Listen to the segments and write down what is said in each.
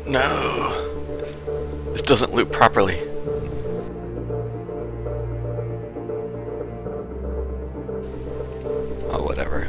No! This doesn't loop properly. Oh, whatever.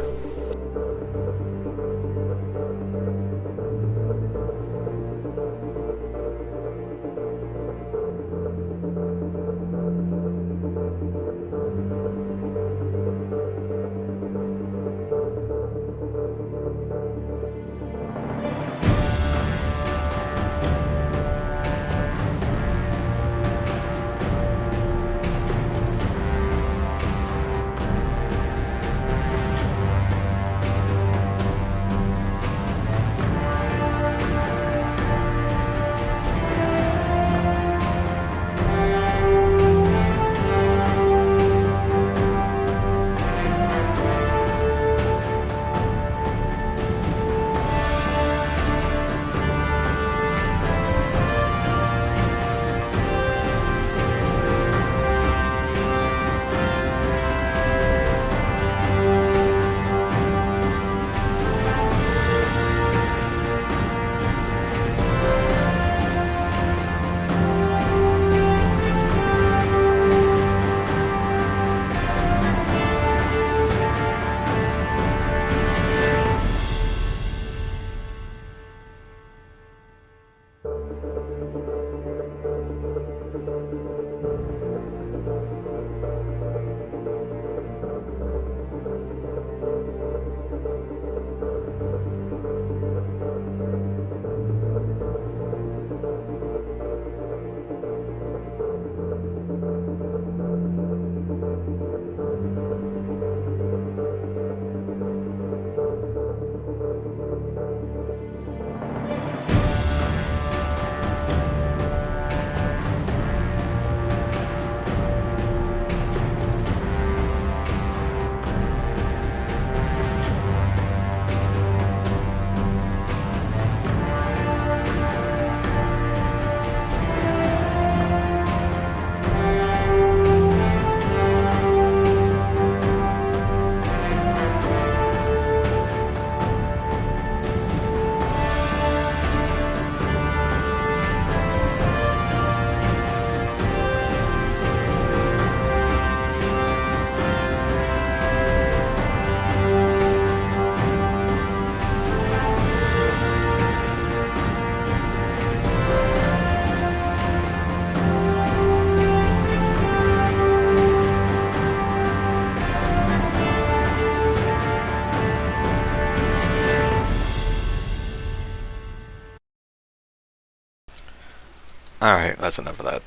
Alright, that's enough of that.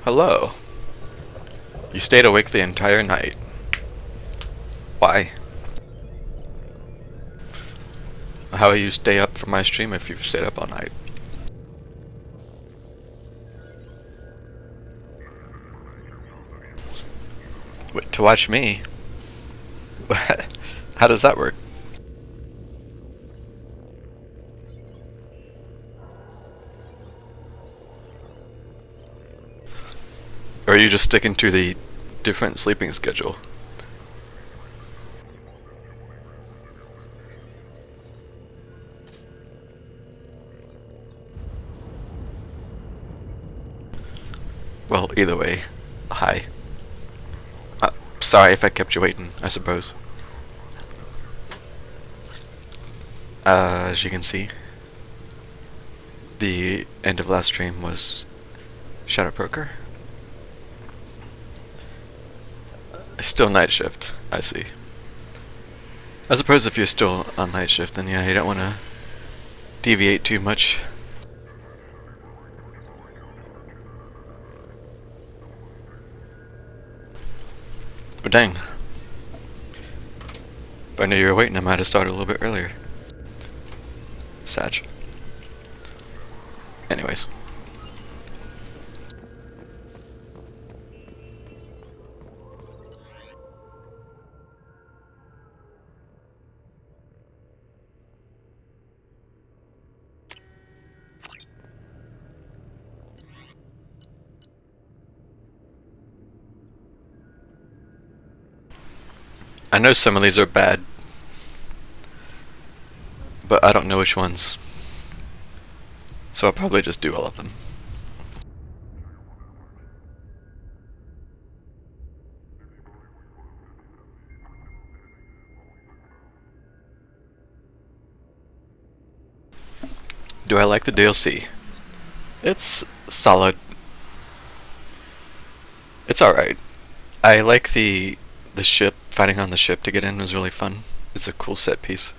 Hello. You stayed awake the entire night. Why? How will you stay up for my stream if you've stayed up all night? Wait, to watch me? How does that work? Or are you just sticking to the different sleeping schedule? Well, either way, hi. Sorry if I kept you waiting, I suppose. As you can see, the end of last stream was Shadow Broker. Still night shift, I see. I suppose if you're still on night shift, then yeah, you don't want to deviate too much. But dang. If I knew you were waiting, I might have started a little bit earlier. Sag. Anyways. I know some of these are bad, but I don't know which ones. So I'll probably just do all of them. Do I like the DLC? It's solid. It's alright. I like the ship, fighting on the ship to get in was really fun. It's a cool set piece.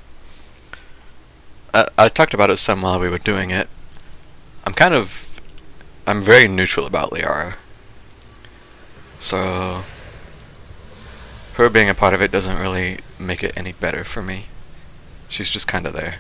I talked about it some while we were doing it. I'm very neutral about Liara. So, her being a part of it doesn't really make it any better for me. She's just kinda there.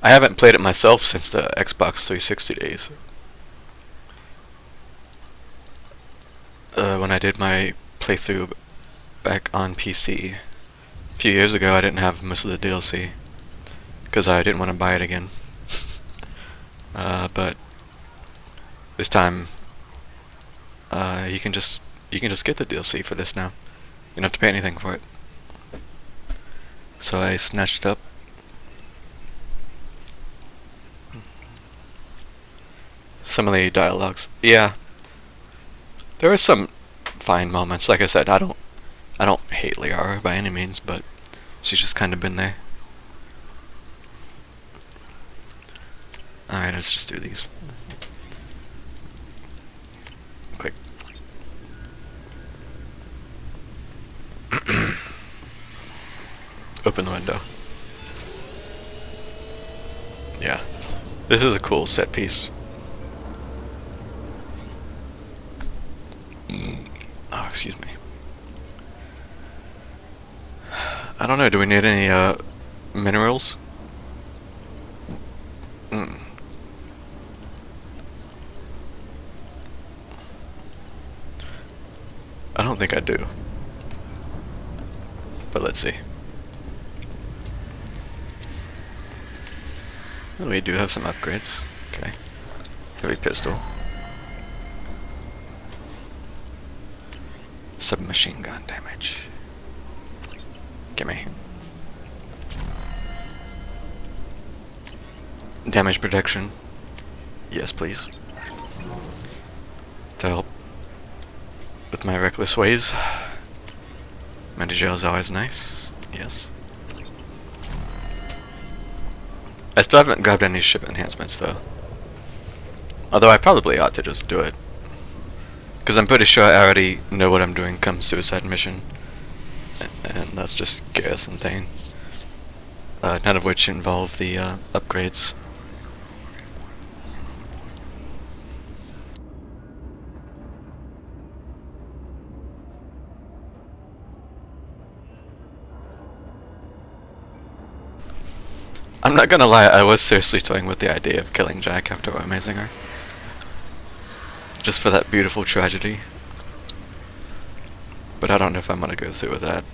I haven't played it myself since the Xbox 360 days. When I did my playthrough back on PC. A few years ago I didn't have most of the DLC. because I didn't want to buy it again. But this time, you can just get the DLC for this now. You don't have to pay anything for it. So I snatched it up. Some of the dialogues, yeah, there are some fine moments. Like I said, I don't hate Liara by any means, but she's just kind of been there. Alright, let's just do these. Click. Open the window. Yeah. This is a cool set piece. Oh, excuse me. I don't know, do we need any minerals? I don't think I do. But let's see. We do have some upgrades. Okay. Heavy pistol. Submachine gun damage. Gimme. Damage protection. Yes, please. To help with my reckless ways. Medi-gel is always nice. Yes. I still haven't grabbed any ship enhancements though. Although I probably ought to just do it. Because I'm pretty sure I already know what I'm doing come suicide mission. And that's just garrison thing. None of which involve the upgrades. I'm not gonna lie, I was seriously toying with the idea of killing Jack after amazing her. Just for that beautiful tragedy. But I don't know if I'm gonna go through with that.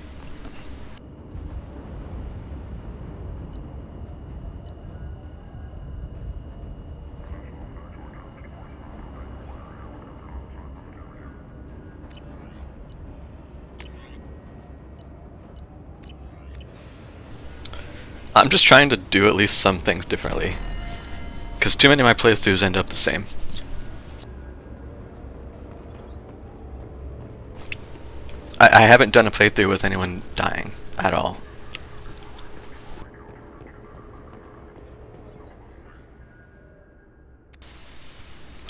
I'm just trying to do at least some things differently. Because too many of my playthroughs end up the same. I haven't done a playthrough with anyone dying at all.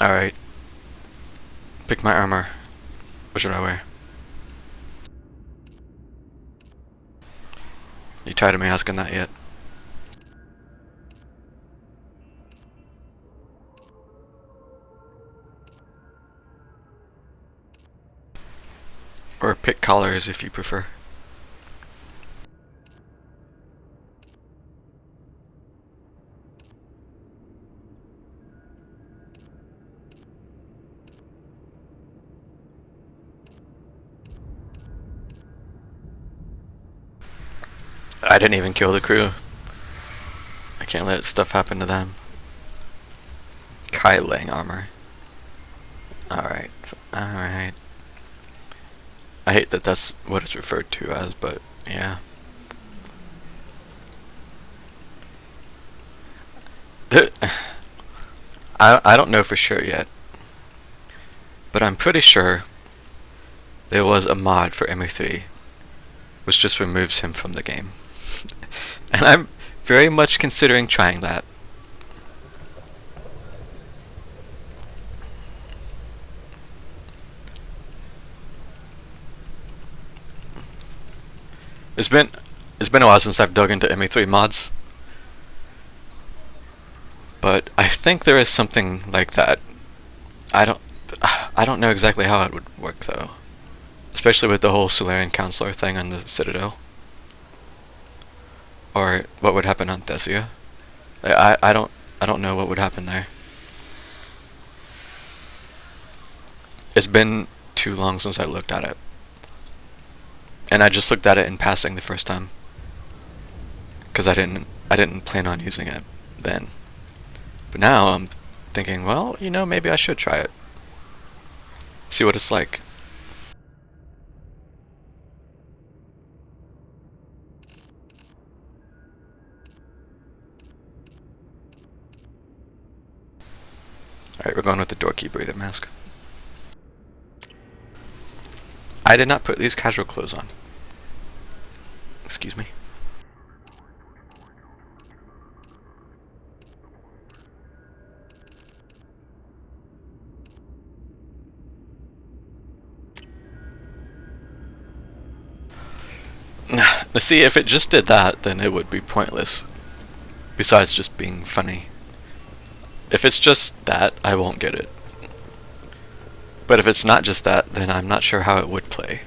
Alright. Pick my armor. What should I wear? You tired of me asking that yet? Or pick collars if you prefer. I didn't even kill the crew. I can't let stuff happen to them. Kite-laying armor. Alright. Alright. I hate that that's what it's referred to as, but yeah. I don't know for sure yet, but I'm pretty sure there was a mod for ME3 which just removes him from the game. And I'm very much considering trying that. It's been a while since I've dug into ME3 mods, but I think there is something like that. I don't know exactly how it would work though, especially with the whole Solarian Counselor thing on the Citadel, or what would happen on Thessia. I don't know what would happen there. It's been too long since I looked at it. And I just looked at it in passing the first time. because I didn't plan on using it then. But now I'm thinking, well, you know, maybe I should try it. See what it's like. Alright, we're going with the door key breather mask. I did not put these casual clothes on. Excuse me. Now see, if it just did that, then it would be pointless. Besides just being funny. If it's just that, I won't get it. But if it's not just that, then I'm not sure how it would play.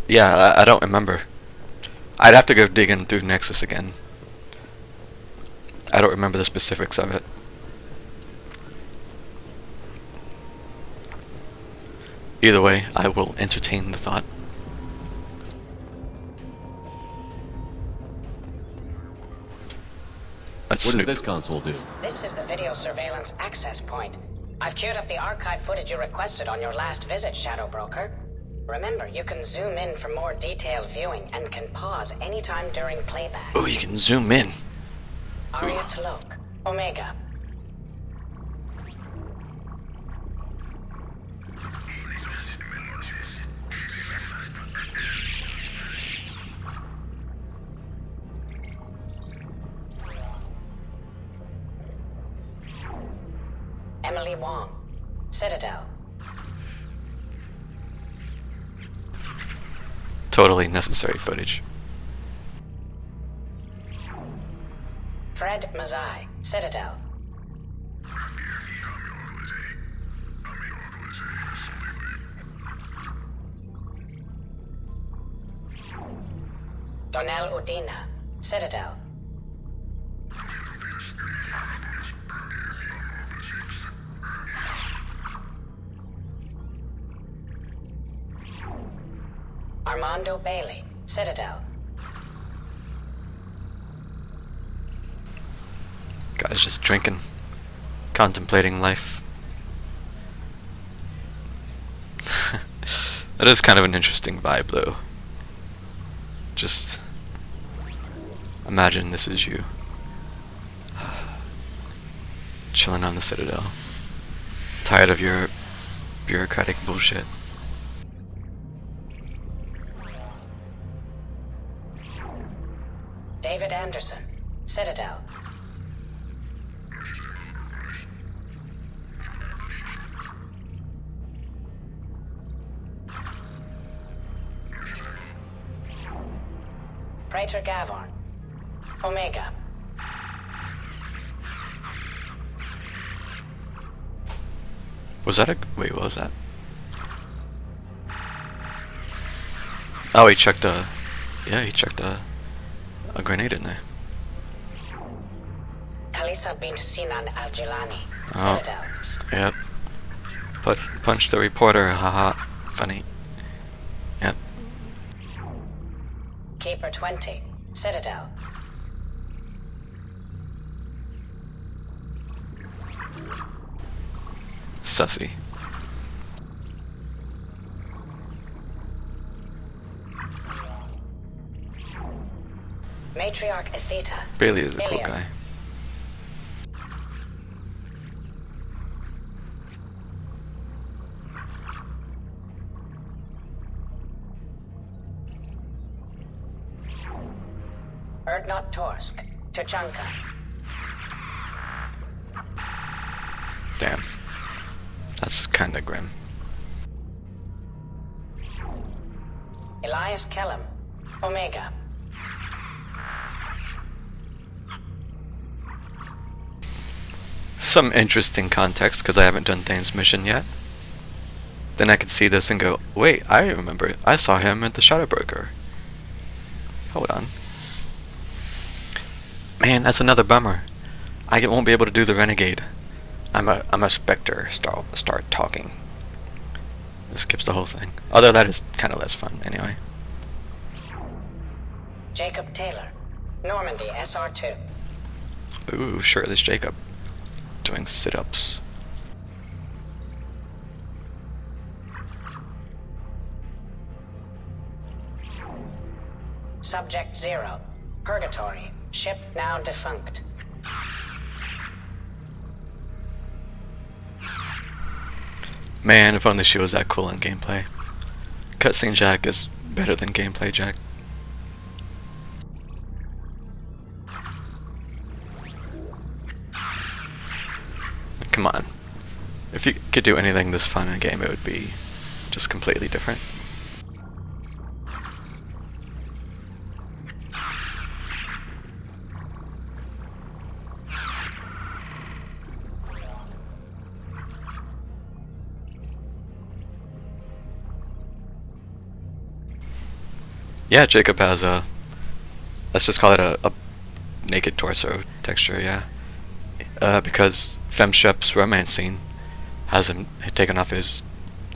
Yeah, I don't remember. I'd have to go digging through Nexus again. I don't remember the specifics of it. Either way, I will entertain the thought. What does this console do? This is the video surveillance access point. I've queued up the archive footage you requested on your last visit, Shadow Broker. Remember, you can zoom in for more detailed viewing and can pause anytime during playback. Oh, you can zoom in. Aria Talok, Omega. Emily Wong, Citadel. Totally necessary footage. Fred Mazai, Citadel. Donnell Udina, Citadel. Armando Bailey, Citadel. Guys just drinking, contemplating life. That is kind of an interesting vibe, though. Just imagine this is you, chilling on the Citadel, tired of your bureaucratic bullshit. David Anderson, Citadel. Praetor Gavorn, Omega. Was that a... wait, what was that? Oh, he chucked a... yeah, he chucked a grenade in there. Kalisa bint Sinan Al-Jilani, Oh, Citadel. yep. Punch the reporter, haha. Funny. Yep. Keeper 20, Citadel. Sussy. Matriarch Atheta. Bailey is a cool Ilium. guy. Erdnot Torsk, Tuchanka. Damn. That's kinda grim. Elias Kellum, Omega. Some interesting context, because I haven't done Thane's mission yet. Then I could see this and go, wait, I remember, I saw him at the Shadow Broker. Hold on. Man, that's another bummer. I won't be able to do the Renegade. I'm a Spectre. Start talking. This skips the whole thing. Although that is kind of less fun, anyway. Jacob Taylor. Normandy, SR2. Ooh, sure, there's Jacob. Doing sit-ups. Subject 0. Purgatory. Ship now defunct. Man, if only she was that cool in gameplay. Cutscene Jack is better than gameplay Jack. Come on. If you could do anything this fun in a game, it would be just completely different. Yeah, Jacob has a, let's just call it a naked torso texture, yeah. Because Femshep's romance scene has him taken off his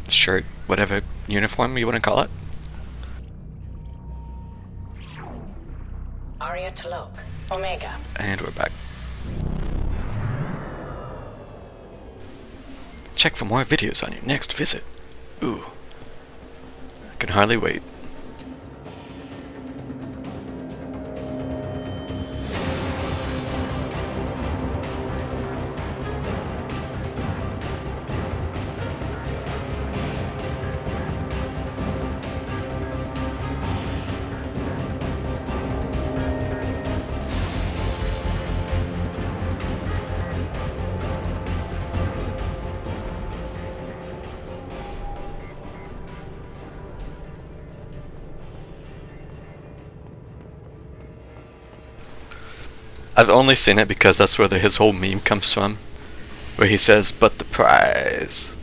shirt, whatever uniform you want to call it. Aria Talok. Omega. And we're back. Check for more videos on your next visit. Ooh. I can hardly wait. I've only seen it because that's where his whole meme comes from, where he says, "But the prize."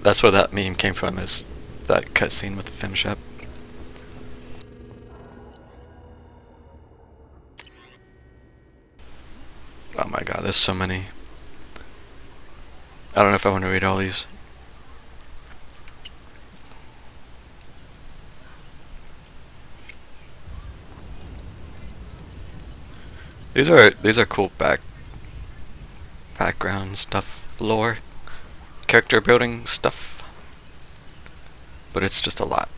That's where that meme came from, is that cutscene with Femshep. Oh my god, there's so many. I don't know if I want to read all these. These are cool background stuff, lore, character building stuff, but it's just a lot.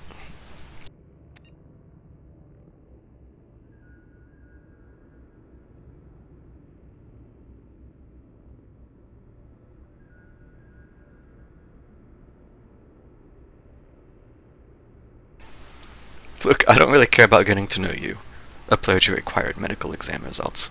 Look, I don't really care about getting to know you. Upload your required medical exam results.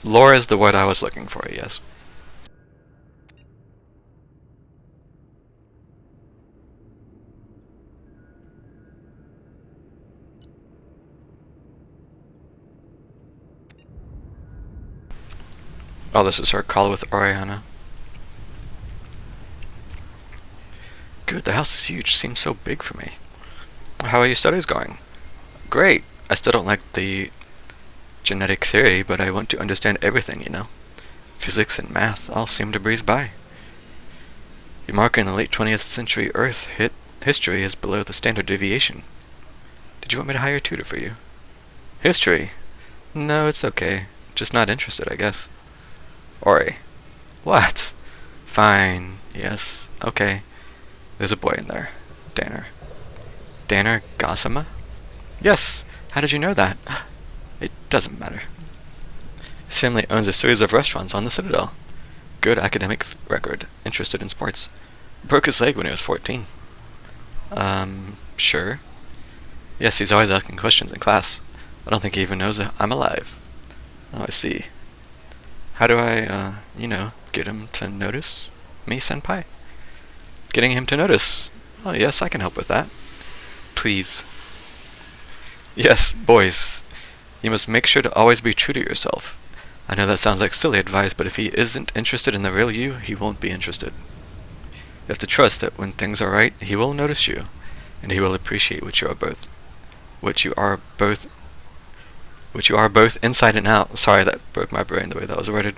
Lore is the word I was looking for, yes. Oh, this is her call with Oriana. Good, the house is huge. Seems so big for me. How are your studies going? Great. I still don't like the genetic theory, but I want to understand everything, you know. Physics and math all seem to breeze by. Your mark in the late 20th century Earth history is below the standard deviation. Did you want me to hire a tutor for you? History? No, it's okay. Just not interested, I guess. Ori. What? Fine. Yes. Okay. There's a boy in there. Danner. Danner Gossama? Yes! How did you know that? It doesn't matter. His family owns a series of restaurants on the Citadel. Good academic record. Interested in sports. Broke his leg when he was 14. Sure. Yes, he's always asking questions in class. I don't think he even knows I'm alive. Oh, I see. How do I, get him to notice me, senpai? Getting him to notice. Oh, yes, I can help with that. Please. Yes, boys. You must make sure to always be true to yourself. I know that sounds like silly advice, but if he isn't interested in the real you, he won't be interested. You have to trust that when things are right, he will notice you, and he will appreciate what you are both. What you are both inside and out. Sorry, that broke my brain the way that was worded.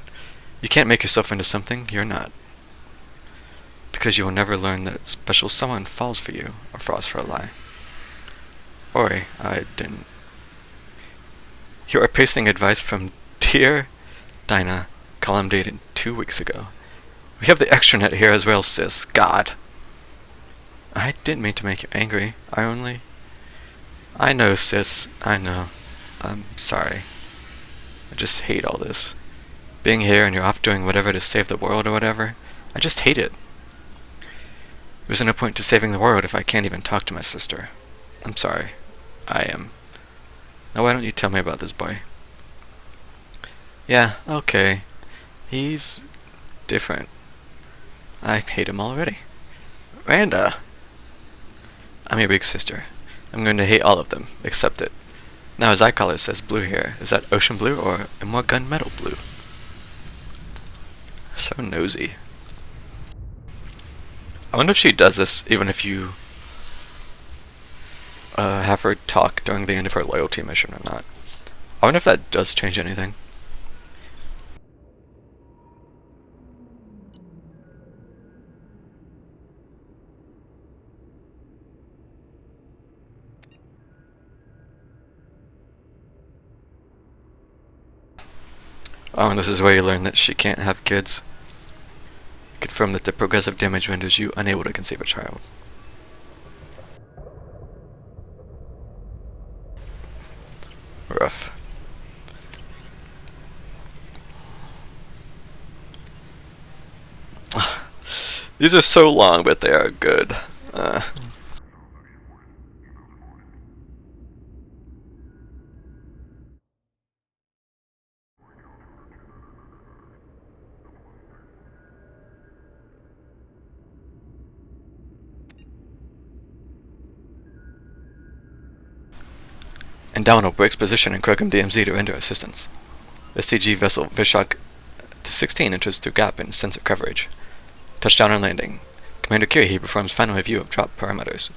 You can't make yourself into something you're not. Because you will never learn that a special someone falls for you, or falls for a lie. Oi, I didn't. You are pasting advice from Dear Dinah, column dated 2 weeks ago. We have the extranet here as well, sis. God. I didn't mean to make you angry. I know, sis. I know. I'm sorry. I just hate all this. Being here and you're off doing whatever to save the world or whatever. I just hate it. There's no point to saving the world if I can't even talk to my sister. I'm sorry. I am. Now why don't you tell me about this boy? Yeah, okay. He's different. I hate him already. Randa! I'm your big sister. I'm going to hate all of them. Accept it. Now his eye color says blue here. Is that ocean blue or a more gunmetal blue? So nosy. I wonder if she does this even if you have her talk during the end of her loyalty mission or not. I wonder if that does change anything. Oh, and this is where you learn that she can't have kids. Confirm that the progressive damage renders you unable to conceive a child. Rough. These are so long, but they are good. Endowment breaks position in Krogan DMZ to render assistance. SCG vessel Vishak 16 enters through gap in sensor coverage. Touchdown and landing. Commander Kirihi performs final review of drop parameters.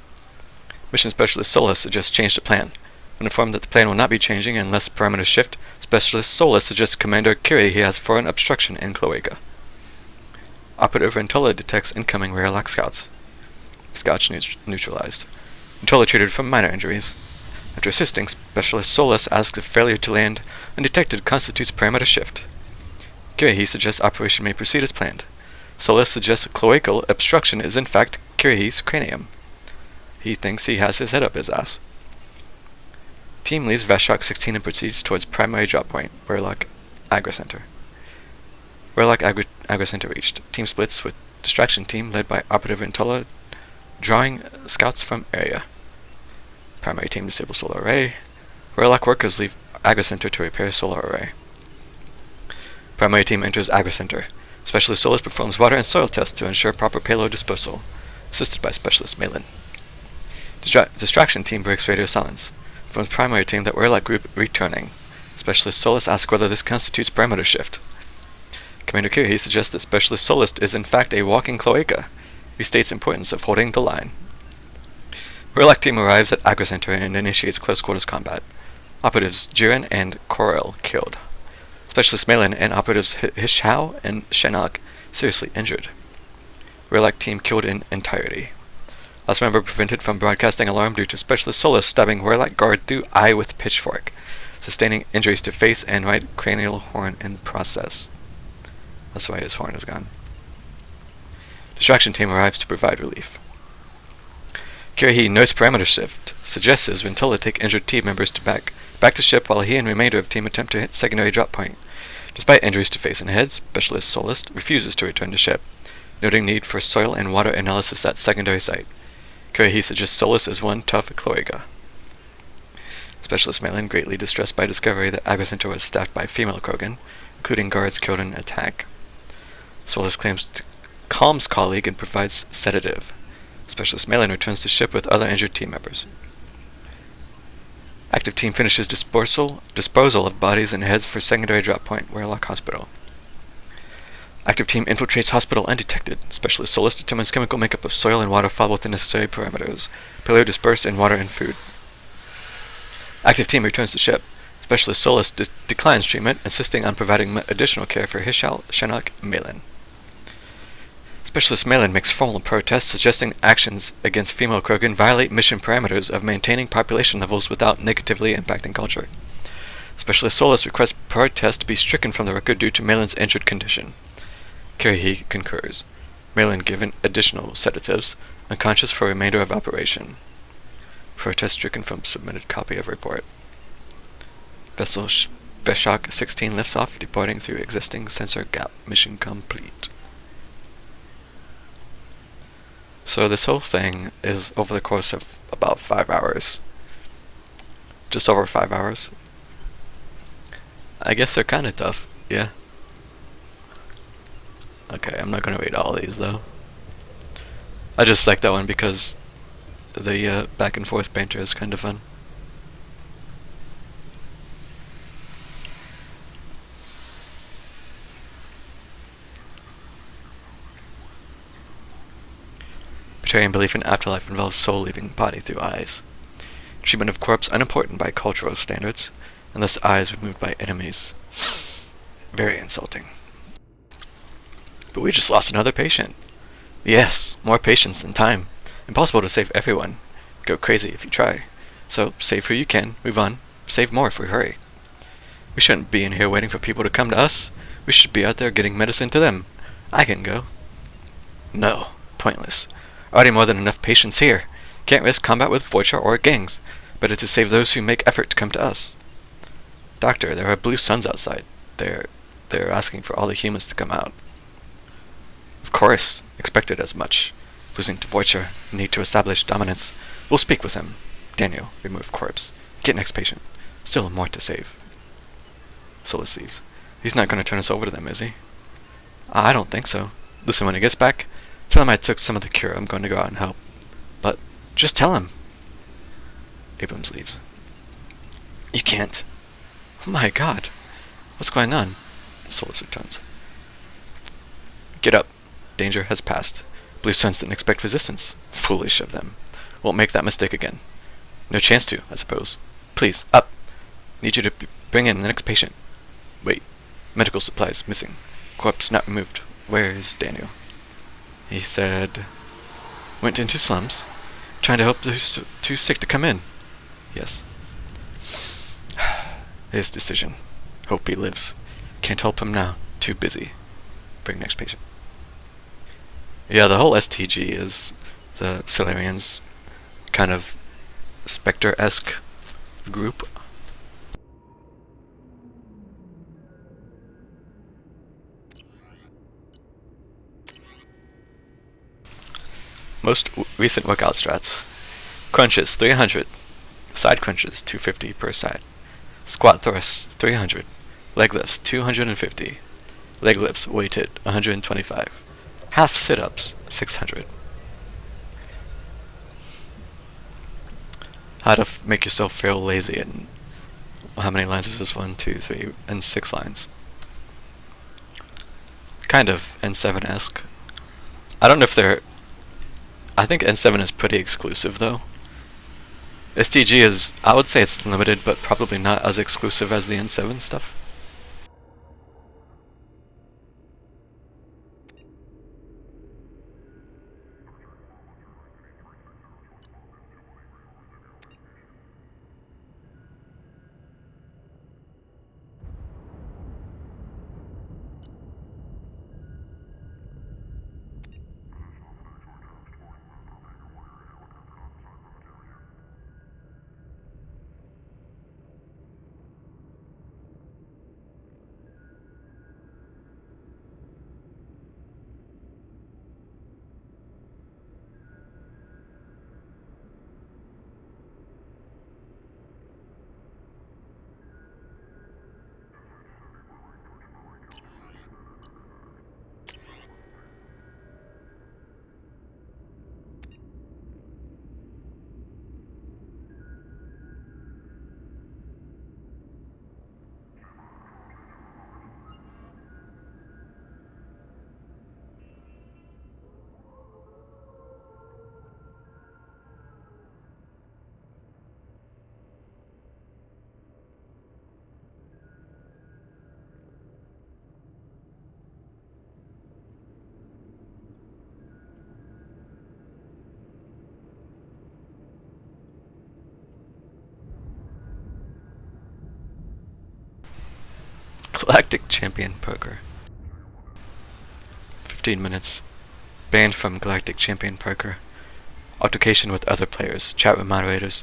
Mission Specialist Solus suggests change to plan. When informed that the plan will not be changing unless parameters shift, Specialist Solus suggests Commander Kirihi has foreign obstruction in Cloaca. Operative Ventola detects incoming Raylock scouts. Scouts neutralized. Ventola treated for minor injuries. After assisting, Specialist Solus asks if failure to land undetected constitutes parameter shift. Kirihi suggests operation may proceed as planned. Solus suggests cloacal obstruction is in fact Kirihi's cranium. He thinks he has his head up his ass. Team leaves Vashok 16 and proceeds towards primary drop point, Warlock Agri Center. Warlock Agri Center reached. Team splits with distraction team led by Operative Ventola drawing scouts from area. Primary team disable solar array. Warlock workers leave Agri Center to repair solar array. Primary team enters Agri Center. Specialist Solus performs water and soil tests to ensure proper payload disposal, assisted by Specialist Malin. Distraction team breaks radio silence. From primary team that Warlock group returning. Specialist Solus asks whether this constitutes parameter shift. Commander Kirihi suggests that Specialist Solus is in fact a walking cloaca. He states the importance of holding the line. Warlock team arrives at Agri Center and initiates close quarters combat. Operatives Jiren and Korel killed. Specialist Malin and Operatives Hishao and Shenok seriously injured. Warlock team killed in entirety. Last member prevented from broadcasting alarm due to Specialist Solus stabbing Warlock guard through eye with pitchfork, sustaining injuries to face and right cranial horn in process. That's why his horn is gone. Distraction team arrives to provide relief. Kirihi notes parameter shift, suggests his Ventola take injured team members back to ship while he and remainder of team attempt to hit secondary drop point. Despite injuries to face and head, Specialist Solus refuses to return to ship, noting need for soil and water analysis at secondary site. Kirihi suggests Solus is one tough cloaca. Specialist Malin, greatly distressed by discovery that Agri Center was staffed by female Krogan, including guards killed in attack. Solus calms colleague and provides sedative. Specialist Malin returns to ship with other injured team members. Active team finishes disposal of bodies and heads for secondary drop point, Warlock Hospital. Active team infiltrates hospital undetected. Specialist Solus determines chemical makeup of soil and water fall within necessary parameters. Payload dispersed in water and food. Active team returns to ship. Specialist Solus declines treatment, insisting on providing additional care for Hishal Shanok Malin. Specialist Malin makes formal protests, suggesting actions against female Krogan violate mission parameters of maintaining population levels without negatively impacting culture. Specialist Solus requests protest be stricken from the record due to Malin's injured condition. Kirihi concurs. Malin given additional sedatives, unconscious for remainder of operation. Protest stricken from submitted copy of report. Vessel Veshak 16 lifts off, departing through existing sensor gap. Mission complete. So this whole thing is over the course of about 5 hours. Just over 5 hours. I guess they're kind of tough, yeah. Okay, I'm not gonna read all these though. I just like that one because the back and forth banter is kind of fun. Betraying belief in afterlife involves soul leaving body through eyes. Treatment of corpse unimportant by cultural standards, unless eyes removed by enemies. Very insulting. But we just lost another patient. Yes, more patients than time. Impossible to save everyone. Go crazy if you try. So, save who you can, move on, save more if we hurry. We shouldn't be in here waiting for people to come to us. We should be out there getting medicine to them. I can go. No, pointless. Already more than enough patients here. Can't risk combat with Voyager or gangs. Better to save those who make effort to come to us. Doctor, there are blue suns outside. They're asking for all the humans to come out. Of course, expected as much. Losing to Voyager, need to establish dominance. We'll speak with him. Daniel, remove corpse. Get next patient. Still more to save. Solus leaves. He's not going to turn us over to them, is he? I don't think so. Listen, when he gets back, tell him I took some of the cure. I'm going to go out and help. But just tell him. Abrams leaves. You can't. Oh my god. What's going on? Solus returns. Get up. Danger has passed. Blue Suns didn't expect resistance. Foolish of them. Won't make that mistake again. No chance to, I suppose. Please, up. Need you to bring in the next patient. Wait. Medical supplies missing. Corpse not removed. Where is Daniel? He said... Went into slums. Trying to help those too sick to come in. Yes. His decision. Hope he lives. Can't help him now. Too busy. Bring next patient. Yeah, the whole STG is the Solarians' kind of Spectre-esque group. Most recent workout strats. Crunches 300. Side crunches 250 per side. Squat thrusts 300. Leg lifts 250. Leg lifts weighted 125. Half sit-ups 600. How to make yourself feel lazy, and how many lines is this? 1, 2, 3, and 6 lines. Kind of N7-esque. I don't know if they're... I think N7 is pretty exclusive though. STG is, I would say it's limited, but probably not as exclusive as the N7 stuff. Galactic Champion Poker. 15 minutes. Banned from Galactic Champion Poker. Altercation with other players. Chat with moderators.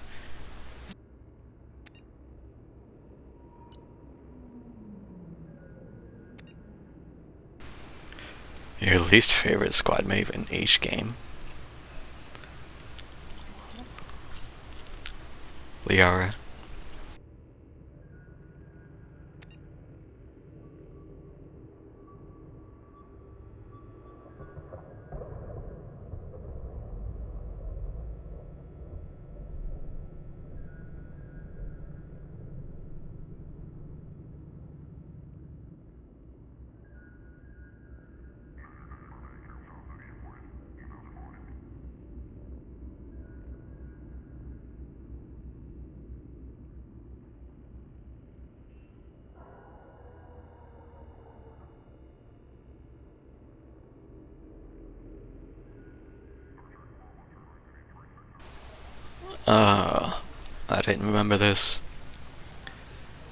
Your least favorite squad mate in each game. Liara. I didn't remember this.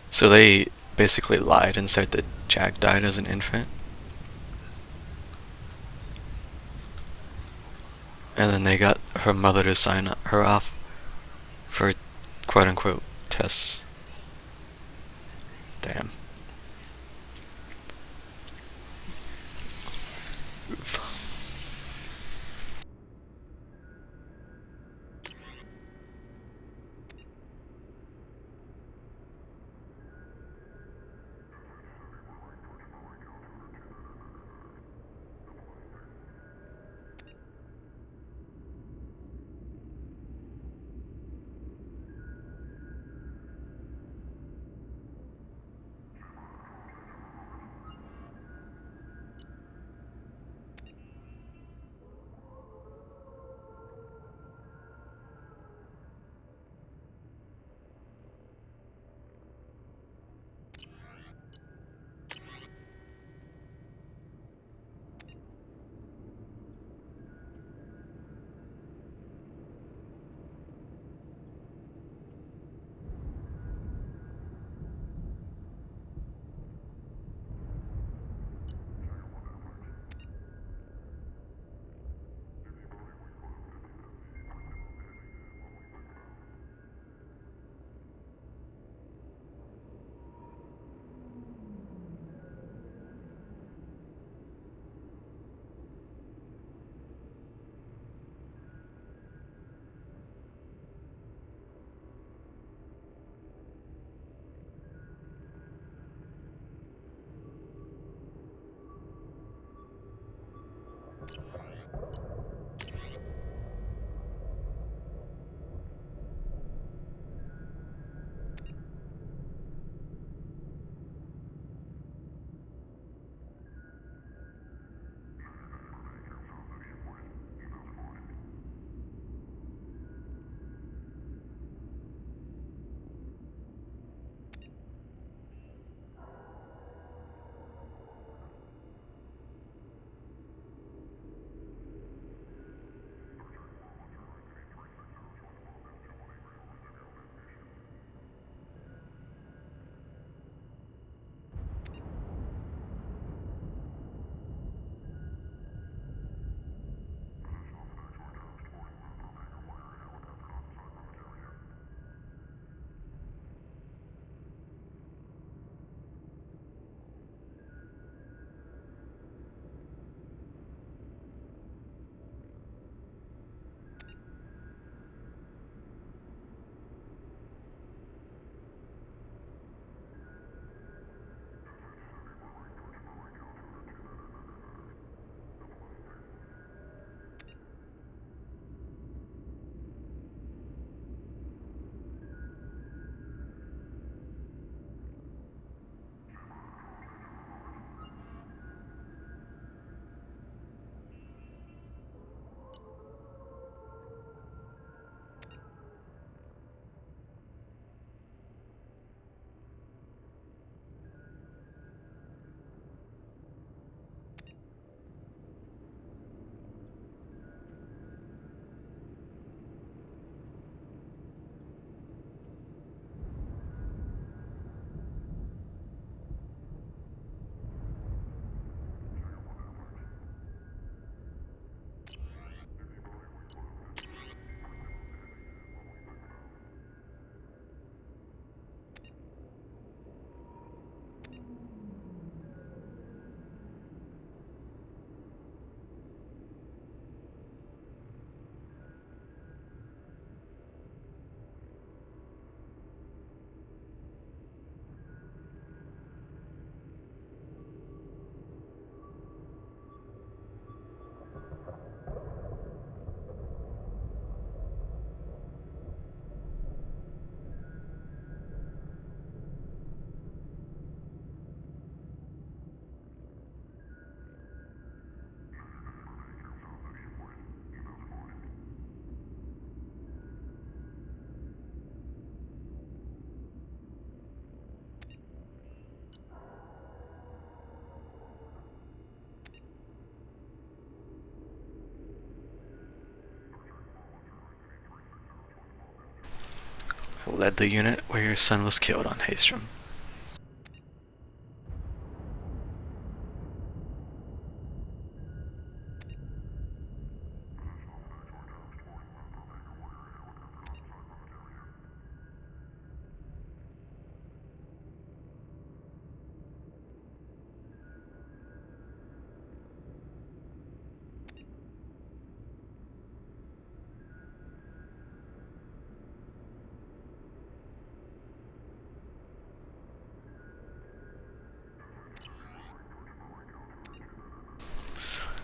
So they basically lied and said that Jack died as an infant. And then they got her mother to sign her off for quote-unquote tests. Damn. Oof. led the unit where your son was killed on Haystrom.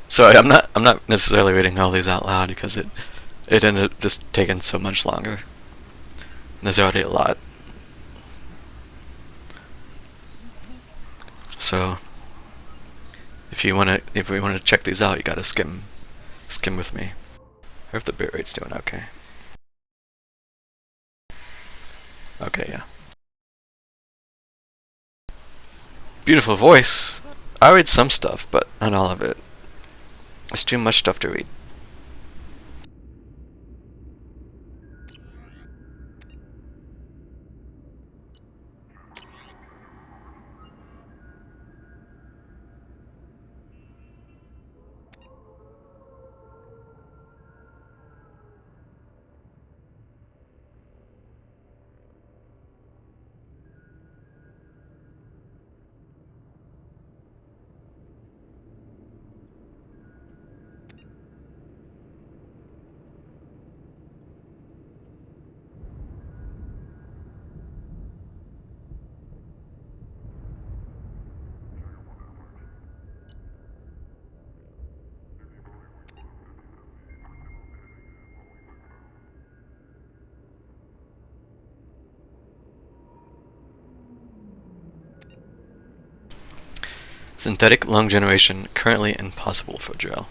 Sorry, I'm not necessarily reading all these out loud because it ended up just taking so much longer. There's already a lot. So if we wanna check these out, you gotta skim with me. Or if the bitrate's doing okay. Okay, yeah. Beautiful voice. I read some stuff, but not all of it. It's too much stuff to read. Synthetic lung generation currently impossible for drill.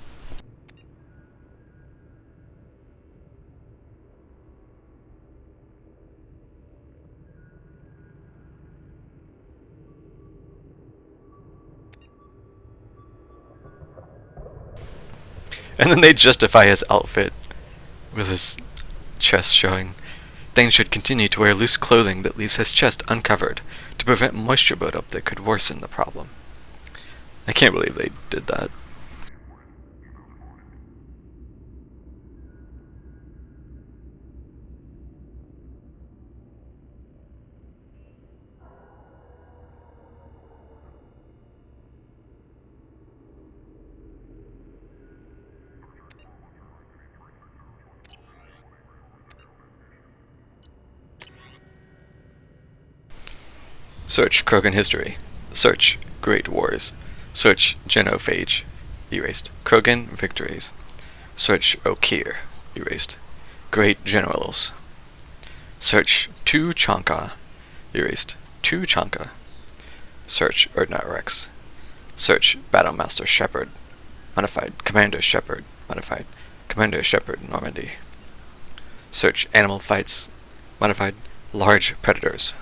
And then they justify his outfit with his chest showing. Thane should continue to wear loose clothing that leaves his chest uncovered to prevent moisture buildup that could worsen the problem. I can't believe they did that. Search Krogan history. Search Great Wars. Search Genophage. Erased. Krogan victories. Search Okeer. Erased. Great Generals. Search Tu Chanka. Erased. Tu Chanka. Search Erdnot Rex. Search Battlemaster Shepard. Modified Commander Shepard. Modified Commander Shepard Normandy. Search Animal Fights. Modified Large Predators.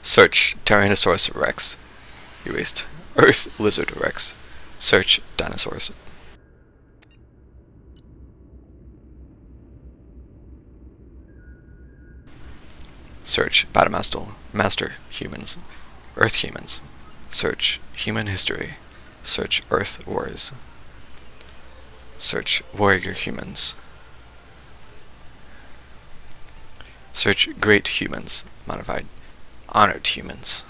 Search Tyrannosaurus Rex. Erased. Earth Lizard Rex. Search Dinosaurs. Search Master Humans. Earth Humans. Search Human History. Search Earth Wars. Search Warrior Humans. Search Great Humans. Modified Honored Humans.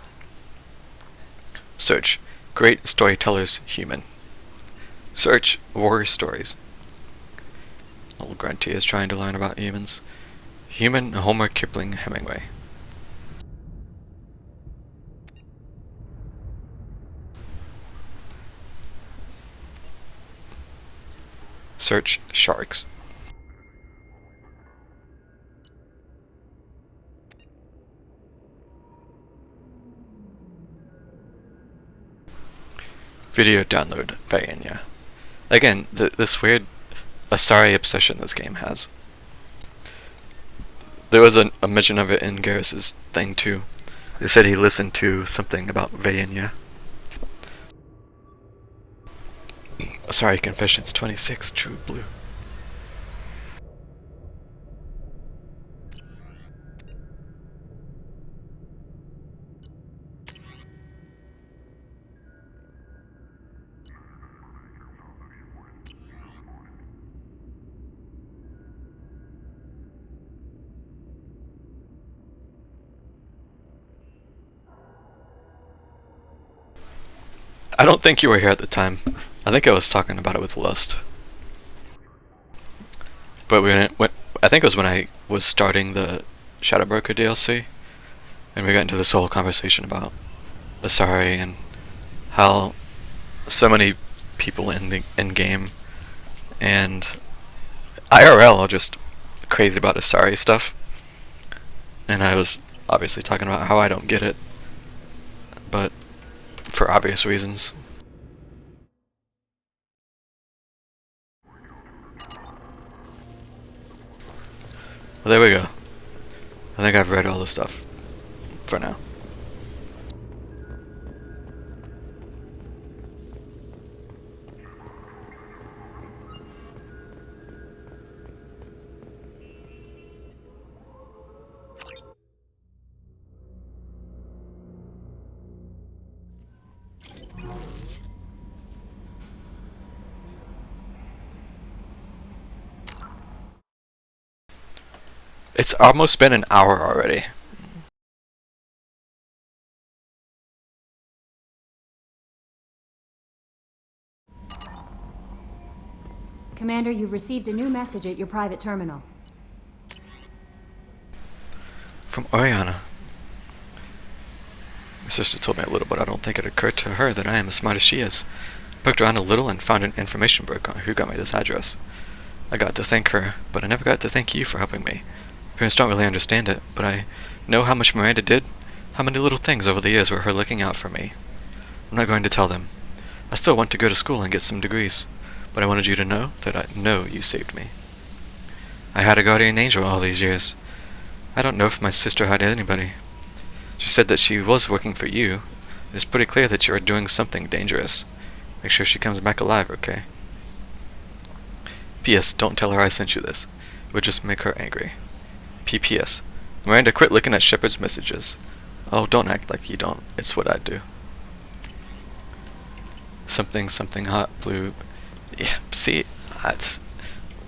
Search Great Storytellers Human. Search War Stories. Little Grunty is trying to learn about humans. Human Homer Kipling Hemingway. Search Sharks. Video download Vayenya. Again, this weird Asari obsession this game has. There was a mention of it in Garrus's thing too. They said he listened to something about Vayenya. Asari Confessions 26 True Blue. . I don't think you were here at the time. I think I was talking about it with Lust. But I think it was when I was starting the Shadow Broker DLC, and we got into this whole conversation about Asari and how so many people in the in-game and IRL are just crazy about Asari stuff. And I was obviously talking about how I don't get it, but for obvious reasons. Well, there we go. I think I've read all the stuff for now. It's almost been an hour already. Commander, you've received a new message at your private terminal. From Oriana. My sister told me a little, but I don't think it occurred to her that I am as smart as she is. Poked around a little and found an information book on who got me this address. I got to thank her, but I never got to thank you for helping me. Parents don't really understand it, but I know how much Miranda did, how many little things over the years were her looking out for me. I'm not going to tell them. I still want to go to school and get some degrees, but I wanted you to know that I know you saved me. I had a guardian angel all these years. I don't know if my sister had anybody. She said that she was working for you. It's pretty clear that you are doing something dangerous. Make sure she comes back alive, okay? P.S. Don't tell her I sent you this. It would just make her angry. P.P.S. Miranda, quit looking at Shepard's messages. Oh, don't act like you don't. It's what I do. Something hot, blue. Yeah, see, that's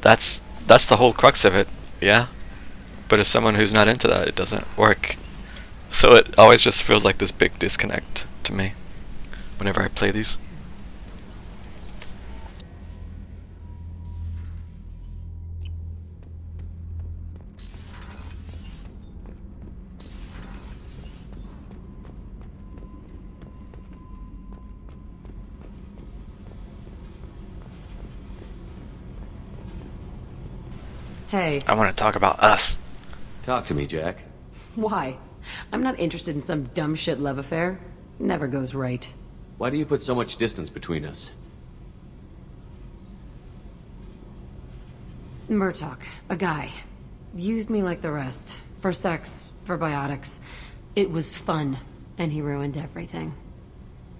the whole crux of it, yeah? But as someone who's not into that, it doesn't work. So it always just feels like this big disconnect to me whenever I play these. Hey. I want to talk about us. Talk to me, Jack. Why? I'm not interested in some dumb shit love affair. Never goes right. Why do you put so much distance between us? Murtaugh, a guy, used me like the rest. For sex, for biotics. It was fun, and he ruined everything.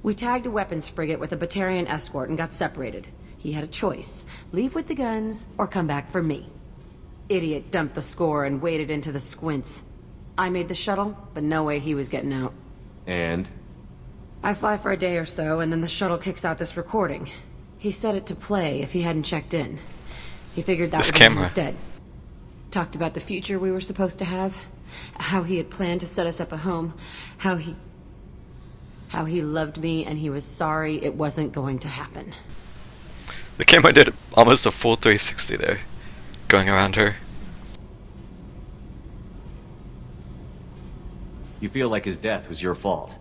We tagged a weapons frigate with a Batarian escort and got separated. He had a choice. Leave with the guns, or come back for me. Idiot dumped the score and waded into the squints. I made the shuttle, but no way he was getting out. And? I fly for a day or so, and then the shuttle kicks out this recording. He set it to play if he hadn't checked in. He figured that he was dead. Talked about the future we were supposed to have. How he had planned to set us up a home. How he loved me and he was sorry it wasn't going to happen. The camera did almost a full 360 there, going around her. You feel like his death was your fault?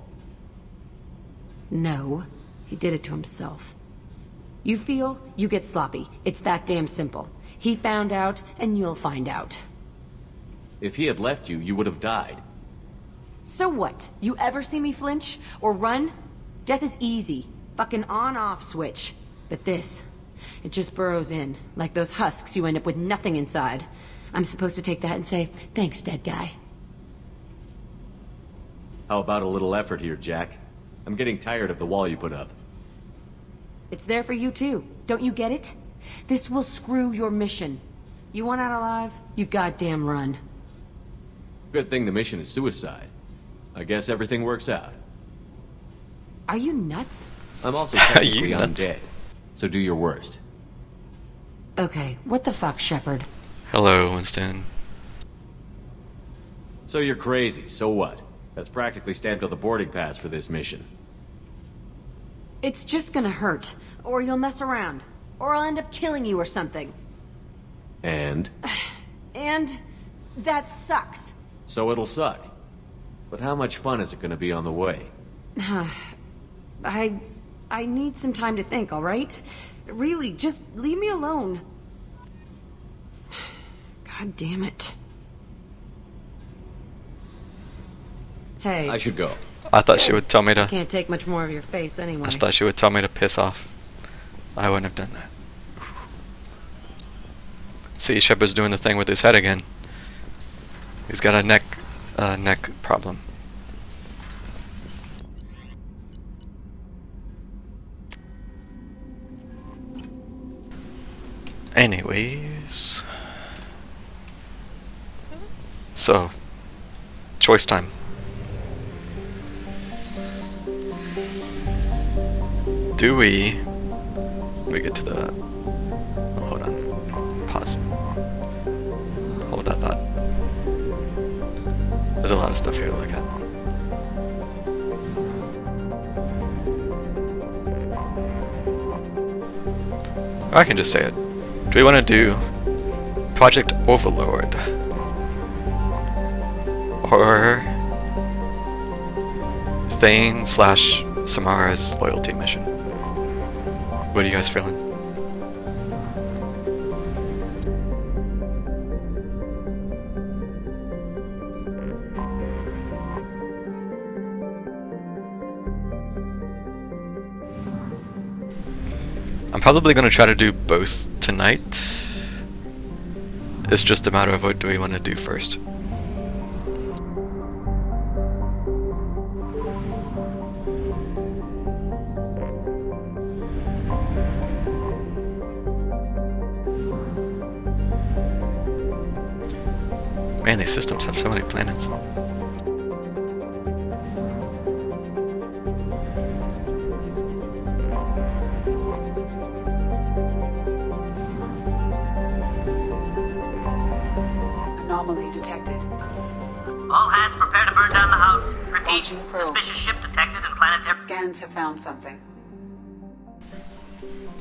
No, he did it to himself. You feel, you get sloppy. It's that damn simple. He found out, and you'll find out. If he had left you, you would have died. So what? You ever see me flinch? Or run? Death is easy. Fucking on-off switch. But this, it just burrows in. Like those husks, you end up with nothing inside. I'm supposed to take that and say, thanks, dead guy. How about a little effort here, Jack? I'm getting tired of the wall you put up. It's there for you too. Don't you get it? This will screw your mission. You want out alive? You goddamn run. Good thing the mission is suicide. I guess everything works out. Are you nuts? I'm also Are you technically nuts? undead, so do your worst. Okay, what the fuck, Shepard? Hello, Winston. So you're crazy, so what? That's practically stamped on the boarding pass for this mission. It's just gonna hurt. Or you'll mess around. Or I'll end up killing you or something. And? And that sucks. So it'll suck. But how much fun is it gonna be on the way? I need some time to think, alright? Really, just leave me alone. God damn it. Hey, I should go. I thought she would tell me to. can't take much more of your face anyway. I thought she would tell me to piss off. I wouldn't have done that. See, Shepard's doing the thing with his head again. He's got a neck problem. Anyways, so choice time. Do we get to the... oh, hold on. Pause. Hold that thought. There's a lot of stuff here to look at. Or I can just say it. Do we want to do Project Overlord? Or Thane/Samara's loyalty mission? What are you guys feeling? I'm probably going to try to do both tonight. It's just a matter of what do we want to do first. Man, these systems have so many planets. Anomaly detected. All hands prepare to burn down the house. Repeat, Launching probe. suspicious ship detected in planetary... Scans have found something.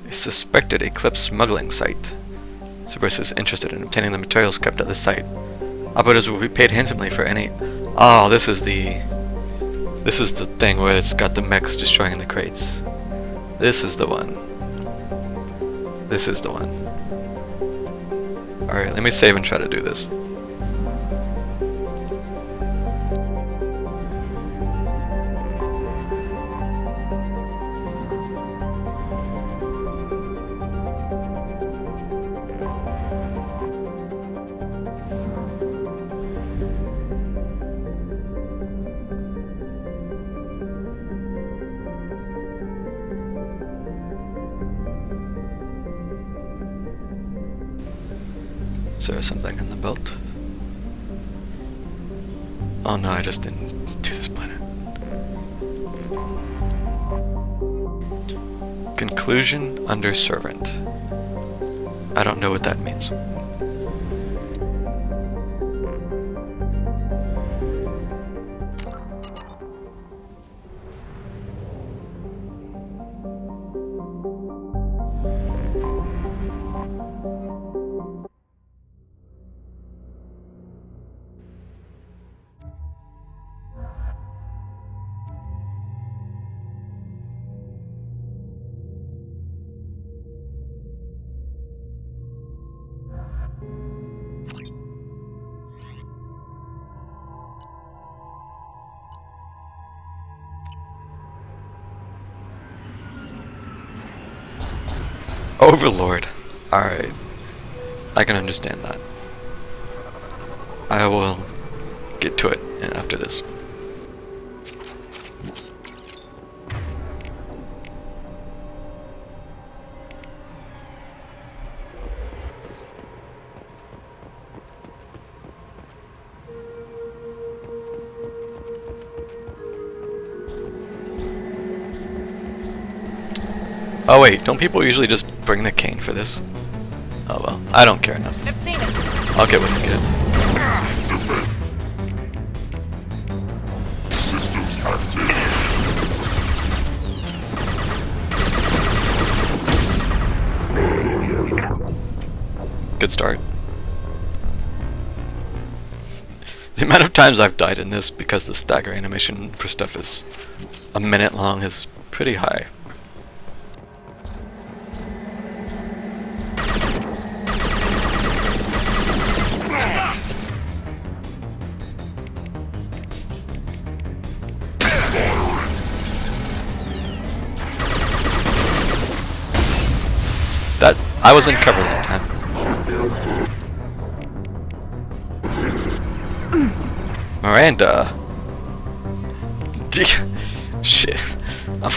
A suspected Eclipse smuggling site. Cerberus is interested in obtaining the materials kept at the site. Operators will be paid handsomely for any... oh, this is the thing where it's got the mechs destroying the crates. This is the one. This is the one. Alright, let me save and try to do this. Is there something in the belt? Oh no, I just didn't do this planet. Conclusion under servant. I don't know what that means. Overlord. Alright. I can understand that. I will get to it after this. Oh wait, don't people usually just bring the cane for this? Oh well, I don't care enough. I've seen it. I'll get what you get. Systems active. good start. The amount of times I've died in this because the stagger animation for stuff is a minute long is pretty high. That I was in cover that time. Miranda. Shit. I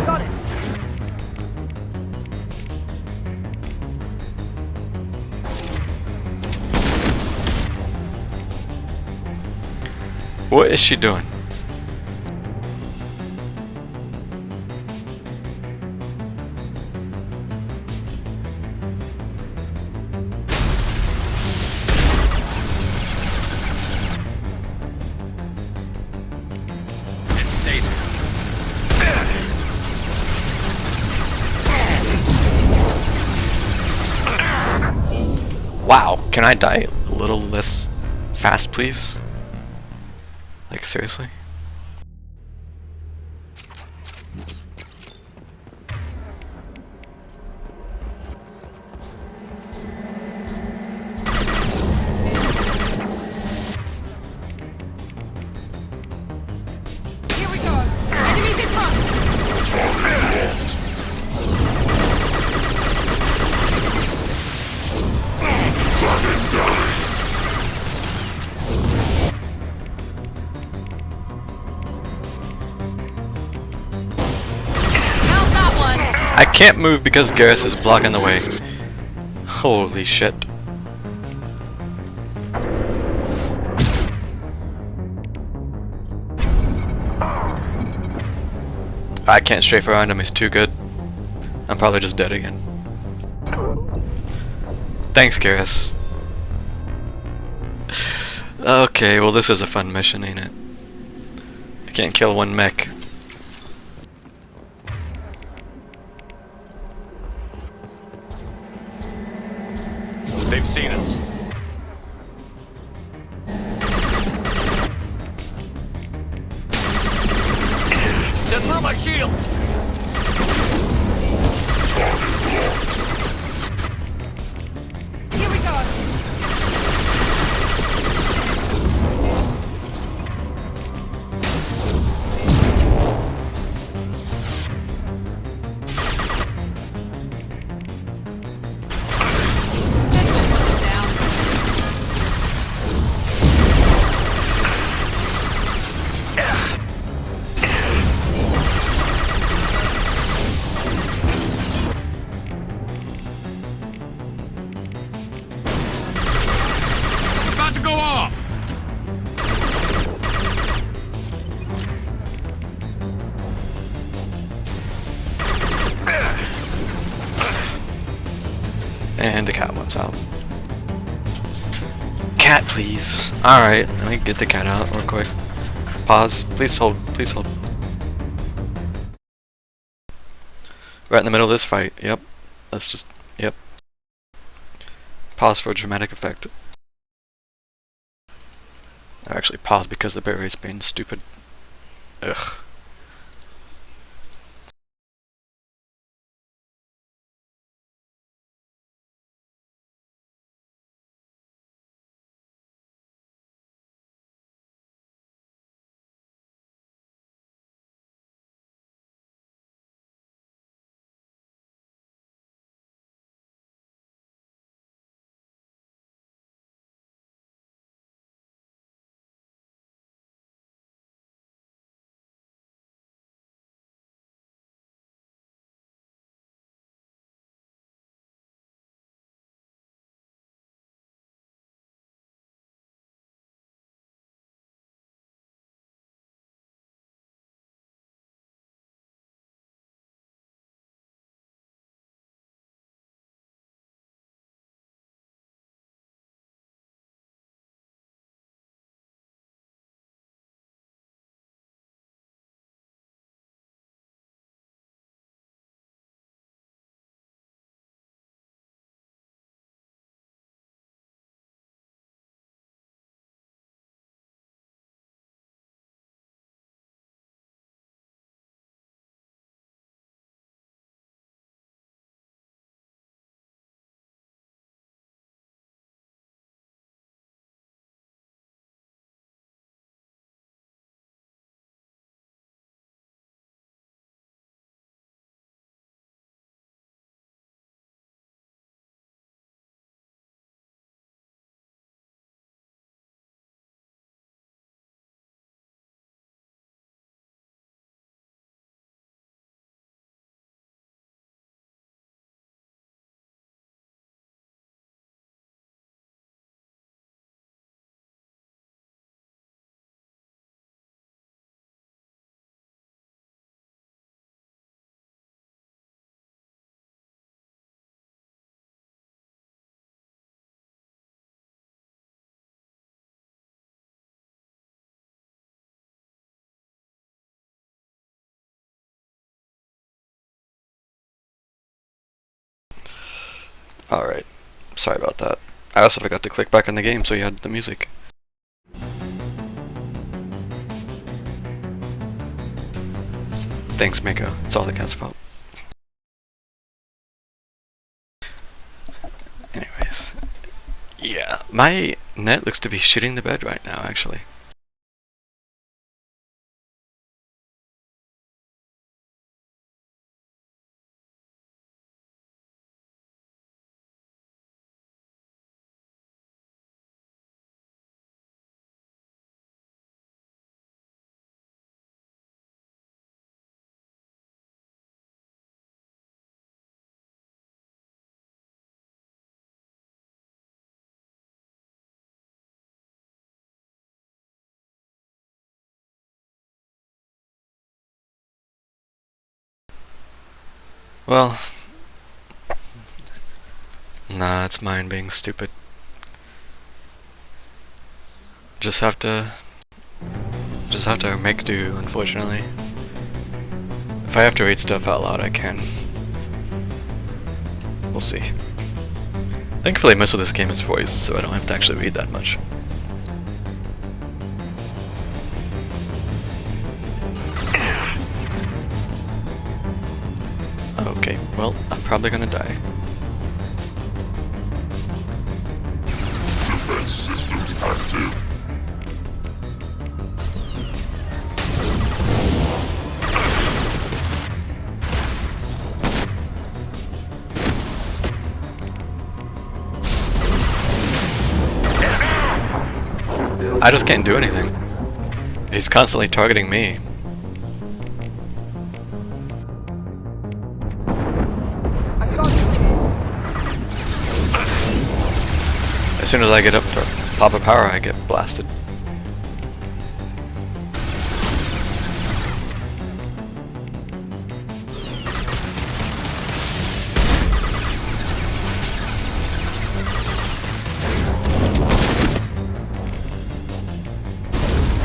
got it. What is she doing? Wow, can I die a little less fast, please? Like, seriously? Here we go! Enemies in front! How's that one? I can't move because Garrus is blocking the way. Holy shit. I can't strafe around him, he's too good. I'm probably just dead again. Thanks, Garrus. Okay, well this is a fun mission, ain't it? I can't kill one mech. They've seen us. Just through my shield! Here we go! About to go off! And the cat wants out. Cat, please. Alright, let me get the cat out real quick. Pause. Please hold. Please hold. Right in the middle of this fight. Yep. Let's just... Yep. Pause for dramatic effect. I actually paused because the bitrate's being stupid. Ugh. Alright. Sorry about that. I also forgot to click back on the game, so you had the music. Thanks, Mako. It's all that counts about. Anyways. Yeah, my net looks to be shitting the bed right now, actually. Well, nah, it's mine being stupid. Just have to make do, unfortunately. If I have to read stuff out loud, I can. We'll see. Thankfully, most of this game is voiced, so I don't have to actually read that much. Okay, well, I'm probably gonna die. Defense systems active. I just can't do anything. He's constantly targeting me. As soon as I get up to pop a power, I get blasted.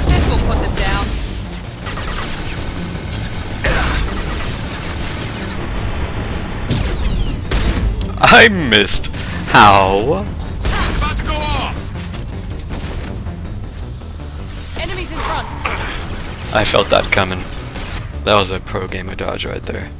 This will put them down. I missed. How? About to go off! Enemies in front. I felt that coming. That was a pro gamer dodge right there.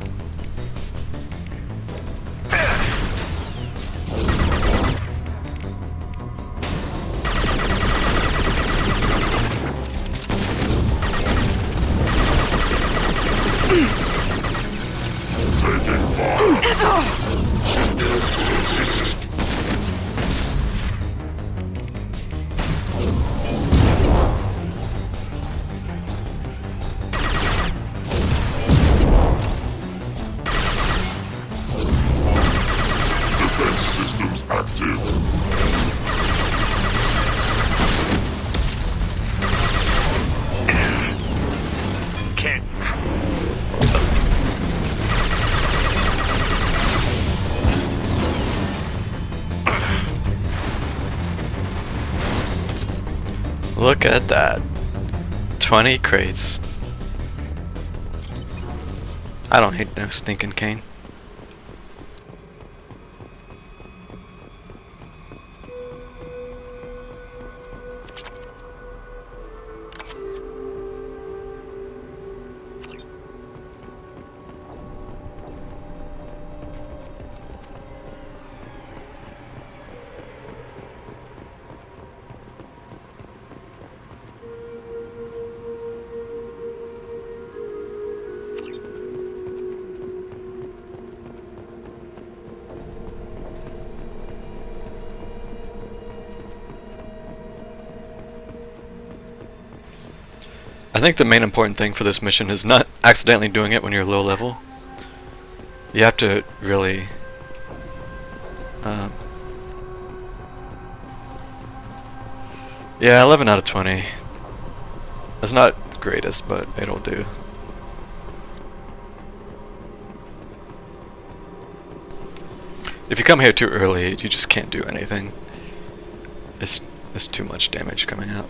Taking fire. Defense systems active. Can't. Look at that. 20 crates. I don't hate no stinking cane. I think the main important thing for this mission is not accidentally doing it when you're low level. You have to really yeah, 11 out of 20. It's not the greatest, but it'll do. If you come here too early, you just can't do anything. It's too much damage coming out.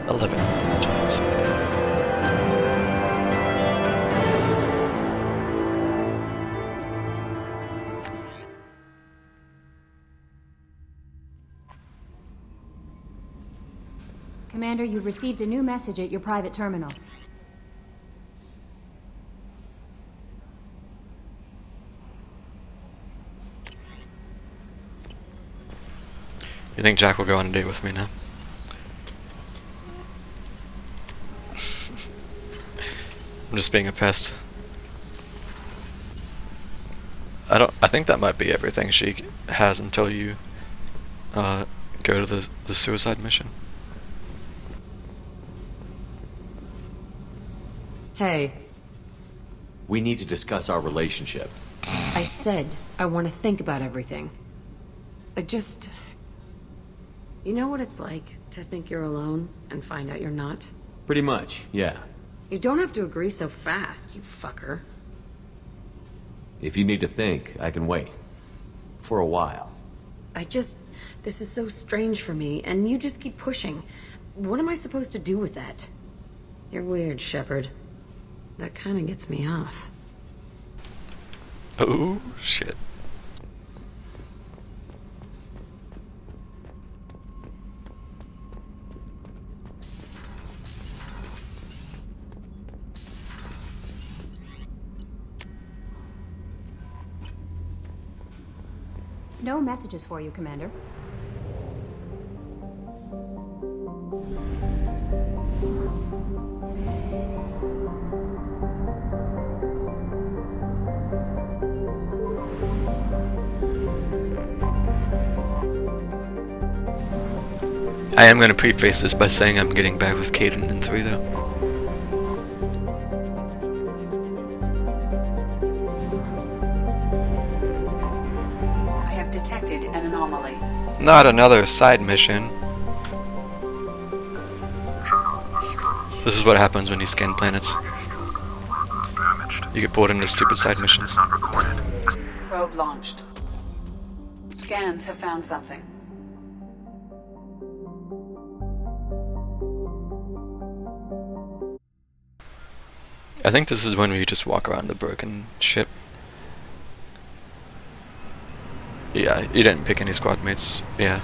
11. That's what I was saying. Commander, you've received a new message at your private terminal. You think Jack will go on a date with me now? I'm just being a pest. I think that might be everything she has until you go to the suicide mission. Hey, We need to discuss our relationship. I said I want to think about everything. You know what it's like to think you're alone and find out you're not? Pretty much, yeah. You don't have to agree so fast, you fucker. If you need to think, I can wait. For a while. This is so strange for me, and you just keep pushing. What am I supposed to do with that? You're weird, Shepard. That kinda gets me off. Oh, shit. No messages for you, Commander. I am going to preface this by saying I'm getting back with Caden in 3, though. I have detected an anomaly. Not another side mission. This is what happens when you scan planets. You get pulled into stupid side missions. Probe launched. Scans have found something. I think this is when we just walk around the broken ship. Yeah, you didn't pick any squad mates. Yeah.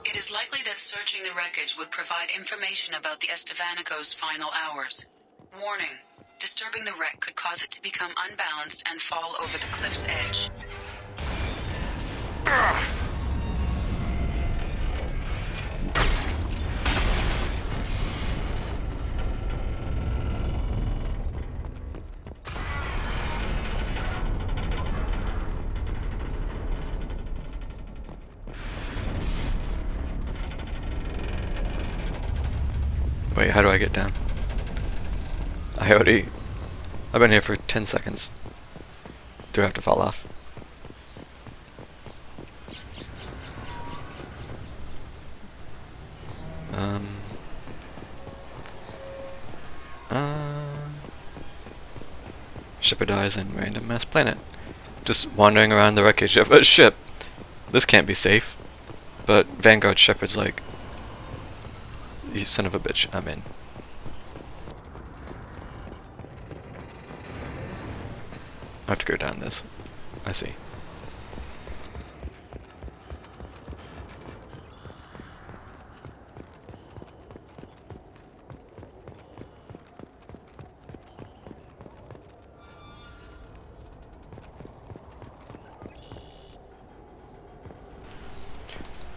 It is likely that searching the wreckage would provide information about the Estevanico's final hours. Warning. Disturbing the wreck could cause it to become unbalanced and fall over the cliff's edge. Wait, how do I get down? I've been here for 10 seconds. Do I have to fall off? Ship dies in random mass planet. Just wandering around the wreckage of a ship. This can't be safe. But Vanguard Shepard's like, you son of a bitch, I'm in. I have to go down this. I see.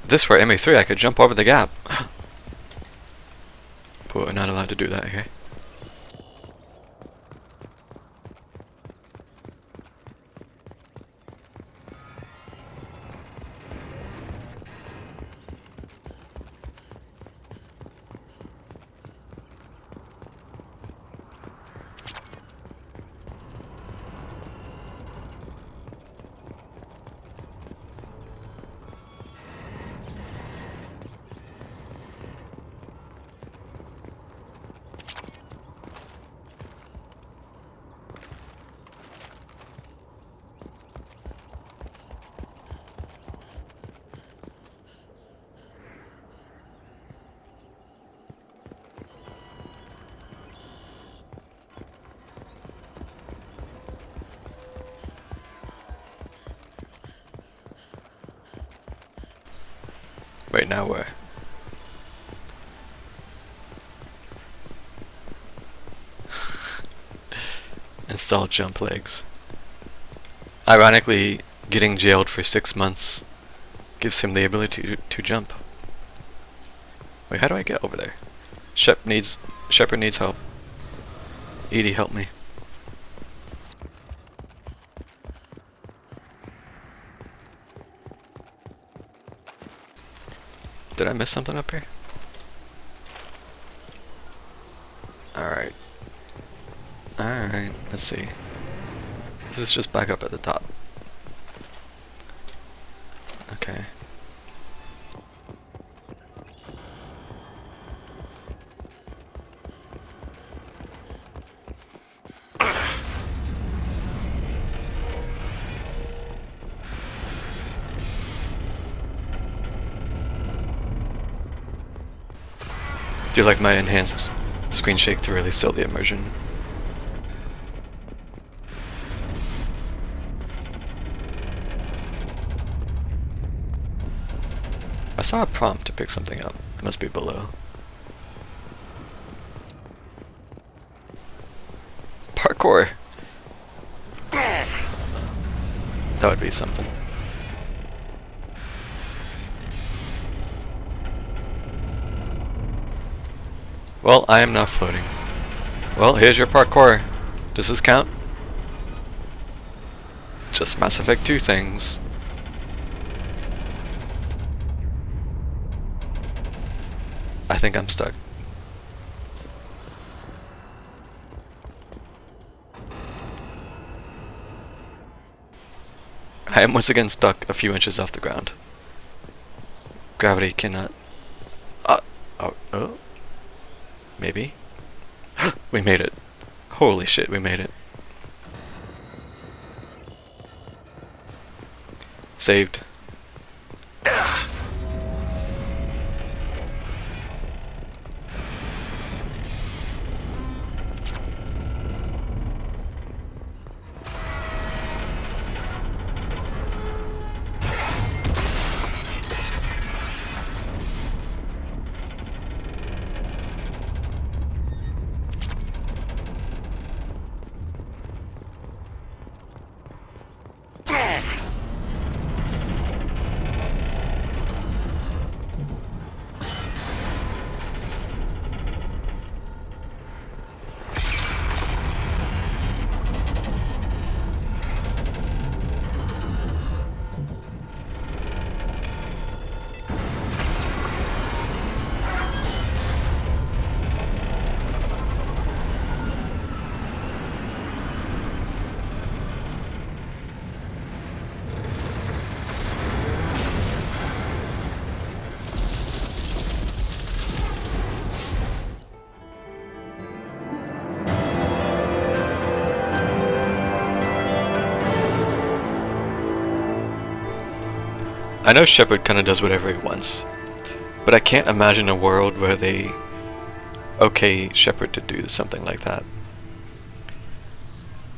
This were ME3, I could jump over the gap. But we're not allowed to do that here. Wait, now where? Install jump legs. Ironically, getting jailed for 6 months gives him the ability to jump. Wait, how do I get over there? Shepard needs help. Edie, help me. Did I miss something up here? Alright. Alright, let's see. This is just back up at the top. Okay. Do you like my enhanced screen shake to really sell the immersion? I saw a prompt to pick something up. It must be below. Parkour! That would be something. Well, I am now floating. Well, here's your parkour. Does this count? Just Mass Effect 2 things. I think I'm stuck. I am once again stuck a few inches off the ground. Gravity cannot... oh. Maybe? We made it. Holy shit, we made it. Saved. I know Shepard kinda does whatever he wants, but I can't imagine a world where they okay Shepard to do something like that.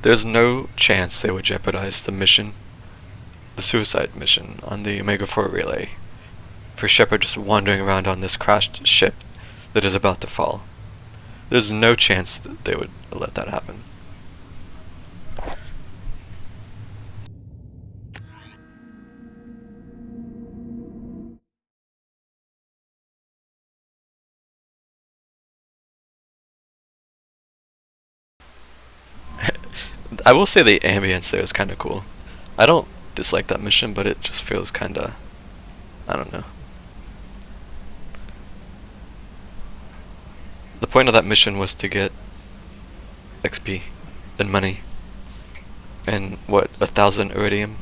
There's no chance they would jeopardize the mission, the suicide mission on the Omega-4 relay, for Shepard just wandering around on this crashed ship that is about to fall. There's no chance that they would let that happen. I will say the ambience there is kinda cool. I don't dislike that mission, but it just feels kinda... I don't know. The point of that mission was to get XP and money. And what, 1,000 iridium?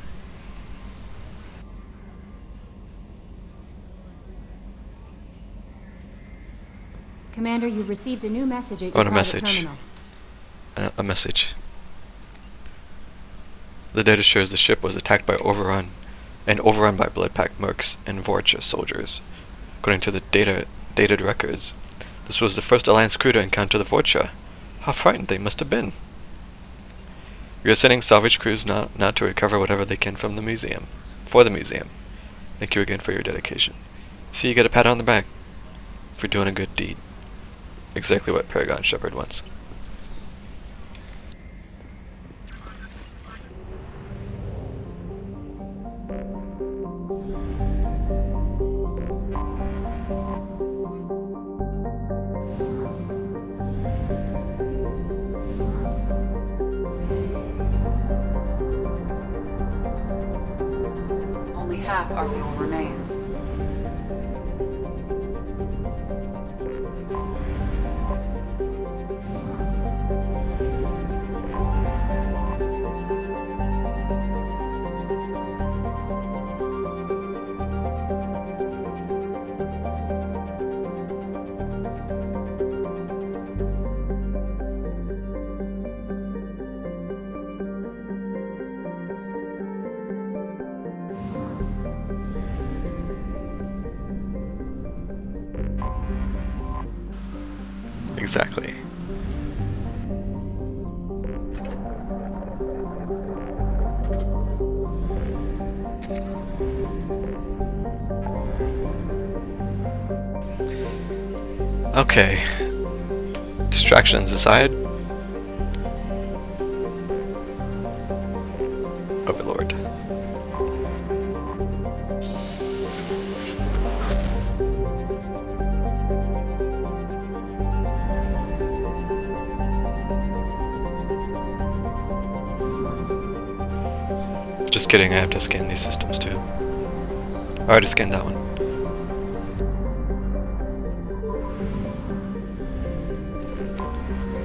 Commander, you've received a new message at Oh, your a private message. terminal. A message. The data shows the ship was attacked by overrun by blood-packed mercs and Vorcha soldiers. According to the dated records, this was the first Alliance crew to encounter the Vorcha. How frightened they must have been. We are sending salvage crews now to recover whatever they can from the museum. For the museum. Thank you again for your dedication. See, you get a pat on the back for doing a good deed. Exactly what Paragon Shepard wants. Only half our fuel remains. Exactly. Okay. Distractions aside. Overlord. Just kidding, I have to scan these systems too. I already scanned that one.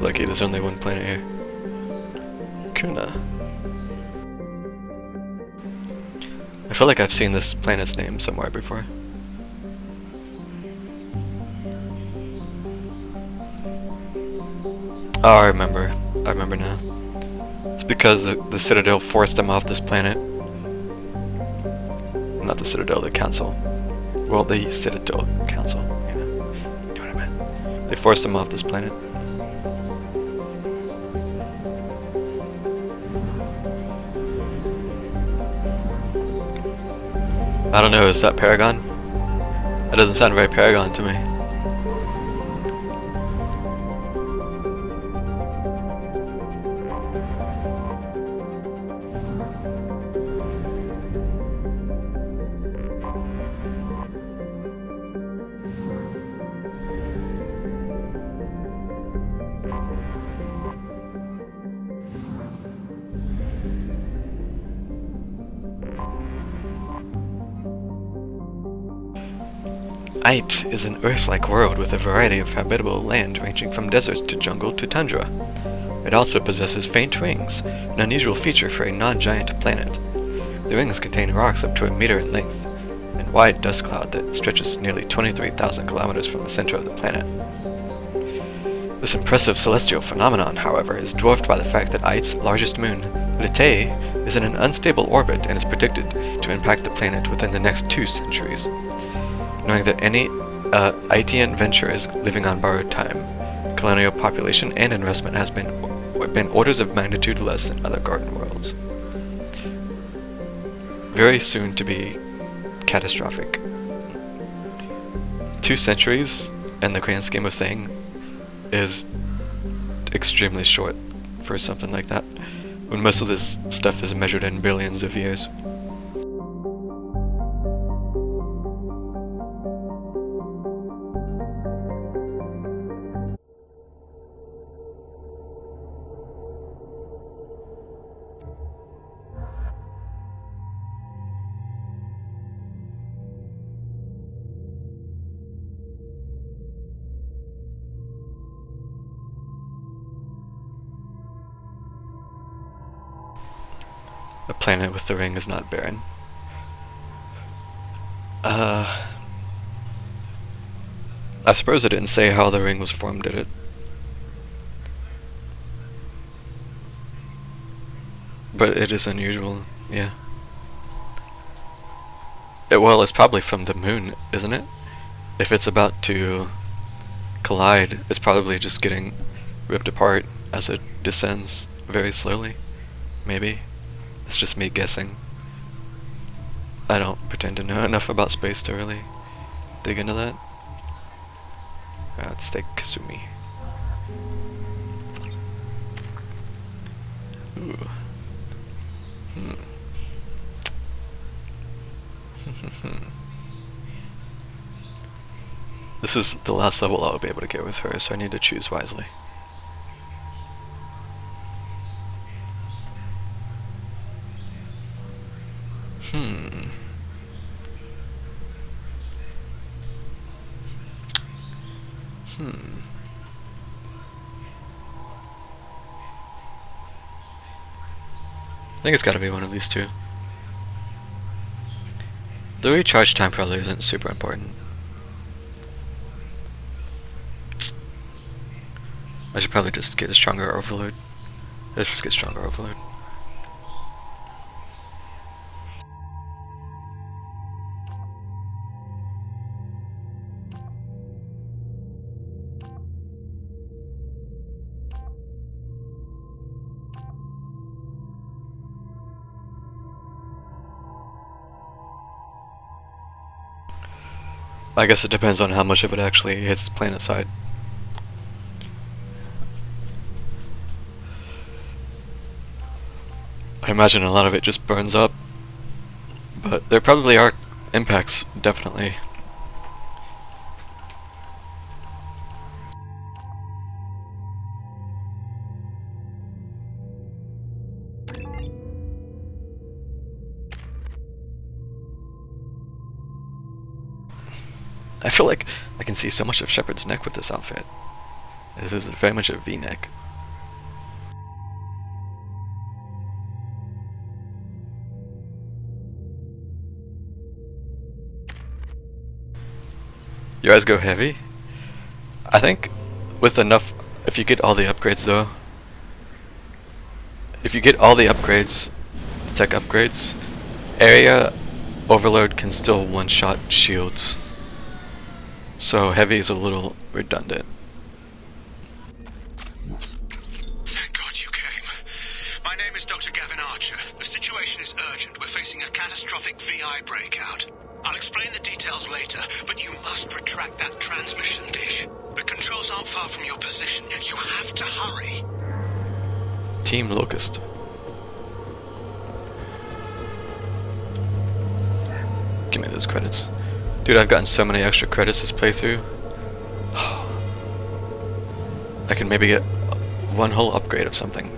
Lucky there's only one planet here. Kuna. I feel like I've seen this planet's name somewhere before. Oh, I remember. I remember now. It's because the Citadel forced them off this planet. Not the Citadel, the Council. Well, the Citadel Council, you know what I meant. They forced them off this planet. I don't know, is that Paragon? That doesn't sound very Paragon to me. Ait is an Earth-like world with a variety of habitable land ranging from deserts to jungle to tundra. It also possesses faint rings, an unusual feature for a non-giant planet. The rings contain rocks up to 1 meter in length, and wide dust cloud that stretches nearly 23,000 kilometers from the center of the planet. This impressive celestial phenomenon, however, is dwarfed by the fact that Ait's largest moon, Lite, is in an unstable orbit and is predicted to impact the planet within the next 2 centuries. Knowing that any Aitian venture is living on borrowed time, colonial population and investment has been orders of magnitude less than other garden worlds. Very soon to be catastrophic. 2 centuries, in the grand scheme of things, is extremely short for something like that, when most of this stuff is measured in billions of years. A planet with the ring is not barren. I suppose it didn't say how the ring was formed, did it? But it is unusual, yeah. Well, it's probably from the moon, isn't it? If it's about to collide, it's probably just getting ripped apart as it descends very slowly. Maybe. It's just me guessing. I don't pretend to know enough about space to really dig into that. Let's take Kasumi. Ooh. This is the last level I'll be able to get with her, so I need to choose wisely. I think it's gotta be one of these two. The recharge time probably isn't super important. I should probably just get a stronger overload. Let's just get stronger overload. I guess it depends on how much of it actually hits the planet side. I imagine a lot of it just burns up, but there probably are impacts, definitely. I feel like I can see so much of Shepard's neck with this outfit. This is very much a V-neck. Your eyes go heavy? I think with enough, if you get all the upgrades though, if you get all the upgrades, the tech upgrades, area overload can still one-shot shields. So heavy is a little redundant. Thank God you came. My name is Dr. Gavin Archer. The situation is urgent. We're facing a catastrophic VI breakout. I'll explain the details later, but you must retract that transmission dish. The controls aren't far from your position. You have to hurry. Team Locust. Give me those credits. Dude, I've gotten so many extra credits this playthrough. I can maybe get one whole upgrade of something.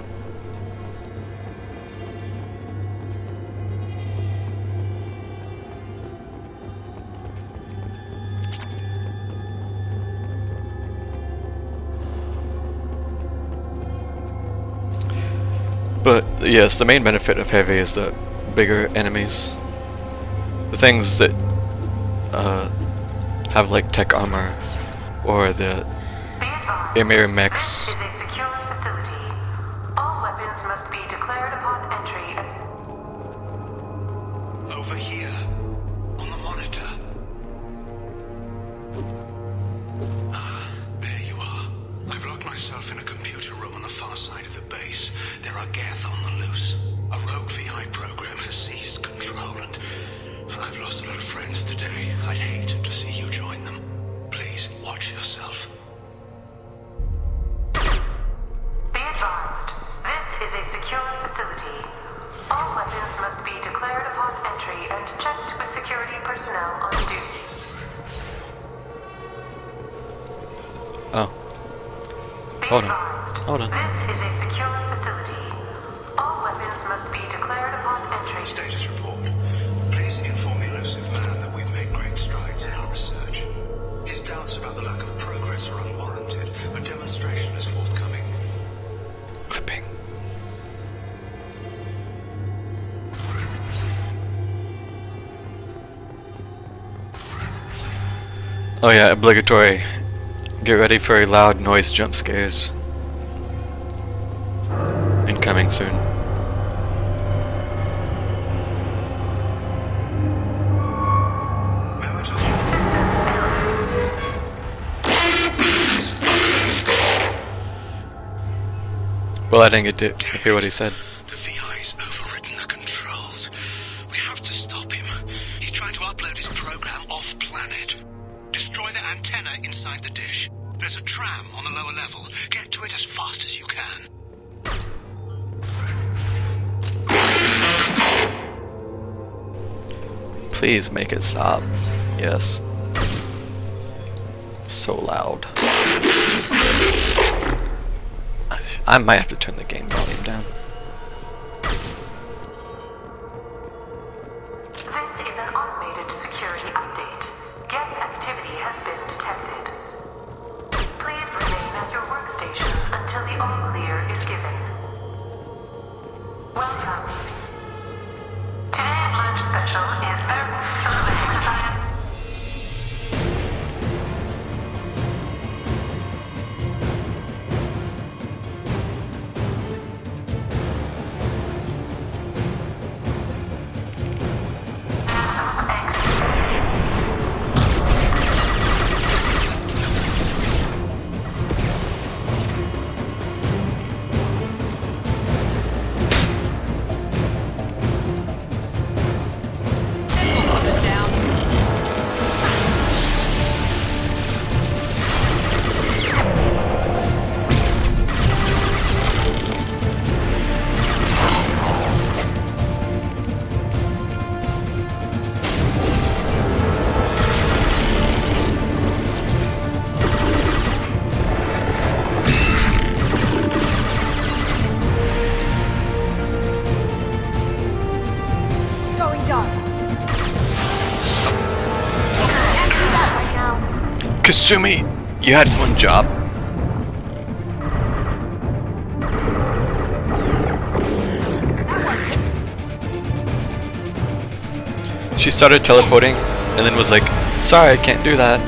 But yes, the main benefit of heavy is the bigger enemies. The things that have like tech armor or the Emir mechs. This is a secure facility. All weapons must be declared upon entry. Over here, on the monitor. Ah, there you are. I've locked myself in a computer room on the far side of the base. There are Geth on the loose. A rogue VI program has seized control and I've lost a lot of friends today. I'd hate to see you join them. Please, watch yourself. Be advised, this is a secure facility. All weapons must be declared upon entry and checked with security personnel on duty. Oh. Hold on. Hold on. This is a secure facility. All weapons must be declared upon entry. Status report. Please inform the elusive man that we've made great strides in our research. His doubts about the lack of progress are unwarranted. A demonstration is forthcoming. Clipping. Oh yeah, obligatory. Get ready for loud noise jump scares. Incoming soon. Well, I didn't get to hear what he said. The VI's overridden the controls. We have to stop him. He's trying to upload his program off-planet. Destroy the antenna inside the dish. There's a tram on the lower level. Get to it as fast as you can. Please make it stop. Yes. So loud. I might have to turn the game volume down. This is an automated security update. Gang activity has been detected. Please remain at your workstations until the all clear is given. Welcome. Today's lunch special is Kasumi, you had one job. She started teleporting and then was like, sorry, I can't do that.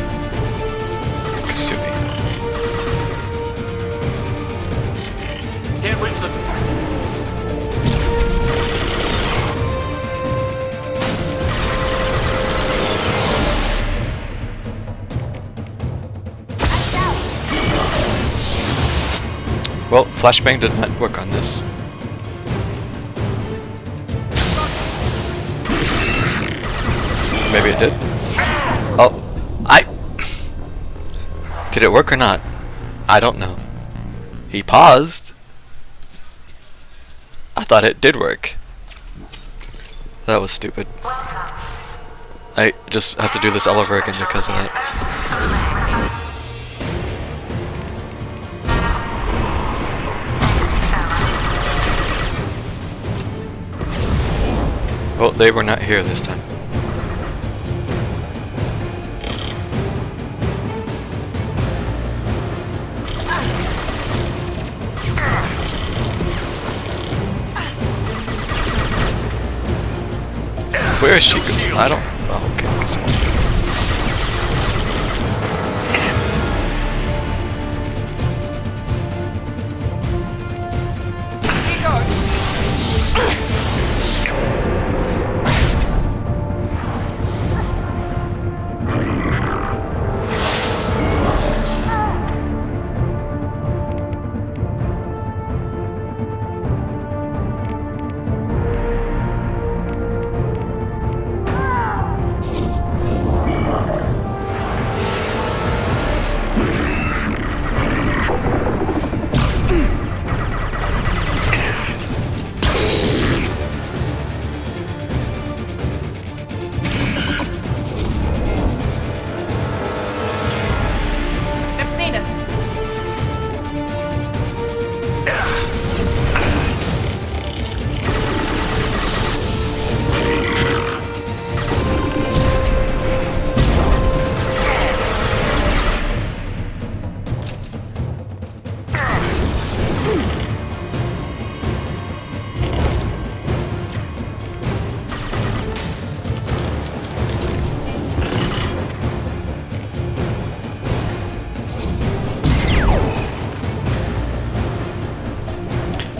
Kasumi. Can't reach the... Well, flashbang did not work on this. Maybe it did. Oh, did it work or not? I don't know. He paused. I thought it did work. That was stupid. I just have to do this all over again because of that. Well, they were not here this time. Where is she going? I don't... Oh, okay. I guess so.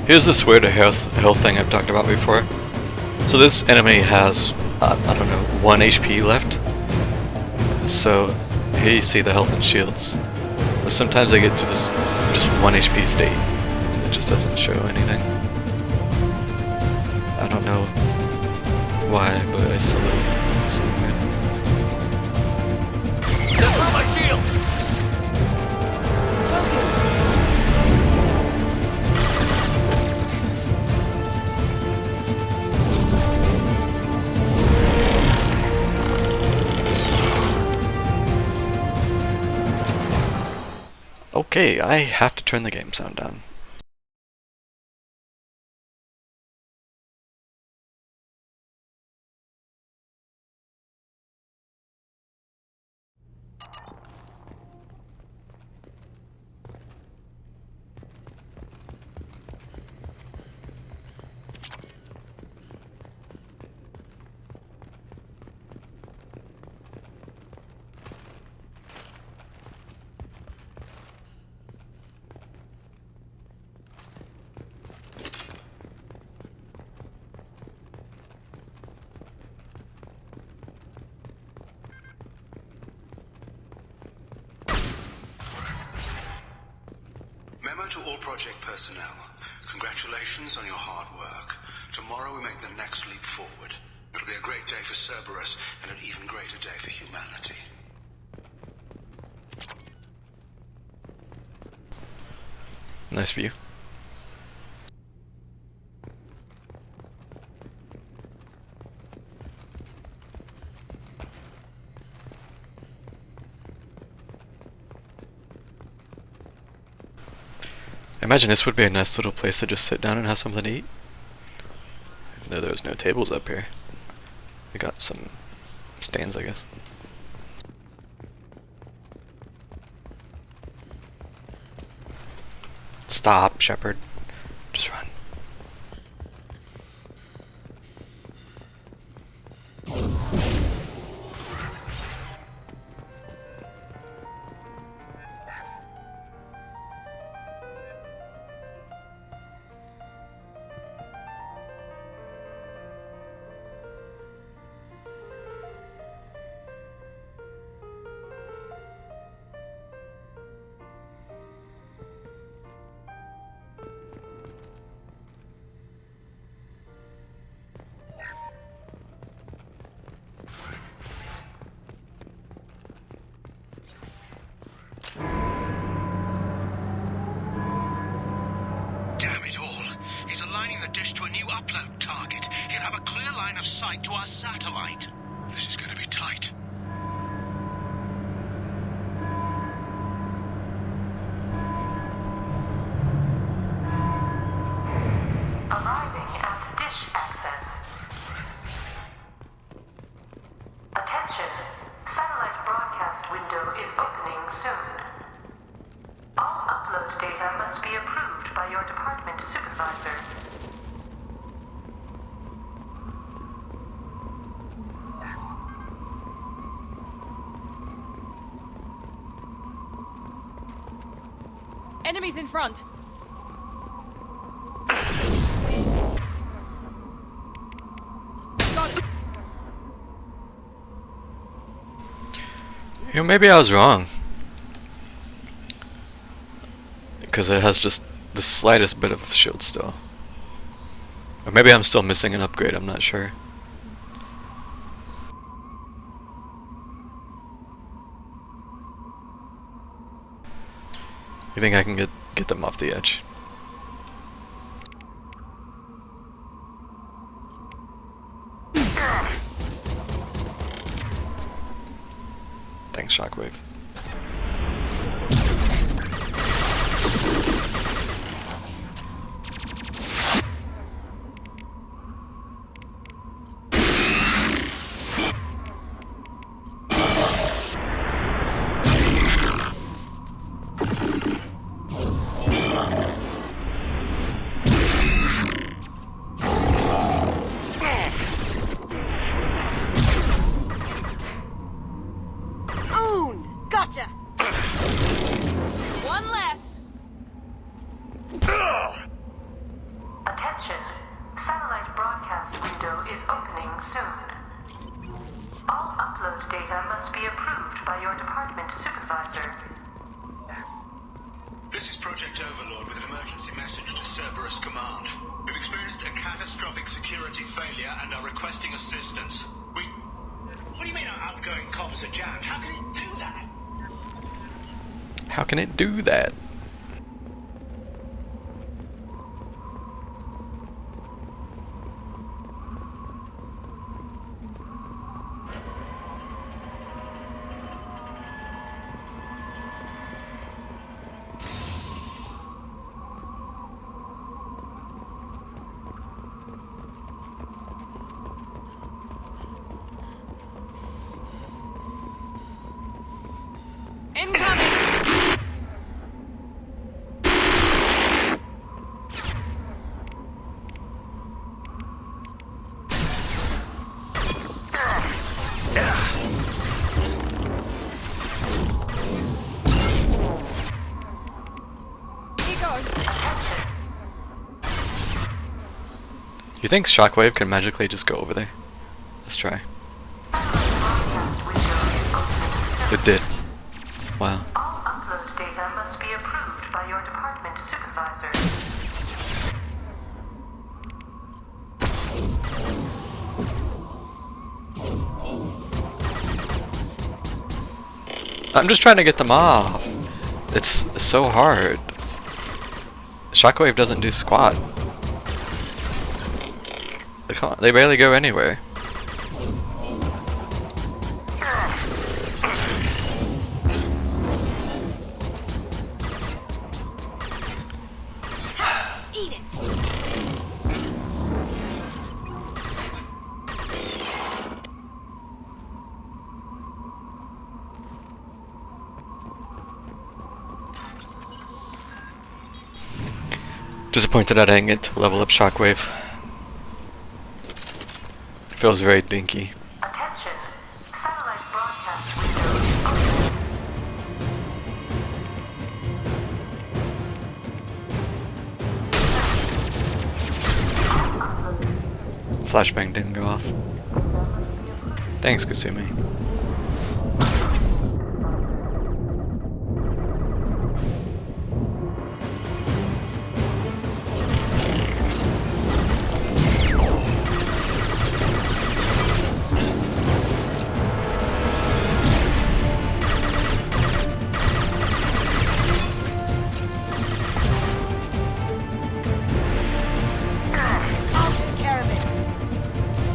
Here's this weird health thing I've talked about before. So this enemy has, I don't know, 1 HP left. So here you see the health and shields. But sometimes they get to this just 1 HP state. It just doesn't show anything. I don't know why, but it's a little weird. Okay, I have to turn the game sound down. Memo to all project personnel. Congratulations on your hard work. Tomorrow we make the next leap forward. It'll be a great day for Cerberus and an even greater day for humanity. Nice view. I imagine this would be a nice little place to just sit down and have something to eat. Even though there's no tables up here. We got some stands, I guess. Stop, Shepard. Just run. Damn it all. He's aligning the dish to a new upload target. He'll have a clear line of sight to our satellite. This is going to be tight. Arriving at dish access. Attention. Satellite broadcast window is opening soon. All upload data must be approved by your department supervisor. Enemies in front. Got it. You know, maybe I was wrong. Because it has just the slightest bit of shield still. Or maybe I'm still missing an upgrade, I'm not sure. You think I can get them off the edge? Thanks, Shockwave. Gotcha. One less. Attention. Satellite broadcast window is opening soon. All upload data must be approved by your department supervisor. This is Project Overlord with an emergency message to Cerberus Command. We've experienced a catastrophic security failure and are requesting assistance. What do you mean our outgoing comms are jammed? How can it do that? How can it do that? you think Shockwave can magically just go over there? Let's try. It did. Wow. All upload data must be approved by your department supervisor. I'm just trying to get them off. It's so hard. Shockwave doesn't do squat. They barely go anywhere. Eat it. Disappointed I didn't get to level up Shockwave. Feels very dinky. Attention. Satellite broadcast window Flashbang didn't go off. Thanks, Kasumi.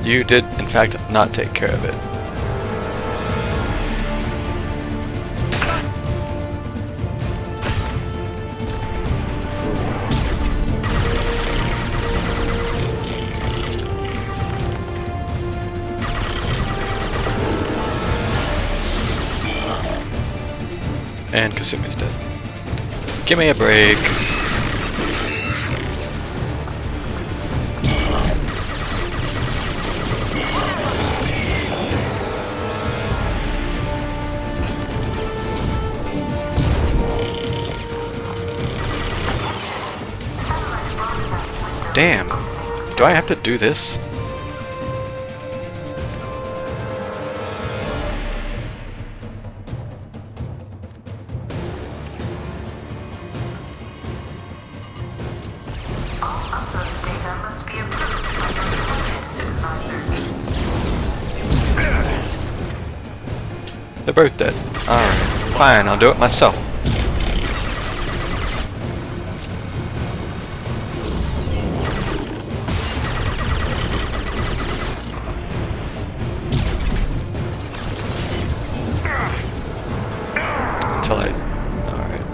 You did, in fact, not take care of it. And Kasumi's dead. Give me a break. Damn. Do I have to do this? They're both dead. Alright. Fine, I'll do it myself. Until I... Alright.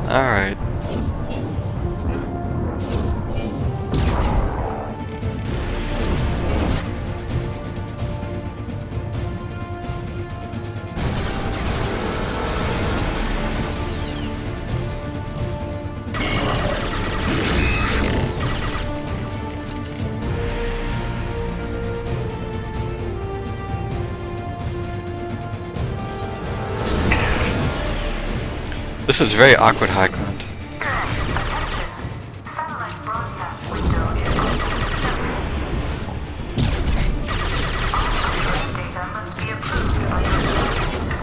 Alright. This is very awkward high ground. satellite broadcast window is open. All data must be approved by your department supervisor.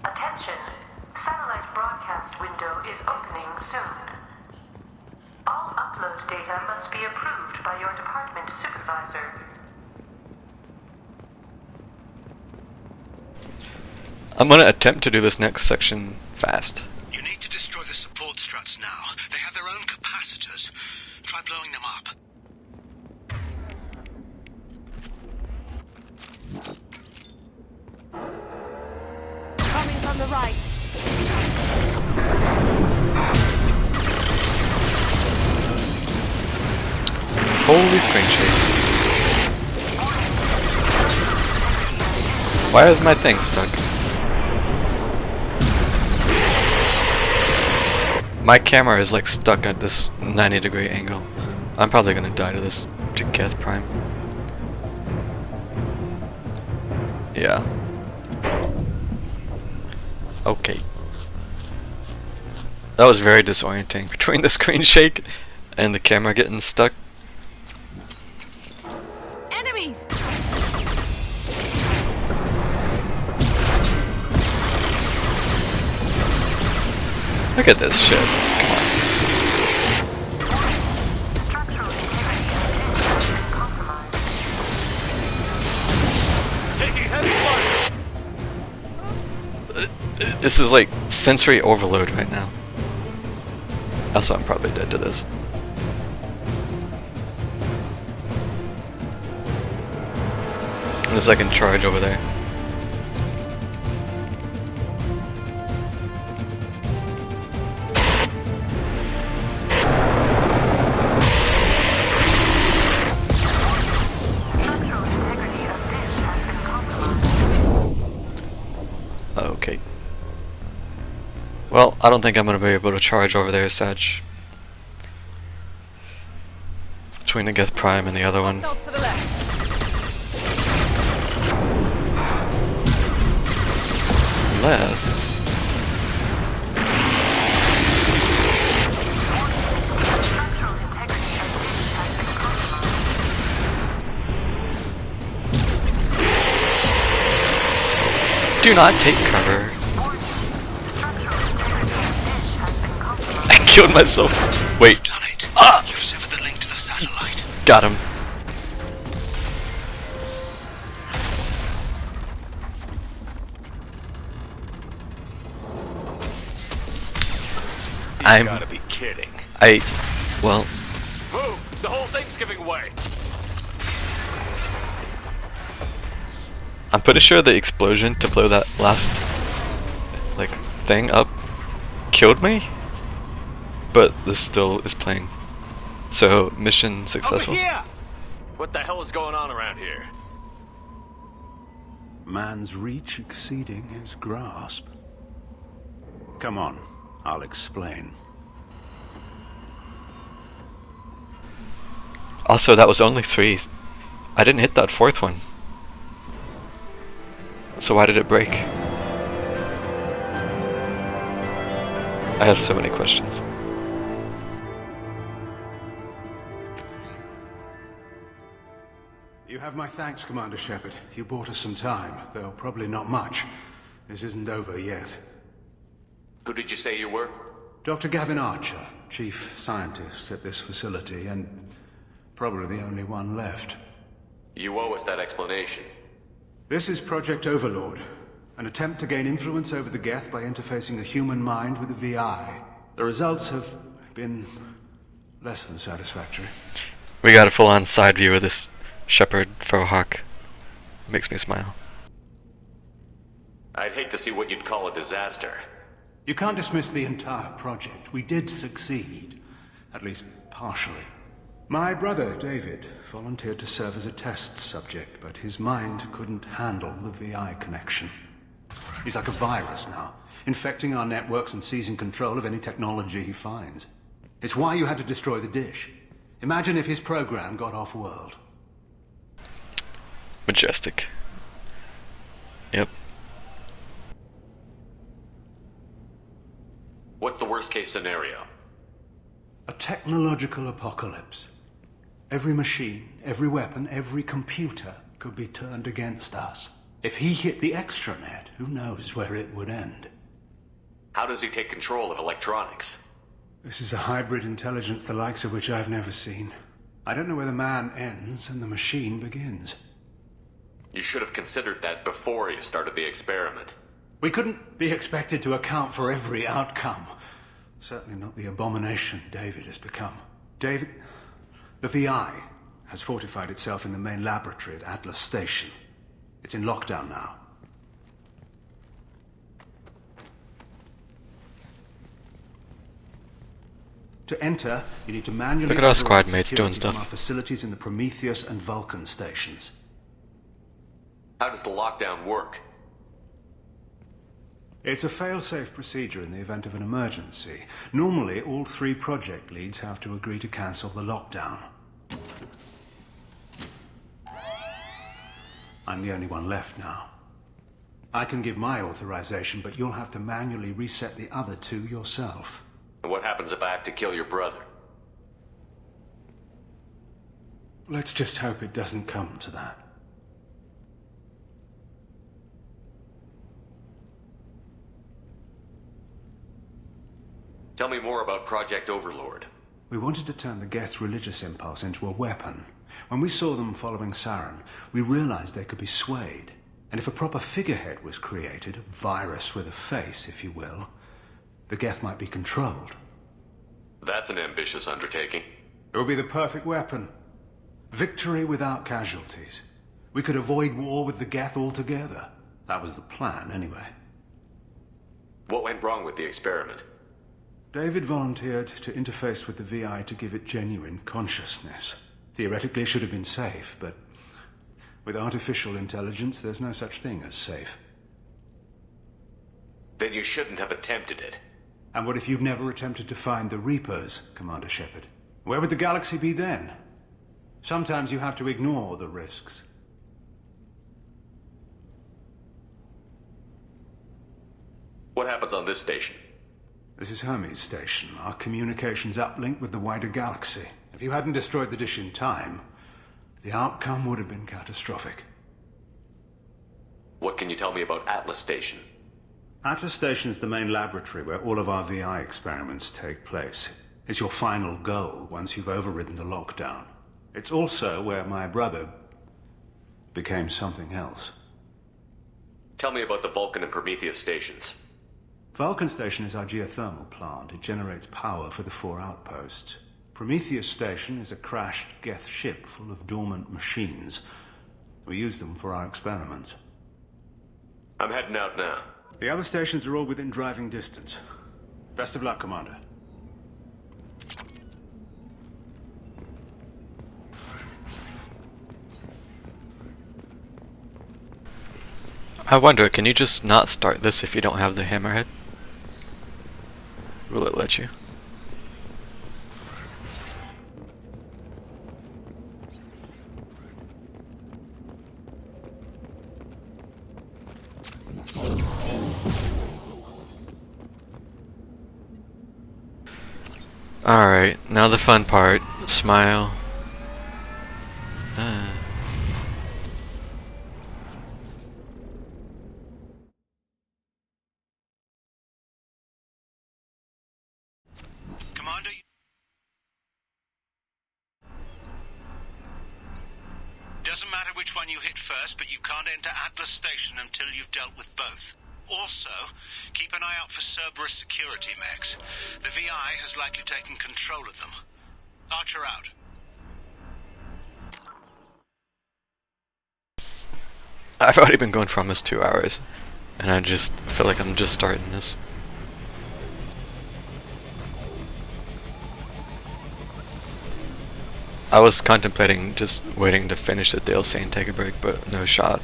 Attention! Satellite broadcast window is opening soon. All upload data must be approved by your department supervisor. I'm gonna attempt to do this next section fast. You need to destroy the support struts Try blowing them up. Coming from the right. Holy screen shake. Why is my thing stuck? My camera is like stuck at this 90-degree angle. I'm probably gonna die to this Geth Prime. Yeah. Okay. That was very disorienting between the screen shake and the camera getting stuck. Enemies! Look at this shit. Come on. This is like sensory overload right now. That's why I'm probably dead to this. And the second charge over there. Okay. Well, I don't think I'm going to be able to charge over there, Sag. Between the Geth Prime and the other one. Hostiles to the left. Unless... Do not take cover. I killed myself. Wait. You've done it. Ah! You've severed the link to the satellite. Got him. You gotta be kidding. Well... Move! The whole thing's giving way! I'm pretty sure the explosion to blow that last, like, thing up killed me, but this still is playing. So, mission successful. Over here! What the hell is going on around here? Man's reach exceeding his grasp. Come on, I'll explain. Also, that was only 3. I didn't hit that 4th one. So why did it break? I have so many questions. You have my thanks, Commander Shepard. You bought us some time, though probably not much. This isn't over yet. Who did you say you were? Dr. Gavin Archer, chief scientist at this facility, and probably the only one left. You owe us that explanation. This is Project Overlord, an attempt to gain influence over the Geth by interfacing the human mind with the VI. The results have been less than satisfactory. We got a full-on side view of this Shepard Frohawk. Makes me smile. I'd hate to see what you'd call a disaster. You can't dismiss the entire project. We did succeed, at least partially. My brother, David, volunteered to serve as a test subject, but his mind couldn't handle the VI connection. He's like a virus now, infecting our networks and seizing control of any technology he finds. It's why you had to destroy the dish. Imagine if his program got off-world. Majestic. Yep. What's the worst-case scenario? A technological apocalypse. Every machine, every weapon, every computer could be turned against us. If he hit the extranet, who knows where it would end? How does he take control of electronics? This is a hybrid intelligence the likes of which I've never seen. I don't know where the man ends and the machine begins. You should have considered that before you started the experiment. We couldn't be expected to account for every outcome. Certainly not the abomination David has become. David The VI has fortified itself in the main laboratory at Atlas Station. It's in lockdown now. To enter, you need to manually Look at our squad override mates doing security from stuff. our facilities in the Prometheus and Vulcan stations. How does the lockdown work? It's a fail-safe procedure in the event of an emergency. Normally, all 3 project leads have to agree to cancel the lockdown. I'm the only one left now. I can give my authorization, but you'll have to manually reset the other 2 yourself. And what happens if I have to kill your brother? Let's just hope it doesn't come to that. Tell me more about Project Overlord. We wanted to turn the Geth's religious impulse into a weapon. When we saw them following Saren, we realized they could be swayed. And if a proper figurehead was created, a virus with a face, if you will, the Geth might be controlled. That's an ambitious undertaking. It would be the perfect weapon. Victory without casualties. We could avoid war with the Geth altogether. That was the plan, anyway. What went wrong with the experiment? David volunteered to interface with the VI to give it genuine consciousness. Theoretically, it should have been safe, but with artificial intelligence, there's no such thing as safe. Then you shouldn't have attempted it. And what if you'd never attempted to find the Reapers, Commander Shepard? Where would the galaxy be then? Sometimes you have to ignore the risks. What happens on this station? This is Hermes Station, our communications uplink with the wider galaxy. If you hadn't destroyed the dish in time, the outcome would have been catastrophic. What can you tell me about Atlas Station? Atlas Station is the main laboratory where all of our VI experiments take place. It's your final goal once you've overridden the lockdown. It's also where my brother became something else. Tell me about the Vulcan and Prometheus stations. Vulcan Station is our geothermal plant. It generates power for the 4 outposts. Prometheus Station is a crashed Geth ship full of dormant machines. We use them for our experiments. I'm heading out now. The other stations are all within driving distance. Best of luck, Commander. I wonder, can you just not start this if you don't have the hammerhead? Will it let you? Alright, now the fun part. Smile. Commander... Doesn't matter which one you hit first, but you can't enter Atlas Station until you've dealt with both. Also, keep an eye out for Cerberus security mechs. The VI has likely taken control of them. Archer out. I've already been going for almost 2 hours, and I just feel like I'm just starting this. I was contemplating just waiting to finish the DLC and take a break, but no shot.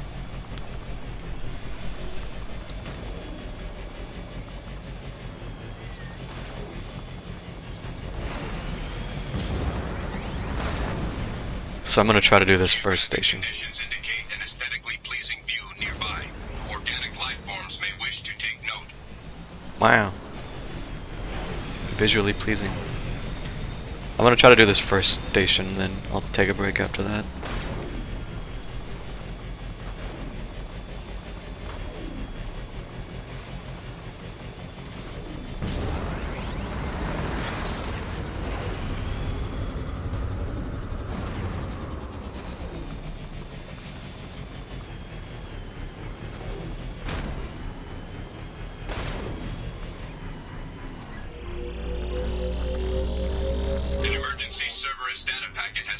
So I'm gonna try to do this first station. Conditions indicate an aesthetically pleasing view nearby. Organic life forms may wish to take note. Wow. Visually pleasing. I'm gonna try to do this first station, then I'll take a break after that. An emergency Cerberus data packet has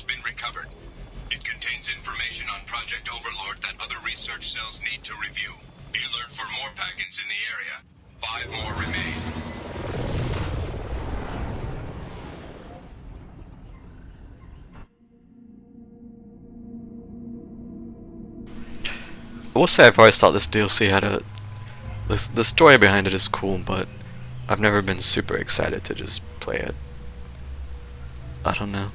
information on Project Overlord that other research cells need to review. Be alert for more packets in the area. 5 more remain. I will say I've always thought this DLC had a... The story behind it is cool, but I've never been super excited to just play it. I don't know.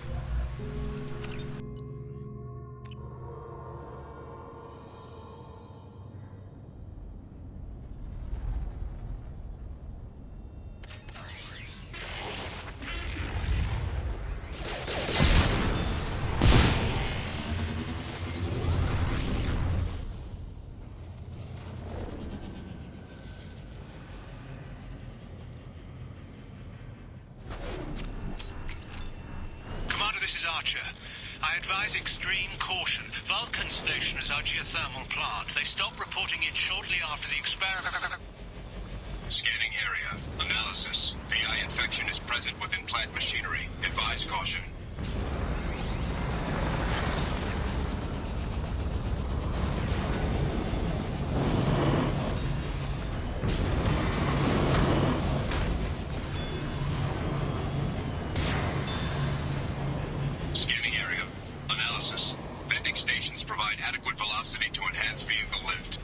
This is Archer. I advise extreme caution. Vulcan Station is our geothermal plant. They stopped reporting it shortly after the experiment. Scanning area. Analysis. VI infection is present within plant machinery. Advise caution. Scanning area. Analysis. Venting stations provide adequate velocity to enhance vehicle lift.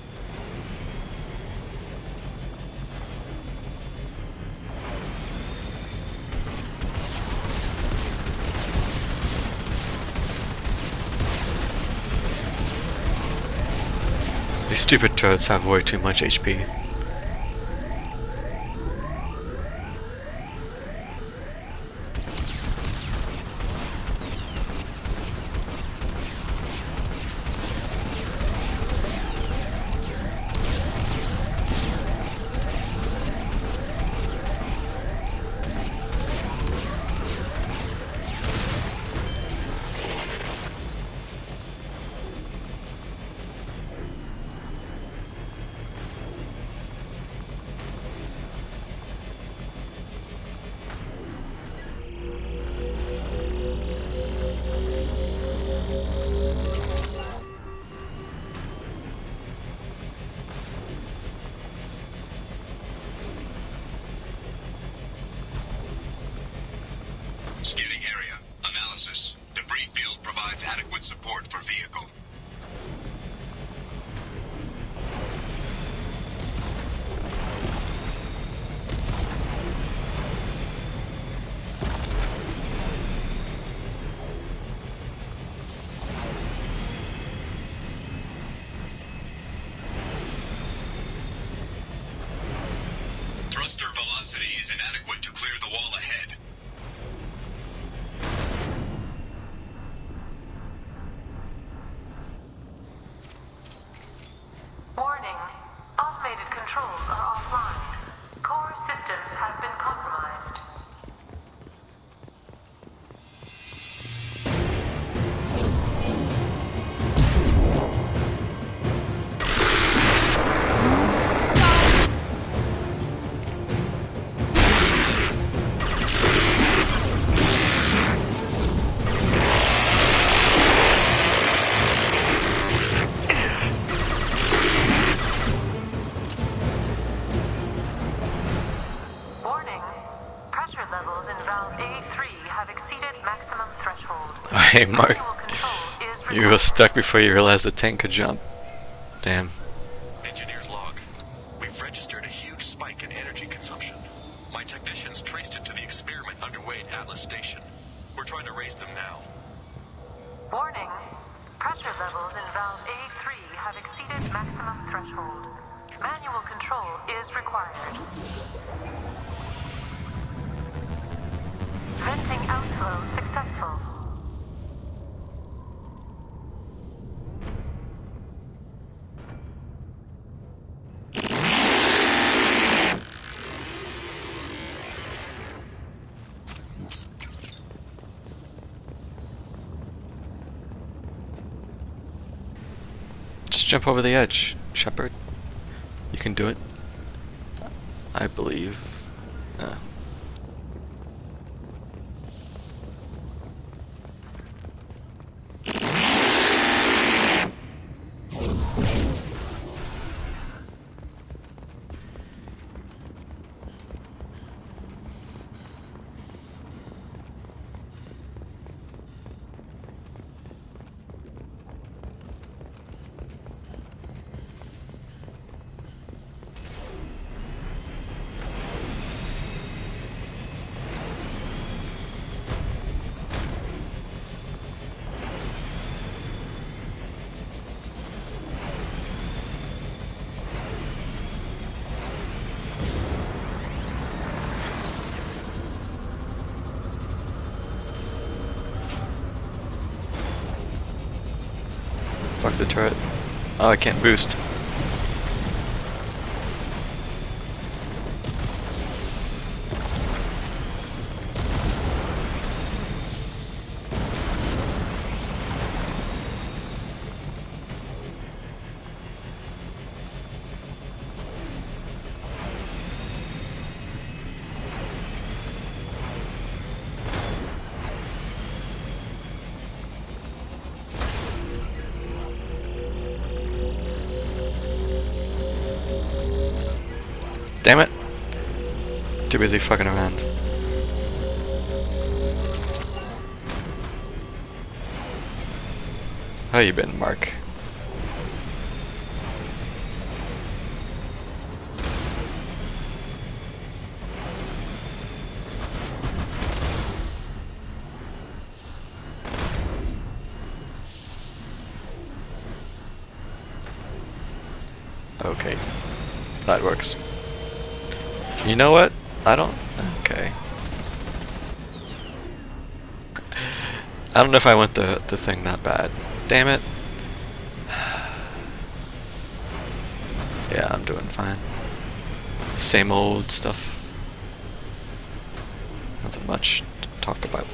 These stupid turrets have way too much HP. Scanning area. Analysis. Debris field provides adequate support for vehicle. Thruster velocity is inadequate to clear the wall ahead. Warning. Automated controls are offline. Core systems have been compromised. Warning. Pressure levels in valve A3 have exceeded maximum threshold. Hey Mark, Manual control is you were stuck before you realized the tank could jump. Damn. Engineer's log. We've registered a huge spike in energy consumption. My technicians traced it to the experiment underway at Atlas Station. We're trying to raise them now. Warning. Pressure levels in valve A3 have exceeded maximum threshold. Manual control is required. Venting outflow successful. Just jump over the edge, Shepard. You can do it. I believe. Fuck the turret. Oh, I can't boost. Damn it! Too busy fucking around. How you been, Mark? Okay, that works. You know what? I don't... Okay. I don't know if I went the thing that bad. Damn it. Yeah, I'm doing fine. Same old stuff. Nothing much to talk about.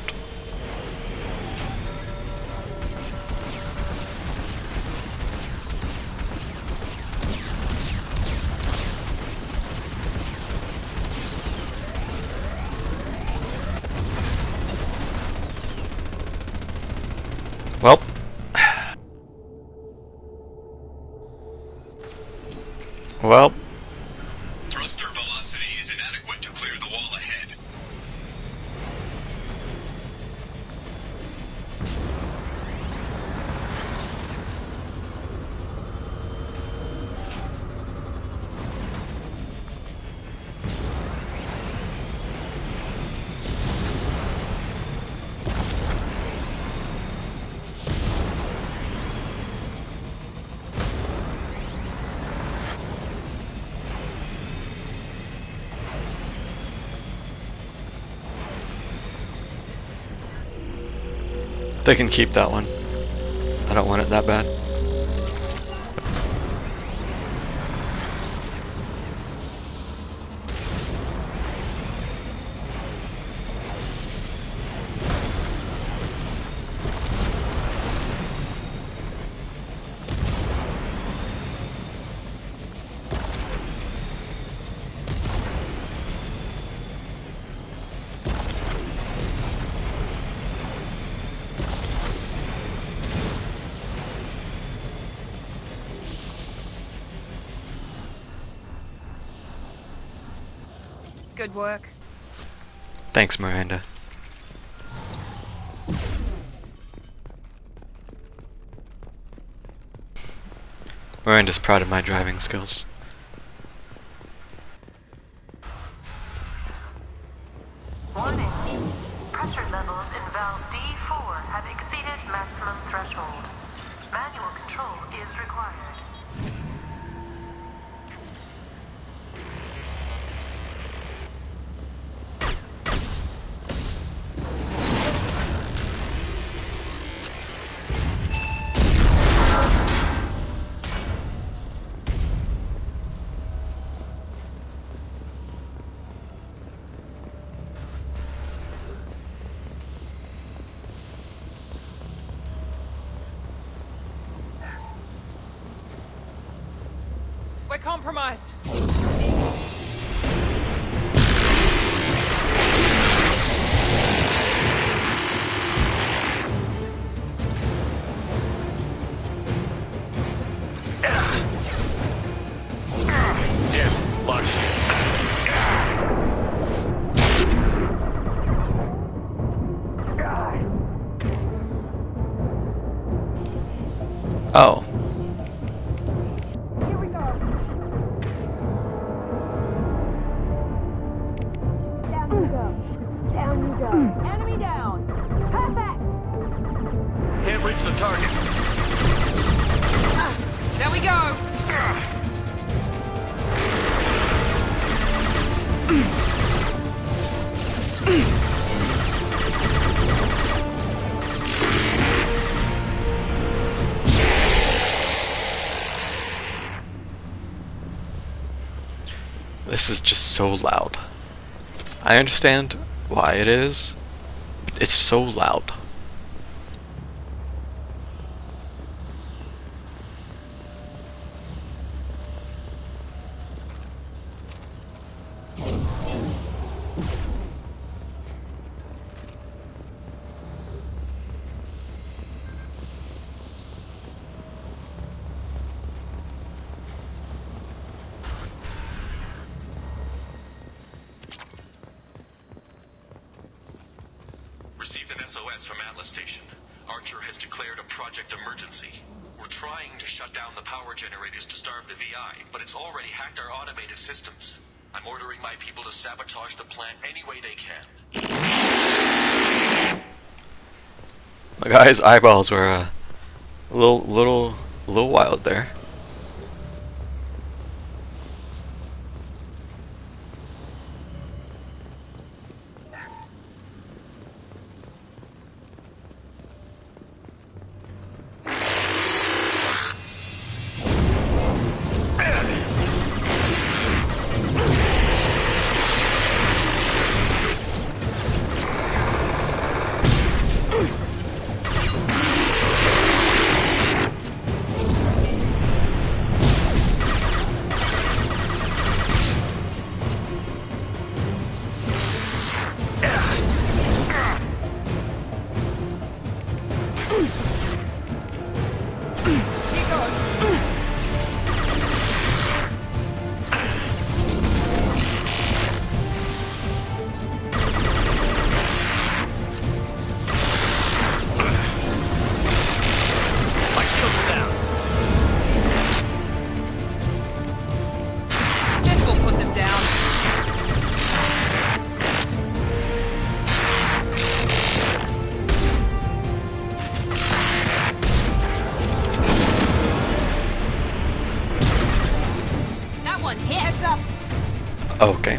Well. Well. Thruster velocity is inadequate to clear the wall ahead. They can keep that one. I don't want it that bad. Good work. Thanks, Miranda. Miranda's proud of my driving skills. Warning. Pressure levels in valve D4 have exceeded maximum threshold. Manual control is required. We're compromised. Oh. Here we go. Down you go. Down you go. Enemy down. Perfect. Can't reach the target. There we go. This is just so loud. I understand why it is, but it's so loud. Received an SOS from Atlas Station. Archer has declared a project emergency. We're trying to shut down the power generators to starve the VI, but it's already hacked our automated systems. I'm ordering my people to sabotage the plant any way they can. My guy's eyeballs were a little wild there. Okay.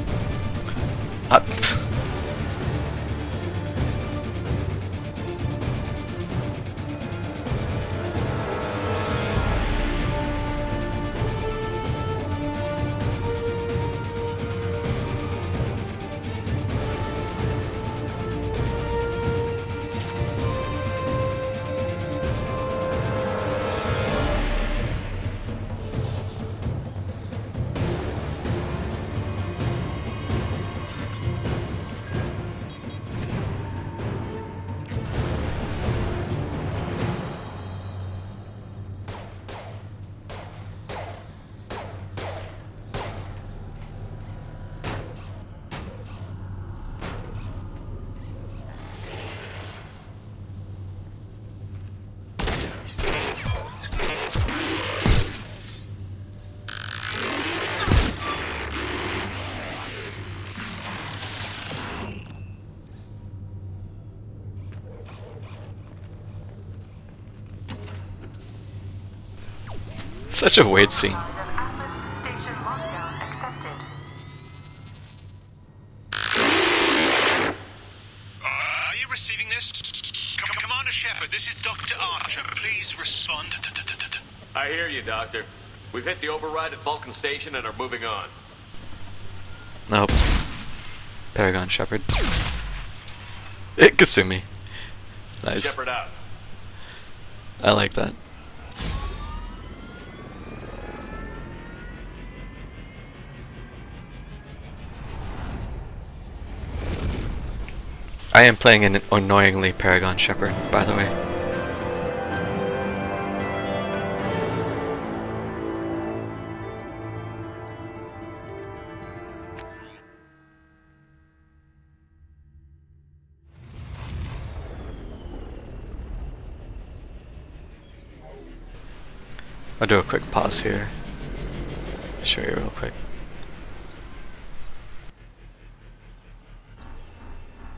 Such a weird scene. Are you receiving this? Commander Shepard, this is Dr. Archer. Please respond. I hear you, Doctor. We've hit the override at Vulcan Station and are moving on. Nope. Paragon Shepard. Kasumi. Nice. Shepard out. I like that. I am playing an annoyingly Paragon Shepard, by the way. I'll do a quick pause here. Show you real quick.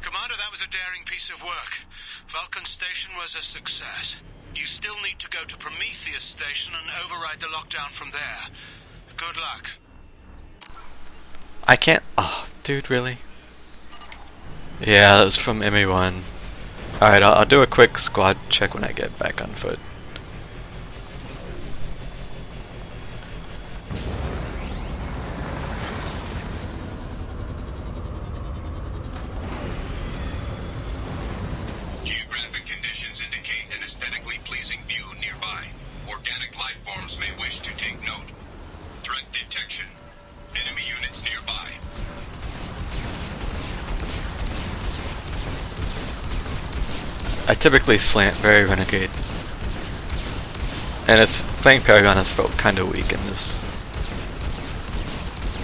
Commander, that was a daring piece of work. Vulcan Station was a success. You still need to go to Prometheus Station and override the lockdown from there. Good luck. I can't... Oh, dude, really? Yeah, that was from ME1. Alright, I'll do a quick squad check when I get back on foot. I typically slant very Renegade. And it's playing Paragon has felt kinda weak in this.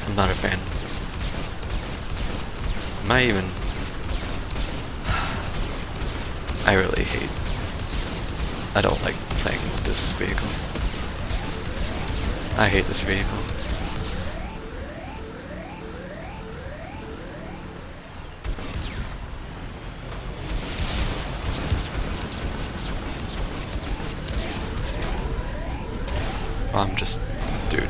I'm not a fan. Am I even... I really hate... I don't like playing with this vehicle. I hate this vehicle. I'm just... dude.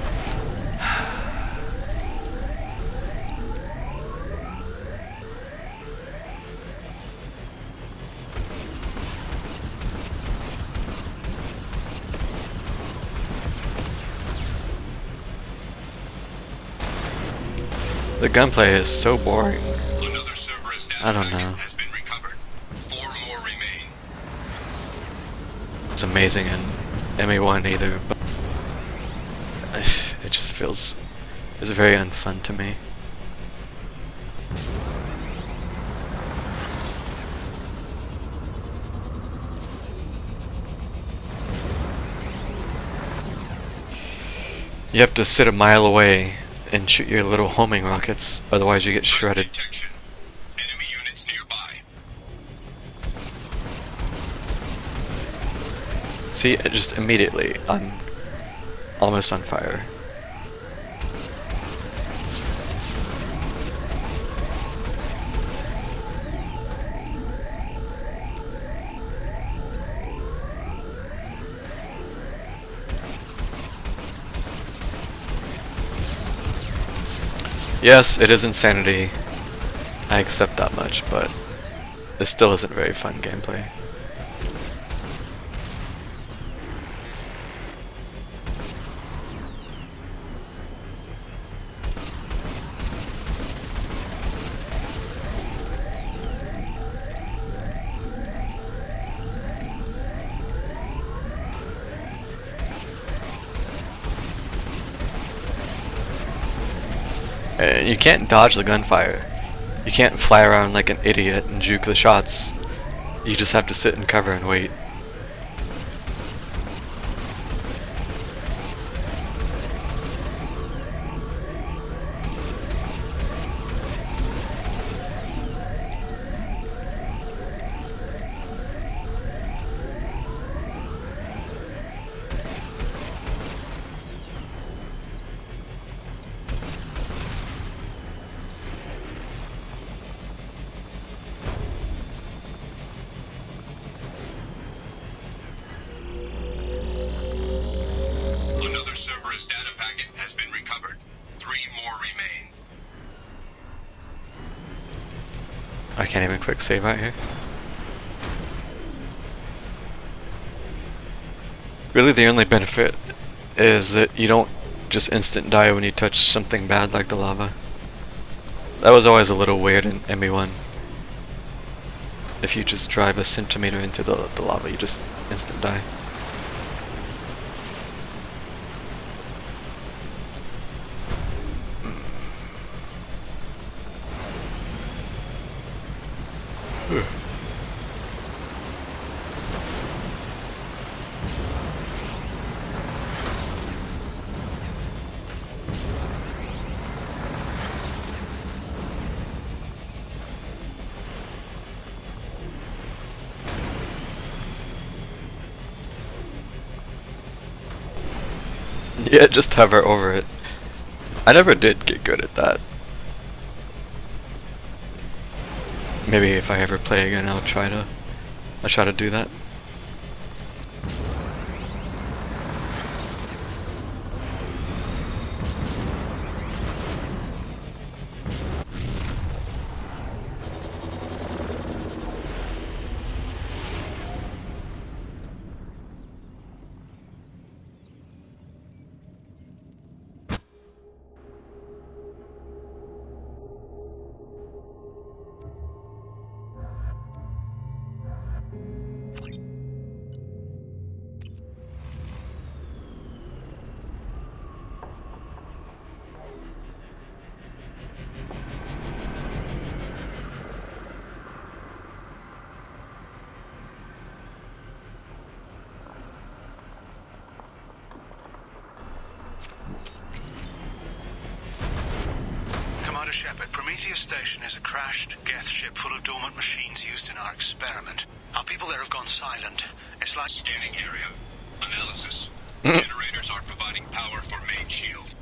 The gunplay is so boring. I don't know. It's amazing in ME1 either, but it just feels... it's very unfun to me. You have to sit a mile away and shoot your little homing rockets, otherwise you get shredded. Enemy units nearby. See, just immediately, I'm almost on fire. Yes, it is insanity. I accept that much, but this still isn't very fun gameplay. You can't dodge the gunfire. You can't fly around like an idiot and juke the shots. You just have to sit in cover and wait. Cerberus data packet has been recovered. 3 more remain. I can't even quick save out here. Really the only benefit is that you don't just instant die when you touch something bad like the lava. That was always a little weird in ME1. If you just drive a centimeter into the lava, you just instant die. Yeah, just hover over it. I never did get good at that. Maybe if I ever play again, I'll try to do that. but Prometheus Station is a crashed Geth ship full of dormant machines used in our experiment. Our people there have gone silent. It's like... Scanning area. Analysis. Generators are providing power for main shield.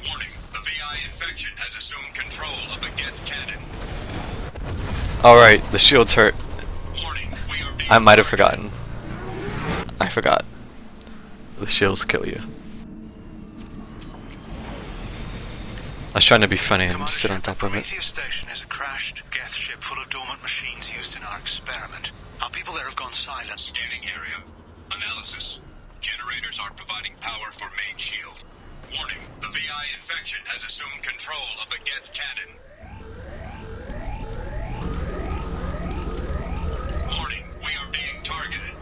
Warning, the VI infection has assumed control of the Geth cannon. Alright, the shield's hurt. Warning, we are being... I might have forgotten. I forgot. The shields kill you. I was trying to be funny and just sit on top of it. Prometheus Station is a crashed Geth ship full of dormant machines used in our experiment. Our people there have gone silent. Scanning area. Analysis. Generators are providing power for main shield. Warning, the VI infection has assumed control of the Geth cannon. Warning, we are being targeted.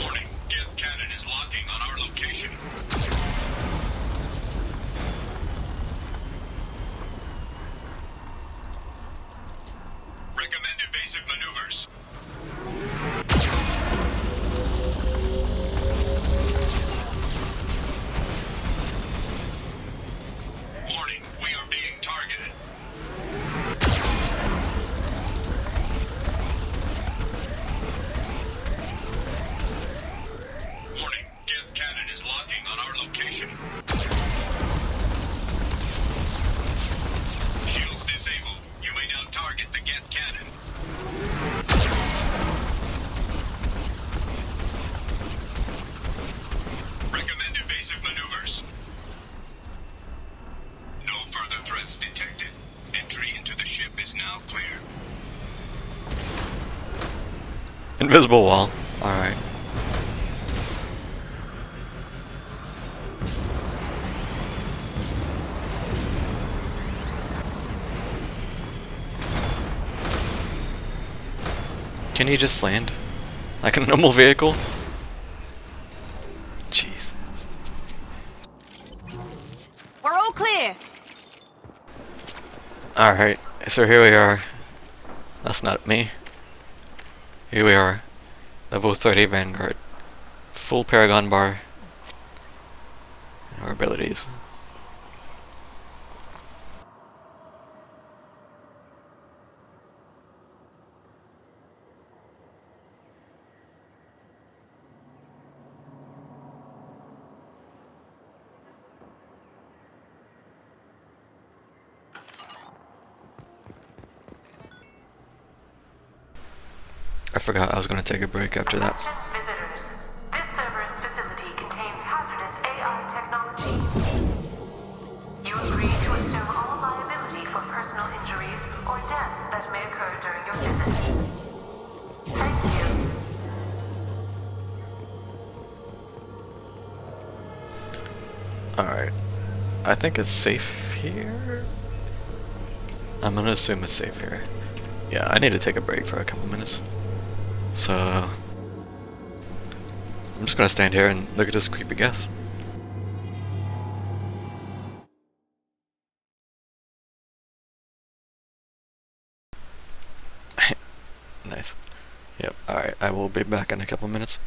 Warning, Geth cannon is locking on our location. Recommend evasive maneuvers. Warning, we are being targeted. Warning, Geth cannon is locking on our location. Shields disabled. You may now target the Geth cannon. Recommend evasive maneuvers. No further threats detected. Entry into the ship is now clear. Invisible wall. Alright. Can you just land? Like a normal vehicle? Jeez. We're all clear. Alright, so here we are. That's not me. Here we are. Level 30 Vanguard. Full Paragon bar. Our abilities. I forgot I was gonna take a break after that. Visitors, this server's facility contains hazardous AI technology. You agree to assume all liability for personal injuries or death that may occur during your visit. Thank you. Alright. I think it's safe here? I'm gonna assume it's safe here. Yeah, I need to take a break for a couple minutes. So I'm just gonna stand here and look at this creepy Geth. Nice. Yep, alright, I will be back in a couple minutes.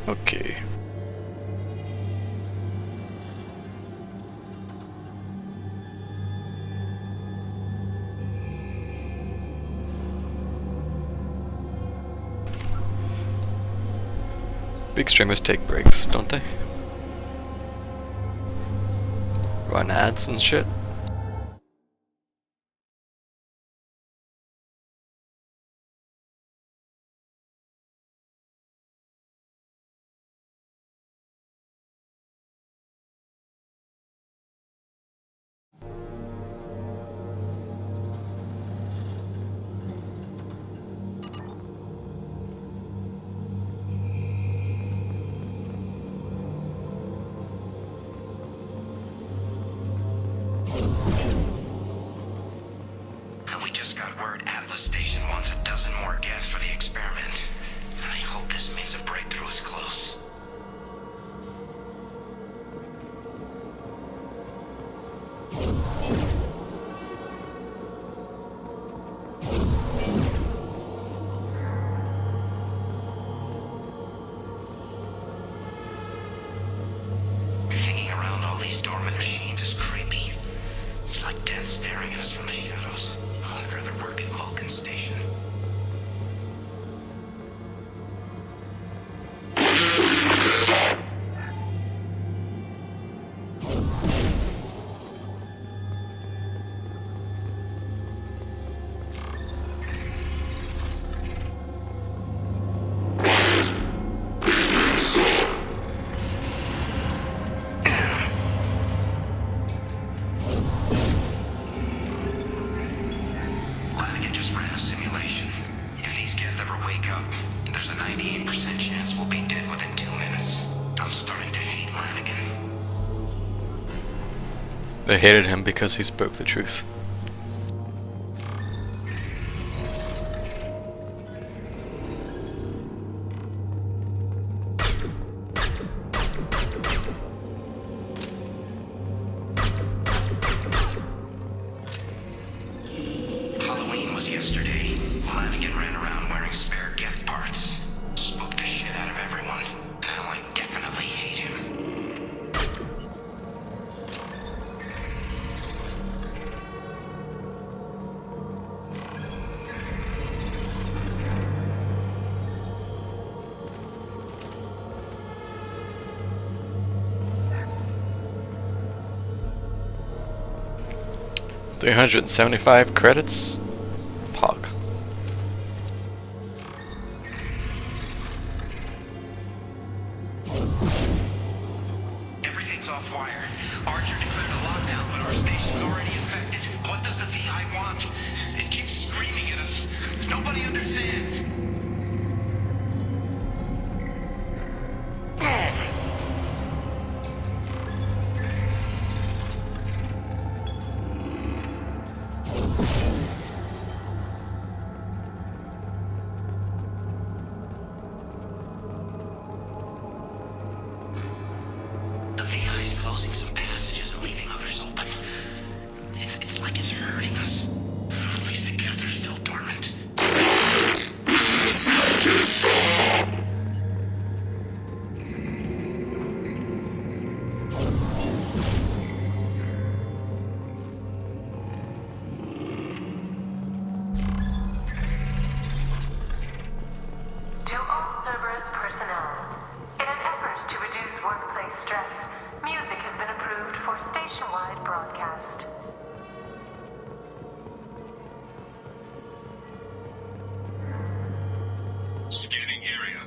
Okay. Big streamers take breaks, don't they? Run ads and shit. We just got word Atlas Station wants a dozen more geth for the experiment. And I hope this means a breakthrough is close. Hanging around all these dormant machines is creepy. It's like death staring at us from the shadows. I'd rather work at Vulcan Station. Flanagan just ran a simulation. If these geth ever wake up, there's a 98% chance we'll be dead within 2 minutes. I'm starting to hate Flanagan. They hated him because he spoke the truth. Halloween was yesterday. Flanagan ran around wearing spare geth parts. Spooked the shit out of everyone. Now I definitely hate him. $375 credits. Pog. Everything's off wire. Archer declared a lockdown, but our station's already infected. What does the VI want? It keeps screaming at us. Nobody understands. The VI's closing some passages and leaving others open. It's like it's hurting us. At least the geth are still dormant. To all Cerberus personnel, in an effort to reduce workplace stress, music has been approved for station-wide broadcast. Scanning area.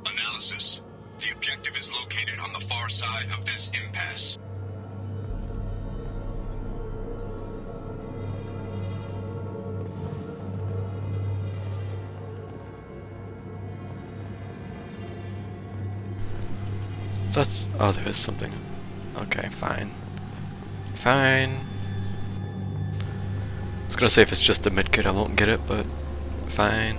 Analysis. The objective is located on the far side of this impasse. That's... oh, there is something. Okay, fine. Fine. I was gonna say if it's just a medkit I won't get it, but fine.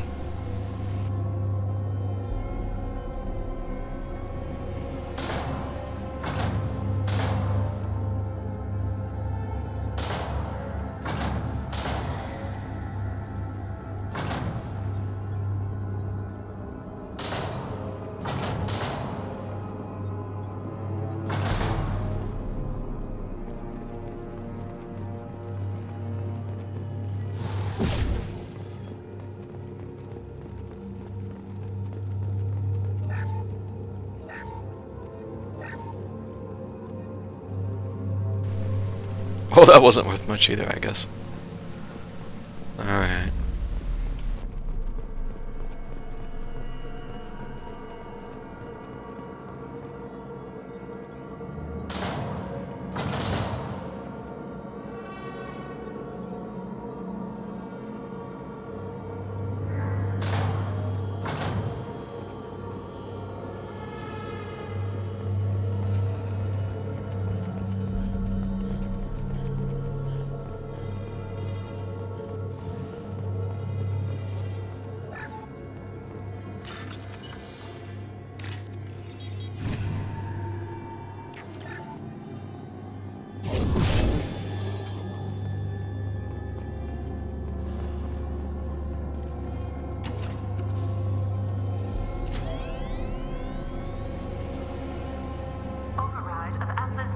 Well, that wasn't worth much either, I guess. Alright.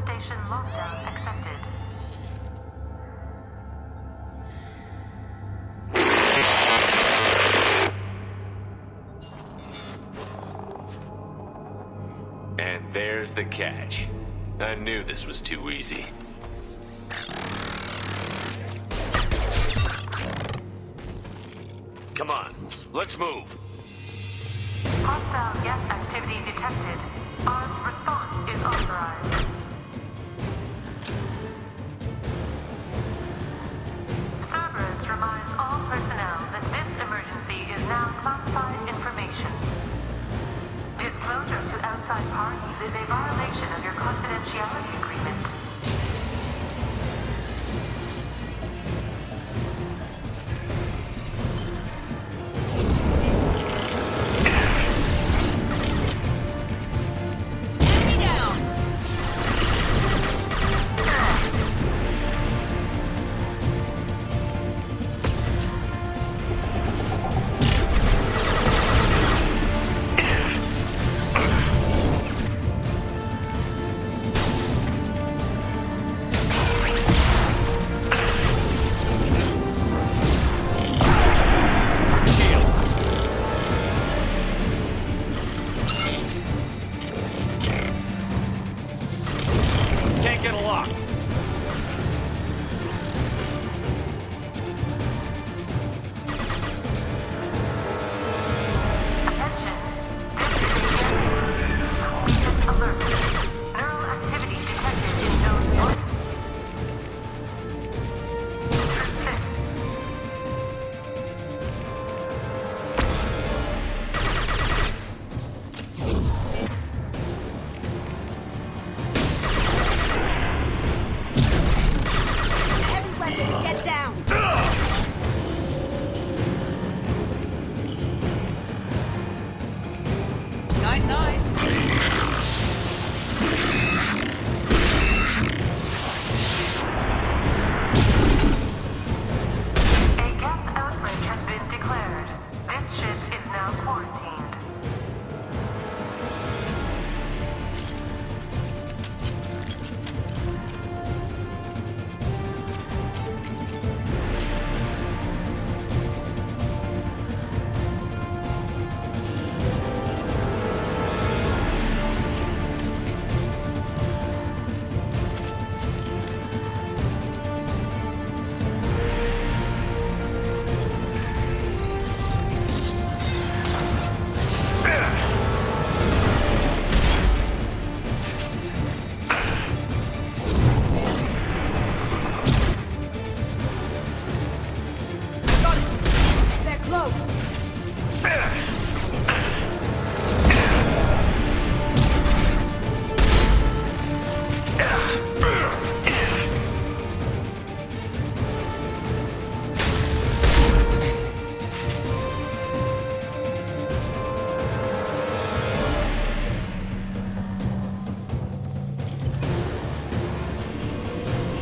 Station lockdown accepted. And there's the catch. I knew this was too easy. Come on, let's move. Hostile gas activity detected. Armed response is authorized. Cerberus reminds all personnel that this emergency is now classified information. Disclosure to outside parties is a violation of your confidentiality agreement.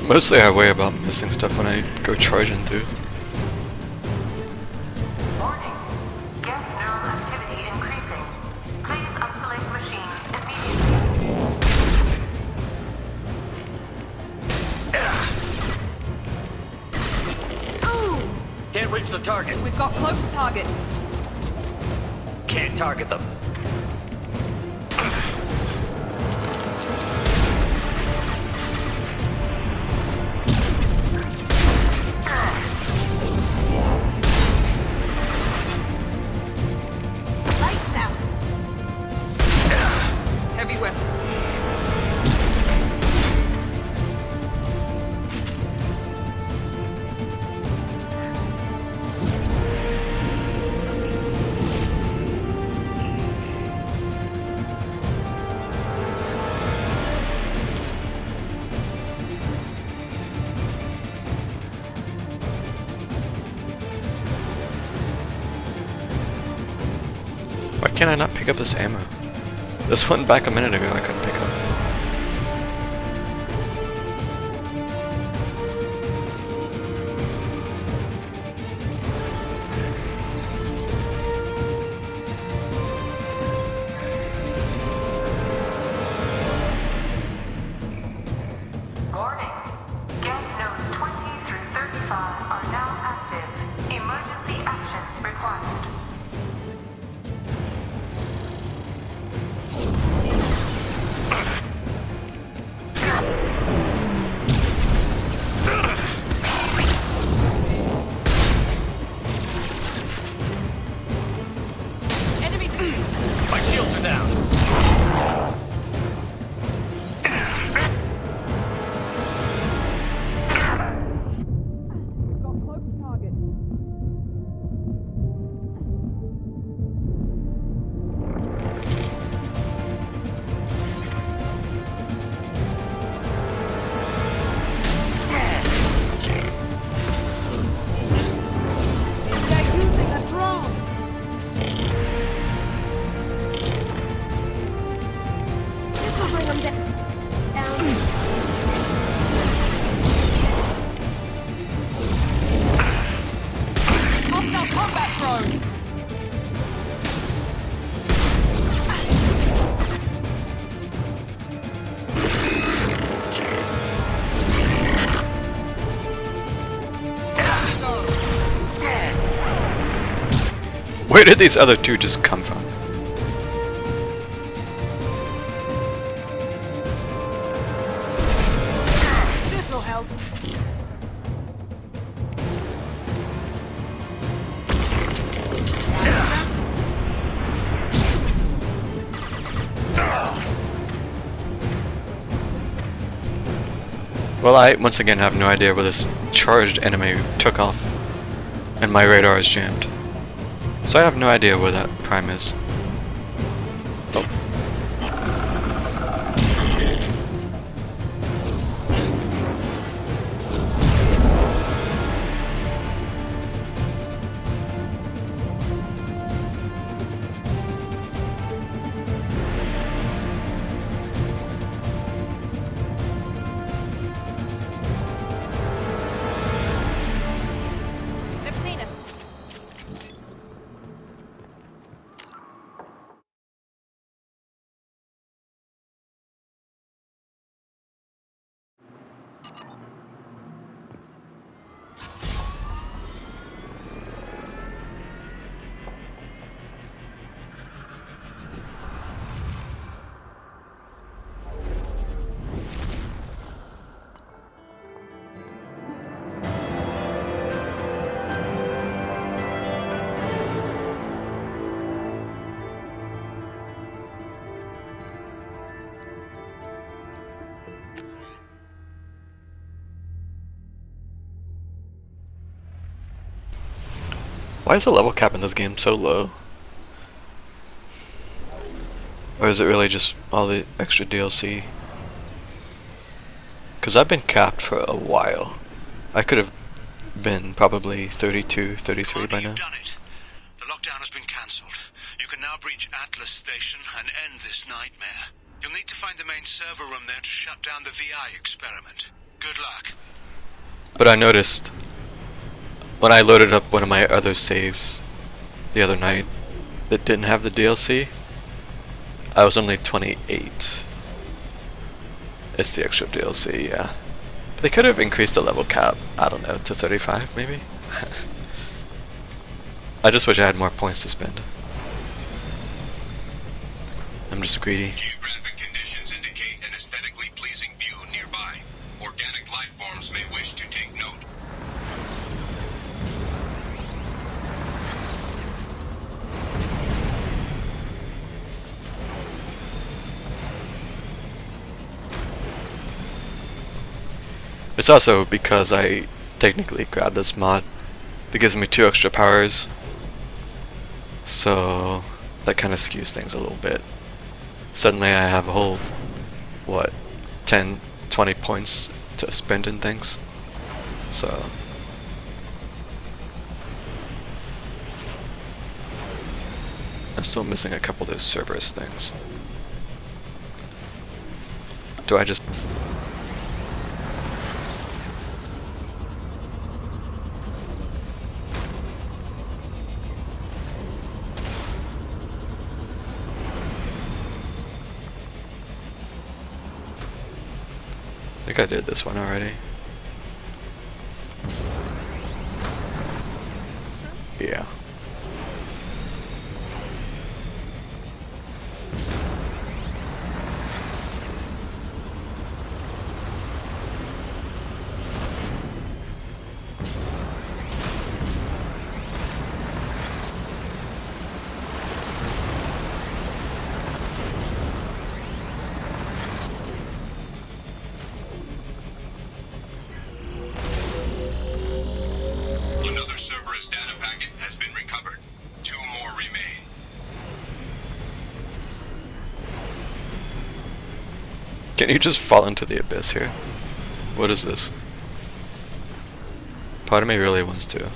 Mostly I worry about missing stuff when I go charging through. Warning. Gas neural activity increasing. Please isolate machines immediately. Ooh! Can't reach the target. We've got close targets. Can't target them. Why can't I not pick up this ammo? This one back a minute ago I couldn't pick up. Warning. Gate nodes 20 through 35 are now active. Emergency action required. My shields are down. Got close target. They're using a drone. This will bring them down. Hostile combat drone. Where did these other two just come from? This'll help. Well, I once again have no idea where this charged enemy took off, and my radar is jammed. So I have no idea where that prime is. Oh. They've seen us. Why is the level cap in this game so low? Or is it really just all the extra DLC? Because I've been capped for a while. I could have been probably 32, 33 by now. You've done it. The lockdown has been cancelled. You can now breach Atlas Station and end this nightmare. You'll need to find the main server room there to shut down the VI experiment. Good luck. But I noticed when I loaded up one of my other saves the other night that didn't have the DLC, I was only 28. It's the extra DLC, yeah. But they could have increased the level cap, I don't know, to 35 maybe? I just wish I had more points to spend. I'm just greedy. Geographic conditions indicate an aesthetically pleasing view nearby. Organic life forms may wish to take note. It's also because I technically grabbed this mod that gives me 2 extra powers, so that kind of skews things a little bit. Suddenly I have a whole, what, 10, 20 points to spend in things, so... I'm still missing a couple of those Cerberus things. Do I just... I think I did this one already. Yeah. Another Cerberus data packet has been recovered. 2 more remain. Can you just fall into the abyss here? What is this? Part of me really wants to.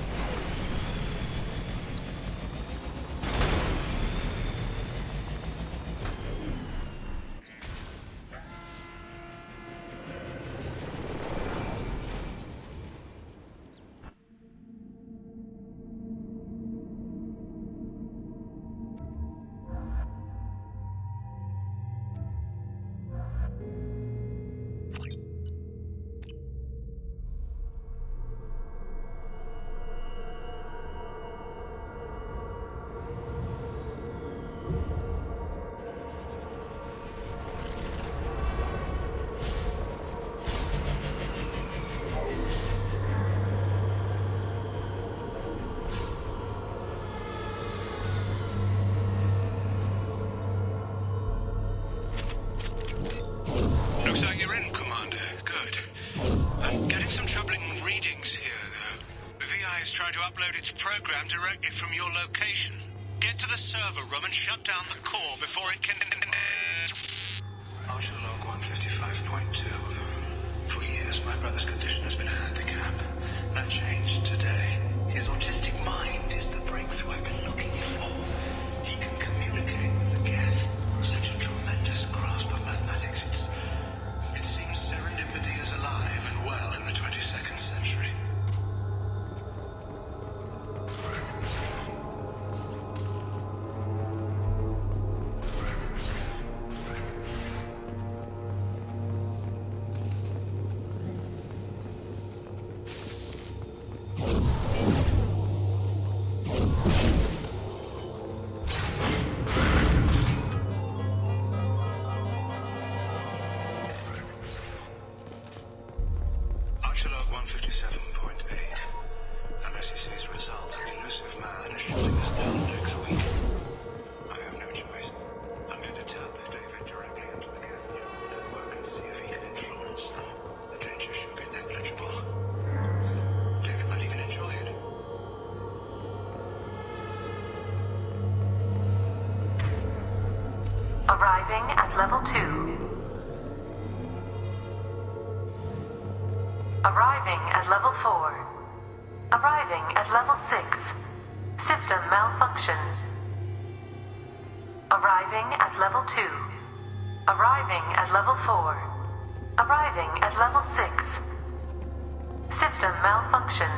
Looks like you're in, Commander. Good. I'm getting some troubling readings here, though. The VI is trying to upload its program directly from your location. Get to the server room and shut down the core before it can... Archer log 155.2. For years, my brother's condition has been a handicap. That changed today. His autistic mind is the breakthrough I've been looking for. He can communicate with the Geth. Such a tremendous grasp of mathematics. It seems serendipity is alive and well in the 22nd century. Archer log 157.8. Unless he sees results, the elusive man is shooting us down next week. I have no choice. I'm going to tap David directly into the Geth network and see if he can influence them. The danger should be negligible. David might even enjoy it. Arriving at level 2. Arriving at level 4. Arriving at level 6. System malfunction. Arriving at level 2. Arriving at level 4. Arriving at level 6. System malfunction.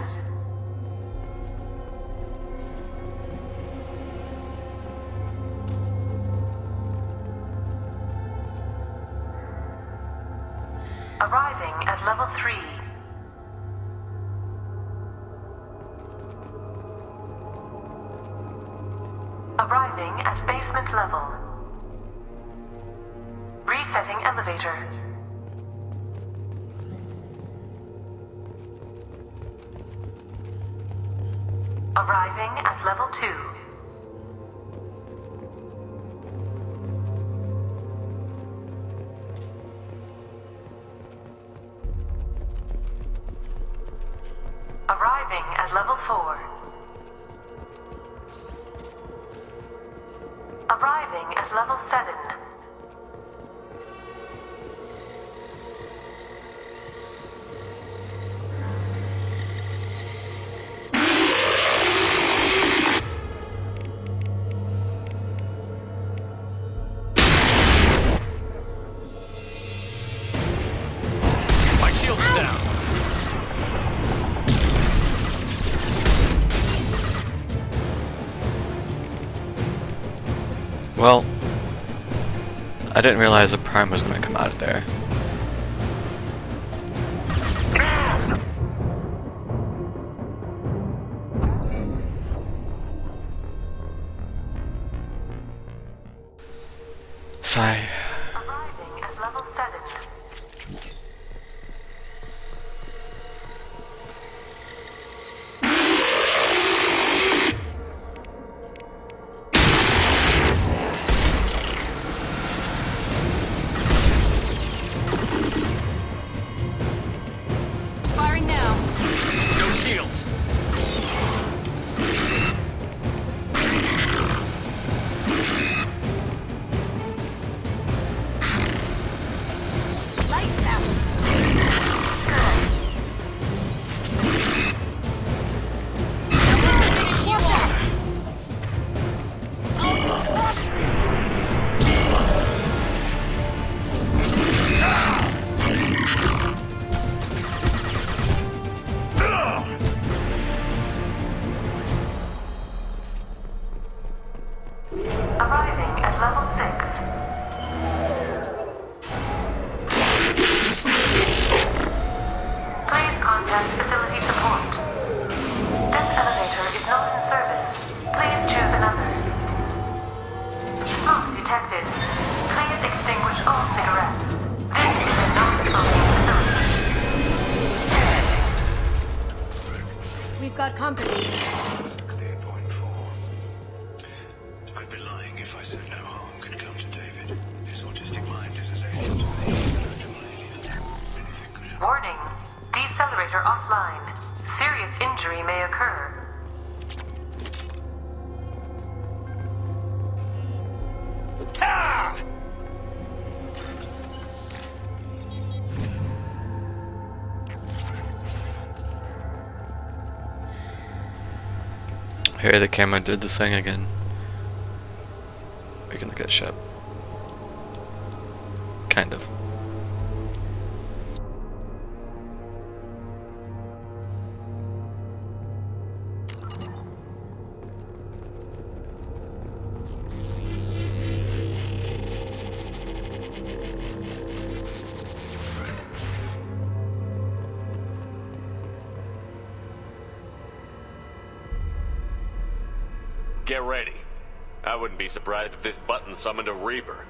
Arriving at level 3. Arriving at basement level. Resetting elevator. Arriving at level 2. Arriving at level 4. Arriving at level 7. Well, I didn't realize the Prime was going to come out of there. Sigh. Arriving at level 7. Firing now. No shields. Lights out. Finish you off. Arriving at level 6. Please contact facility support. This elevator is not in service. Please choose another. Smoke detected. Please extinguish all cigarettes. This is a non-smoking facility. We've got company. Clear point 4. I'd be lying if I said no harm could come to David. His autistic mind is as alien to me as an original alien. Anything could happen. Warning. Decelerator offline. Serious injury may occur. Here the camera did the thing again. We can look at ship. Kind of. Get ready. I wouldn't be surprised if this button summoned a Reaper.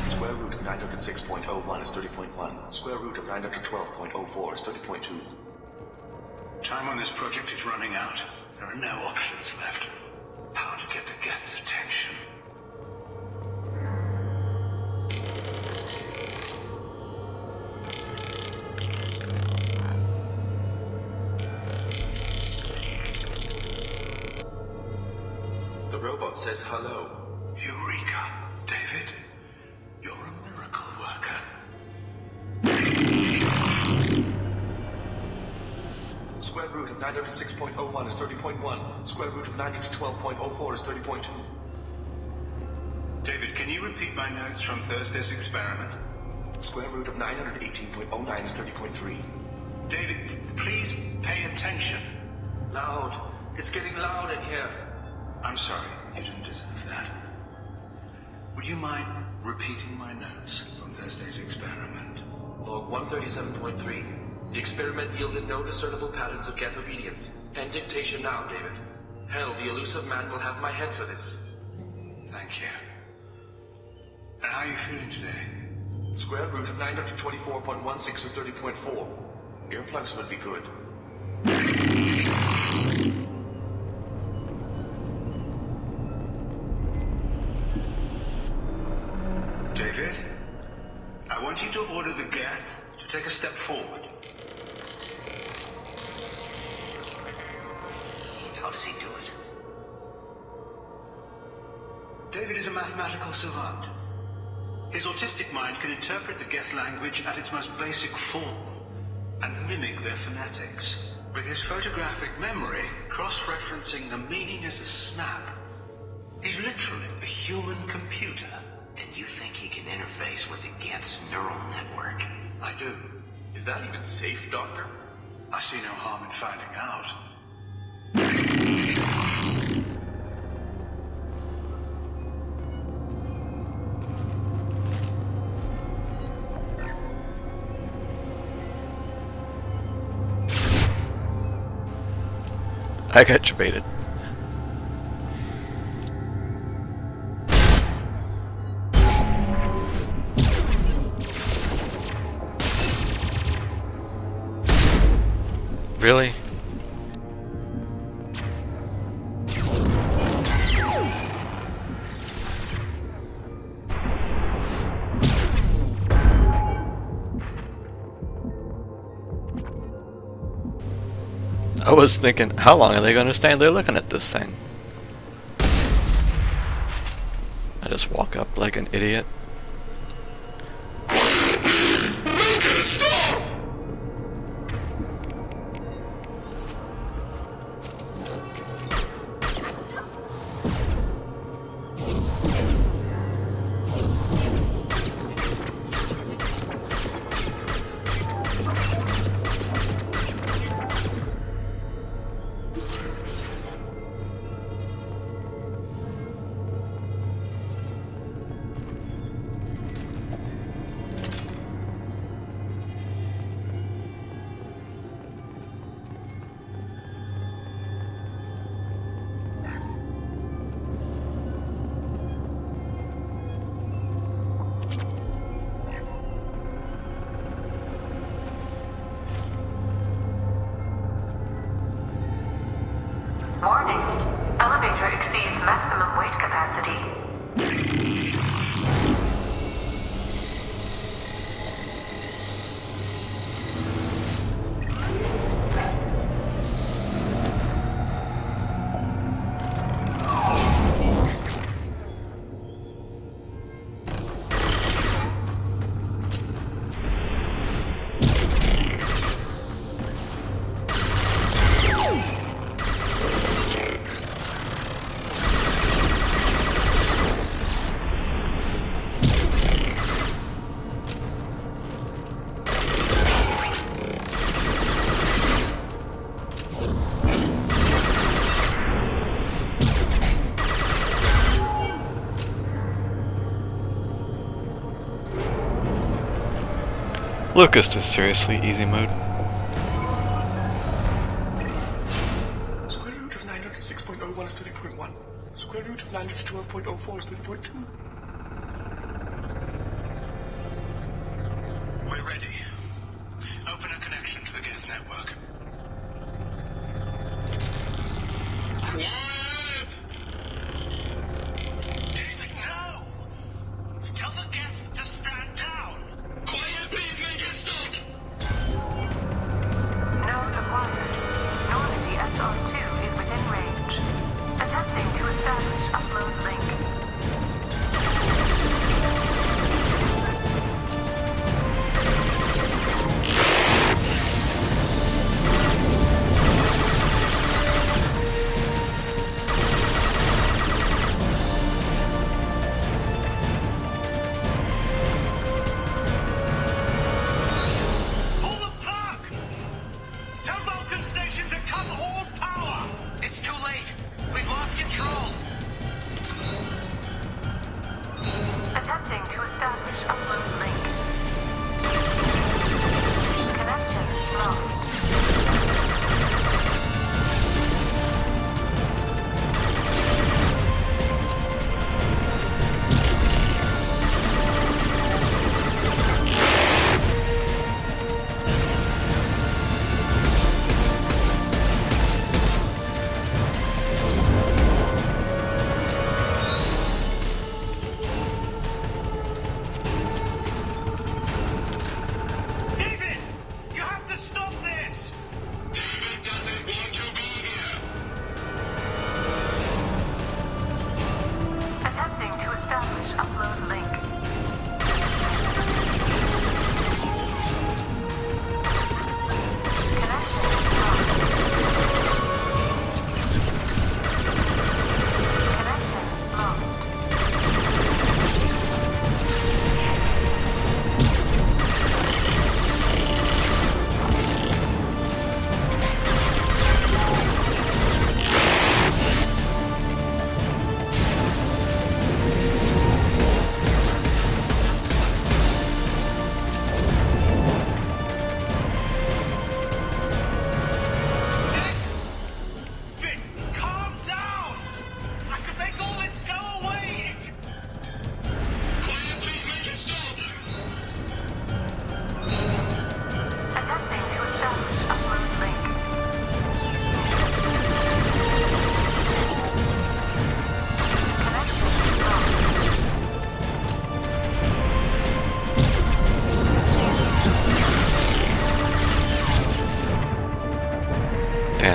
Square root of 906.01 is 30.1. Square root of 912.04 is 30.2. Time on this project is running out. There are no options left. How to get the guests' attention? The robot says hello. Eureka, David. You're a miracle worker. Square root of 906.01 is 30.1. Square root of 912.04 is 30.2. David, can you repeat my notes from Thursday's experiment? Square root of 918.09 is 30.3. David, please pay attention. Loud. It's getting loud in here. I'm sorry, you didn't deserve that. Would you mind repeating my notes from Thursday's experiment? Log 137.3. The experiment yielded no discernible patterns of geth obedience. End dictation now, David. Hell, the elusive man will have my head for this. Thank you. And how are you feeling today? Square root of 924.16 is 30.4. Earplugs would be good. David, I want you to order the geth to take a step forward. How does he do it? David is a mathematical savant. His autistic mind can interpret the geth language at its most basic form and mimic their phonetics. With his photographic memory, cross-referencing the meaning as a snap. He's literally a human computer. And you think he can interface with the geth's neural network? I do. Is that even safe, Doctor? I see no harm in finding out. I got debated. Really? I was thinking, how long are they going to stand there looking at this thing? I just walk up like an idiot. Warning. Elevator exceeds maximum weight capacity. Lucas is seriously easy mode. Square root of 906.01 is 30.1. Square root of 912.04 is 30.2. We're ready. Open a connection to the geth network. Quiet! David, no! Tell the geth to stand down! Quiet, please, make it stop! Node acquired. Normandy SR2 is within range. Attempting to establish upload link.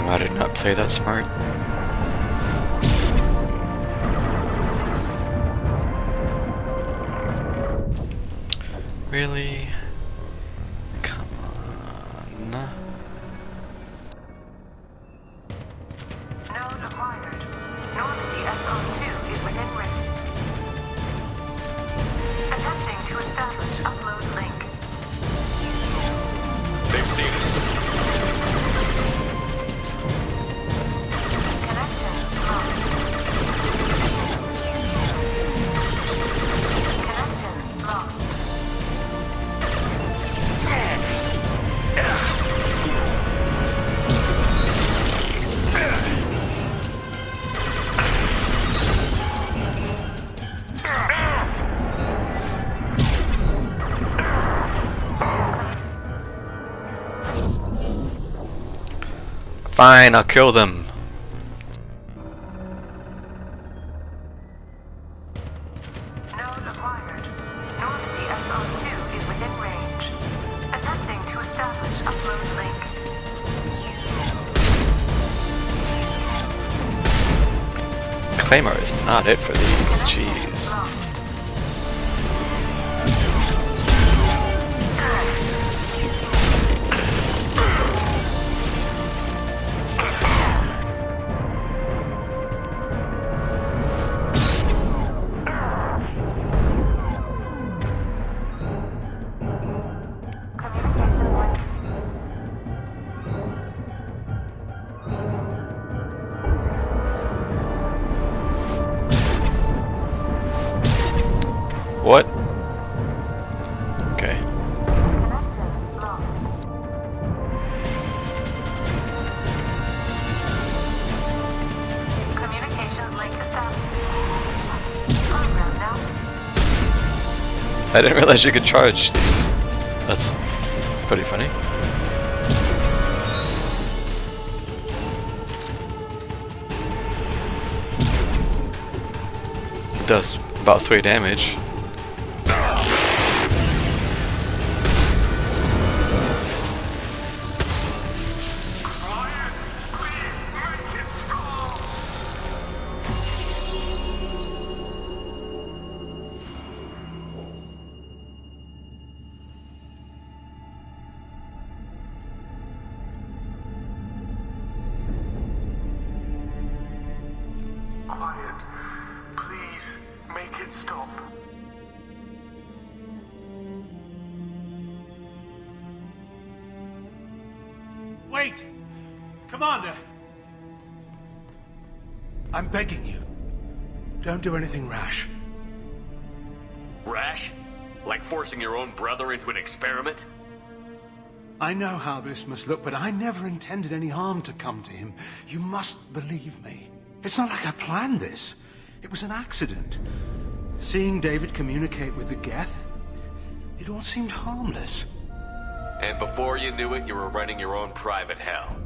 I did not play that smart. Really? Come on. Node acquired. Normandy SO2 is within range. Attempting to establish upload link. They've seen us. Connection lost. Connection lost. Fine, I'll kill them. Node acquired. Normandy SO2 is within range. Attempting to establish upload link. Claymore is not it for these, jeez. What? Okay. Communications link established. Program now. I didn't realize you could charge these. That's pretty funny. Does about 3 damage. Quiet. Please, make it stop. Wait! Commander! I'm begging you. Don't do anything rash. Rash? Like forcing your own brother into an experiment? I know how this must look, but I never intended any harm to come to him. You must believe me. It's not like I planned this. It was an accident. Seeing David communicate with the Geth, it all seemed harmless. And before you knew it, you were running your own private hell.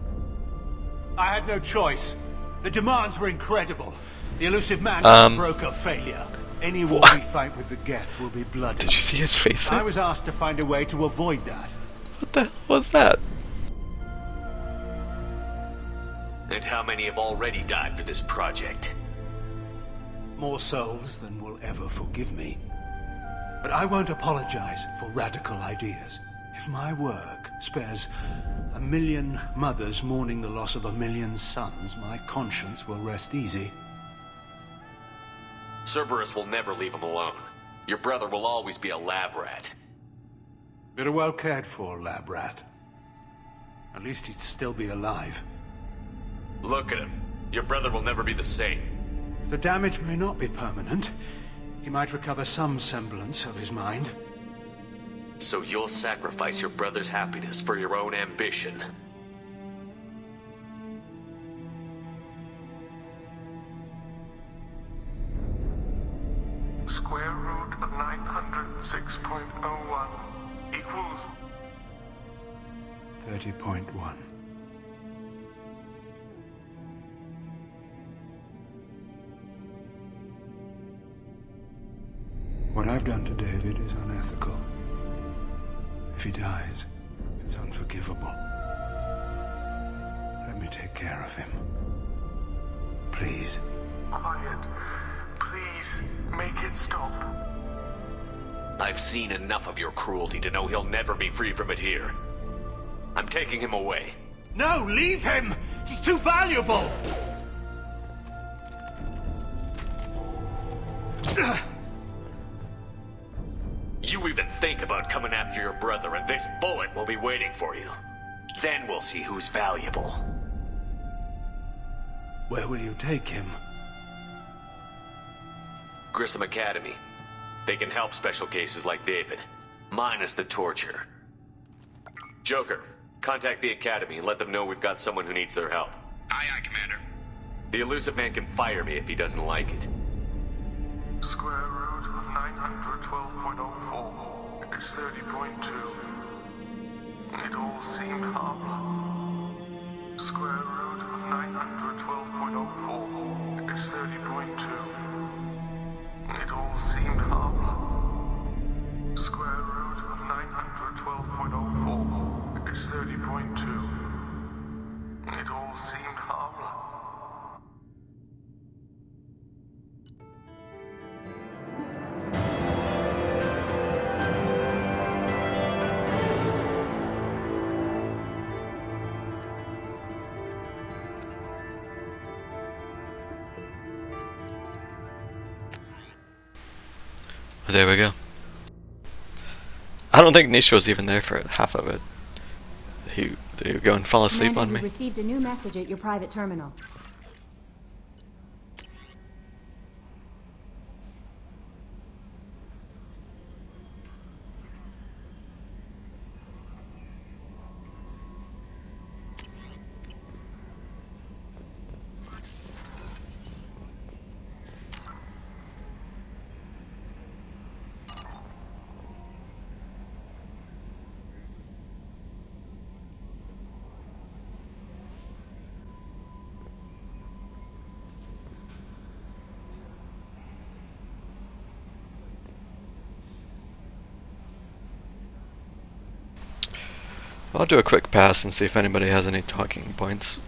I had no choice. The demands were incredible. The elusive man was a broker failure. Any war we fight with the Geth will be bloody. Did you see his face there? I was asked to find a way to avoid that. What the hell was that? And how many have already died for this project? More souls than will ever forgive me. But I won't apologize for radical ideas. If my work spares 1 million mothers mourning the loss of 1 million sons, my conscience will rest easy. Cerberus will never leave him alone. Your brother will always be a lab rat. But a well cared for lab rat. At least he'd still be alive. Look at him. Your brother will never be the same. The damage may not be permanent. He might recover some semblance of his mind. So you'll sacrifice your brother's happiness for your own ambition. Square root of 906.01 equals 30.1. What I've done to David is unethical. If he dies, it's unforgivable. Let me take care of him. Please. Quiet. Please, make it stop. I've seen enough of your cruelty to know he'll never be free from it here. I'm taking him away. No, leave him! He's too valuable! You even think about coming after your brother, and this bullet will be waiting for you. Then we'll see who's valuable. Where will you take him? Grissom Academy. They can help special cases like David, minus the torture. Joker, contact the Academy and let them know we've got someone who needs their help. Aye, aye, Commander. The elusive man can fire me if he doesn't like it. Square root of 912.04 is 30.2. It all seemed harmless. Square root of 912.04 is 30.2. It all seemed harmless. Square root of 912.04 is 30.2. It all seemed harmless. There we go. I don't think Nisha was even there for half of it. Did he go and fall asleep Commander, on me? you received a new message at your private terminal. I'll do a quick pass and see if anybody has any talking points.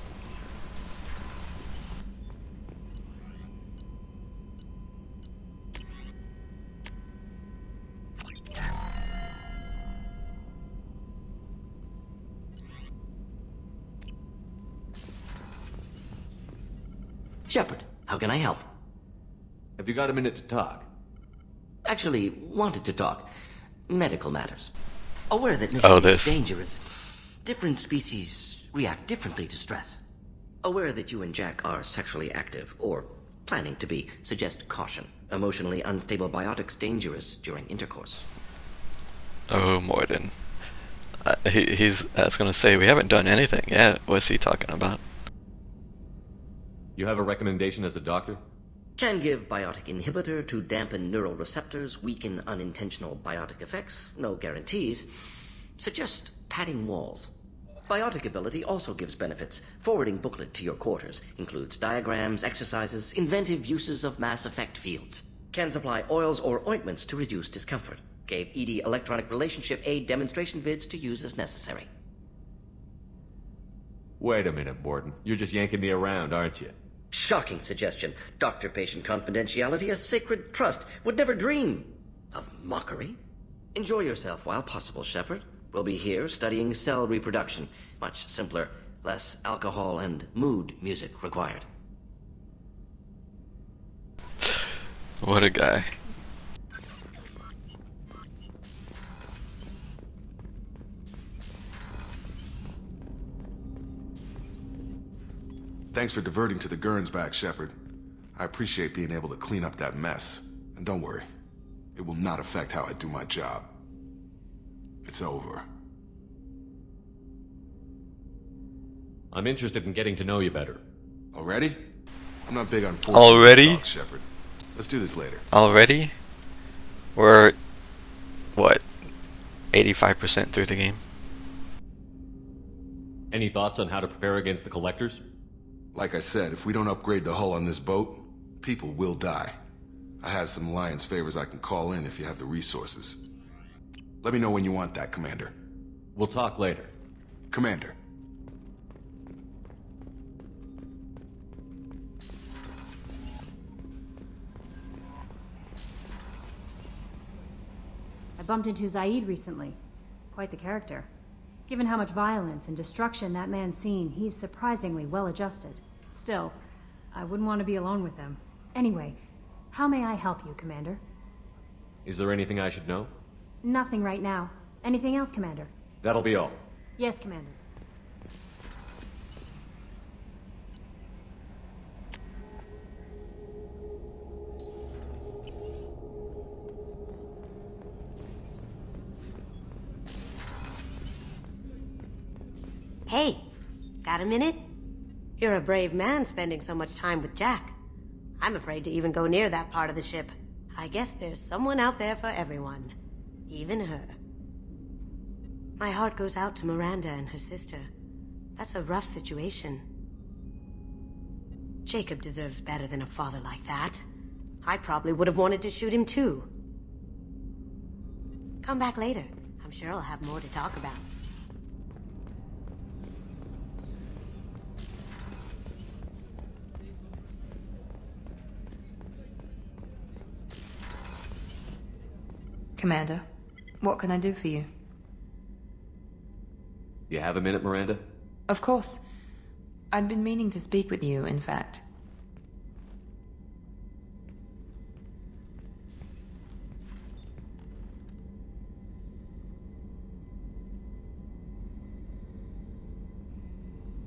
Shepard, how can I help? Have you got a minute to talk? Actually, wanted to talk. Medical matters. Aware that mission is dangerous. Different species react differently to stress. Aware that you and Jack are sexually active, or planning to be, suggest caution. Emotionally unstable biotics dangerous during intercourse. Oh, Morden. I was gonna say, we haven't done anything yet. What's he talking about? You have a recommendation as a doctor? Can give biotic inhibitor to dampen neural receptors, weaken unintentional biotic effects. No guarantees. Suggest padding walls. Biotic ability also gives benefits. Forwarding booklet to your quarters. Includes diagrams, exercises, inventive uses of mass effect fields. Can supply oils or ointments to reduce discomfort. Gave ED electronic relationship aid demonstration vids to use as necessary. Wait a minute, Morden. You're just yanking me around, aren't you? Shocking suggestion. Doctor-patient confidentiality, a sacred trust. Would never dream of mockery. Enjoy yourself while possible, Shepard. We'll be here studying cell reproduction. Much simpler, less alcohol and mood music required. What a guy. Thanks for diverting to the Gurns back, Shepard. I appreciate being able to clean up that mess. And don't worry, it will not affect how I do my job. It's over. I'm interested in getting to know you better. Already? I'm not big on forcing Already? talk, Shepard. Let's do this later. Already? We're, what, 85% through the game? Any thoughts on how to prepare against the Collectors? Like I said, if we don't upgrade the hull on this boat, people will die. I have some Alliance favors I can call in if you have the resources. Let me know when you want that, Commander. We'll talk later. Commander. bumped into Zaid recently. Quite the character. Given how much violence and destruction that man's seen, he's surprisingly well adjusted. Still, I wouldn't want to be alone with him. Anyway, how may I help you, Commander? Is there anything I should know? Nothing right now. Anything else, Commander? That'll be all. Yes, Commander. Hey, got a minute? You're a brave man spending so much time with Jack. I'm afraid to even go near that part of the ship. I guess there's someone out there for everyone. Even her. My heart goes out to Miranda and her sister. That's a rough situation. Jacob deserves better than a father like that. I probably would have wanted to shoot him too. Come back later. I'm sure I'll have more to talk about. Commander, what can I do for you? You have a minute, Miranda? Of course. I'd been meaning to speak with you, in fact.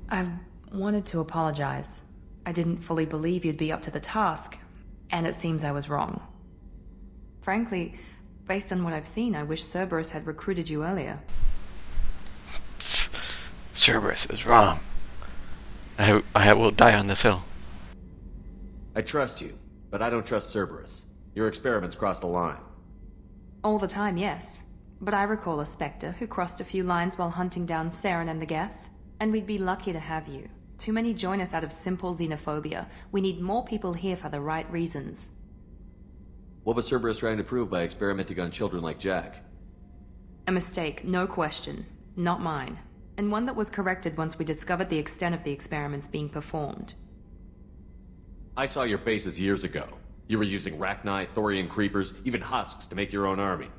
I wanted to apologize. I didn't fully believe you'd be up to the task, and it seems I was wrong. Frankly, based on what I've seen, I wish Cerberus had recruited you earlier. Cerberus is wrong. I will die on this hill. I trust you, but I don't trust Cerberus. Your experiments crossed the line. All the time, yes. But I recall a Spectre who crossed a few lines while hunting down Saren and the Geth. And we'd be lucky to have you. Too many join us out of simple xenophobia. We need more people here for the right reasons. What was Cerberus trying to prove by experimenting on children like Jack? A mistake, no question. Not mine. And one that was corrected once we discovered the extent of the experiments being performed. I saw your bases years ago. You were using Rachni, Thorian creepers, even husks to make your own army.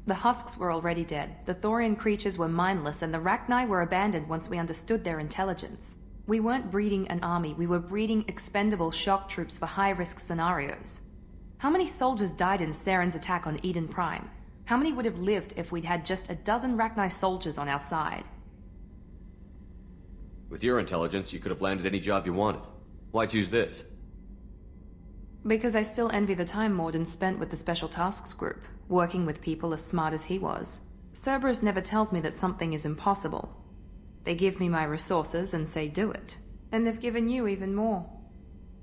The husks were already dead, the Thorian creatures were mindless, and the Rachni were abandoned once we understood their intelligence. We weren't breeding an army, we were breeding expendable shock troops for high-risk scenarios. How many soldiers died in Saren's attack on Eden Prime? How many would have lived if we'd had just a dozen Rachni soldiers on our side? With your intelligence, you could have landed any job you wanted. Why choose this? Because I still envy the time Morden spent with the Special Tasks Group, working with people as smart as he was. Cerberus never tells me that something is impossible. They give me my resources and say do it. And they've given you even more.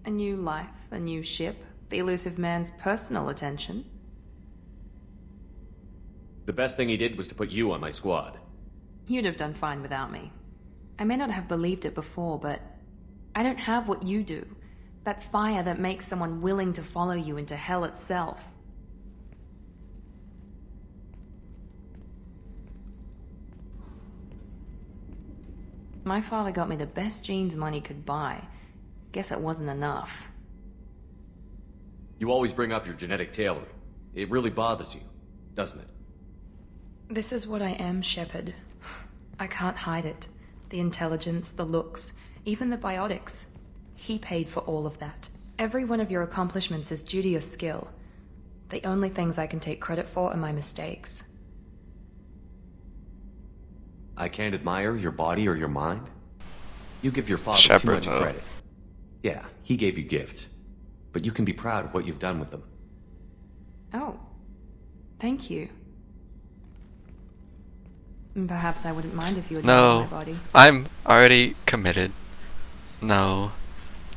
A new life, a new ship, the elusive man's personal attention. The best thing he did was to put you on my squad. You'd have done fine without me. I may not have believed it before, but I don't have what you do. That fire that makes someone willing to follow you into hell itself. My father got me the best genes money could buy. Guess it wasn't enough. You always bring up your genetic tailoring. It really bothers you, doesn't it? This is what I am, Shepard. I can't hide it. The intelligence, the looks, even the biotics. He paid for all of that. Every one of your accomplishments is due to your skill. The only things I can take credit for are my mistakes. I can't admire your body or your mind? You give your father Shepard, too much credit. Yeah, he gave you gifts. But you can be proud of what you've done with them. Oh. Thank you. Perhaps I wouldn't mind if you admired my body. I'm already committed. No.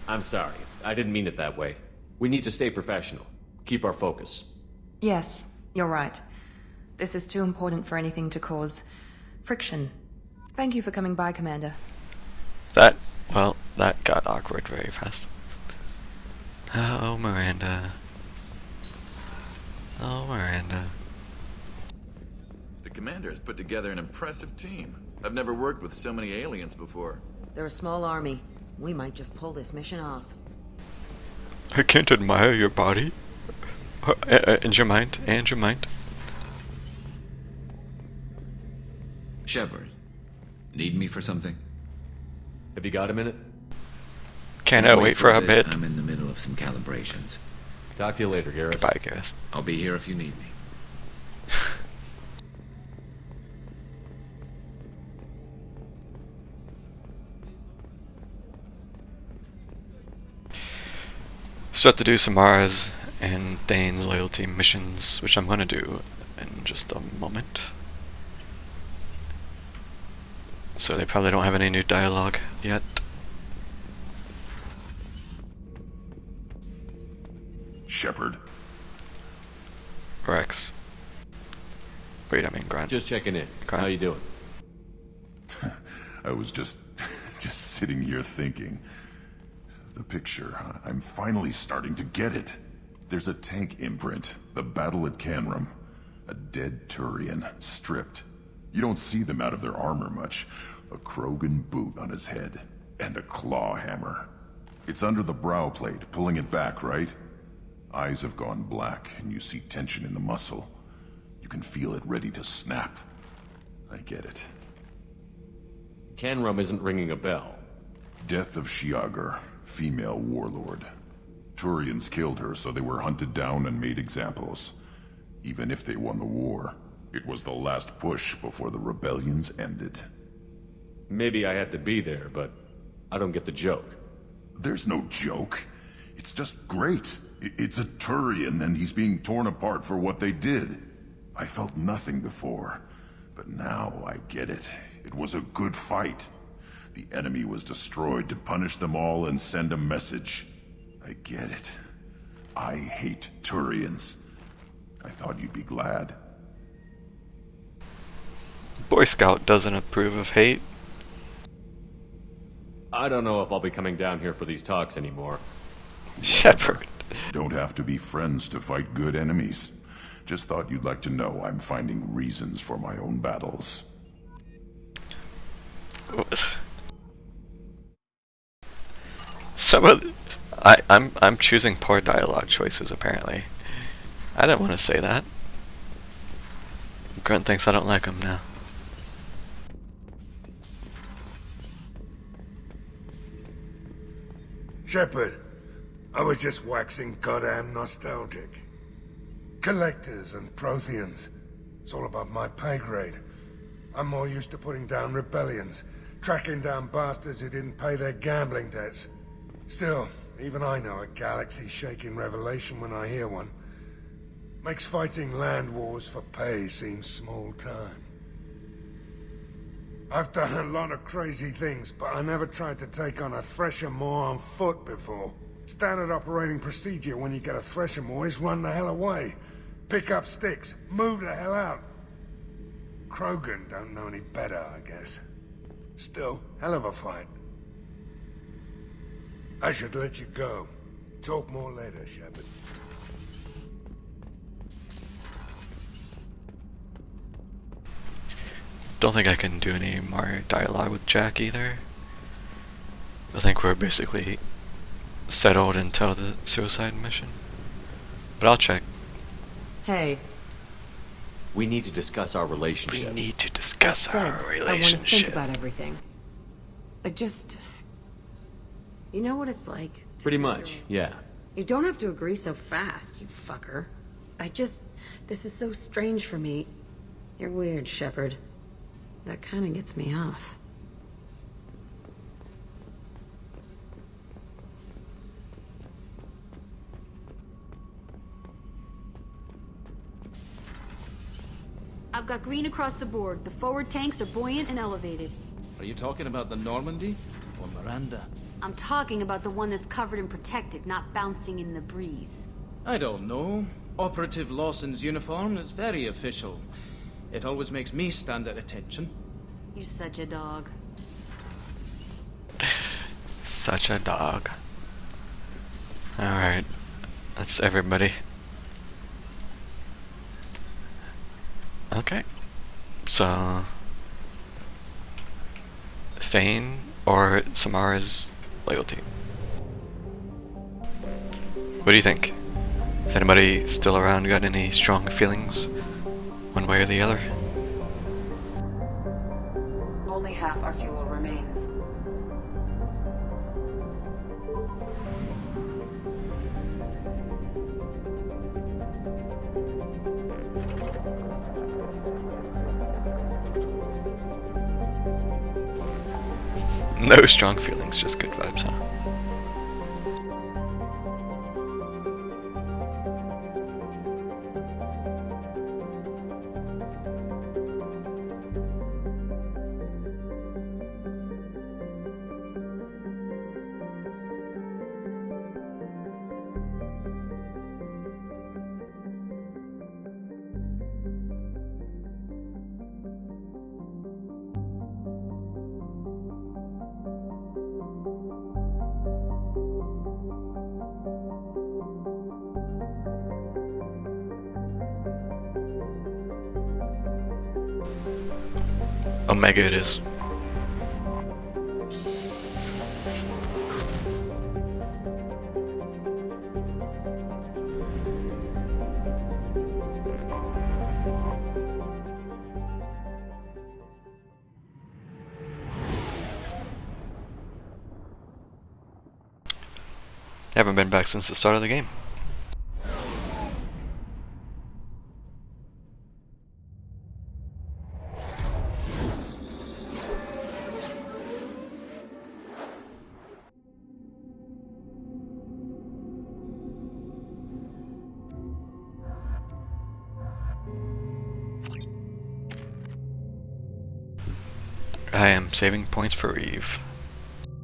I'm sorry. I didn't mean it that way. We need to stay professional. Keep our focus. Yes, you're right. This is too important for anything to cause friction. Thank you for coming by, Commander. That got awkward very fast. Oh, Miranda. Oh, Miranda. The Commander has put together an impressive team. I've never worked with so many aliens before. They're a small army. We might just pull this mission off. I can't admire your body. And your mind. Shepard, need me for something? Have you got a minute? Cannot wait for a bit. I'm in the middle of some calibrations. Talk to you later, Garrus. Bye, Garrus. I'll be here if you need me. Still have to do Samara's and Thane's loyalty missions, which I'm gonna do in just a moment. So they probably don't have any new dialogue yet. Shepard. Rex. Wait, I mean Grant. Just checking in. Grant. How you doing? I was just sitting here thinking. The picture, I'm finally starting to get it. There's a tank imprint, the battle at Canrum. A dead Turian, stripped. You don't see them out of their armor much. A Krogan boot on his head, and a claw hammer. It's under the brow plate, pulling it back, right? Eyes have gone black, and you see tension in the muscle. You can feel it ready to snap. I get it. Canrum isn't ringing a bell. Death of Shiagar, female warlord. Turians killed her, so they were hunted down and made examples. Even if they won the war, it was the last push before the rebellions ended. Maybe I had to be there, but I don't get the joke. There's no joke. It's just great. It's a Turian, and he's being torn apart for what they did. I felt nothing before, but now I get it. It was a good fight. The enemy was destroyed to punish them all and send a message. I get it. I hate Turians. I thought you'd be glad. Boy Scout doesn't approve of hate. I don't know if I'll be coming down here for these talks anymore. Shepard. Don't have to be friends to fight good enemies. Just thought you'd like to know I'm finding reasons for my own battles. Some of I'm choosing poor dialogue choices apparently. I didn't want to say that. Grunt thinks I don't like him now. Shepard, I was just waxing goddamn nostalgic. Collectors and Protheans. It's all above my pay grade. I'm more used to putting down rebellions, tracking down bastards who didn't pay their gambling debts. Still, even I know a galaxy-shaking revelation when I hear one. Makes fighting land wars for pay seem small time. I've done a lot of crazy things, but I never tried to take on a Thresher Maw on foot before. Standard operating procedure when you get a Thresher Maw is run the hell away. Pick up sticks, move the hell out. Krogan don't know any better, I guess. Still, hell of a fight. I should let you go. Talk more later, Shepard. Don't think I can do any more dialogue with Jack either. I think we're basically settled until the suicide mission. But I'll check. Hey. We need to discuss our relationship. We need to discuss our I want to relationship. think about everything. You know what it's like? Pretty much, yeah. You don't have to agree so fast, you fucker. This is so strange for me. You're weird, Shepard. That kind of gets me off. I've got green across the board. The forward tanks are buoyant and elevated. Are you talking about the Normandy or Miranda? I'm talking about the one that's covered and protected, not bouncing in the breeze. I don't know. Operative Lawson's uniform is very official. It always makes me stand at attention. You're such a dog. Such a dog. Alright. That's everybody. Okay. So Thane or Samara's loyalty? What do you think? Is anybody still around got any strong feelings one way or the other? only half our fuel remains. No strong feelings, just good vibes, huh? Omega it is. Haven't been back since the start of the game. I am saving points for Eve. The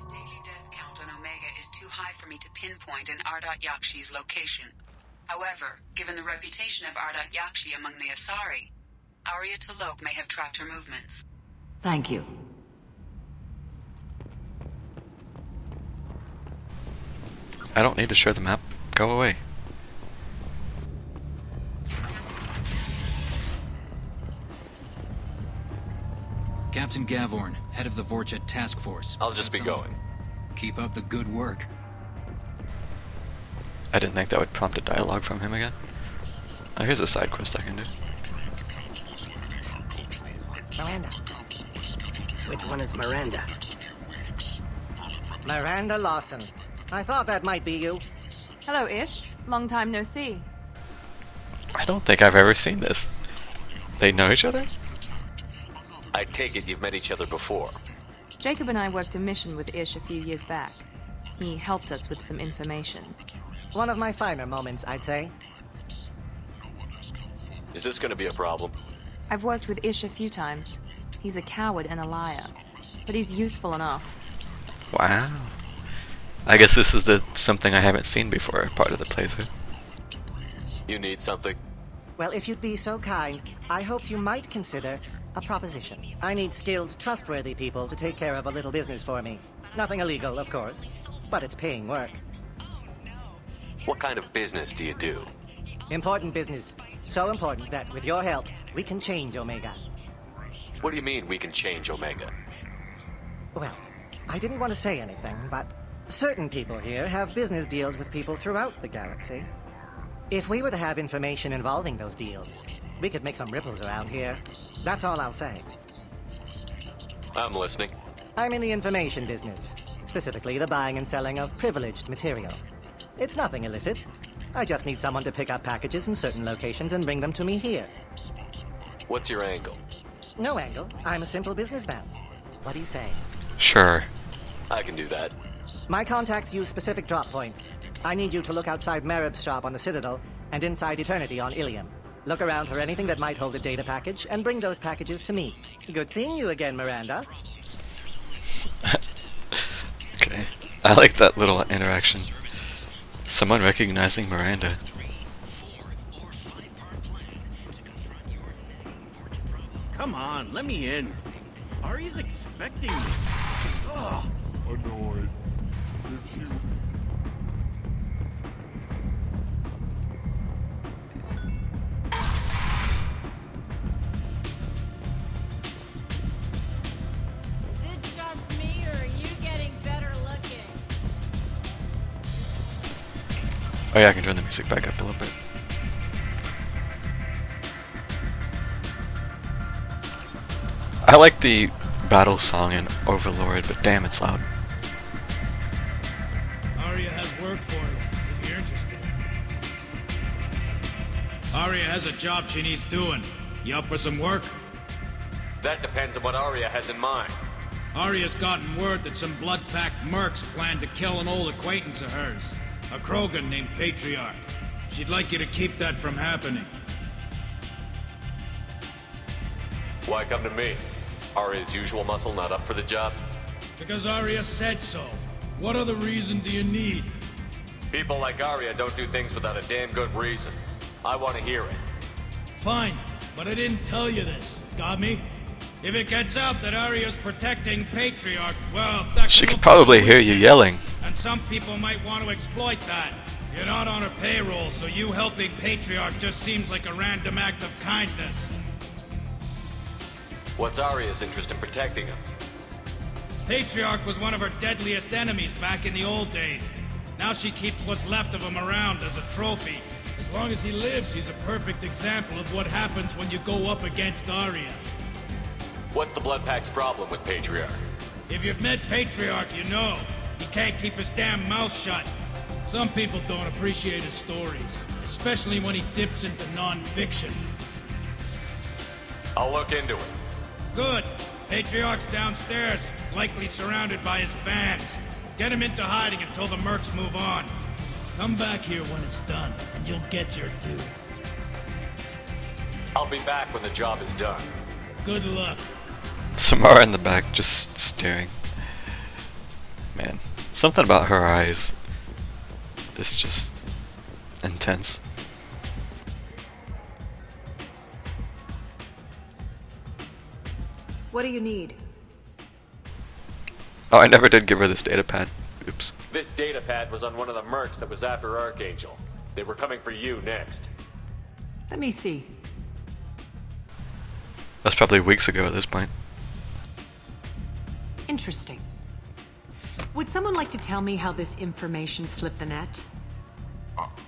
daily death count on Omega is too high for me to pinpoint an Ardat Yakshi's location. However, given the reputation of Ardat Yakshi among the Asari, Arya T'Loak may have tracked her movements. Thank you. I don't need to share the map. Go away. Captain Gavorn, head of the Vorchet Task Force. I'll just be going. Keep up the good work. I didn't think that would prompt a dialogue from him again. Oh, here's a side quest I can do. Miranda. Which one is Miranda? Miranda Lawson. I thought that might be you. Hello, Ish. Long time no see. I don't think I've ever seen this. They know each other? I take it you've met each other before. Jacob and I worked a mission with Ish a few years back. He helped us with some information. One of my finer moments, I'd say. Is this going to be a problem? I've worked with Ish a few times. He's a coward and a liar, but he's useful enough. Wow. I guess this is something I haven't seen before, part of the playthrough. You need something? Well, if you'd be so kind, I hoped you might consider a proposition. I need skilled, trustworthy people to take care of a little business for me. Nothing illegal, of course, but it's paying work. What kind of business do you do? Important business. So important that, with your help, we can change Omega. What do you mean we can change Omega? Well, I didn't want to say anything, but certain people here have business deals with people throughout the galaxy. If we were to have information involving those deals, we could make some ripples around here. That's all I'll say. I'm listening. I'm in the information business, specifically the buying and selling of privileged material. It's nothing illicit. I just need someone to pick up packages in certain locations and bring them to me here. What's your angle? No angle. I'm a simple businessman. What do you say? Sure. I can do that. My contacts use specific drop points. I need you to look outside Merib's shop on the Citadel and inside Eternity on Ilium. Look around for anything that might hold a data package and bring those packages to me. Good seeing you again, Miranda. Okay. I like that little interaction. Someone recognizing Miranda. Come on, let me in. Ari's expecting me. Ugh. Annoyed. It's you. Is it just me, or are you getting better looking? Oh yeah, I can turn the music back up a little bit. I like the battle song in Overlord, but damn, it's loud. Arya has work for you, if you're interested. Arya has a job she needs doing. You up for some work? That depends on what Arya has in mind. Arya's gotten word that some blood-packed mercs plan to kill an old acquaintance of hers, a Krogan named Patriarch. She'd like you to keep that from happening. Why come to me? Arya's usual muscle not up for the job? Because Arya said so. What other reason do you need? People like Arya don't do things without a damn good reason. I want to hear it. Fine, but I didn't tell you this. Got me? If it gets out that Arya's protecting Patriarch, well, that She could probably hear you yelling. And some people might want to exploit that. You're not on her payroll, so you helping Patriarch just seems like a random act of kindness. What's Arya's interest in protecting him? Patriarch was one of her deadliest enemies back in the old days. Now she keeps what's left of him around as a trophy. As long as he lives, he's a perfect example of what happens when you go up against Arya. What's the Blood Pack's problem with Patriarch? If you've met Patriarch, you know. He can't keep his damn mouth shut. Some people don't appreciate his stories, especially when he dips into non-fiction. I'll look into it. Good. Patriarch's downstairs, likely surrounded by his fans. Get him into hiding until the mercs move on. Come back here when it's done, and you'll get your due. I'll be back when the job is done. Good luck. Samara in the back, just staring. Man, something about her eyes is just intense. What do you need? Oh, I never did give her this data pad. Oops. This data pad was on one of the mercs that was after Archangel. They were coming for you next. Let me see. That's probably weeks ago at this point. Interesting. Would someone like to tell me how this information slipped the net?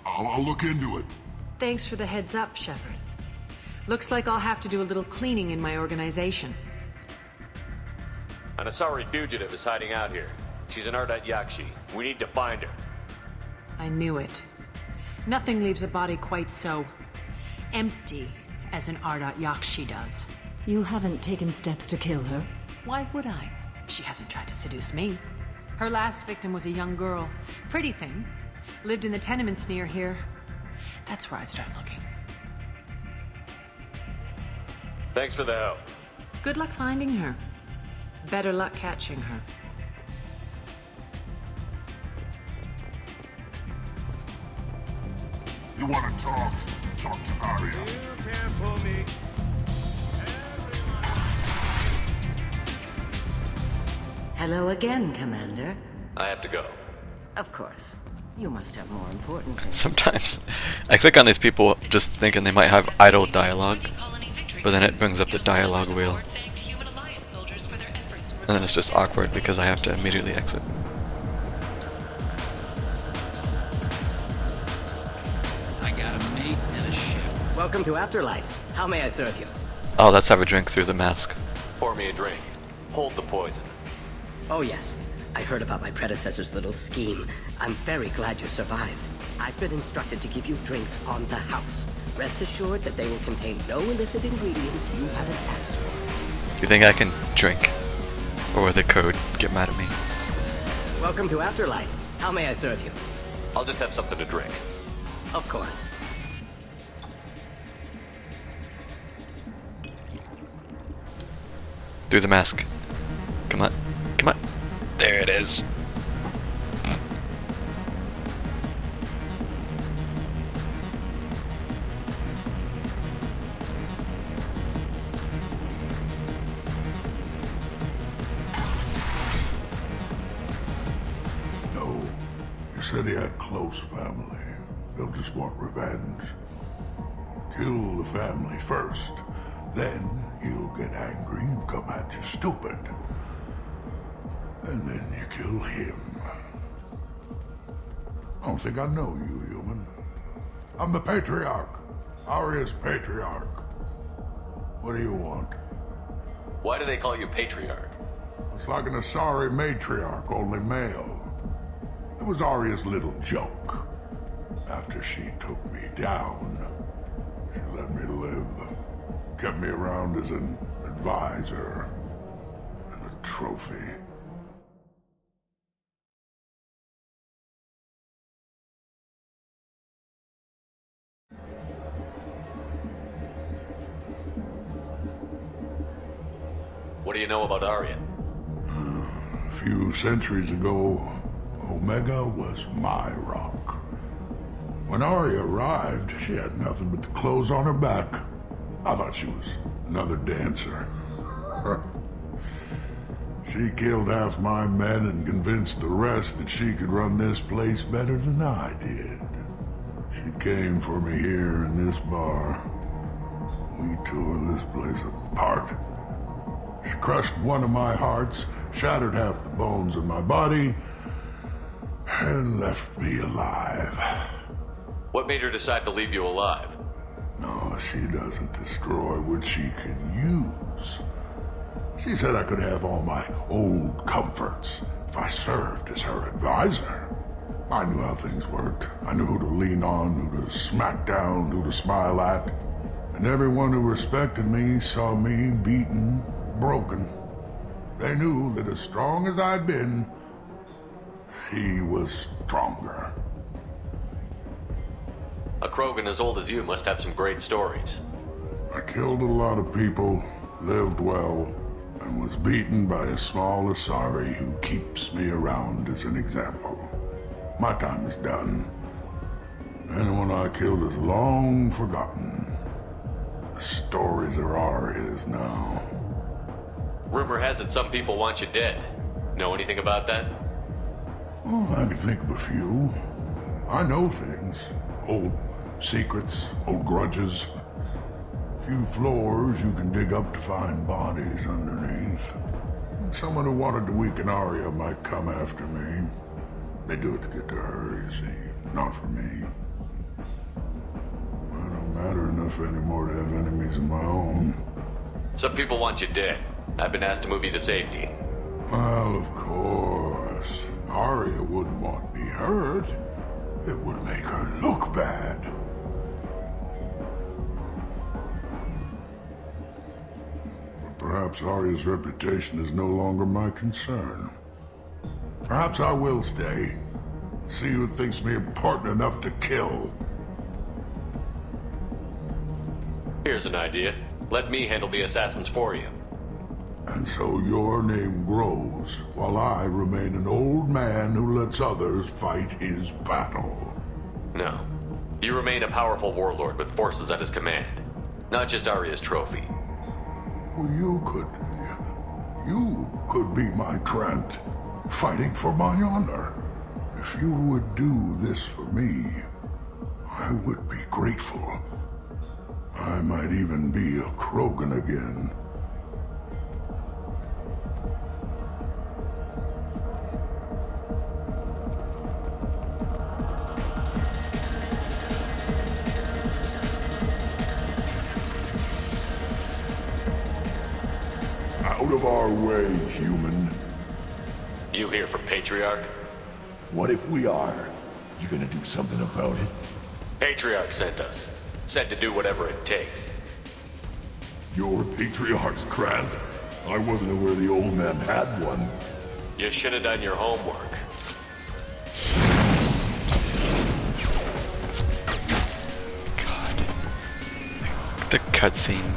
I'll look into it. Thanks for the heads up, Shepard. Looks like I'll have to do a little cleaning in my organization. An Asari fugitive is hiding out here. She's an Ardat Yakshi. We need to find her. I knew it. Nothing leaves a body quite so empty as an Ardat Yakshi does. You haven't taken steps to kill her? Why would I? She hasn't tried to seduce me. Her last victim was a young girl. Pretty thing. Lived in the tenements near here. That's where I start looking. Thanks for the help. Good luck finding her. Better luck catching her. You want to talk? Talk to Arya. You can't pull me. Hello again, Commander. I have to go. Of course. You must have more important things. Sometimes I click on these people just thinking they might have idle dialogue, but then it brings up the dialogue wheel. And then it's just awkward because I have to immediately exit. I got a mate and a ship. Welcome to Afterlife. How may I serve you? Oh, let's have a drink through the mask. Pour me a drink. Hold the poison. Oh yes. I heard about my predecessor's little scheme. I'm very glad you survived. I've been instructed to give you drinks on the house. Rest assured that they will contain no illicit ingredients you haven't asked for. You think I can drink? Or will the code get mad at me? Welcome to Afterlife. How may I serve you? I'll just have something to drink. Of course. Through the mask. Come on. Come on. There it is. No. You said he had close family. They'll just want revenge. Kill the family first. Then he'll get angry and come at you stupid. And then you kill him. I don't think I know you, human. I'm the Patriarch. Arya's Patriarch. What do you want? Why do they call you Patriarch? It's like an Asari matriarch, only male. It was Arya's little joke. After she took me down, she let me live. Kept me around as an advisor and a trophy. What do you know about Arya? A few centuries ago, Omega was my rock. When Arya arrived, she had nothing but the clothes on her back. I thought she was another dancer. She killed half my men and convinced the rest that she could run this place better than I did. She came for me here in this bar. We tore this place apart. She crushed one of my hearts, shattered half the bones in my body, and left me alive. What made her decide to leave you alive? No, she doesn't destroy what she can use. She said I could have all my old comforts if I served as her advisor. I knew how things worked. I knew who to lean on, who to smack down, who to smile at. And everyone who respected me saw me beaten, broken. They knew that as strong as I'd been, she was stronger. A Krogan as old as you must have some great stories. I killed a lot of people, lived well, and was beaten by a small Asari who keeps me around as an example. My time is done. Anyone I killed is long forgotten. The stories are Arya's now. Rumor has it some people want you dead. Know anything about that? Well, I can think of a few. I know things. Old secrets, old grudges. A few floors you can dig up to find bodies underneath. Someone who wanted to weaken Arya might come after me. They do it to get to her, you see, not for me. I don't matter enough anymore to have enemies of my own. Some people want you dead. I've been asked to move you to safety. Well, of course. Arya wouldn't want me hurt. It would make her look bad. But perhaps Arya's reputation is no longer my concern. Perhaps I will stay. See who thinks me important enough to kill. Here's an idea. Let me handle the assassins for you. And so your name grows, while I remain an old man who lets others fight his battle. No. You remain a powerful warlord with forces at his command. Not just Arya's trophy. Well, you could be my Trent, fighting for my honor. If you would do this for me, I would be grateful. I might even be a Krogan again. Out of our way, human. You here for Patriarch? What if we are? You gonna do something about it? Patriarch sent us. Said to do whatever it takes. Your Patriarch's Grant? I wasn't aware the old man had one. You should have done your homework. God. The cutscene.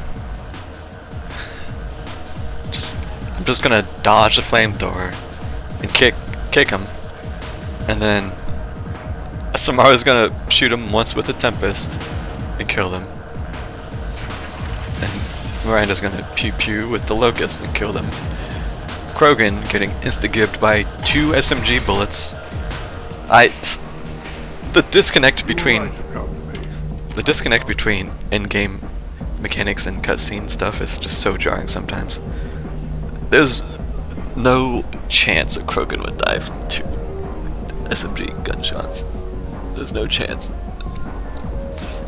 I'm just gonna dodge the flamethrower and kick him, and then Samara's gonna shoot him once with the Tempest and kill them, and Miranda's gonna pew pew with the Locust and kill them. Krogan getting insta-gibbed by 2 SMG bullets. The disconnect between in-game mechanics and cutscene stuff is just so jarring sometimes. There's no chance a Krogan would die from 2 SMG gunshots. There's no chance.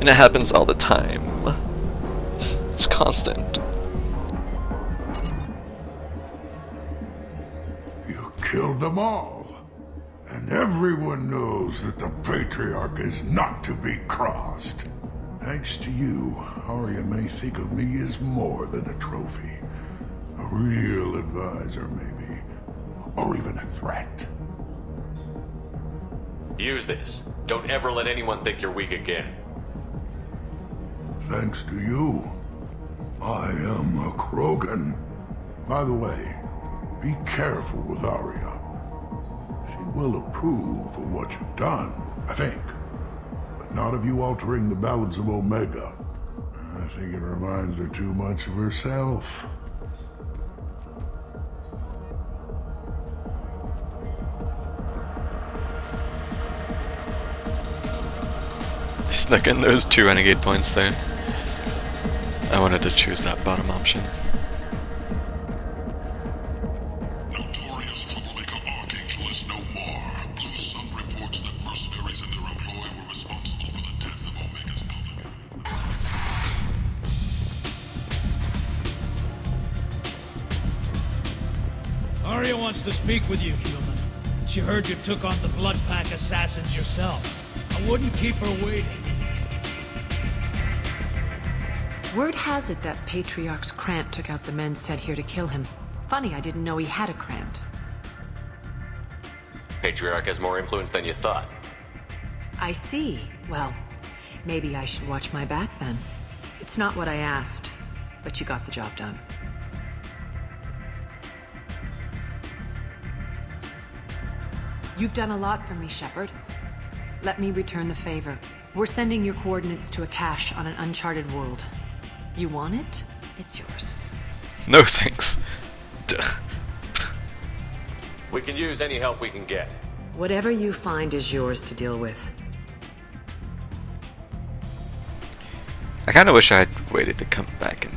And it happens all the time. It's constant. them all. And everyone knows that the Patriarch is not to be crossed. Thanks to you, Arya may think of me as more than a trophy. A real advisor, maybe. Or even a threat. Use this. Don't ever let anyone think you're weak again. Thanks to you, I am a Krogan. By the way, be careful with Arya. She will approve of what you've done, I think. But not of you altering the balance of Omega. I think it reminds her too much of herself. I snuck in those 2 renegade points there. I wanted to choose that bottom option. Notorious troublemaker Archangel is no more. Blue Sun reports that mercenaries in their employ were responsible for the death of Omega's public. Arya wants to speak with you, human. She heard you took on the Blood Pack assassins yourself. I wouldn't keep her waiting. Word has it that Patriarch's Krant took out the men sent here to kill him. Funny, I didn't know he had a Krant. Patriarch has more influence than you thought. I see. Well, maybe I should watch my back then. It's not what I asked, but you got the job done. You've done a lot for me, Shepard. Let me return the favor. We're sending your coordinates to a cache on an uncharted world. You want it? It's yours. No thanks. Duh. We can use any help we can get. Whatever you find is yours to deal with. I kinda wish I had waited to come back and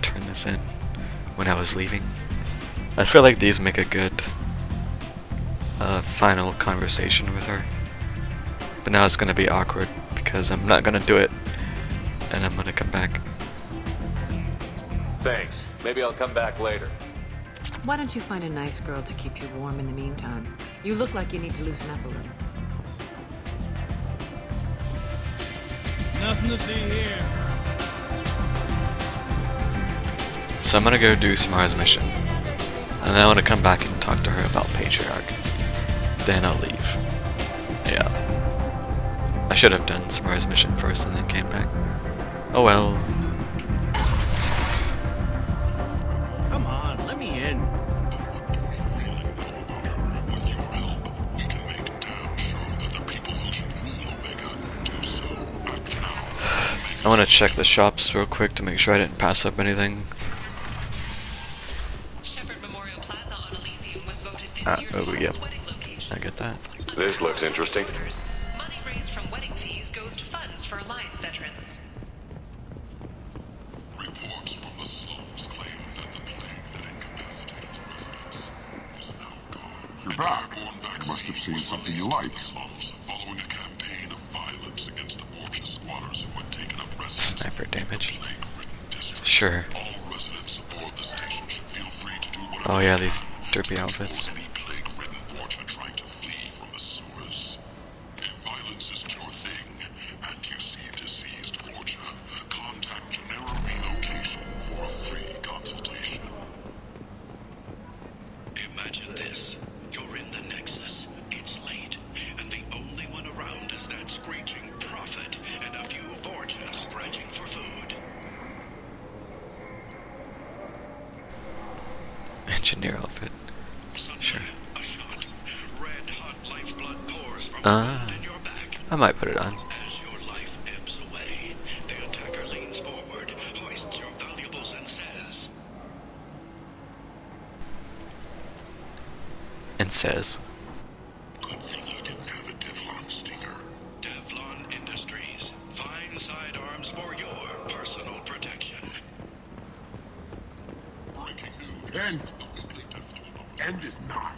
turn this in when I was leaving. I feel like these make a good final conversation with her. But now it's gonna be awkward because I'm not gonna do it and I'm gonna come back. Thanks. Maybe I'll come back later. Why don't you find a nice girl to keep you warm in the meantime? You look like you need to loosen up a little. Nothing to see here. So I'm gonna go do Samara's mission. And I want to come back and talk to her about Patriarch. Then I'll leave. Yeah. I should have done Samara's mission first and then came back. Oh well. It's fine. Come on, let me in. I want to check the shops real quick to make sure I didn't pass up anything. Oh, yep. I get that. This looks interesting. Money raised from wedding fees goes to funds for Alliance veterans. Reports from the slums claim that the plague that incapacitated residents is now gone. You're back. You must have seen something you liked. Following a campaign of violence against the Fortress squatters who had taken up residence. Sniper damage. Sure. All residents aboard the station should feel free to do what Oh yeah, these derpy outfits. Imagine this. You're in the Nexus. It's late. And the only one around is that screeching prophet and a few Vorchas scratching for food. Engineer outfit. Sure. I might put it on. As your life ebbs away, the attacker leans forward, hoists your valuables, and says... Good thing you didn't have a Devlon stinger. Devlon Industries. Fine sidearms for your personal protection. Breaking news. End is not.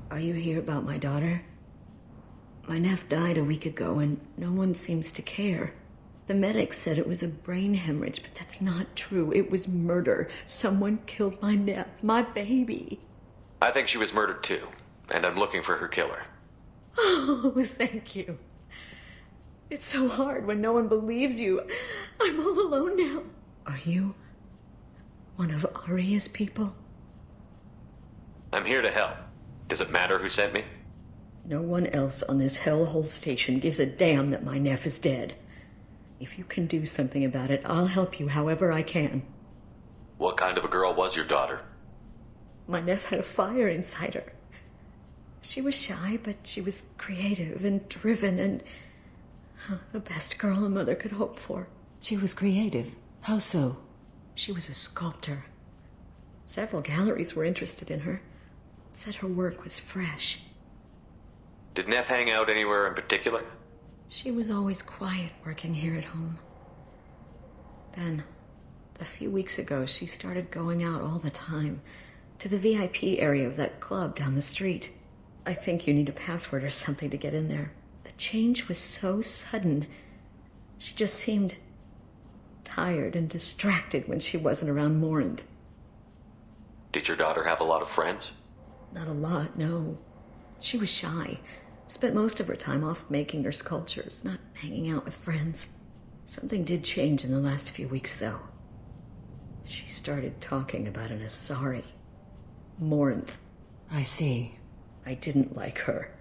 Are you here about my daughter? My nephew died a week ago, and no one seems to care. The medics said it was a brain hemorrhage, but that's not true. It was murder. Someone killed my nephew, my baby. I think she was murdered too, and I'm looking for her killer. Oh, thank you. It's so hard when no one believes you. I'm all alone now. Are you one of Aria's people? I'm here to help. Does it matter who sent me? No one else on this hellhole station gives a damn that my nephew is dead. If you can do something about it, I'll help you however I can. What kind of a girl was your daughter? My nephew had a fire inside her. She was shy, but she was creative and driven and the best girl a mother could hope for. She was creative? How so? She was a sculptor. Several galleries were interested in her. Said her work was fresh. Did Neff hang out anywhere in particular? She was always quiet working here at home. Then, a few weeks ago, she started going out all the time to the VIP area of that club down the street. I think you need a password or something to get in there. The change was so sudden. She just seemed tired and distracted when she wasn't around Morinth. Did your daughter have a lot of friends? Not a lot, no. She was shy. Spent most of her time off making her sculptures, not hanging out with friends. Something did change in the last few weeks, though. She started talking about an Asari. Morinth. I see. I didn't like her.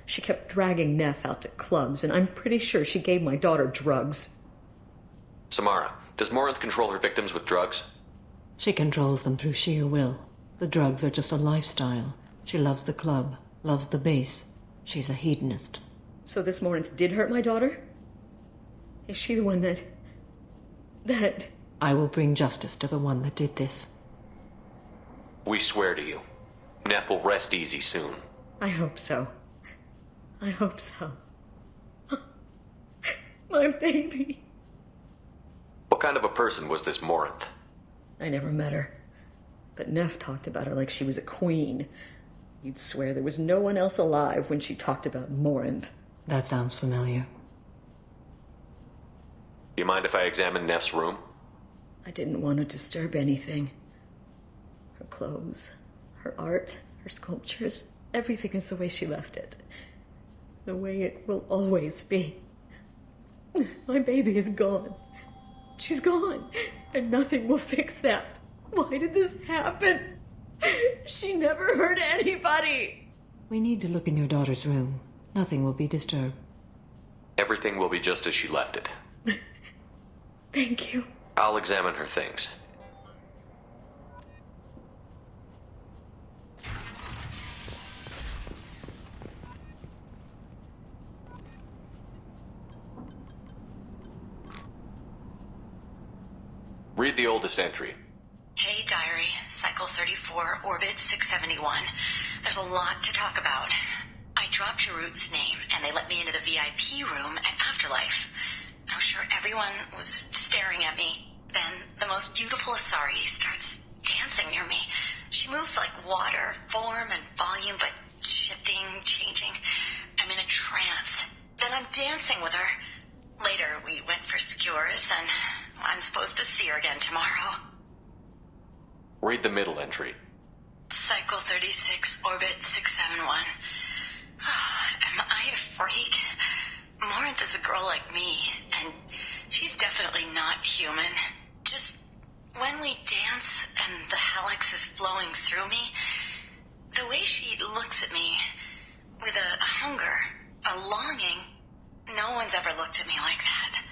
She kept dragging Neff out to clubs, and I'm pretty sure she gave my daughter drugs. Samara, does Morinth control her victims with drugs? She controls them through sheer will. The drugs are just a lifestyle. She loves the club, loves the base. She's a hedonist. So this Morinth did hurt my daughter? Is she the one that... I will bring justice to the one that did this. We swear to you. Neff will rest easy soon. I hope so. I hope so. My baby. What kind of a person was this Morinth? I never met her. But Neff talked about her like she was a queen. You'd swear there was no one else alive when she talked about Morinth. That sounds familiar. You mind if I examine Neff's room? I didn't want to disturb anything. Her clothes, her art, her sculptures, everything is the way she left it. The way it will always be. My baby is gone. She's gone, and nothing will fix that. Why did this happen? She never hurt anybody. We need to look in your daughter's room. Nothing will be disturbed. Everything will be just as she left it. Thank you. I'll examine her things. Read the oldest entry. Hey, Diary. Cycle 34, Orbit 671. There's a lot to talk about. I dropped Jarut's name, and they let me into the VIP room at Afterlife. I'm sure everyone was staring at me. Then the most beautiful Asari starts dancing near me. She moves like water, form and volume, but shifting, changing. I'm in a trance. Then I'm dancing with her. Later, we went for skewers, and I'm supposed to see her again tomorrow. Read the middle entry. Cycle 36, Orbit 671. Am I a freak? Morinth is a girl like me, and she's definitely not human. Just when we dance and the helix is flowing through me, the way she looks at me with a hunger, a longing, no one's ever looked at me like that.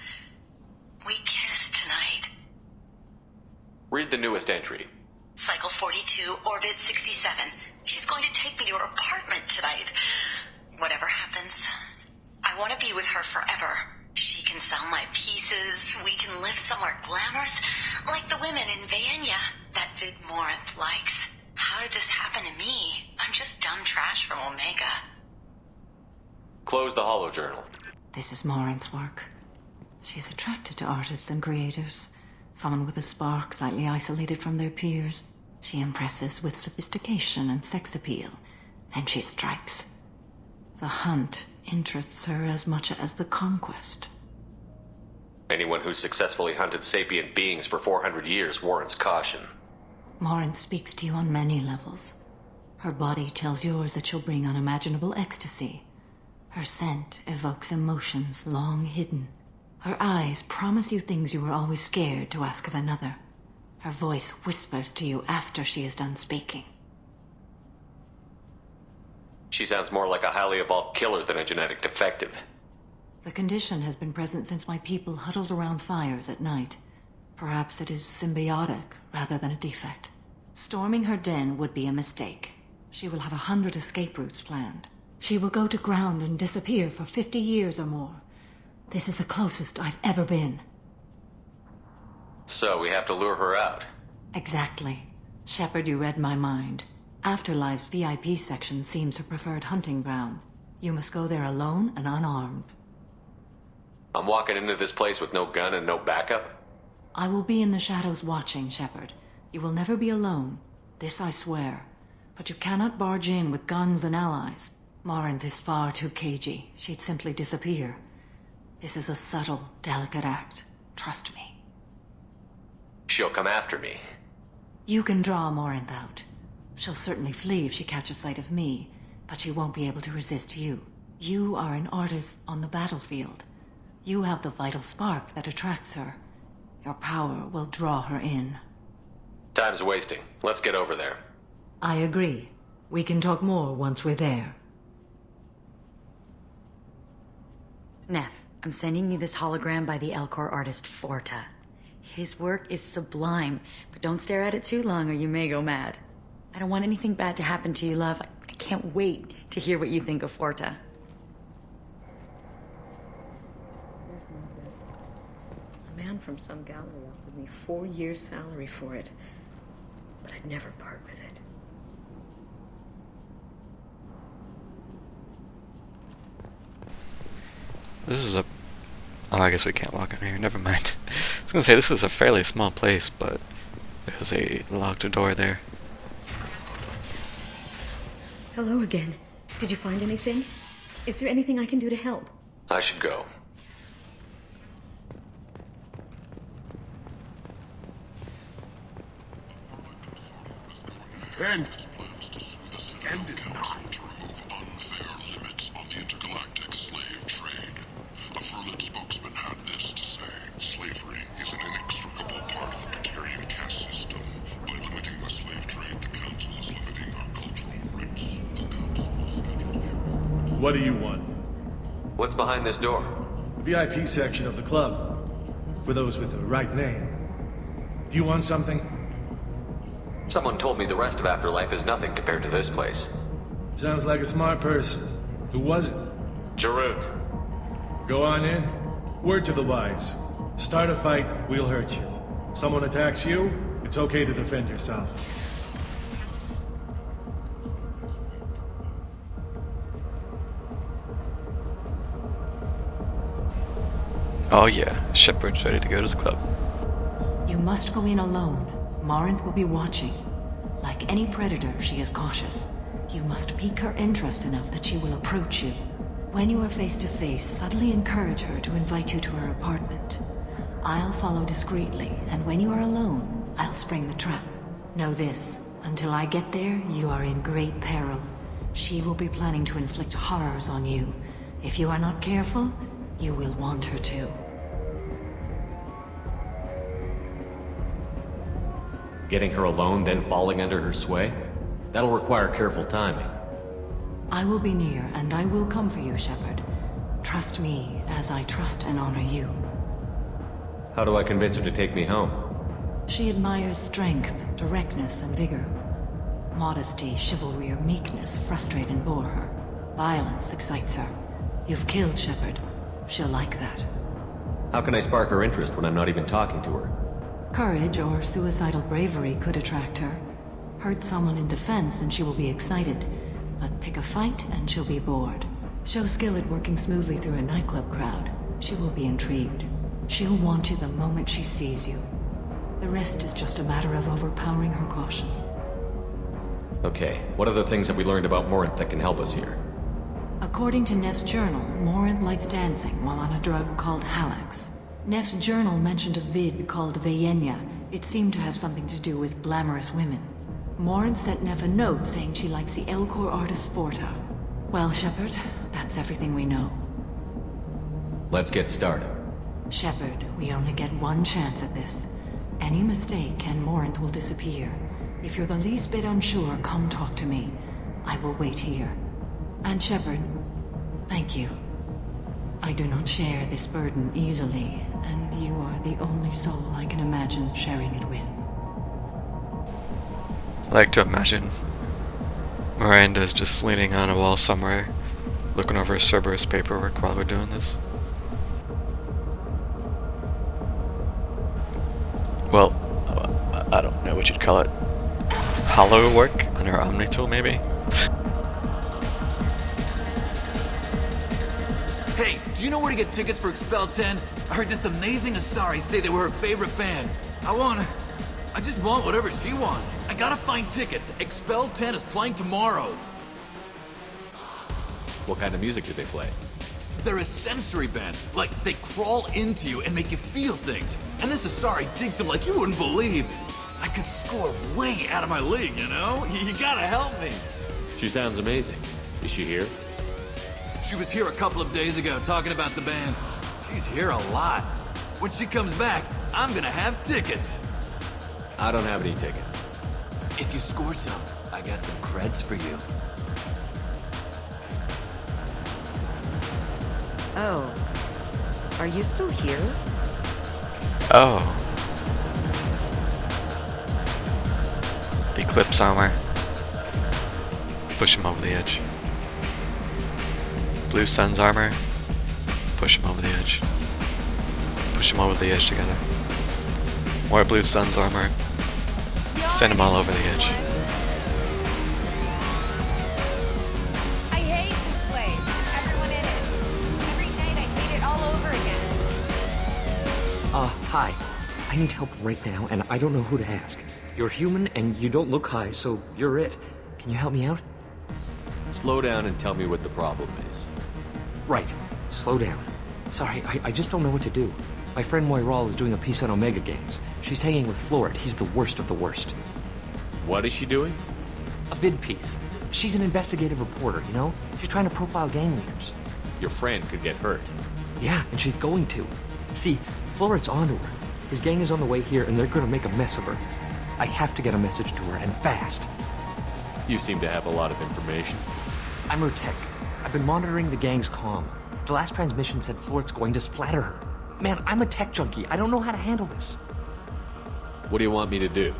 We kissed tonight. Read the newest entry. Cycle 42, Orbit 67. She's going to take me to her apartment tonight. Whatever happens, I want to be with her forever. She can sell my pieces. We can live somewhere glamorous, like the women in Vanya that Vid Morinth likes. How did this happen to me? I'm just dumb trash from Omega. Close the holojournal. This is Morinth's work. She's attracted to artists and creators. Someone with a spark, slightly isolated from their peers. She impresses with sophistication and sex appeal. Then she strikes. The hunt interests her as much as the conquest. Anyone who's successfully hunted sapient beings for 400 years warrants caution. Morin speaks to you on many levels. Her body tells yours that she'll bring unimaginable ecstasy. Her scent evokes emotions long hidden. Her eyes promise you things you were always scared to ask of another. Her voice whispers to you after she is done speaking. She sounds more like a highly evolved killer than a genetic defective. The condition has been present since my people huddled around fires at night. Perhaps it is symbiotic rather than a defect. Storming her den would be a mistake. She will have 100 escape routes planned. She will go to ground and disappear for 50 years or more. This is the closest I've ever been. So we have to lure her out. Exactly. Shepard, you read my mind. Afterlife's VIP section seems her preferred hunting ground. You must go there alone and unarmed. I'm walking into this place with no gun and no backup? I will be in the shadows watching, Shepard. You will never be alone. This I swear. But you cannot barge in with guns and allies. Morinth is far too cagey. She'd simply disappear. This is a subtle, delicate act. Trust me. She'll come after me. You can draw Morinth out. She'll certainly flee if she catches sight of me, but she won't be able to resist you. You are an artist on the battlefield. You have the vital spark that attracts her. Your power will draw her in. Time's wasting. Let's get over there. I agree. We can talk more once we're there. Neff, I'm sending you this hologram by the Elcor artist Forta. His work is sublime, but don't stare at it too long or you may go mad. I don't want anything bad to happen to you, love. I can't wait to hear what you think of Forta. A man from some gallery offered me 4 years' salary for it, but I'd never part with it. This is a... Oh, I guess we can't walk in here. Never mind. I was gonna say, this is a fairly small place, but there's a locked door there. Hello again. Did you find anything? Is there anything I can do to help? I should go. End. End it now. To remove unfair limits on the intergalactic slave trade. A Furlit spokesman had this to say. Slavery is an inextricable part of the Batarian caste system. By limiting the slave trade, the Council is limiting our cultural rights. What do you want? What's behind this door? The VIP section of the club. For those with the right name. Do you want something? Someone told me the rest of Afterlife is nothing compared to this place. Sounds like a smart person. Who was it? Jarut. Go on in. Word to the wise. Start a fight, we'll hurt you. Someone attacks you, it's okay to defend yourself. Oh yeah, Shepard's ready to go to the club. You must go in alone. Morinth will be watching. Like any predator, she is cautious. You must pique her interest enough that she will approach you. When you are face to face, subtly encourage her to invite you to her apartment. I'll follow discreetly, and when you are alone, I'll spring the trap. Know this, until I get there, you are in great peril. She will be planning to inflict horrors on you. If you are not careful, you will want her to. Getting her alone, then falling under her sway? That'll require careful timing. I will be near, and I will come for you, Shepard. Trust me, as I trust and honor you. How do I convince her to take me home? She admires strength, directness, and vigor. Modesty, chivalry, or meekness frustrate and bore her. Violence excites her. You've killed Shepard. She'll like that. How can I spark her interest when I'm not even talking to her? Courage or suicidal bravery could attract her. Hurt someone in defense and she will be excited. But pick a fight and she'll be bored. Show skill at working smoothly through a nightclub crowd. She will be intrigued. She'll want you the moment she sees you. The rest is just a matter of overpowering her caution. Okay, what other things have we learned about Morinth that can help us here? A According to Neff's journal, Morinth likes dancing while on a drug called Halax. Neff's journal mentioned a vid called Vayenya. It seemed to have something to do with glamorous women. Morinth sent Neff a note saying she likes the Elcor artist Forta. Well, Shepard, that's everything we know. Let's get started. Shepard, we only get one chance at this. Any mistake and Morinth will disappear. If you're the least bit unsure, come talk to me. I will wait here. And Shepard, thank you. I do not share this burden easily, and you are the only soul I can imagine sharing it with. I like to imagine Miranda's just leaning on a wall somewhere, looking over Cerberus paperwork while we're doing this. Well, I don't know what you'd call it. Hollow work on her Omni tool, maybe? Hey, do you know where to get tickets for Expel 10? I heard this amazing Asari say they were her favorite band. I just want whatever she wants. I gotta find tickets. Expel 10 is playing tomorrow. What kind of music do they play? They're a sensory band. Like, they crawl into you and make you feel things. And this Asari digs them like you wouldn't believe. I could score way out of my league, you know? You gotta help me. She sounds amazing. Is she here? She was here a couple of days ago talking about the band. She's here a lot. When she comes back, I'm gonna have tickets. I don't have any tickets. If you score some, I got some creds for you. Oh. Are you still here? Oh. Eclipse armor. Push him over the edge. Blue Sun's armor. Push him over the edge. Push him over the edge together. More Blue Sun's armor. Send them all over the edge. I hate this place. Everyone in it. Every night I hate it all over again. Hi. I need help right now, and I don't know who to ask. You're human, and you don't look high, so you're it. Can you help me out? Slow down and tell me what the problem is. Right. Slow down. Sorry, I just don't know what to do. My friend Moiral is doing a piece on Omega gangs. She's hanging with Florid. He's the worst of the worst. What is she doing? A vid piece. She's an investigative reporter, you know? She's trying to profile gang leaders. Your friend could get hurt. Yeah, and she's going to. See, Florid's onto her. His gang is on the way here, and they're gonna make a mess of her. I have to get a message to her, and fast. You seem to have a lot of information. I'm her tech. I've been monitoring the gang's comm. The last transmission said Florid's going to splatter her. Man, I'm a tech junkie. I don't know how to handle this. What do you want me to do?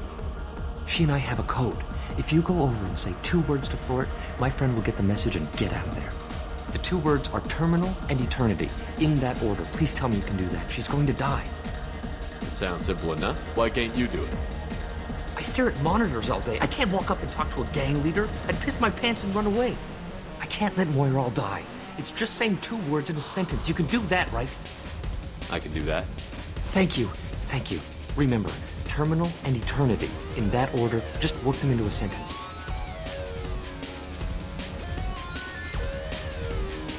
She and I have a code. If you go over and say 2 words to Florid, my friend will get the message and get out of there. The 2 words are terminal and eternity. In that order. Please tell me you can do that. She's going to die. It sounds simple enough. Why can't you do it? I stare at monitors all day. I can't walk up and talk to a gang leader. I'd piss my pants and run away. I can't let Moiral die. It's just saying 2 words in a sentence. You can do that, right? I can do that. Thank you. Thank you. Remember, terminal and eternity. In that order, just work them into a sentence.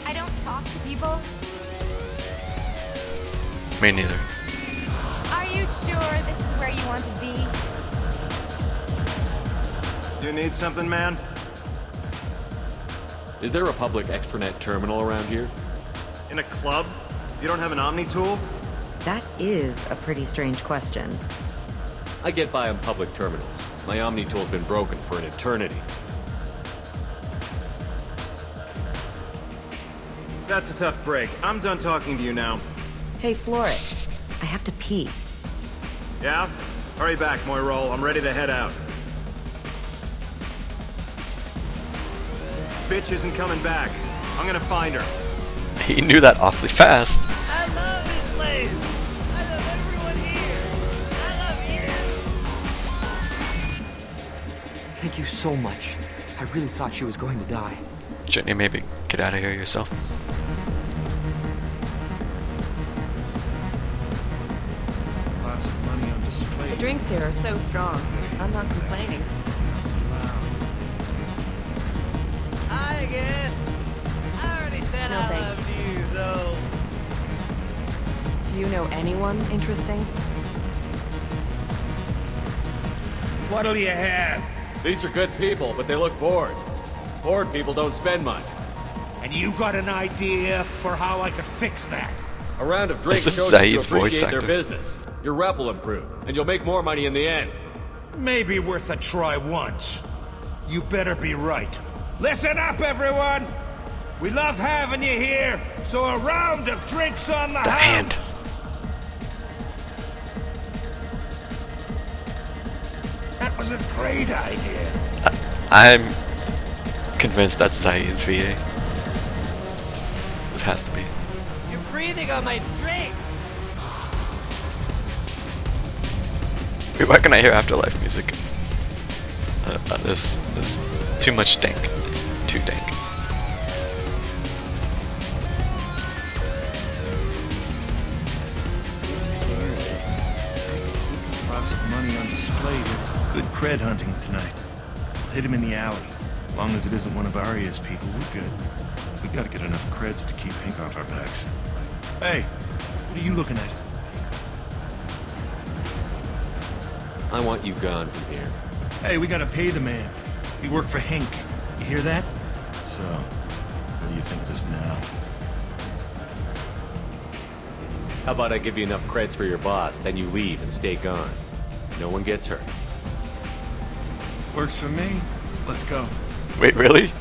I don't talk to people. Me neither. Are you sure this is where you want to be? You need something, man? Is there a public extranet terminal around here? In a club? You don't have an Omni tool? That is a pretty strange question. I get by on public terminals. My Omni tool's been broken for an eternity. That's a tough break. I'm done talking to you now. Hey, Florid. I have to pee. Yeah? Hurry back, Moiral. I'm ready to head out. Bitch isn't coming back. I'm gonna find her. He knew that awfully fast. I love this place! I love everyone here! I love you! Thank you so much. I really thought she was going to die. Shouldn't you maybe get out of here yourself? Lots of money on display. The drinks here are so strong. I'm not complaining. Hi again! I heard you know anyone interesting? What'll you have? These are good people, but they look bored. Bored people don't spend much. And you got an idea for how I could fix that? A round of drinks This is shows you Zaid's voice appreciate their actor. business. Your rep will improve, and you'll make more money in the end. Maybe worth a try once. You better be right. Listen up, everyone! We love having you here, so a round of drinks on the house! hand. That was a great idea. I'm convinced that's Zaid's VA. This has to be. You're breathing on my drink! Wait, why can I hear Afterlife music? This is too much dank. It's too dank. Lots of money on display here. Good cred hunting tonight. Hit him in the alley. As long as it isn't one of Arya's people, we're good. We gotta get enough creds to keep Hank off our backs. Hey, what are you looking at? I want you gone from here. Hey, we gotta pay the man. We work for Hank. You hear that? So, what do you think of this now? How about I give you enough creds for your boss, then you leave and stay gone. No one gets hurt. Works for me. Let's go. Wait, really?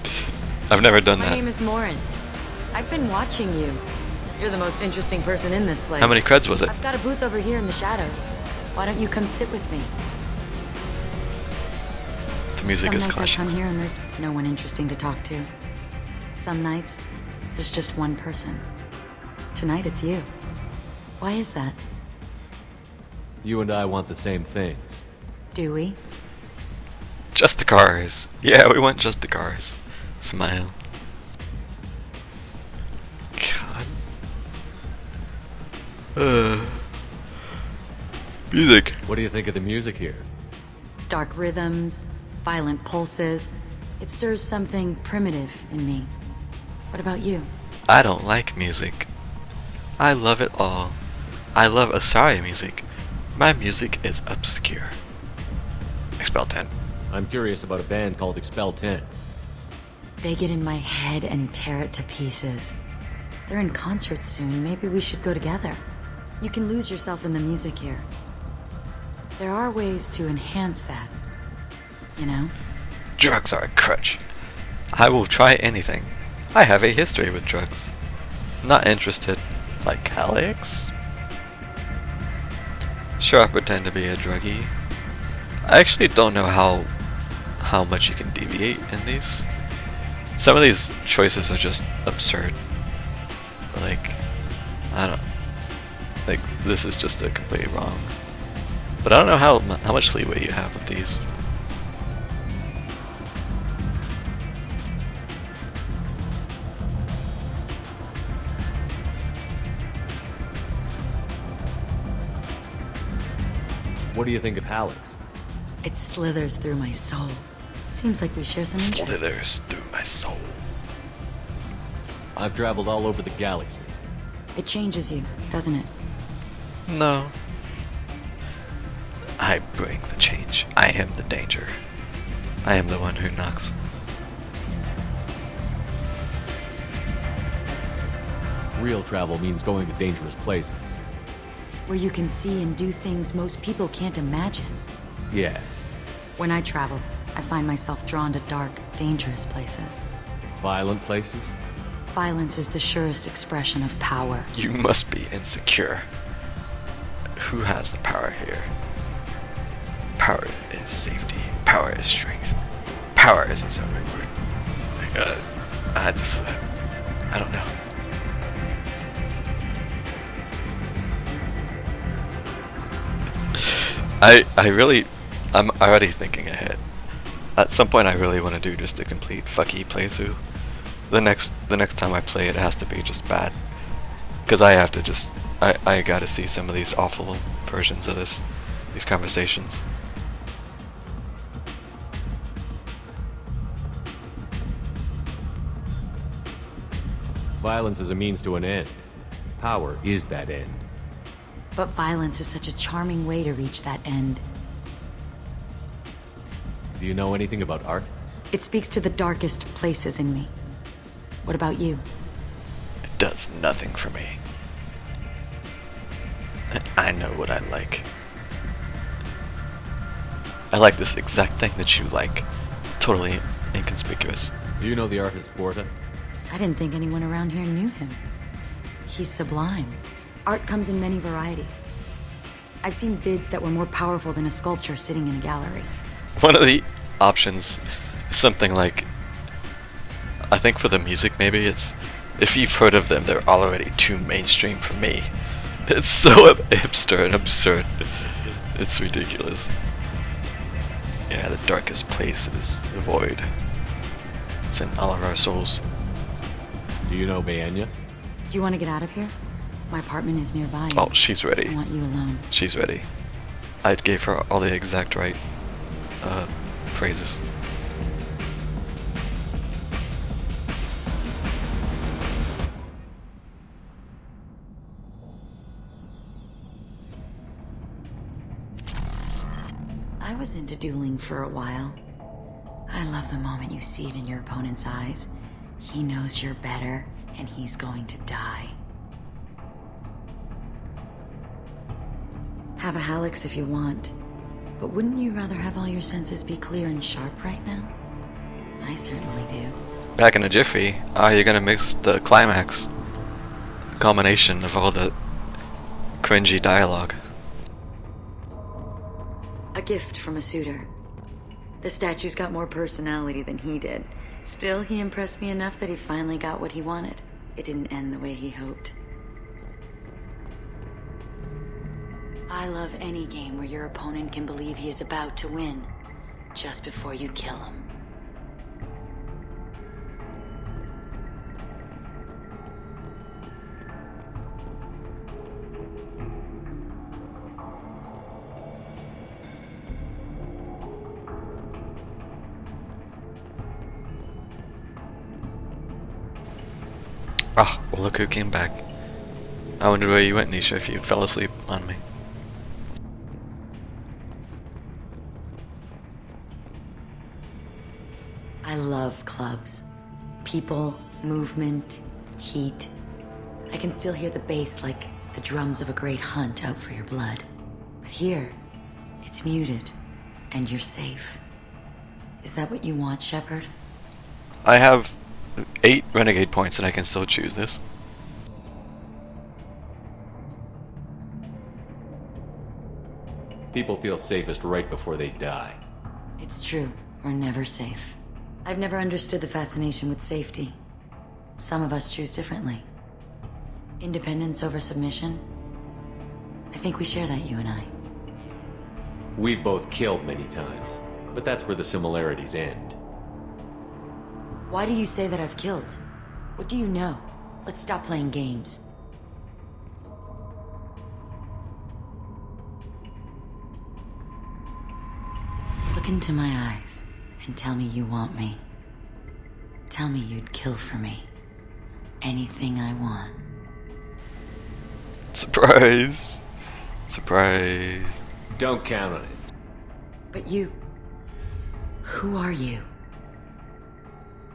I've never done My that. name is Morin. I've been watching you. You're the most interesting person in this place. How many creds was it? I've got a booth over here in the shadows. Why don't you come sit with me? The music is Some nights I come cautious. here and there's no one interesting to talk to. Some nights, there's just one person. Tonight it's you. Why is that? You and I want the same things. Do we? Just the cars. Yeah, we want just the cars. Smile. God. Music. What do you think of the music here? Dark rhythms, violent pulses. It stirs something primitive in me. What about you? I don't like music. I love it all. I love Asari music. My music is obscure. Expel 10. I'm curious about a band called Expel 10. They get in my head and tear it to pieces. They're in concert soon. Maybe we should go together. You can lose yourself in the music here. There are ways to enhance that. You know? Drugs are a crutch. I will try anything. I have a history with drugs. Not interested. Like Alex? Sure, I pretend to be a druggie. I actually don't know how much you can deviate in these. Some of these choices are just absurd. Like, I don't... Like, this is just a completely wrong. But I don't know how much leeway you have with these. What do you think of Hallex? It slithers through my soul. Seems like we share some interests. Slithers through my soul. I've traveled all over the galaxy. It changes you, doesn't it? No. I bring the change. I am the danger. I am the one who knocks. Real travel means going to dangerous places. Where you can see and do things most people can't imagine. Yes. When I travel, I find myself drawn to dark, dangerous places. Violent places? Violence is the surest expression of power. You must be insecure. Who has the power here? Power is safety. Power is strength. Power is its own reward. I had to flip. I don't know. I'm already thinking ahead. At some point I really want to do just a complete fucky playthrough. The next time I play it has to be just bad. Cause I have to just, I gotta see some of these awful versions of these conversations. Violence is a means to an end. Power is that end. But violence is such a charming way to reach that end. Do you know anything about art? It speaks to the darkest places in me. What about you? It does nothing for me. I know what I like. I like this exact thing that you like. Totally inconspicuous. Do you know the artist Porta? I didn't think anyone around here knew him. He's sublime. Art comes in many varieties. I've seen vids that were more powerful than a sculpture sitting in a gallery. One of the options is something like, I think for the music maybe, it's, if you've heard of them, they're already too mainstream for me. It's so hipster and absurd. It's ridiculous. Yeah, the darkest place is the void. It's in all of our souls. Do you know Bayenya? Do you want to get out of here? My apartment is nearby. Oh, she's ready. I want you alone. She's ready. I gave her all the exact right phrases. I was into dueling for a while. I love the moment you see it in your opponent's eyes. He knows you're better, and he's going to die. Have a Halix if you want, but wouldn't you rather have all your senses be clear and sharp right now? I certainly do. Back in a jiffy, you're gonna mix the climax. Combination of all the cringy dialogue. A gift from a suitor. The statue's got more personality than he did. Still, he impressed me enough that he finally got what he wanted. It didn't end the way he hoped. I love any game where your opponent can believe he is about to win, just before you kill him. Ah, well look who came back. I wondered where you went, Nisha, if you fell asleep on me. I love clubs. People, movement, heat. I can still hear the bass like the drums of a great hunt out for your blood. But here, it's muted, and you're safe. Is that what you want, Shepard? I have 8 renegade points and I can still choose this. People feel safest right before they die. It's true. We're never safe. I've never understood the fascination with safety. Some of us choose differently. Independence over submission? I think we share that, you and I. We've both killed many times, but that's where the similarities end. Why do you say that I've killed? What do you know? Let's stop playing games. Look into my eyes and tell me you want me. Tell me you'd kill for me. Anything I want. Surprise! Surprise. Don't count on it. But you... Who are you?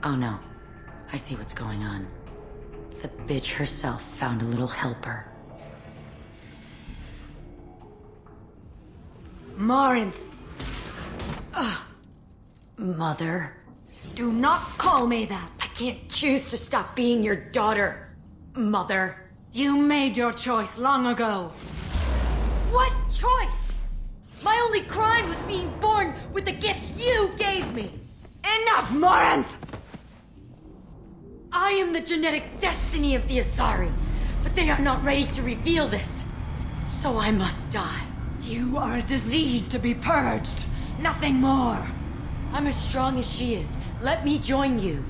Oh no. I see what's going on. The bitch herself found a little helper. Morinth! Mother. Do not call me that! I can't choose to stop being your daughter, Mother. You made your choice long ago. What choice? My only crime was being born with the gifts you gave me. Enough, Morinth! I am the genetic destiny of the Asari, but they are not ready to reveal this. So I must die. You are a disease to be purged. Nothing more. I'm as strong as she is. Let me join you.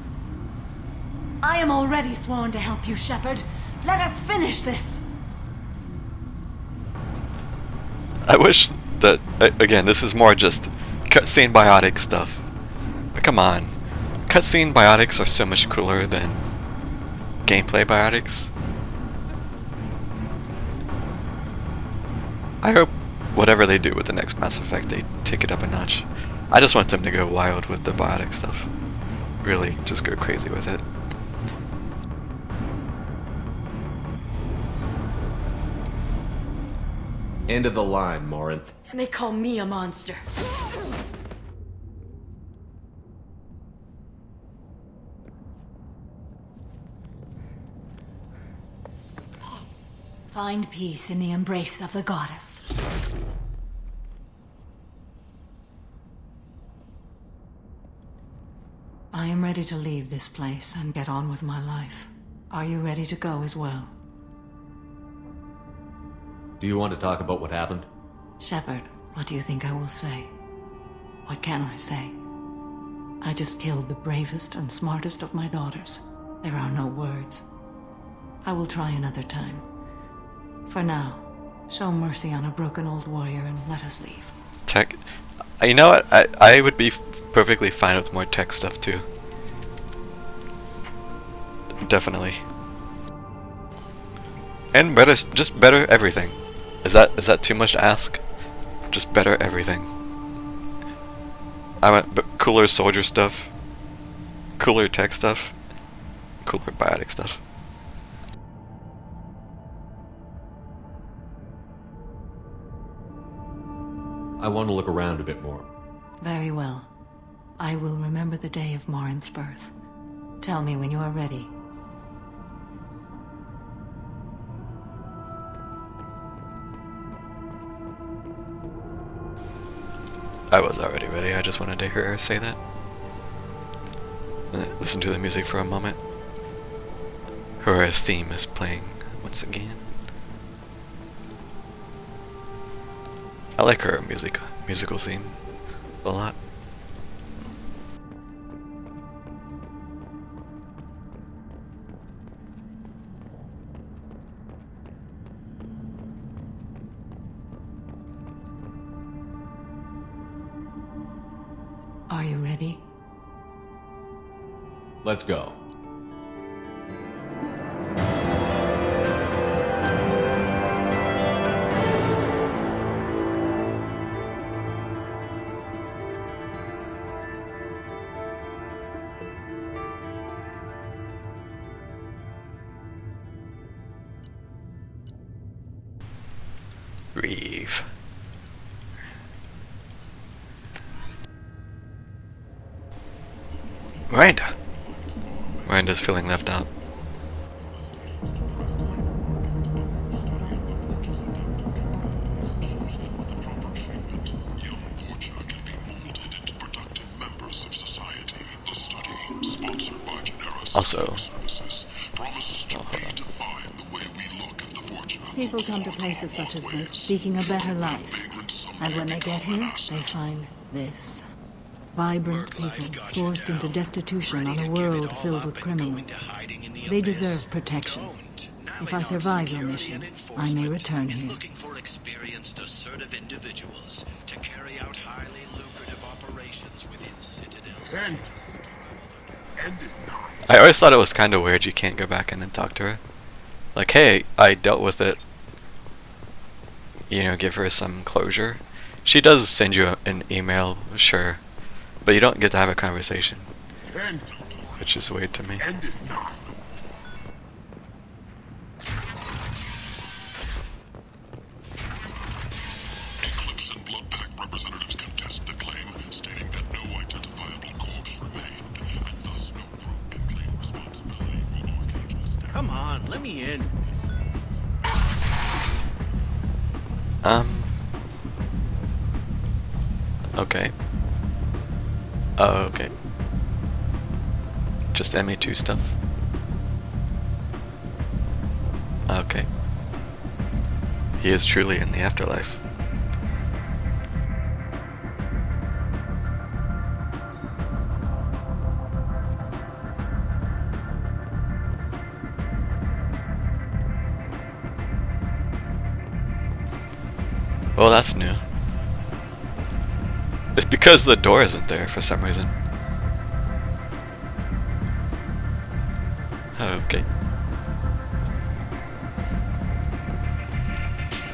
I am already sworn to help you, Shepard. Let us finish this. I wish that, again, this is more just cutscene biotic stuff. But come on. Cutscene biotics are so much cooler than gameplay biotics. I hope whatever they do with the next Mass Effect, they take it up a notch. I just want them to go wild with the biotic stuff. Really, just go crazy with it. End of the line, Morinth. And they call me a monster. Find peace in the embrace of the goddess. I am ready to leave this place and get on with my life. Are you ready to go as well? Do you want to talk about what happened? Shepard, what do you think I will say? What can I say? I just killed the bravest and smartest of my daughters. There are no words. I will try another time. For now, show mercy on a broken old warrior and let us leave. Tech? You know what? I would be perfectly fine with more tech stuff too. Definitely. And better, just better everything. Is that too much to ask? Just better everything. I want cooler soldier stuff, cooler tech stuff, cooler biotic stuff. I want to look around a bit more. Very well. I will remember the day of Morinth's birth. Tell me when you are ready. I was already ready, I just wanted to hear her say that. Listen to the music for a moment. Her theme is playing once again. I like her musical theme a lot. Are you ready? Let's go. Reeve. Miranda. Miranda's feeling left out. Also, People come to places such as this seeking a better life. And when they get here, they find this. Vibrant people forced into destitution on a world filled with criminals. They deserve protection. If I survive your mission, I may return here. Looking for experienced, assertive individuals to carry out highly lucrative operations within Citadel. I always thought it was kind of weird you can't go back in and talk to her. Like, hey, I dealt with it. You know, give her some closure. She does send you an email, sure. But you don't get to have a conversation. Which is weird to me. Eclipse and Blood Pack representatives contest the claim, stating that no identifiable corpse remained, and thus no group can claim responsibility for Archangel's death. Come on, let me in. Okay. Oh, okay. Just ME2 stuff. Okay. He is truly in the afterlife. Well, that's new. It's because the door isn't there for some reason. Okay.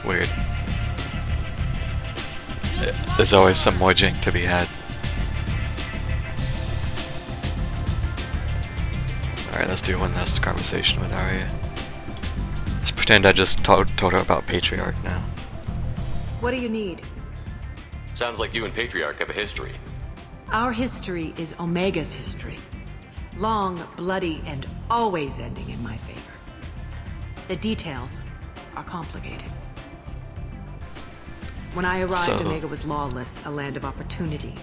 Weird. there's always some more jank to be had. Alright, let's do one last conversation with Arya. Let's pretend I just told her about Patriarch now. What do you need? Sounds like you and Patriarch have a history. Our history is Omega's history. Long, bloody, and always ending in my favor. The details are complicated. When I arrived, Omega was lawless, a land of opportunity.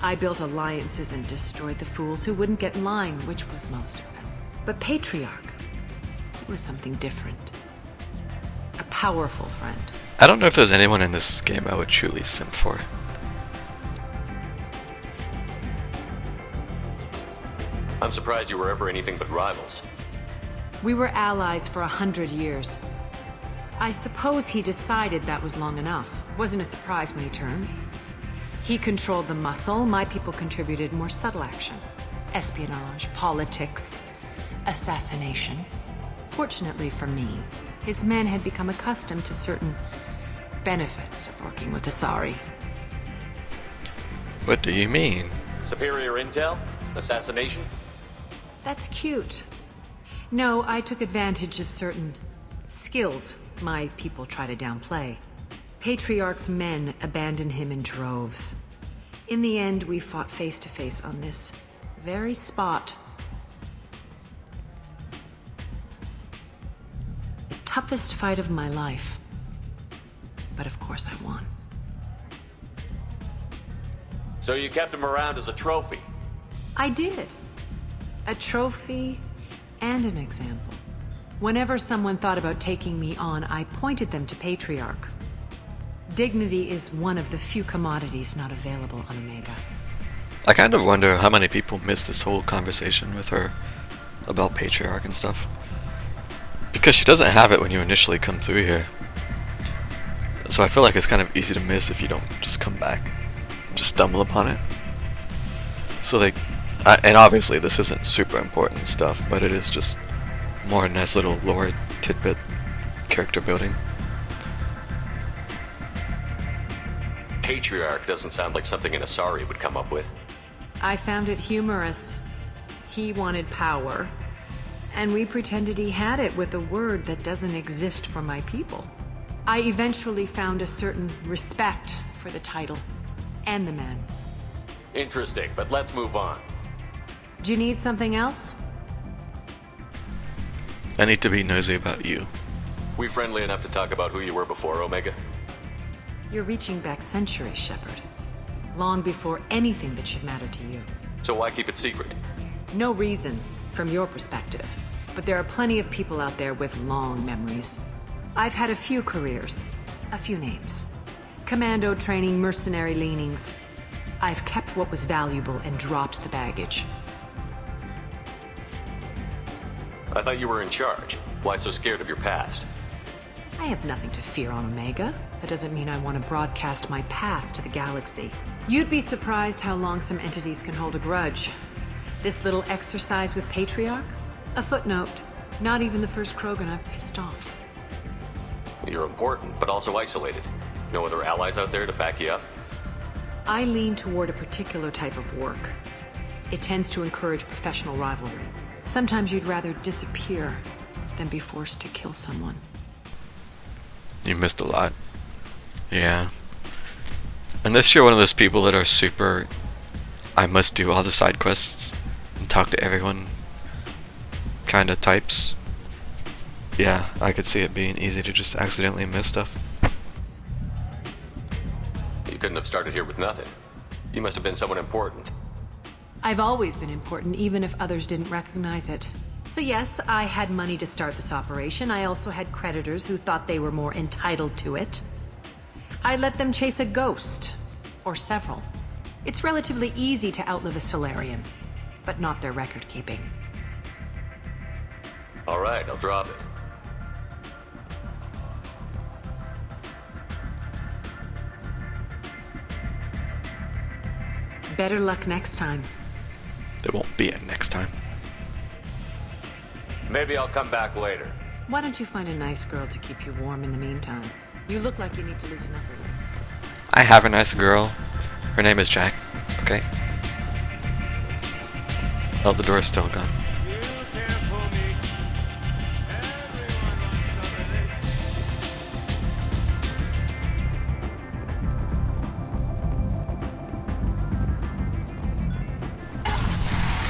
I built alliances and destroyed the fools who wouldn't get in line, which was most of them. But Patriarch, it was something different. A powerful friend. I don't know if there's anyone in this game I would truly simp for. I'm surprised you were ever anything but rivals. We were allies for 100 years. I suppose he decided that was long enough. Wasn't a surprise when he turned. He controlled the muscle, my people contributed more subtle action. Espionage, politics, assassination. Fortunately for me, his men had become accustomed to certain benefits of working with Asari. What do you mean? Superior intel? Assassination? That's cute. No, I took advantage of certain skills my people try to downplay. Patriarch's men abandoned him in droves. In the end, we fought face to face on this very spot. The toughest fight of my life. But of course I won. So you kept him around as a trophy? I did. A trophy and an example. Whenever someone thought about taking me on, I pointed them to Patriarch. Dignity is one of the few commodities not available on Omega. I kind of wonder how many people missed this whole conversation with her about Patriarch and stuff. Because she doesn't have it when you initially come through here. So I feel like it's kind of easy to miss if you don't just come back. Just stumble upon it. So like, and obviously this isn't super important stuff, but it is just more a nice little lore tidbit character building. Patriarch doesn't sound like something an Asari would come up with. I found it humorous. He wanted power, and we pretended he had it with a word that doesn't exist for my people. I eventually found a certain respect for the title and the man. Interesting, but let's move on. Do you need something else? I need to be nosy about you. We friendly enough to talk about who you were before Omega? You're reaching back centuries, Shepard. Long before anything that should matter to you. So why keep it secret? No reason, from your perspective. But there are plenty of people out there with long memories. I've had a few careers, a few names. Commando training, mercenary leanings. I've kept what was valuable and dropped the baggage. I thought you were in charge. Why so scared of your past? I have nothing to fear on Omega. That doesn't mean I want to broadcast my past to the galaxy. You'd be surprised how long some entities can hold a grudge. This little exercise with Patriarch? A footnote. Not even the first Krogan I've pissed off. You're important, but also isolated. No other allies out there to back you up? I lean toward a particular type of work. It tends to encourage professional rivalry. Sometimes you'd rather disappear than be forced to kill someone. You missed a lot. Yeah. Unless you're one of those people that are super, I must do all the side quests and talk to everyone kind of types. Yeah, I could see it being easy to just accidentally miss stuff. You couldn't have started here with nothing. You must have been someone important. I've always been important, even if others didn't recognize it. So yes, I had money to start this operation. I also had creditors who thought they were more entitled to it. I let them chase a ghost, or several. It's relatively easy to outlive a Solarian, but not their record-keeping. All right, I'll drop it. Better luck next time. There won't be a next time. Maybe I'll come back later. Why don't you find a nice girl to keep you warm in the meantime? You look like you need to loosen up a little. I have a nice girl. Her name is Jack. Okay. Oh, the door's still gone.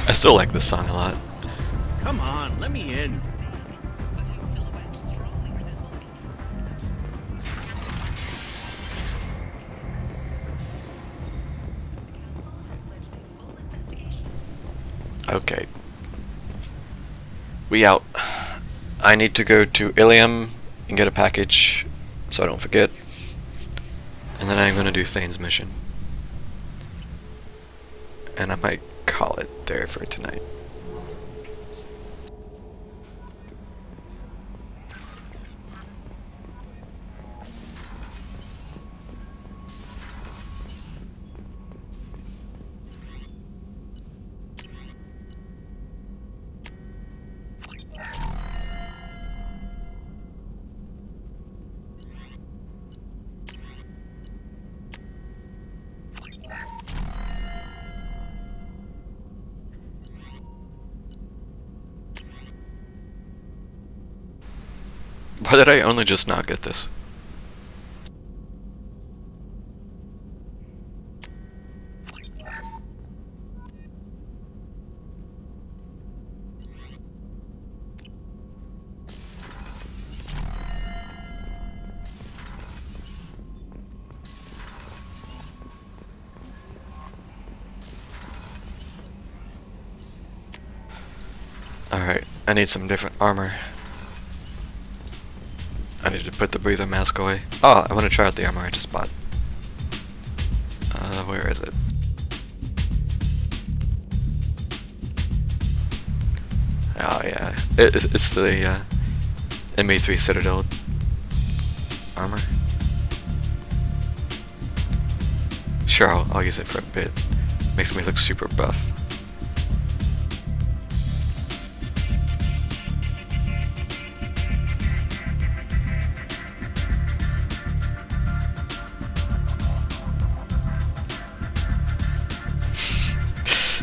I still like this song a lot. Come on, let me in. Okay. We out. I need to go to Ilium and get a package so I don't forget. And then I'm gonna do Thane's mission. And I might call it there for tonight. Why did I only just not get this? Alright, I need some different armor. I need to put the breather mask away. Oh, I want to try out the armor I just bought. Where is it? Oh yeah, it's the ME2 Citadel armor. Sure, I'll use it for a bit. Makes me look super buff.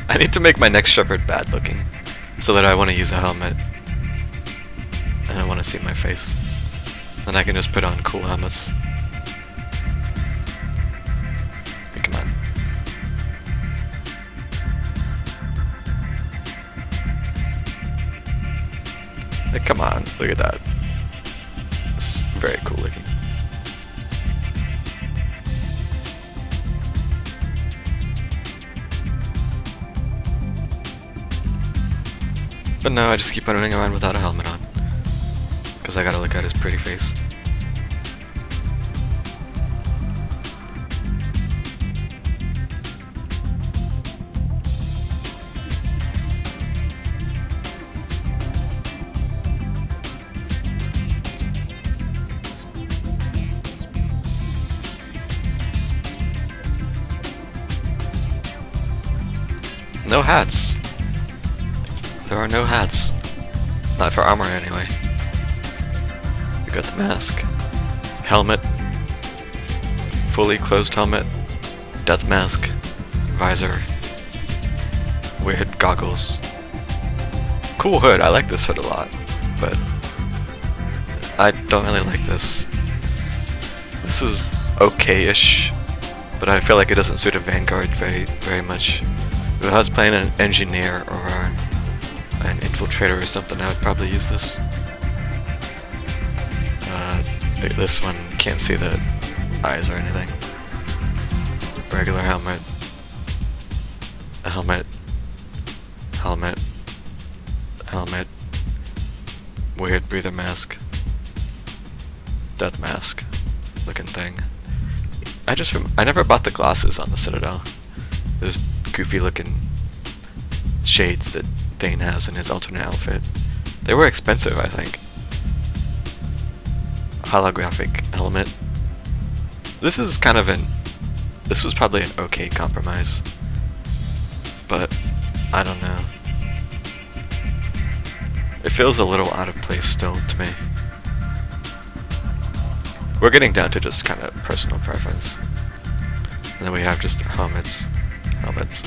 I need to make my next Shepherd bad looking, so that I want to use a helmet, and I want to see my face. Then I can just put on cool helmets. Hey, come on. Hey, come on, look at that. It's very cool looking. But no, I just keep running around without a helmet on. Because I gotta look at his pretty face. No hats. There are no hats. Not for armor, anyway. We got the mask. Helmet. Fully closed helmet. Death mask. Visor. Weird goggles. Cool hood. I like this hood a lot. But I don't really like this. This is okay-ish. But I feel like it doesn't suit a Vanguard very much. If I was playing an engineer or an infiltrator or something, I would probably use this. This one can't see the eyes or anything. Regular helmet. A helmet. Helmet. Helmet. Weird breather mask. Death mask. Looking thing. I never bought the glasses on the Citadel. Those goofy looking shades that Thane has in his alternate outfit. They were expensive, I think. Holographic helmet. This is kind of this was probably an okay compromise. But, I don't know. It feels a little out of place still to me. We're getting down to just kind of personal preference. And then we have just helmets. Helmets.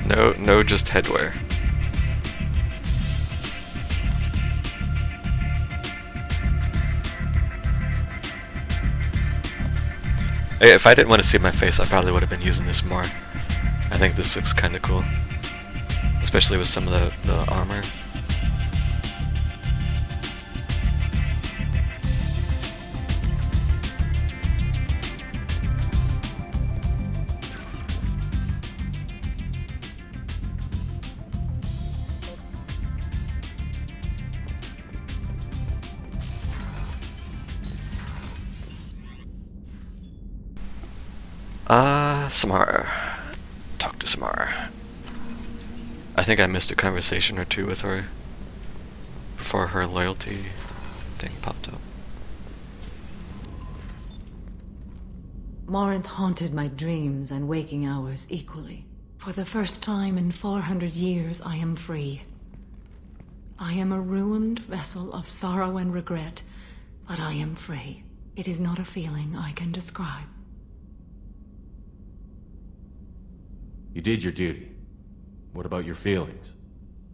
No, just headwear. Hey, if I didn't want to see my face, I probably would have been using this more. I think this looks kind of cool. Especially with some of the armor. Samara. Talk to Samara. I think I missed a conversation or two with her before her loyalty thing popped up. Morinth haunted my dreams and waking hours equally. For the first time in 400 years, I am free. I am a ruined vessel of sorrow and regret, but I am free. It is not a feeling I can describe. You did your duty. What about your feelings?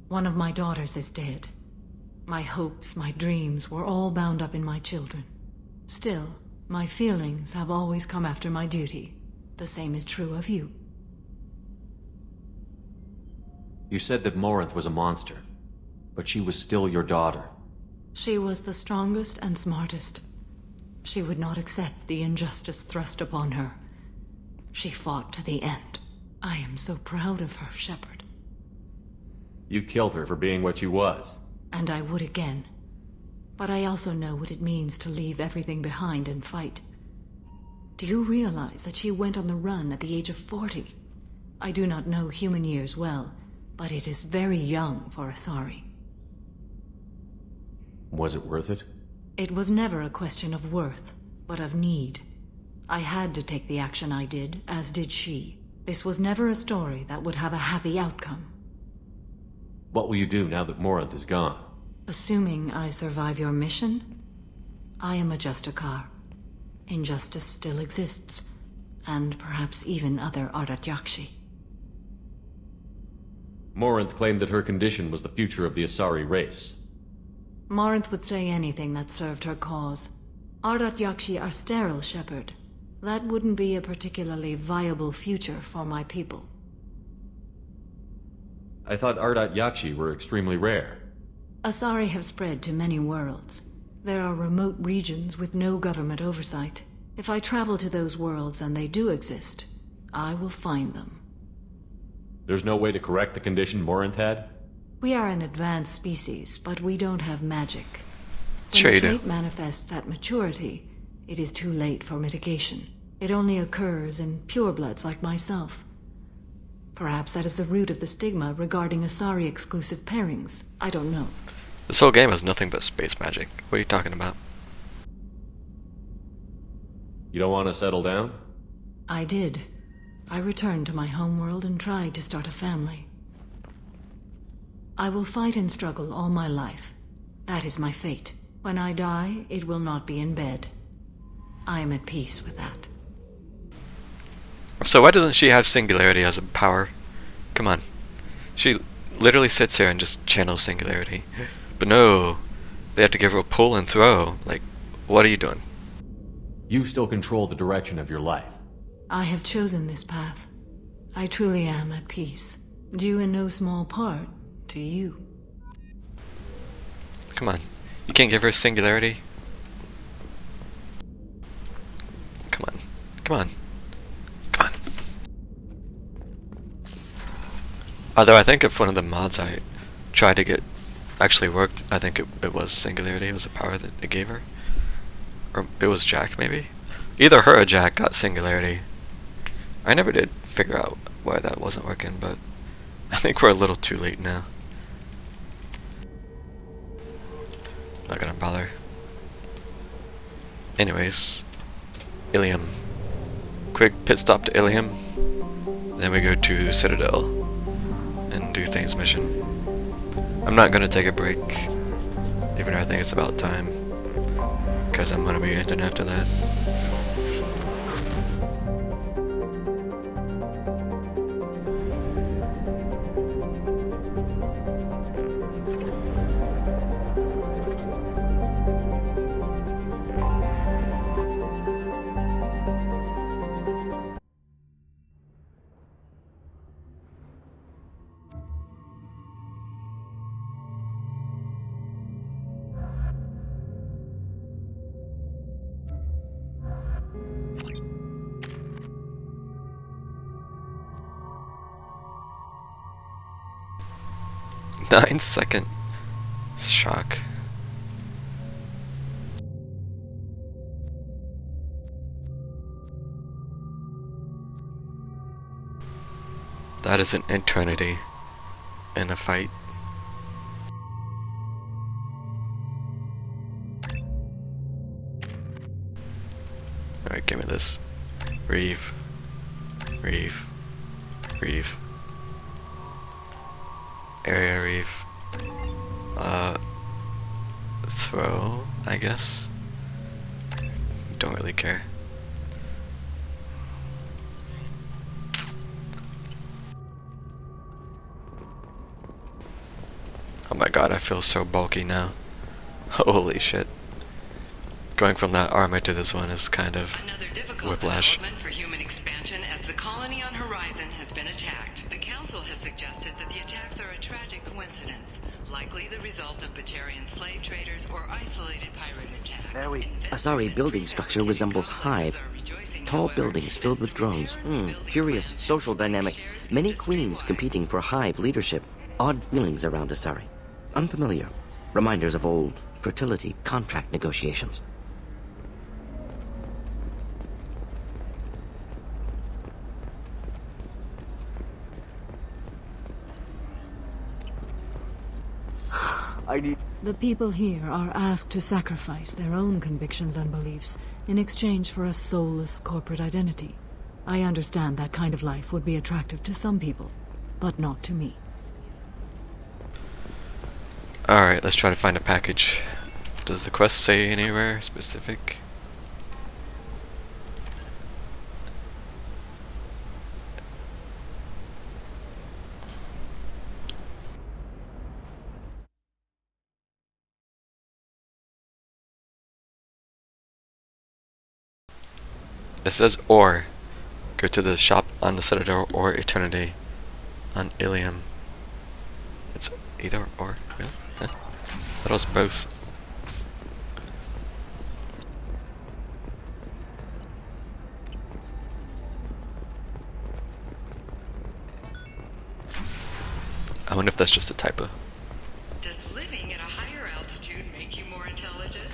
One of my daughters is dead. My hopes, my dreams were all bound up in my children. Still, my feelings have always come after my duty. The same is true of you. You said that Morinth was a monster, but she was still your daughter. She was the strongest and smartest. She would not accept the injustice thrust upon her. She fought to the end. I am so proud of her, Shepard. You killed her for being what she was. And I would again. But I also know what it means to leave everything behind and fight. Do you realize that she went on the run at the age of 40? I do not know human years well, but it is very young for Asari. Was it worth it? It was never a question of worth, but of need. I had to take the action I did, as did she. This was never a story that would have a happy outcome. What will you do now that Morinth is gone? Assuming I survive your mission, I am a Justikar. Injustice still exists, and perhaps even other Ardat-Yakshi. Morinth claimed that her condition was the future of the Asari race. Morinth would say anything that served her cause. Ardat-Yakshi are sterile, Shepard. That wouldn't be a particularly viable future for my people. I thought Ardat-Yakshi were extremely rare. Asari have spread to many worlds. There are remote regions with no government oversight. If I travel to those worlds and they do exist, I will find them. There's no way to correct the condition Morinth had? We are an advanced species, but we don't have magic. Sure When you the do. trait manifests at maturity, it is too late for mitigation. It only occurs in purebloods like myself. Perhaps that is the root of the stigma regarding Asari exclusive pairings. I don't know. This whole game is nothing but space magic. What are you talking about? You don't want to settle down? I did. I returned to my homeworld and tried to start a family. I will fight and struggle all my life. That is my fate. When I die, it will not be in bed. I am at peace with that. So why doesn't she have singularity as a power? Come on. She literally sits here and just channels singularity. But no, they have to give her a pull and throw. Like, what are you doing? You still control the direction of your life. I have chosen this path. I truly am at peace. Due in no small part to you. Come on. You can't give her singularity? Come on. Come on. Come on. Although I think if one of the mods I tried to get actually worked, I think it was singularity. It was a power that they gave her. Or it was Jack, maybe? Either her or Jack got singularity. I never did figure out why that wasn't working, but I think we're a little too late now. Not gonna bother. Anyways, Ilium. Quick pit stop to Ilium. Then we go to Citadel and do Thane's mission. I'm not gonna take a break, even though I think it's about time, because I'm gonna be ending after that. 9-second shock. That is an eternity in a fight. Alright, give me this. Reeve. Reeve. Reeve. Area Reeve. Throw, I guess. Don't really care. Oh my god, I feel so bulky now. Holy shit. Going from that armor to this one is kind of whiplash. For human expansion as the colony on Horizon has been attacked. The Council has suggested that the attacks are a tragic coincidence, likely the result of Batarian slave traders or isolated pirate attacks. Asari building structure resembles Hive. Tall buildings filled with drones. Curious social dynamic. Many queens competing for Hive leadership. Odd feelings around Asari. Unfamiliar. Reminders of old fertility contract negotiations. The people here are asked to sacrifice their own convictions and beliefs in exchange for a soulless corporate identity. I understand that kind of life would be attractive to some people, but not to me. Alright, let's try to find a package. Does the quest say anywhere specific? It says or. Go to the shop on the Citadel or Eternity on Ilium. It's either or. Really? Huh. That was both. I wonder if that's just a typo. Does living at a higher altitude make you more intelligent?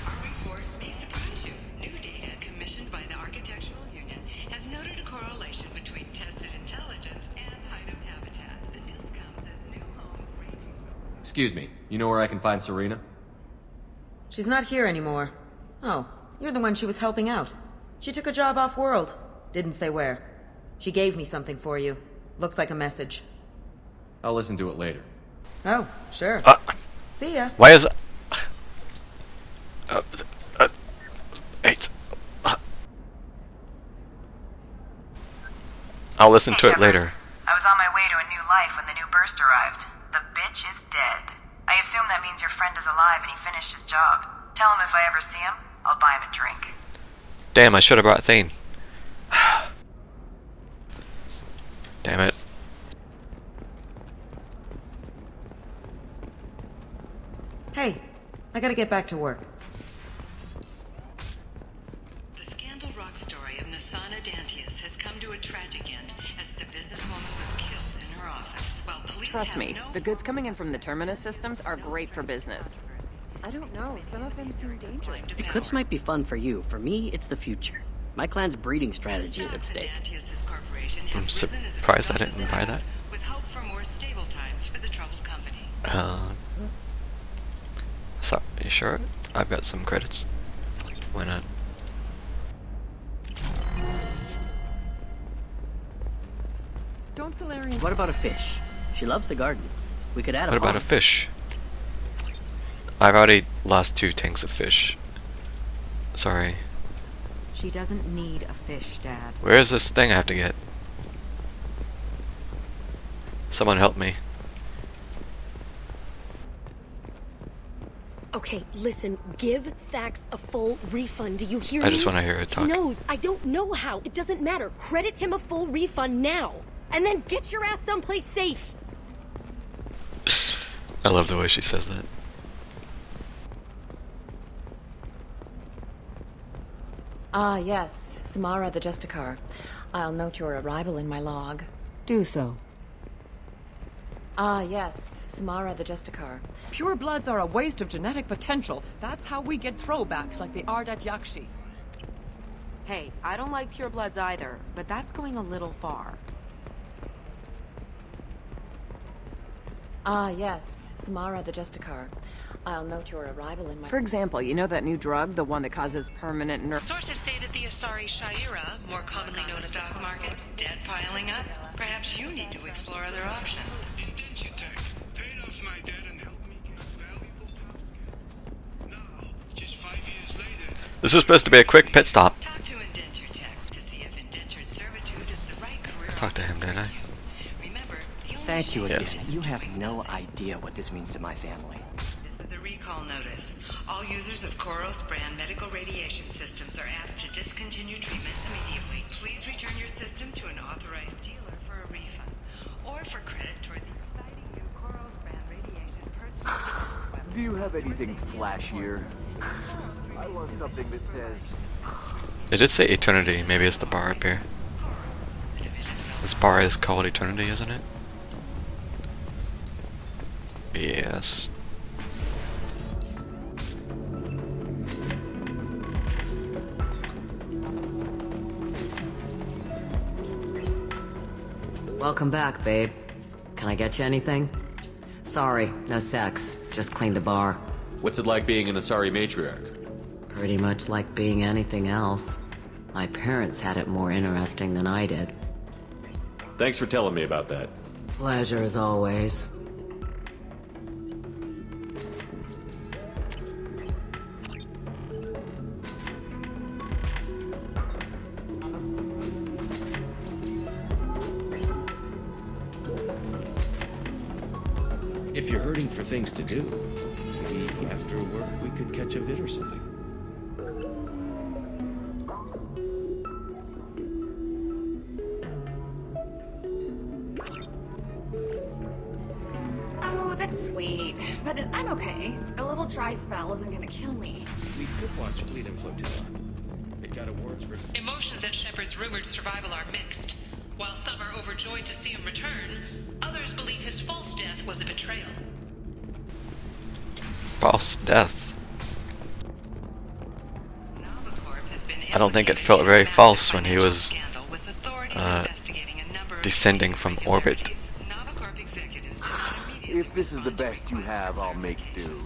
Our report may surprise you. New data commissioned by the Architectural Union has noted a correlation between tested intelligence and hideout habitat. The news comes as new homes ranging. Excuse me, you know where I can find Serena? She's not here anymore. Oh, you're the one she was helping out. She took a job off-world. Didn't say where. She gave me something for you. Looks like a message. I'll listen to it later. Oh, sure. See ya. Why is I'll listen to it later. I was on my way to a new life when the new burst arrived. The bitch is dead. I assume that means your friend is alive and he finished his job. Tell him if I ever see him, I'll buy him a drink. Damn, I should have brought Thane. Damn it. Hey, I gotta get back to work. The Scandal Rock story of Nasana Dantius has come to a tragic end as the businesswoman was killed in her office. While police Trust have me, no the goods coming in from the Terminus systems are great for business. I don't know, some of them seem dangerous. Eclipse might be fun for you. For me, it's the future. My clan's breeding strategy is at stake. I'm surprised I didn't buy that. with hope for more stable times for the troubled company. So, you sure? I've got some credits. Why not? Don't Solarian... What about a fish? She loves the garden. We could add a What about a pond. fish? I've already lost 2 tanks of fish. Sorry. She doesn't need a fish, Dad. Where is this thing I have to get? Someone help me. Okay, listen, give Thax a full refund. Do you hear me? I just want to hear her talk. He knows. I don't know how. It doesn't matter. Credit him a full refund now. And then get your ass someplace safe. I love the way she says that. Ah, yes. Samara the Justicar. I'll note your arrival in my log. Do so. Ah, yes. Samara the Justicar. Pure bloods are a waste of genetic potential. That's how we get throwbacks like the Ardat Yakshi. Hey, I don't like purebloods either, but that's going a little far. Ah, yes. Samara the Justicar. I'll note your arrival in my... For example, you know that new drug, the one that causes permanent nerve... Sources say that the Asari Shaira, more commonly known as stock market, debt piling up. Perhaps you need to explore other options. Paid off my debt and helped me get valuable now, just 5 years later. This is supposed to be a quick pit stop. Talk to Indenture Tech to see if indentured servitude is the right career. Talk to him, didn't I? Thank you again. Yes. You have no idea what this means to my family. This is a recall notice. All users of Koros brand medical radiation systems are asked to discontinue treatment immediately. Please return your system to an authorized dealer for a refund or for credit toward the exciting new Koros brand radiation personal. Do you have anything flashier? I want something that says... It did say Eternity. Maybe it's the bar up here. This bar is called Eternity, isn't it? Yes. Welcome back, babe. Can I get you anything? Sorry, no sex. Just cleaned the bar. What's it like being an Asari matriarch? Pretty much like being anything else. My parents had it more interesting than I did. Thanks for telling me about that. Pleasure as always. If you're hurting for things to do, maybe after work we could catch a vid or something. Oh, that's sweet. But I'm okay. A little dry spell isn't gonna kill me. We could watch Fleet and Flotilla. It got awards for... Emotions at Shepard's rumored survival are mixed. While some are overjoyed to see him return, others believe his false death was a betrayal. False death. I don't think it felt very false when he was descending from orbit. If this is the best you have, I'll make do.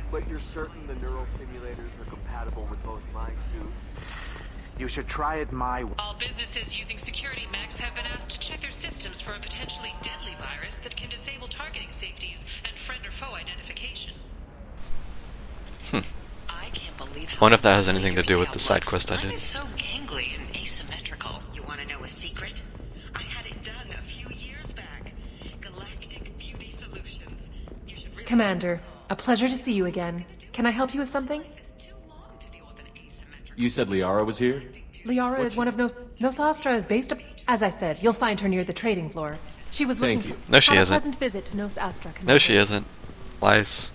But you're certain the neural stimulators are compatible with both my suits? You should try it my way. All businesses using security mechs have been asked to check their systems for a potentially deadly virus that can disable targeting safeties and friend or foe identification. I can't believe how... Wonder if that has anything to do with the side quest I Mine did. is so gangly and asymmetrical. You want to know a secret? I had it done a few years back. Galactic Beauty Solutions. You should really... Commander, a pleasure to see you again. Can I help you with something? You said Liara was here? Liara is one of Nosastra is based up... As I said, you'll find her near the trading floor. She was looking Thank you. No, she Have isn't. a pleasant visit to Nosastra, Commander. No, she isn't. Lies.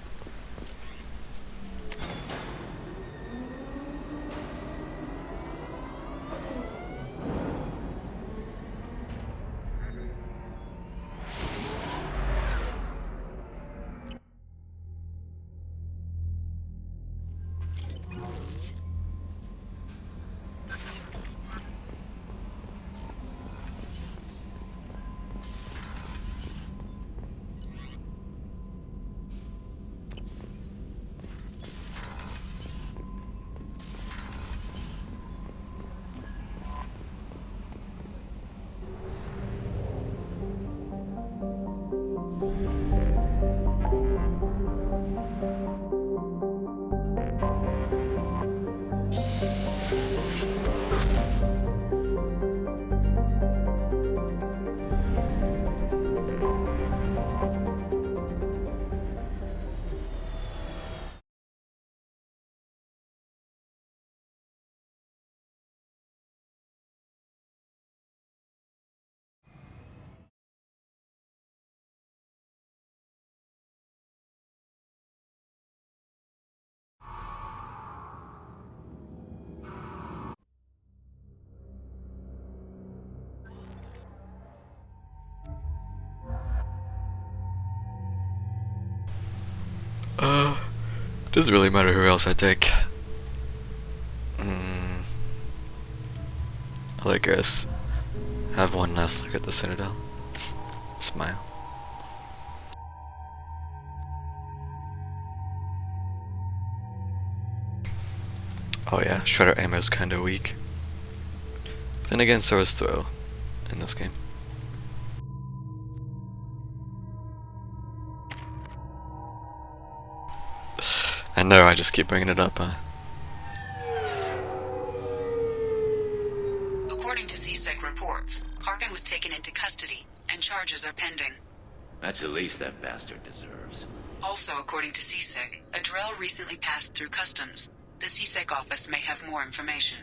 Doesn't really matter who else I take. I'll let Garrus have one last look at the Citadel. Smile. Oh yeah, Shredder ammo's kinda weak. Then again, so is Throw in this game. I know, I just keep bringing it up, huh? According to CSEC reports, Harkin was taken into custody, and charges are pending. That's the least that bastard deserves. Also, according to CSEC, a Drell recently passed through customs. The CSEC office may have more information.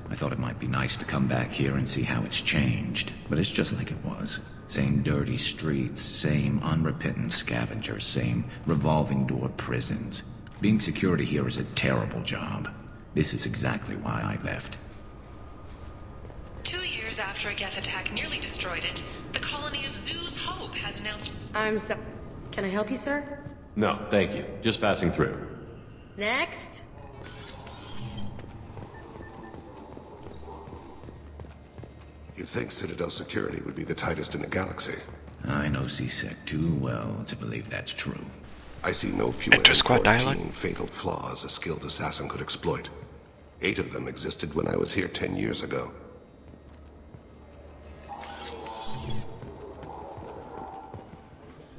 I thought it might be nice to come back here and see how it's changed, but it's just like it was. Same dirty streets, same unrepentant scavengers, same revolving door prisons. Being security here is a terrible job. This is exactly why I left. 2 years after a Geth attack nearly destroyed it, the colony of Zoo's Hope has announced... Can I help you, sir? No, thank you. Just passing through. Next. You'd think Citadel security would be the tightest in the galaxy. I know CSEC too well to believe that's true. I see no fewer than 14 fatal flaws a skilled assassin could exploit. 8 of them existed when I was here 10 years ago.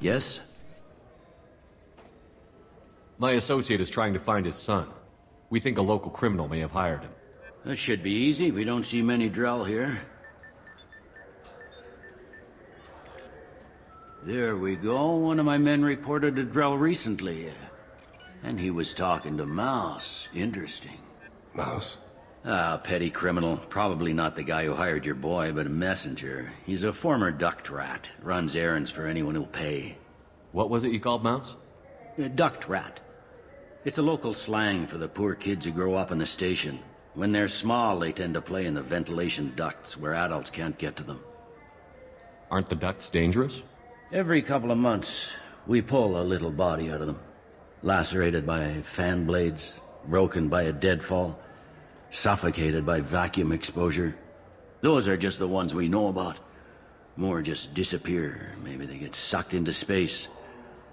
Yes? My associate is trying to find his son. We think a local criminal may have hired him. That should be easy. We don't see many Drell here. There we go. One of my men reported a Drell recently. And he was talking to Mouse. Interesting. Mouse? Ah, petty criminal. Probably not the guy who hired your boy, but a messenger. He's a former duct rat. Runs errands for anyone who'll pay. What was it you called Mouse? A duct rat. It's a local slang for the poor kids who grow up in the station. When they're small, they tend to play in the ventilation ducts where adults can't get to them. Aren't the ducts dangerous? Every couple of months, we pull a little body out of them. Lacerated by fan blades, broken by a deadfall, suffocated by vacuum exposure. Those are just the ones we know about. More just disappear. Maybe they get sucked into space.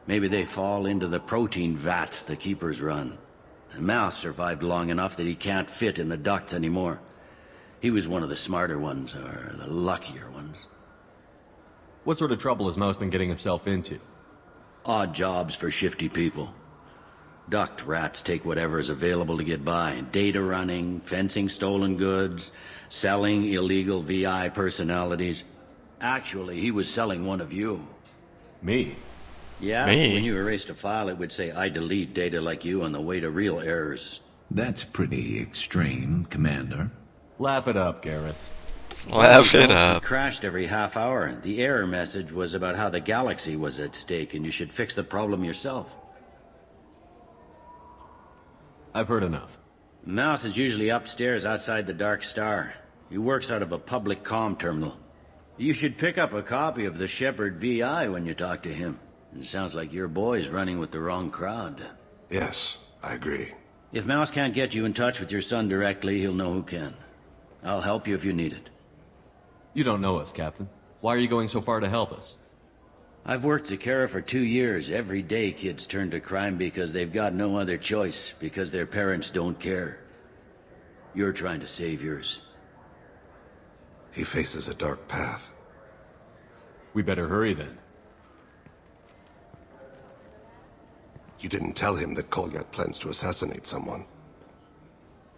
Maybe they fall into the protein vats the keepers run. The Mouse survived long enough that he can't fit in the ducts anymore. He was one of the smarter ones, or the luckier ones. What sort of trouble has Mouse been getting himself into? Odd jobs for shifty people. Duct rats take whatever is available to get by. Data running, fencing stolen goods, selling illegal VI personalities. Actually, he was selling one of you. Me? Yeah, Me? When you erased a file, it would say, I delete data like you on the way to real errors. That's pretty extreme, Commander. Laugh it up, Garrus. Laugh it up. It crashed every half hour. The error message was about how the galaxy was at stake and you should fix the problem yourself. I've heard enough. Mouse is usually upstairs outside the Dark Star. He works out of a public comm terminal. You should pick up a copy of the Shepherd VI when you talk to him. It sounds like your boy's running with the wrong crowd. Yes, I agree. If Mouse can't get you in touch with your son directly, he'll know who can. I'll help you if you need it. You don't know us, Captain. Why are you going so far to help us? I've worked Zakara for 2 years. Every day kids turn to crime because they've got no other choice, because their parents don't care. You're trying to save yours. He faces a dark path. We better hurry then. You didn't tell him that Kolyat plans to assassinate someone.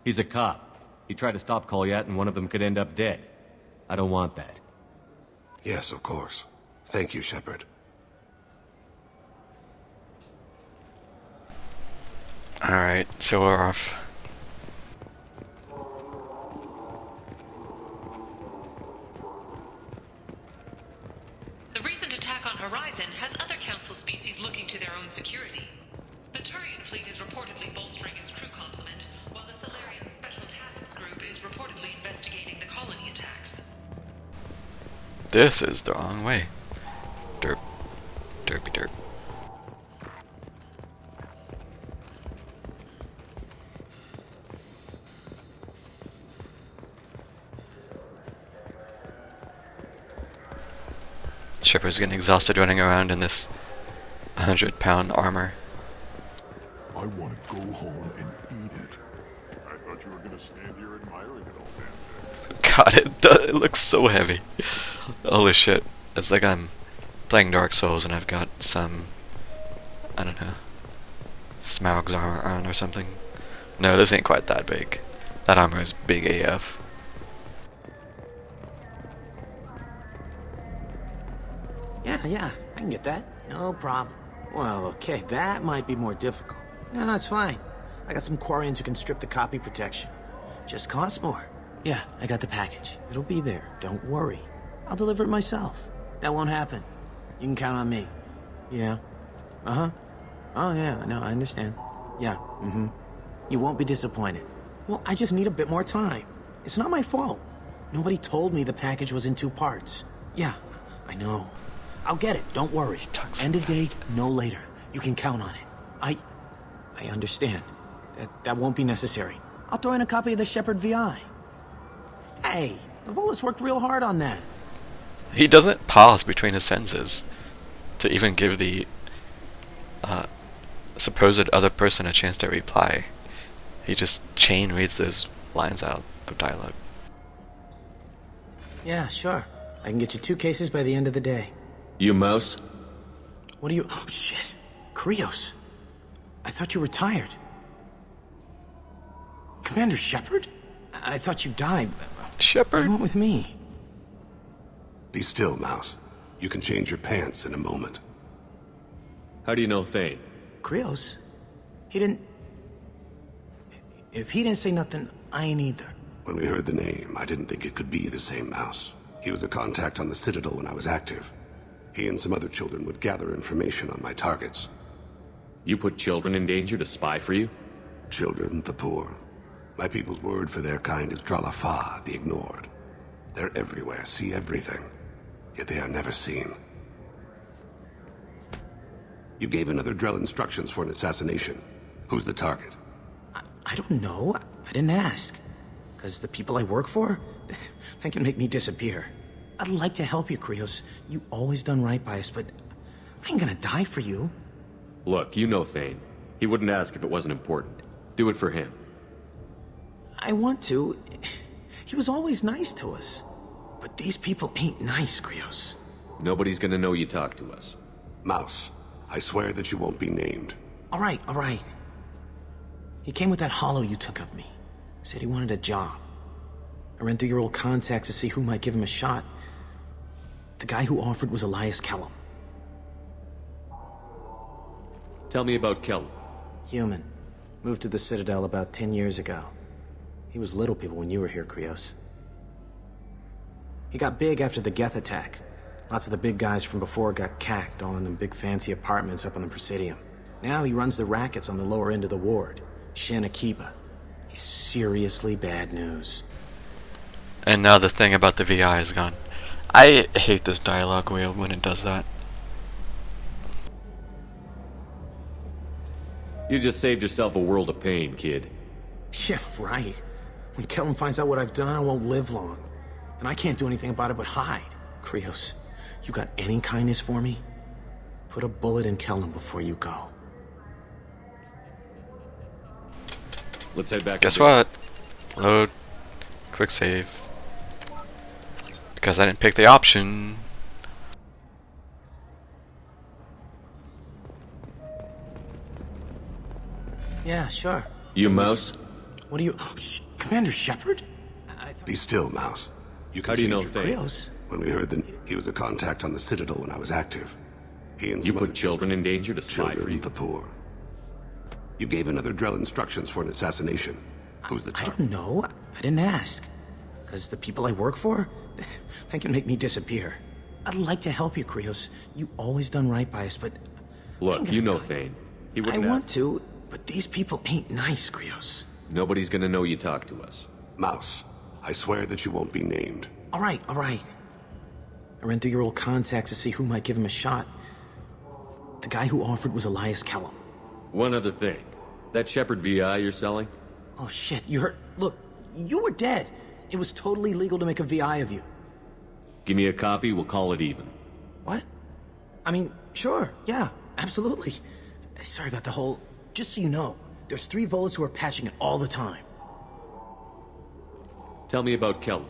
He's a cop. He tried to stop Kolyat and one of them could end up dead. I don't want that. Yes, of course. Thank you, Shepard. Alright, so we're off. The recent attack on Horizon has other Council species looking to their own security. The Turian fleet is reportedly bolstering its crew complement, while the Thalarian Special Tasks Group is reportedly investigating the colony attacks. This is the wrong way. Derp. Derpy derp. Shepard's getting exhausted running around in this 100-pound armor. I want to go home and eat it. I thought you were gonna stand here admiring it all damn day. God, it looks so heavy. Holy shit. It's like I'm playing Dark Souls and I've got some, I don't know, Smaug's armor on or something. No, this ain't quite that big. That armor is big AF. Yeah, I can get that. No problem. Well, okay, that might be more difficult. No, it's fine. I got some Quarians who can strip the copy protection. Just costs more. Yeah, I got the package. It'll be there. Don't worry. I'll deliver it myself. That won't happen. You can count on me. Yeah. Uh-huh. Oh, yeah, no, I understand. Yeah, You won't be disappointed. Well, I just need a bit more time. It's not my fault. Nobody told me the package was in 2 parts. Yeah, I know. I'll get it, don't worry. End of day, no later. You can count on it. I understand. That won't be necessary. I'll throw in a copy of the Shepard VI. Hey, Levolis worked real hard on that. He doesn't pause between his sentences to even give the supposed other person a chance to reply. He just chain reads those lines out of dialogue. Yeah, sure. I can get you 2 cases by the end of the day. You mouse? What are you... Oh, shit. Krios. I thought you were tired. Commander Shepard? I thought you died. Shepard? You went with me. Be still, Mouse. You can change your pants in a moment. How do you know Thane? Krios? He didn't... If he didn't say nothing, I ain't either. When we heard the name, I didn't think it could be the same Mouse. He was a contact on the Citadel when I was active. He and some other children would gather information on my targets. You put children in danger to spy for you? Children, the poor. My people's word for their kind is Dralafa, the ignored. They're everywhere, see everything. Yet they are never seen. You gave another Drell instructions for an assassination. Who's the target? I don't know. I didn't ask. Because the people I work for, they can make me disappear. I'd like to help you, Krios. You always done right by us, but I ain't gonna die for you. Look, you know Thane. He wouldn't ask if it wasn't important. Do it for him. I want to. He was always nice to us. But these people ain't nice, Krios. Nobody's gonna know you talk to us. Mouse, I swear that you won't be named. All right. He came with that hollow you took of me. Said he wanted a job. I ran through your old contacts to see who might give him a shot. The guy who offered was Elias Kellum. Tell me about Kellum. Human. Moved to the Citadel about 10 years ago. He was little people when you were here, Krios. He got big after the Geth attack. Lots of the big guys from before got cacked, all in them big fancy apartments up on the Presidium. Now he runs the rackets on the lower end of the ward. Shin Akiba. He's seriously bad news. And now the thing about the VI is gone. I hate this dialogue wheel when it does that. You just saved yourself a world of pain, kid. Yeah, right. When Kellum finds out what I've done, I won't live long. And I can't do anything about it but hide. Krios, you got any kindness for me? Put a bullet in Kellum before you go. Let's head back. Guess what? Load. Quick save. Because I didn't pick the option. Yeah, sure. You mouse? What are you... Commander Shepard? Be still, Mouse. How do you know Thane? When we heard that he was a contact on the Citadel when I was active. He and you put children in danger to spy for you? The poor. You gave another Drell instructions for an assassination. Who's the target? I don't know. I didn't ask. Because the people I work for, they can make me disappear. I'd like to help you, Krios. You always done right by us, but... Look, you know Thane. He wouldn't I want ask. to, but these people ain't nice, Krios. Nobody's gonna know you talk to us. Mouse, I swear that you won't be named. All right. I ran through your old contacts to see who might give him a shot. The guy who offered was Elias Kellum. One other thing. That Shepard VI you're selling? Oh shit, you heard... Look, you were dead. It was totally legal to make a VI of you. Give me a copy, we'll call it even. What? I mean, sure, yeah, absolutely. Sorry about the whole... Just so you know, there's 3 Volas who are patching it all the time. Tell me about Kellum.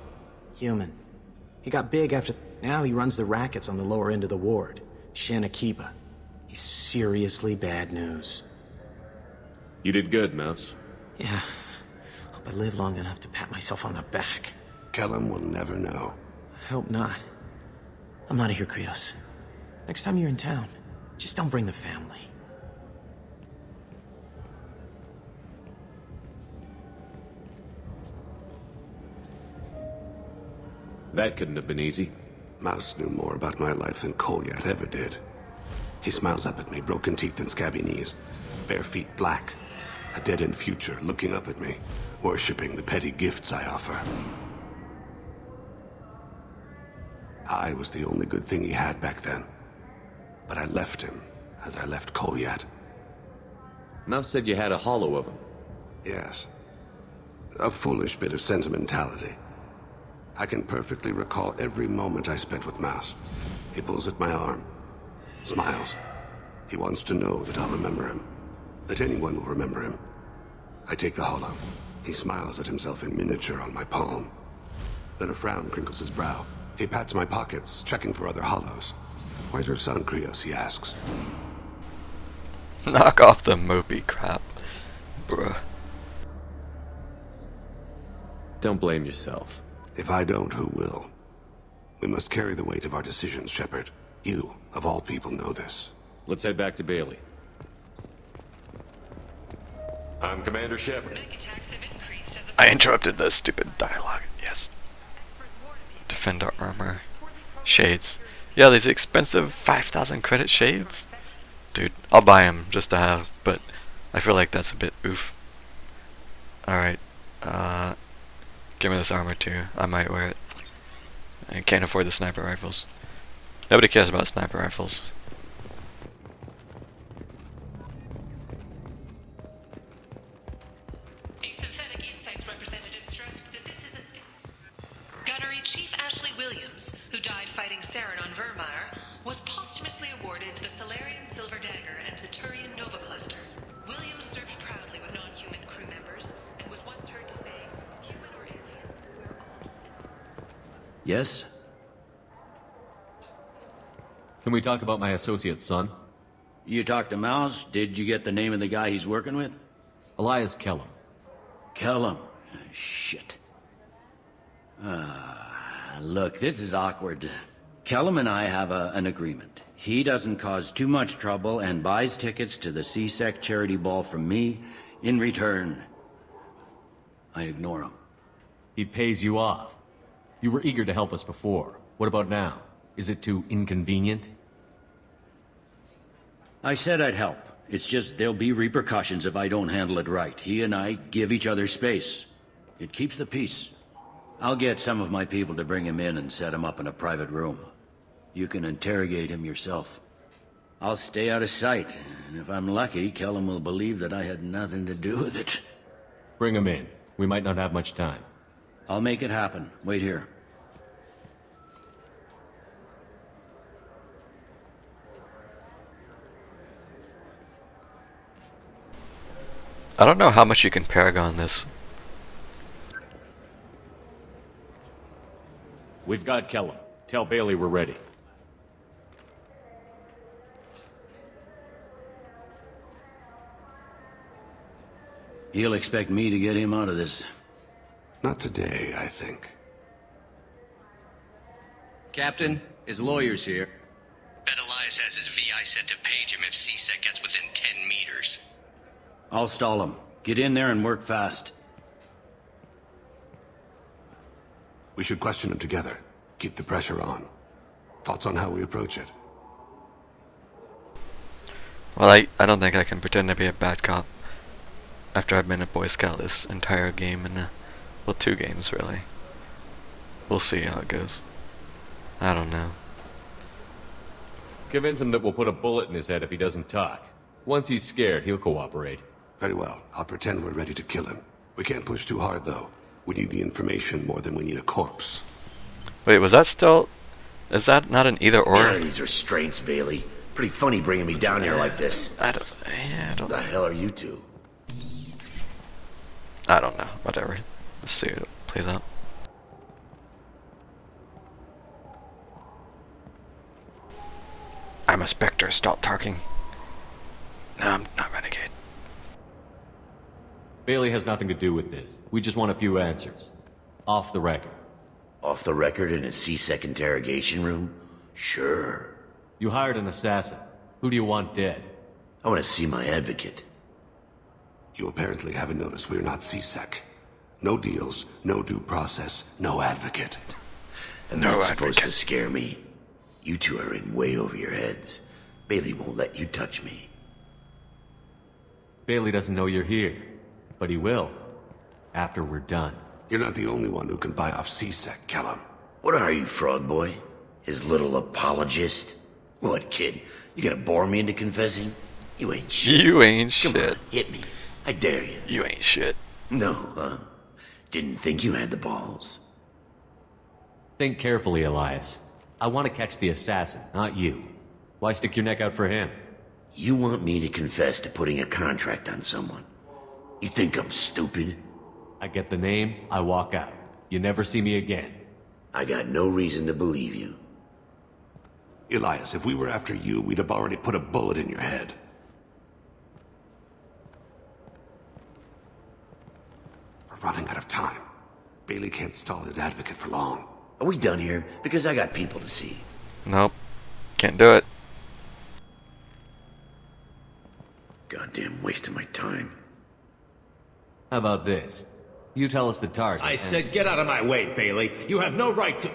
Human. He got big after... Now he runs the rackets on the lower end of the ward. Shanakiba. He's seriously bad news. You did good, Mouse. Yeah. Hope I live long enough to pat myself on the back. Kellum will never know. I hope not. I'm out of here, Krios. Next time you're in town, just don't bring the family. That couldn't have been easy. Mouse knew more about my life than Kolyat ever did. He smiles up at me, broken teeth and scabby knees. Bare feet black. A dead-end future looking up at me, worshipping the petty gifts I offer. I was the only good thing he had back then. But I left him, as I left Kolyat. Mouse said you had a hollow of him. Yes. A foolish bit of sentimentality. I can perfectly recall every moment I spent with Mouse. He pulls at my arm, smiles. He wants to know that I'll remember him, that anyone will remember him. I take the hollow. He smiles at himself in miniature on my palm. Then a frown crinkles his brow. He pats my pockets, checking for other hollows. Where's your son, Krios? He asks. Knock off the mopey crap, bruh. Don't blame yourself. If I don't, who will? We must carry the weight of our decisions, Shepard. You, of all people, know this. Let's head back to Bailey. I'm Commander Shepard. I interrupted the stupid dialogue. Yes. Defend our armor. Shades. Yeah, these expensive 5,000 credit shades? Dude, I'll buy them just to have, but I feel like that's a bit oof. Alright, give me this armor too. I might wear it. I can't afford the sniper rifles. Nobody cares about sniper rifles. Gunnery Chief Ashley Williams, who died fighting Saren on Vermeer, was posthumously awarded the Solarian Silver Dagger and the Turian Nova Cluster. Williams served proudly with non-human crew members and was once heard to say, human or alien, we're all... Yes? Can we talk about my associate's son? You talked to Mouse? Did you get the name of the guy he's working with? Elias Kellum. Kellum? Shit. Look, this is awkward. Kellum and I have an agreement. He doesn't cause too much trouble and buys tickets to the CSEC charity ball from me. In return, I ignore him. He pays you off. You were eager to help us before. What about now? Is it too inconvenient? I said I'd help. It's just there'll be repercussions if I don't handle it right. He and I give each other space. It keeps the peace. I'll get some of my people to bring him in and set him up in a private room. You can interrogate him yourself. I'll stay out of sight, and if I'm lucky, Kellum will believe that I had nothing to do with it. Bring him in. We might not have much time. I'll make it happen. Wait here. I don't know how much you can paragon this. We've got Kellum. Tell Bailey we're ready. He'll expect me to get him out of this. Not today, I think. Captain, his lawyer's here. Bet Elias has his VI set to page him if CSEC gets within 10 meters. I'll stall him. Get in there and work fast. We should question him together. Keep the pressure on. Thoughts on how we approach it? Well, I don't think I can pretend to be a bad cop after I've been a Boy Scout this entire game and, well, 2 games, really. We'll see how it goes. I don't know. Convince him that we'll put a bullet in his head if he doesn't talk. Once he's scared, he'll cooperate. Very well. I'll pretend we're ready to kill him. We can't push too hard, though. We need the information more than we need a corpse. Wait, was that still Is that not an either or? Get out of these restraints, Bailey. Pretty funny bringing me down here like this. I don't. What the hell are you two? I don't know. Whatever. Let's see how it plays out. I'm a Spectre. Stop talking. No, I'm not Renegade. Bailey has nothing to do with this. We just want a few answers. Off the record. Off the record in a C-Sec interrogation room? Sure. You hired an assassin. Who do you want dead? I want to see my advocate. You apparently haven't noticed we're not C-Sec. No deals, no due process, no advocate. And that's supposed to scare me. You two are in way over your heads. Bailey won't let you touch me. Bailey doesn't know you're here, but he will. After we're done. You're not the only one who can buy off C-Sec, Kellum. What are you, Frog Boy? His little apologist? What, kid? You gonna bore me into confessing? You ain't shit. You ain't Come shit. on, hit me. I dare you. You ain't shit. No, huh? Didn't think you had the balls. Think carefully, Elias. I want to catch the assassin, not you. Why stick your neck out for him? You want me to confess to putting a contract on someone? You think I'm stupid? I get the name, I walk out. You never see me again. I got no reason to believe you. Elias, if we were after you, we'd have already put a bullet in your head. We're running out of time. Bailey can't stall his advocate for long. Are we done here? Because I got people to see. Nope. Can't do it. Goddamn waste of my time. How about this? You tell us the target. I said get out of my way, Bailey. You have no right to...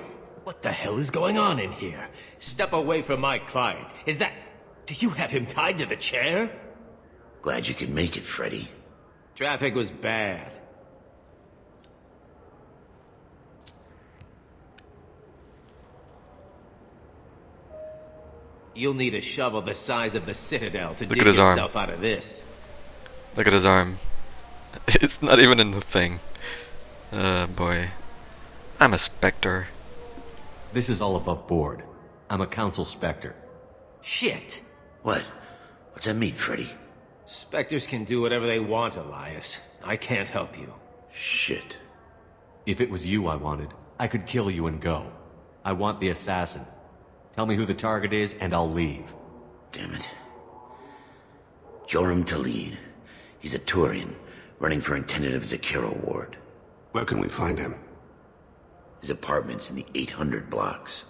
What the hell is going on in here? Step away from my client. Is that... Do you have him tied to the chair? Glad you could make it, Freddy. Traffic was bad. You'll need a shovel the size of the Citadel to dig yourself out of this. Look at his arm. It's not even in the thing. Boy. I'm a Spectre. This is all above board. I'm a Council Spectre. Shit. What? What's that mean, Freddy? Spectres can do whatever they want, Elias. I can't help you. Shit. If it was you I wanted, I could kill you and go. I want the assassin. Tell me who the target is, and I'll leave. Damn it. Joram Talid. He's a Turian, running for intendant of Zakiro Ward. Where can we find him? His apartment's in the 800 blocks.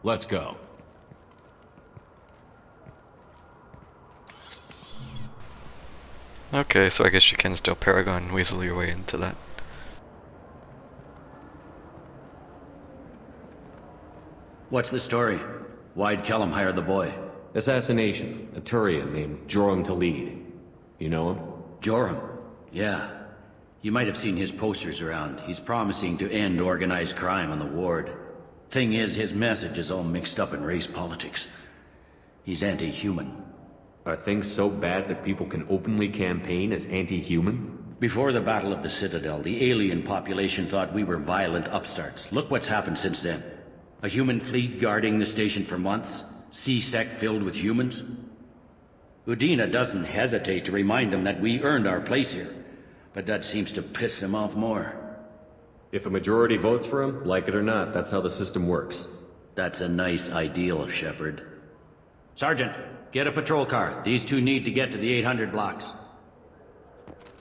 Let's go. Okay, so I guess you can still Paragon weasel your way into that. What's the story? Why'd Kellum hire the boy? Assassination. A Turian named Joram Talid. You know him? Joram? Yeah. You might have seen his posters around. He's promising to end organized crime on the ward. Thing is, his message is all mixed up in race politics. He's anti-human. Are things so bad that people can openly campaign as anti-human? Before the Battle of the Citadel, the alien population thought we were violent upstarts. Look what's happened since then. A human fleet guarding the station for months. C-Sec filled with humans. Udina doesn't hesitate to remind them that we earned our place here. But that seems to piss him off more. If a majority votes for him, like it or not, that's how the system works. That's a nice ideal, Shepard. Sergeant, get a patrol car. These two need to get to the 800 blocks.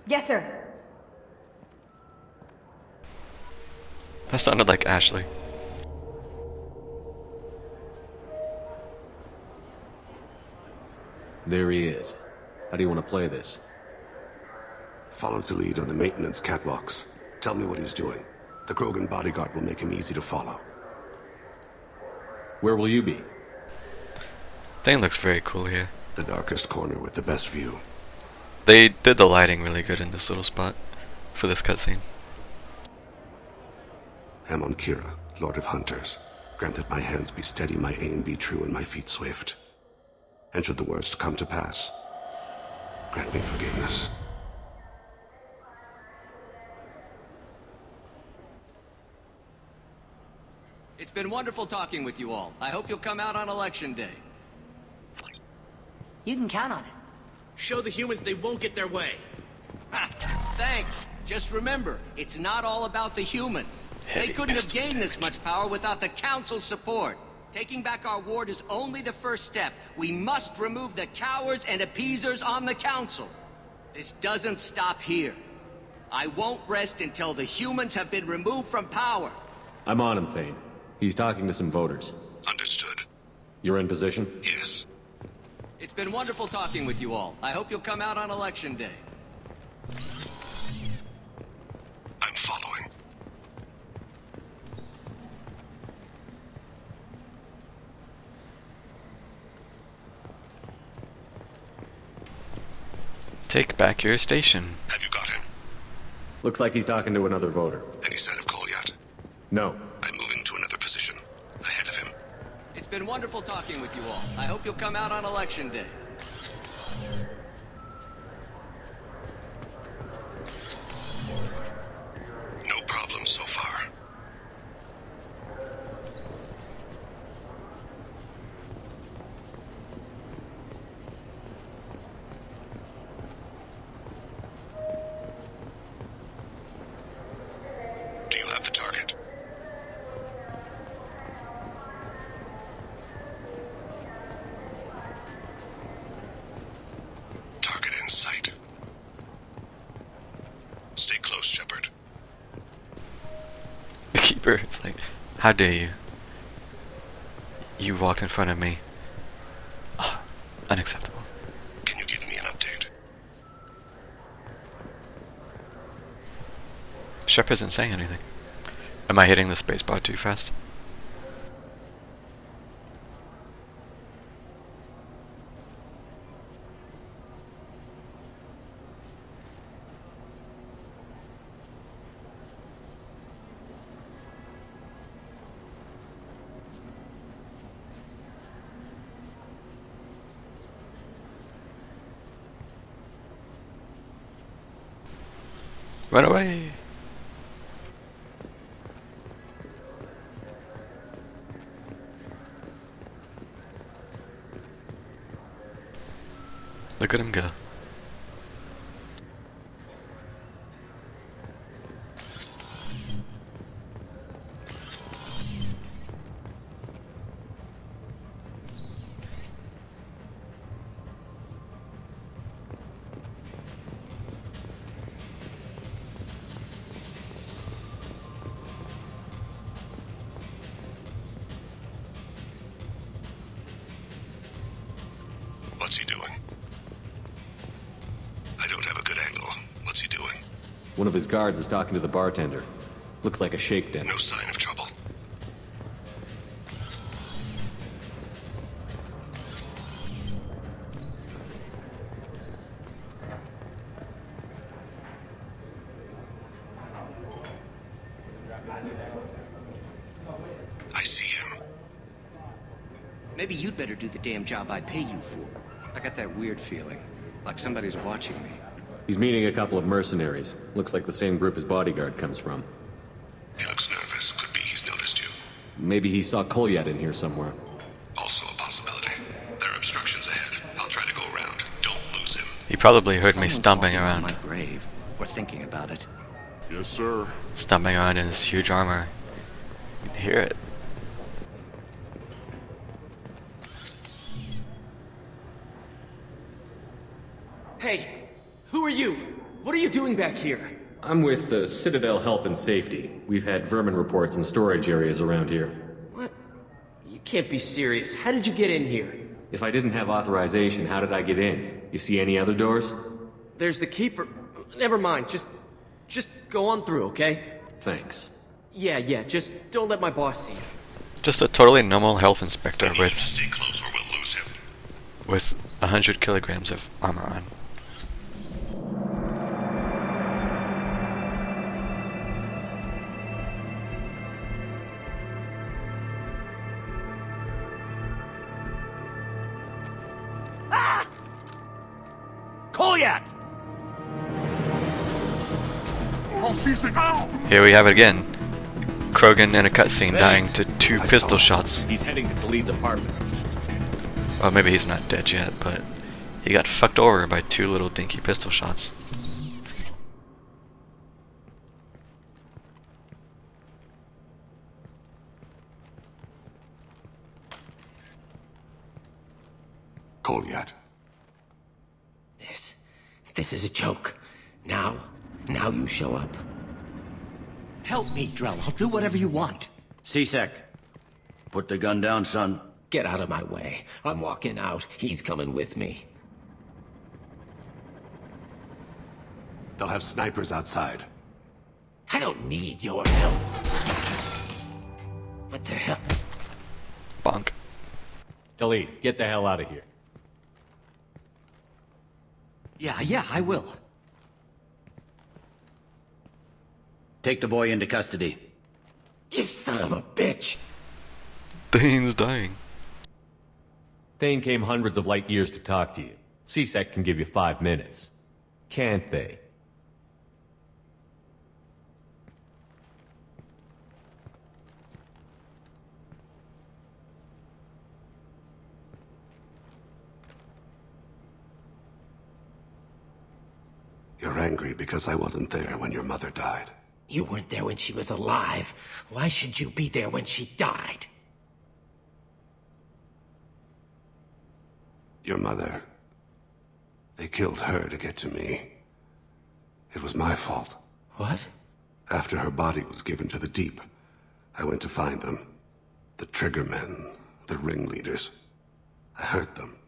Yes, sir. That sounded like Ashley. There he is. How do you want to play this? Follow the lead on the maintenance catwalks. Tell me what he's doing. The Krogan bodyguard will make him easy to follow. Where will you be? Thing looks very cool here. The darkest corner with the best view. They did the lighting really good in this little spot for this cutscene. Amon Kira, Lord of Hunters. Grant that my hands be steady, my aim be true, and my feet swift. And should the worst come to pass, grant me forgiveness. It's been wonderful talking with you all. I hope you'll come out on election day. You can count on it. Show the humans they won't get their way. Thanks. Just remember, it's not all about the humans. They couldn't have gained this much power without the Council's support. Taking back our ward is only the first step. We must remove the cowards and appeasers on the Council. This doesn't stop here. I won't rest until the humans have been removed from power. I'm on him, Thane. He's talking to some voters. Understood. You're in position? Yes. It's been wonderful talking with you all. I hope you'll come out on election day. I'm following. Take back your station. Have you got him? Looks like he's talking to another voter. Any sign of Kolyat? No. I'm moving to another position. Ahead of him. It's been wonderful talking with you all. I hope you'll come out on election day. No problem so far. Do you have the target? Target in sight. Stay close, Shepard. The keeper, it's like, how dare you? You walked in front of me. Oh, unacceptable. Can you give me an update? Shep isn't saying anything. Am I hitting the spacebar too fast? Run away! Look at him go. What's he doing? I don't have a good angle. What's he doing? One of his guards is talking to the bartender. Looks like a shakedown. No sign of trouble. I see him. Maybe you'd better do the damn job I pay you for. I got that weird feeling, like somebody's watching me. He's meeting a couple of mercenaries. Looks like the same group his bodyguard comes from. He looks nervous. Could be he's noticed you. Maybe he saw Kolyat in here somewhere. Also a possibility. There are obstructions ahead. I'll try to go around. Don't lose him. He probably heard me Someone's stomping walking on around. my grave, or thinking about it. Yes, sir. Stomping around in his huge armor. You can hear it. Hey, who are you? What are you doing back here? I'm with the Citadel Health and Safety. We've had vermin reports in storage areas around here. What? You can't be serious. How did you get in here? If I didn't have authorization, how did I get in? You see any other doors? There's the keeper. Never mind. Just go on through, okay? Thanks. Yeah, just don't let my boss see you. Just a totally normal health inspector with Stay close or we'll lose him. with 100 kilograms of armor on. Kolyat! Here we have it again. Krogan in a cutscene dying to 2 pistol shots. He's heading to Khalid's apartment. Well, maybe he's not dead yet, but he got fucked over by 2 little dinky pistol shots. Kolyat. This is a joke. Now you show up. Help me, Drell. I'll do whatever you want. C-Sec, put the gun down, son. Get out of my way. I'm walking out. He's coming with me. They'll have snipers outside. I don't need your help. What the hell? Bonk. Delete. Get the hell out of here. Yeah, I will. Take the boy into custody. You son of a bitch! Thane's dying. Thane came hundreds of light years to talk to you. C-Sec can give you 5 minutes. Can't they? You're angry because I wasn't there when your mother died. You weren't there when she was alive. Why should you be there when she died? Your mother... They killed her to get to me. It was my fault. What? After her body was given to the Deep, I went to find them. The Triggermen, the ringleaders. I hurt them.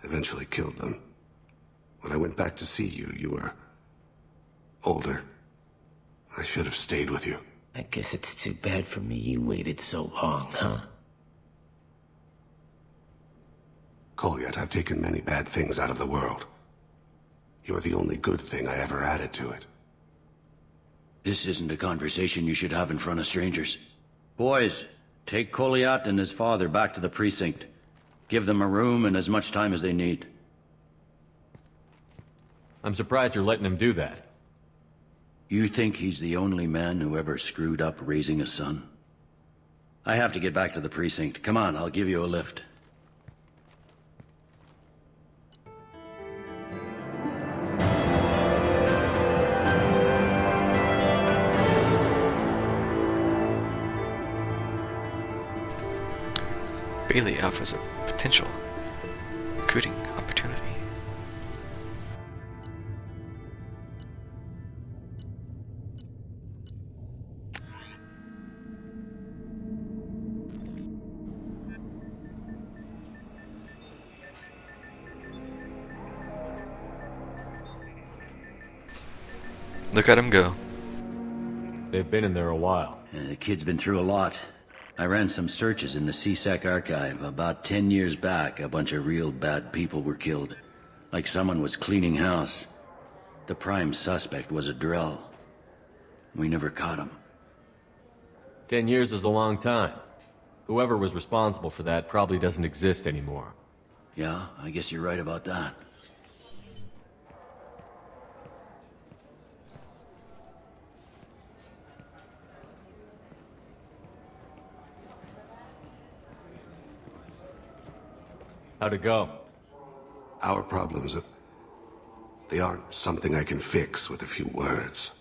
Eventually killed them. When I went back to see you, you were... older. I should have stayed with you. I guess it's too bad for me you waited so long, huh? Kolyat, I've taken many bad things out of the world. You're the only good thing I ever added to it. This isn't a conversation you should have in front of strangers. Boys, take Kolyat and his father back to the precinct. Give them a room and as much time as they need. I'm surprised you're letting him do that. You think he's the only man who ever screwed up raising a son? I have to get back to the precinct. Come on, I'll give you a lift. Bailey offers a potential recruiting opportunity. Look at him go. They've been in there a while. The kid's been through a lot. I ran some searches in the C-Sec archive. About 10 years back, a bunch of real bad people were killed. Like someone was cleaning house. The prime suspect was a Drell. We never caught him. 10 years is a long time. Whoever was responsible for that probably doesn't exist anymore. Yeah, I guess you're right about that. How'd it go? Our problems they aren't something I can fix with a few words.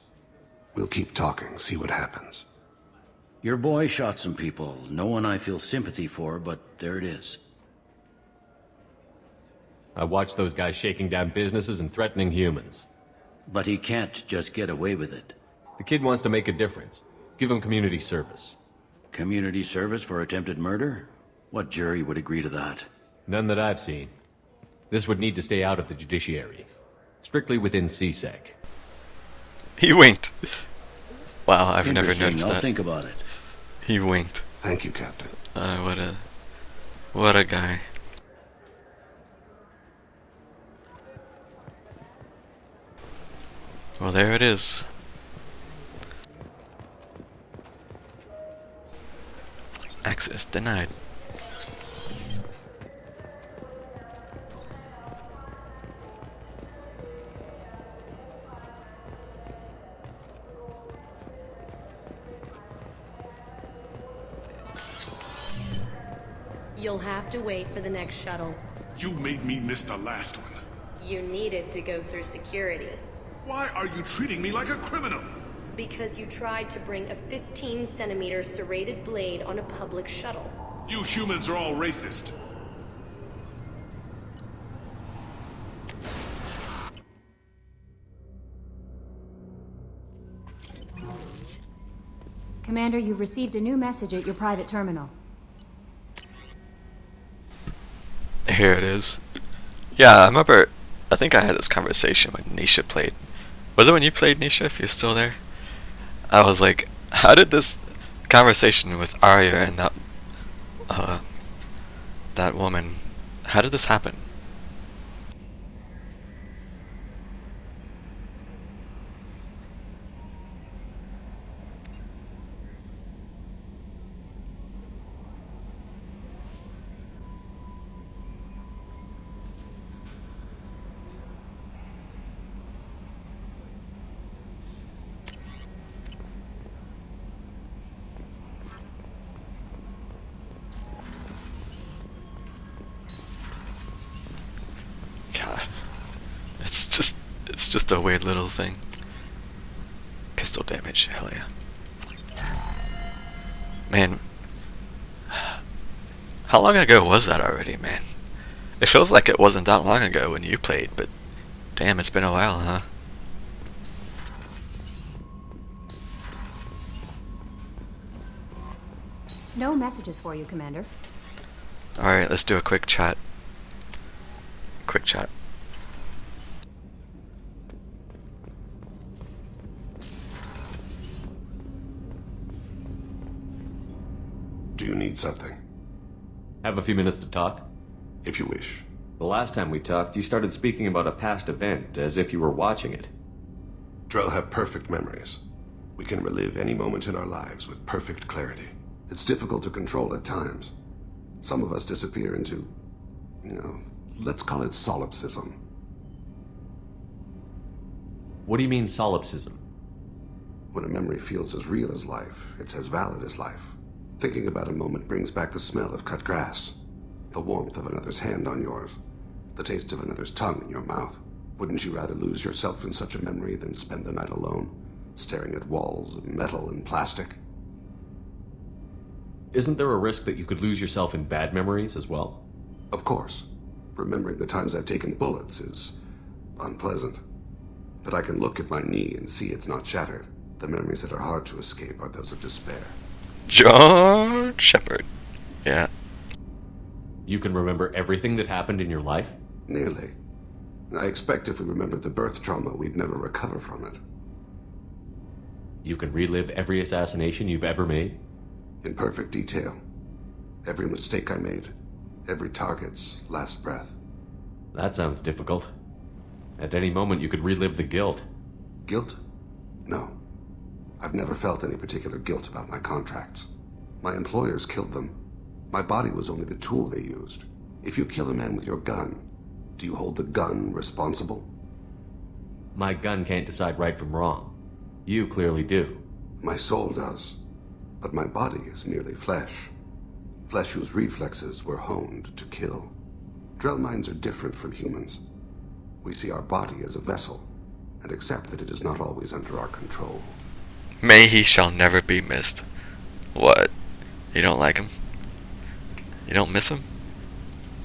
We'll keep talking, see what happens. Your boy shot some people. No one I feel sympathy for, but there it is. I watched those guys shaking down businesses and threatening humans. But he can't just get away with it. The kid wants to make a difference. Give him community service. Community service for attempted murder? What jury would agree to that? None that I've seen. This would need to stay out of the judiciary. Strictly within C-Sec. He winked. Wow, I've never Interesting. noticed that. I'll think about it. He winked. Thank you, Captain. What a guy. Well, there it is. Access denied. You'll have to wait for the next shuttle. You made me miss the last one. You needed to go through security. Why are you treating me like a criminal? Because you tried to bring a 15-centimeter serrated blade on a public shuttle. You humans are all racist. Commander, you've received a new message at your private terminal. Here it is. Yeah, I remember, I think I had this conversation when Nisha played. Was it when you played, Nisha, if you're still there? I was like, how did this conversation with Arya and that woman, how did this happen? It's just a weird little thing. Pistol damage, hell yeah. Man, how long ago was that already, man? It feels like it wasn't that long ago when you played, but damn, it's been a while, huh? No messages for you, Commander. Alright, let's do a quick chat. Quick chat. Do you need something? Have a few minutes to talk? If you wish. The last time we talked, you started speaking about a past event, as if you were watching it. Drell have perfect memories. We can relive any moment in our lives with perfect clarity. It's difficult to control at times. Some of us disappear into, let's call it solipsism. What do you mean, solipsism? When a memory feels as real as life, it's as valid as life. Thinking about a moment brings back the smell of cut grass, the warmth of another's hand on yours, the taste of another's tongue in your mouth. Wouldn't you rather lose yourself in such a memory than spend the night alone, staring at walls of metal and plastic? Isn't there a risk that you could lose yourself in bad memories as well? Of course. Remembering the times I've taken bullets is unpleasant. But I can look at my knee and see it's not shattered. The memories that are hard to escape are those of despair. John Shepard. Yeah. You can remember everything that happened in your life? Nearly. I expect if we remembered the birth trauma, we'd never recover from it. You can relive every assassination you've ever made? In perfect detail. Every mistake I made. Every target's last breath. That sounds difficult. At any moment you could relive the guilt. Guilt? No. I've never felt any particular guilt about my contracts. My employers killed them. My body was only the tool they used. If you kill a man with your gun, do you hold the gun responsible? My gun can't decide right from wrong. You clearly do. My soul does. But my body is merely flesh. Flesh whose reflexes were honed to kill. Drell minds are different from humans. We see our body as a vessel, and accept that it is not always under our control. May he shall never be missed. What? You don't like him? You don't miss him?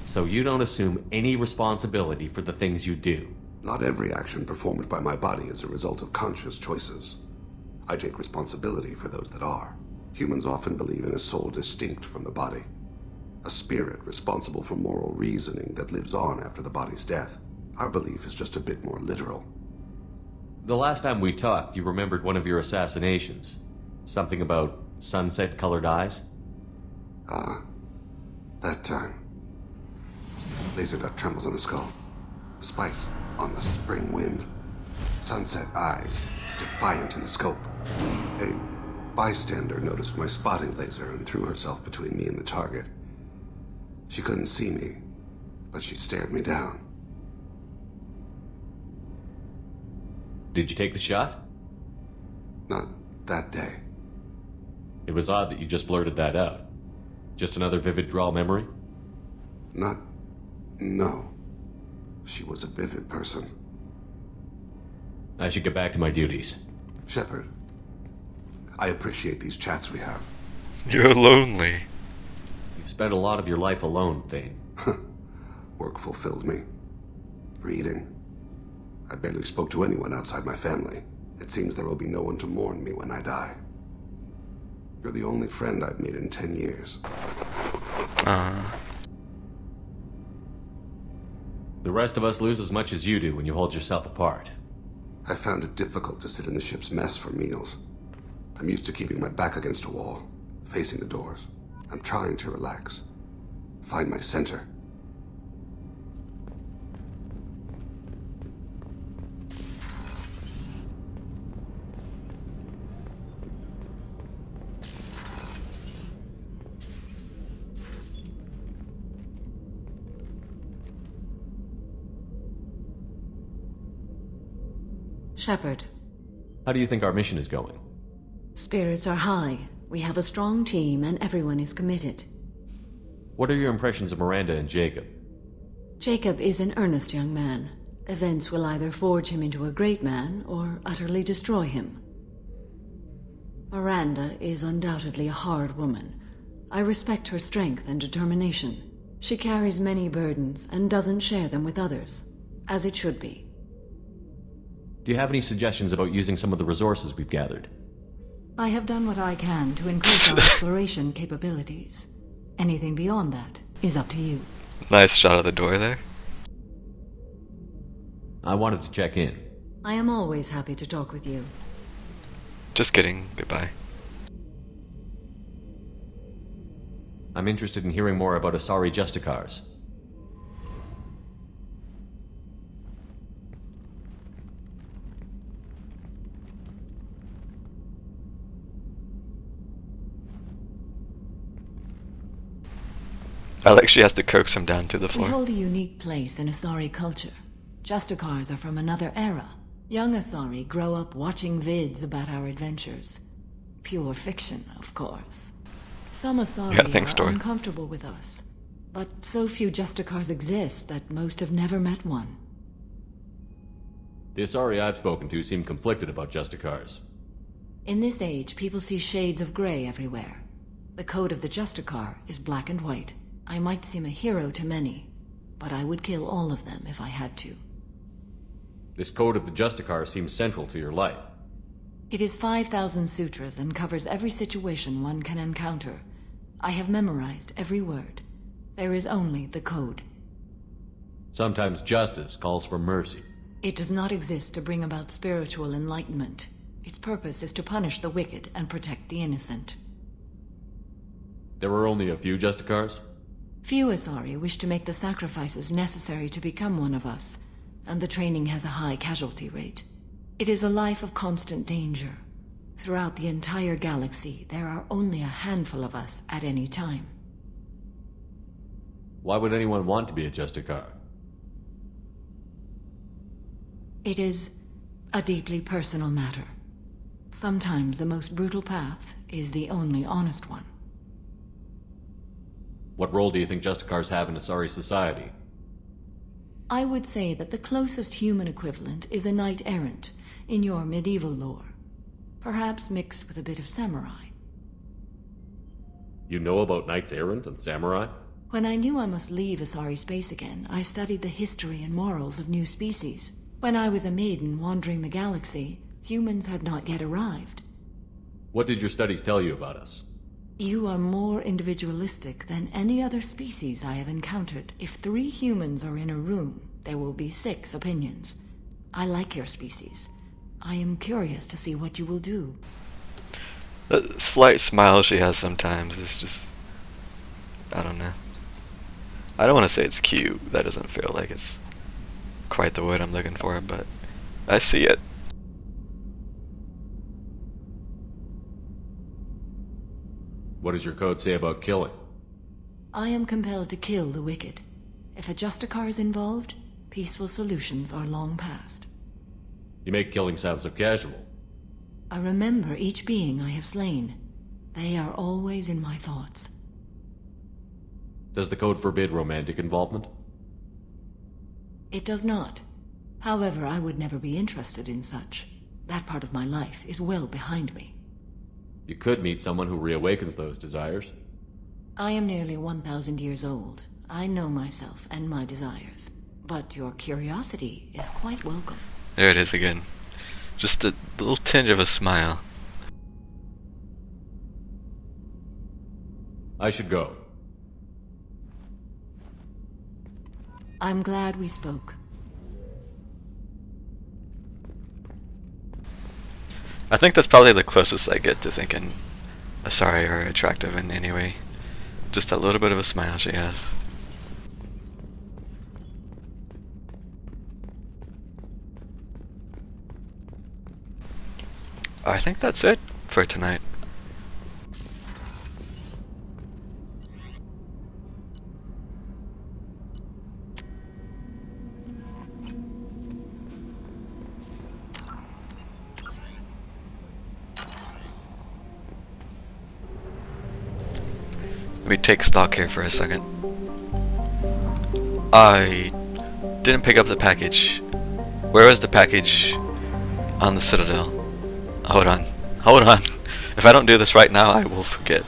So you don't assume any responsibility for the things you do? Not every action performed by my body is a result of conscious choices. I take responsibility for those that are. Humans often believe in a soul distinct from the body. A spirit responsible for moral reasoning that lives on after the body's death. Our belief is just a bit more literal. The last time we talked, you remembered one of your assassinations. Something about sunset-colored eyes? That time. Laser dot trembles on the skull. Spice on the spring wind. Sunset eyes, defiant in the scope. A bystander noticed my spotting laser and threw herself between me and the target. She couldn't see me, but she stared me down. Did you take the shot? Not that day. It was odd that you just blurted that out. Just another vivid Drell memory? No. She was a vivid person. I should get back to my duties. Shepard, I appreciate these chats we have. You're lonely. You've spent a lot of your life alone, Thane. Work fulfilled me. Reading. I barely spoke to anyone outside my family. It seems there will be no one to mourn me when I die. You're the only friend I've made in 10 years. The rest of us lose as much as you do when you hold yourself apart. I found it difficult to sit in the ship's mess for meals. I'm used to keeping my back against a wall, facing the doors. I'm trying to relax. Find my center. Shepard. How do you think our mission is going? Spirits are high. We have a strong team and everyone is committed. What are your impressions of Miranda and Jacob? Jacob is an earnest young man. Events will either forge him into a great man or utterly destroy him. Miranda is undoubtedly a hard woman. I respect her strength and determination. She carries many burdens and doesn't share them with others, as it should be. Do you have any suggestions about using some of the resources we've gathered? I have done what I can to increase our exploration capabilities. Anything beyond that is up to you. Nice shot of the door there. I wanted to check in. I am always happy to talk with you. Just kidding. Goodbye. I'm interested in hearing more about Asari Justicars. I like she has to coax him down to the We floor. hold a unique place in Asari culture. Justicars are from another era. Young Asari grow up watching vids about our adventures. Pure fiction, of course. Some Asari are uncomfortable with us, but so few Justicars exist that most have never met one. The Asari I've spoken to seem conflicted about Justicars. In this age, people see shades of gray everywhere. The code of the Justicar is black and white. I might seem a hero to many, but I would kill all of them if I had to. This code of the Justicar seems central to your life. It is 5,000 sutras and covers every situation one can encounter. I have memorized every word. There is only the code. Sometimes justice calls for mercy. It does not exist to bring about spiritual enlightenment. Its purpose is to punish the wicked and protect the innocent. There were only a few Justicars? Few Asari wish to make the sacrifices necessary to become one of us, and the training has a high casualty rate. It is a life of constant danger. Throughout the entire galaxy, there are only a handful of us at any time. Why would anyone want to be a Justicar? It is a deeply personal matter. Sometimes the most brutal path is the only honest one. What role do you think Justicars have in Asari society? I would say that the closest human equivalent is a knight-errant in your medieval lore. Perhaps mixed with a bit of samurai. You know about knights errant and samurai? When I knew I must leave Asari space again, I studied the history and morals of new species. When I was a maiden wandering the galaxy, humans had not yet arrived. What did your studies tell you about us? You are more individualistic than any other species I have encountered. If 3 humans are in a room, there will be 6 opinions. I like your species. I am curious to see what you will do. The slight smile she has sometimes is just... I don't know. I don't want to say it's cute. That doesn't feel like it's quite the word I'm looking for, but I see it. What does your code say about killing? I am compelled to kill the wicked. If a Justicar is involved, peaceful solutions are long past. You make killing sound so casual. I remember each being I have slain. They are always in my thoughts. Does the code forbid romantic involvement? It does not. However, I would never be interested in such. That part of my life is well behind me. You could meet someone who reawakens those desires. I am nearly 1,000 years old. I know myself and my desires. But your curiosity is quite welcome. There it is again. Just a little tinge of a smile. I should go. I'm glad we spoke. I think that's probably the closest I get to thinking Asari are attractive in any way. Just a little bit of a smile she has. I think that's it for tonight. Let me take stock here for a second. I didn't pick up the package. Where was the package on the Citadel? Hold on. Hold on. If I don't do this right now, I will forget.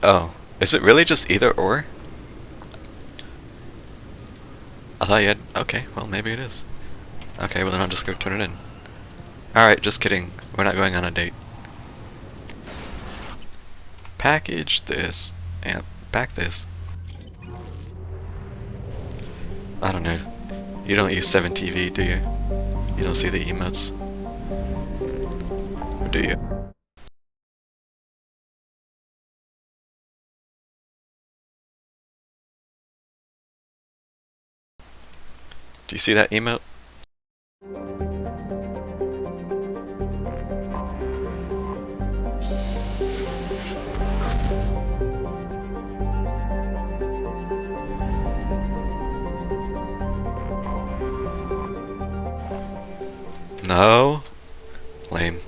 Oh, is it really just either or? I thought you had... Okay, well maybe it is. Okay, well then I'll just go turn it in. Alright, just kidding. We're not going on a date. Package this. And pack this. I don't know. You don't use 7TV, do you? You don't see the emotes? Or do you? Do you see that emote? No. Lame.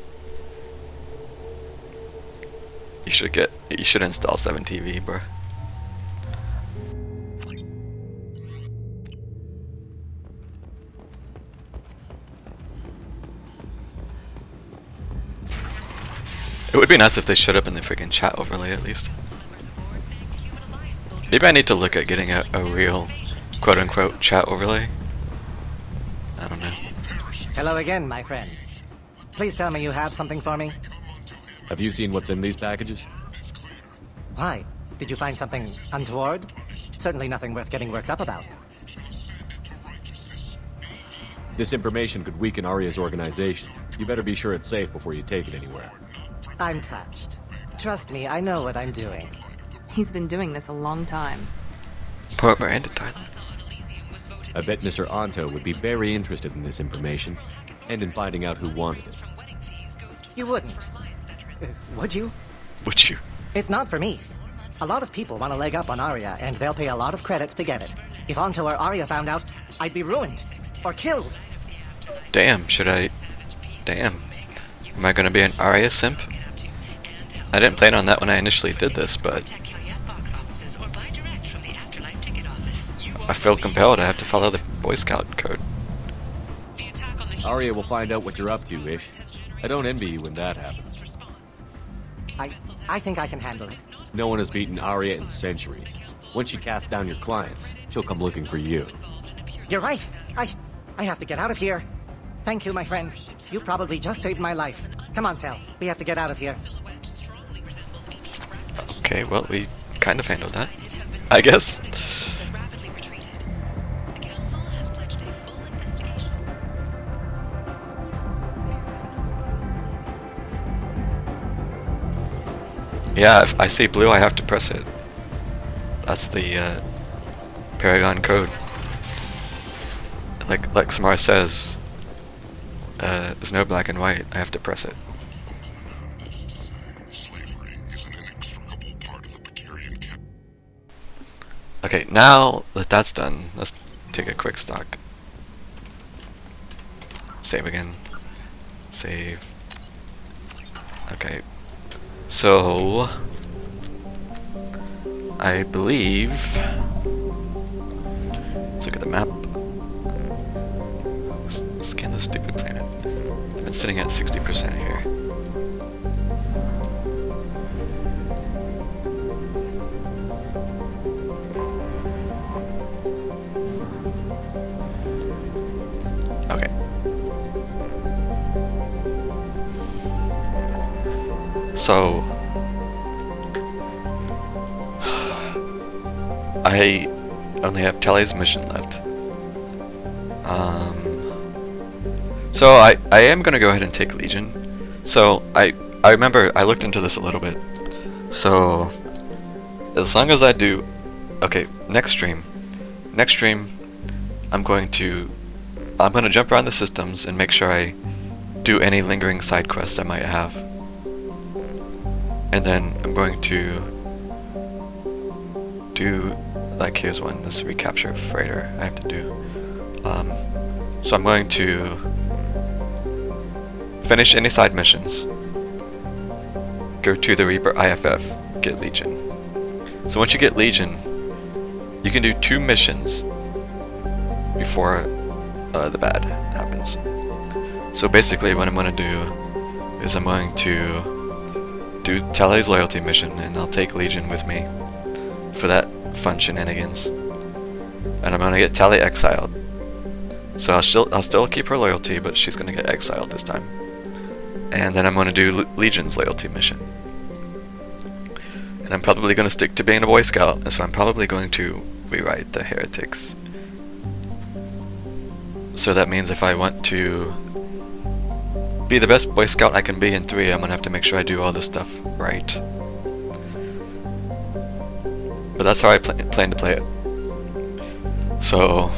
You should install 7TV, bro. It would be nice if they showed up in the freaking chat overlay at least. Maybe I need to look at getting a real quote-unquote chat overlay. I don't know. Hello again, my friends. Please tell me you have something for me. Have you seen what's in these packages? Why? Did you find something untoward? Certainly nothing worth getting worked up about. This information could weaken Arya's organization. You better be sure it's safe before you take it anywhere. I'm touched. Trust me, I know what I'm doing. He's been doing this a long time. Poor Miranda, Tyler. I bet Mr. Anto would be very interested in this information, and in finding out who wanted it. You wouldn't. Would you? Would you? It's not for me. A lot of people want to leg up on Arya, and they'll pay a lot of credits to get it. If Anto or Arya found out, I'd be ruined. Or killed. Damn, should I... Damn. Am I gonna be an Arya simp? I didn't plan on that when I initially did this, but... I feel compelled. I have to follow the Boy Scout code. Arya will find out what you're up to, Ish. I don't envy you when that happens. I think I can handle it. No one has beaten Arya in centuries. Once she casts down your clients, she'll come looking for you. You're right. I have to get out of here. Thank you, my friend. You probably just saved my life. Come on, Sal. We have to get out of here. Okay, well, we kind of handled that, I guess. Yeah, if I see blue, I have to press it. That's the Paragon code. Like Samara says, there's no black and white. I have to press it. Okay, now that that's done, let's take a quick stock. Save again. Save. Okay. So I believe, let's look at the map. Let's scan this stupid planet. I've been sitting at 60% here. Okay. So I only have Telly's mission left. So I am gonna go ahead and take Legion. So I remember I looked into this a little bit. So as long as I do, okay, next stream I'm gonna jump around the systems and make sure I do any lingering side quests I might have. And then I'm going to do, like, here's one, this recapture freighter I have to do. So I'm going to finish any side missions, go to the Reaper IFF, get Legion. So once you get Legion, you can do 2 missions before the bad happens. So basically what I'm going to do is I'm going to do Telly's loyalty mission, and I'll take Legion with me for that fun shenanigans. And I'm gonna get Tally exiled. So I'll still keep her loyalty, but she's gonna get exiled this time. And then I'm gonna do Legion's loyalty mission. And I'm probably gonna stick to being a Boy Scout, and so I'm probably going to rewrite the heretics. So that means if I want to be the best Boy Scout I can be in 3, I'm gonna have to make sure I do all this stuff right. But that's how I plan to play it. So,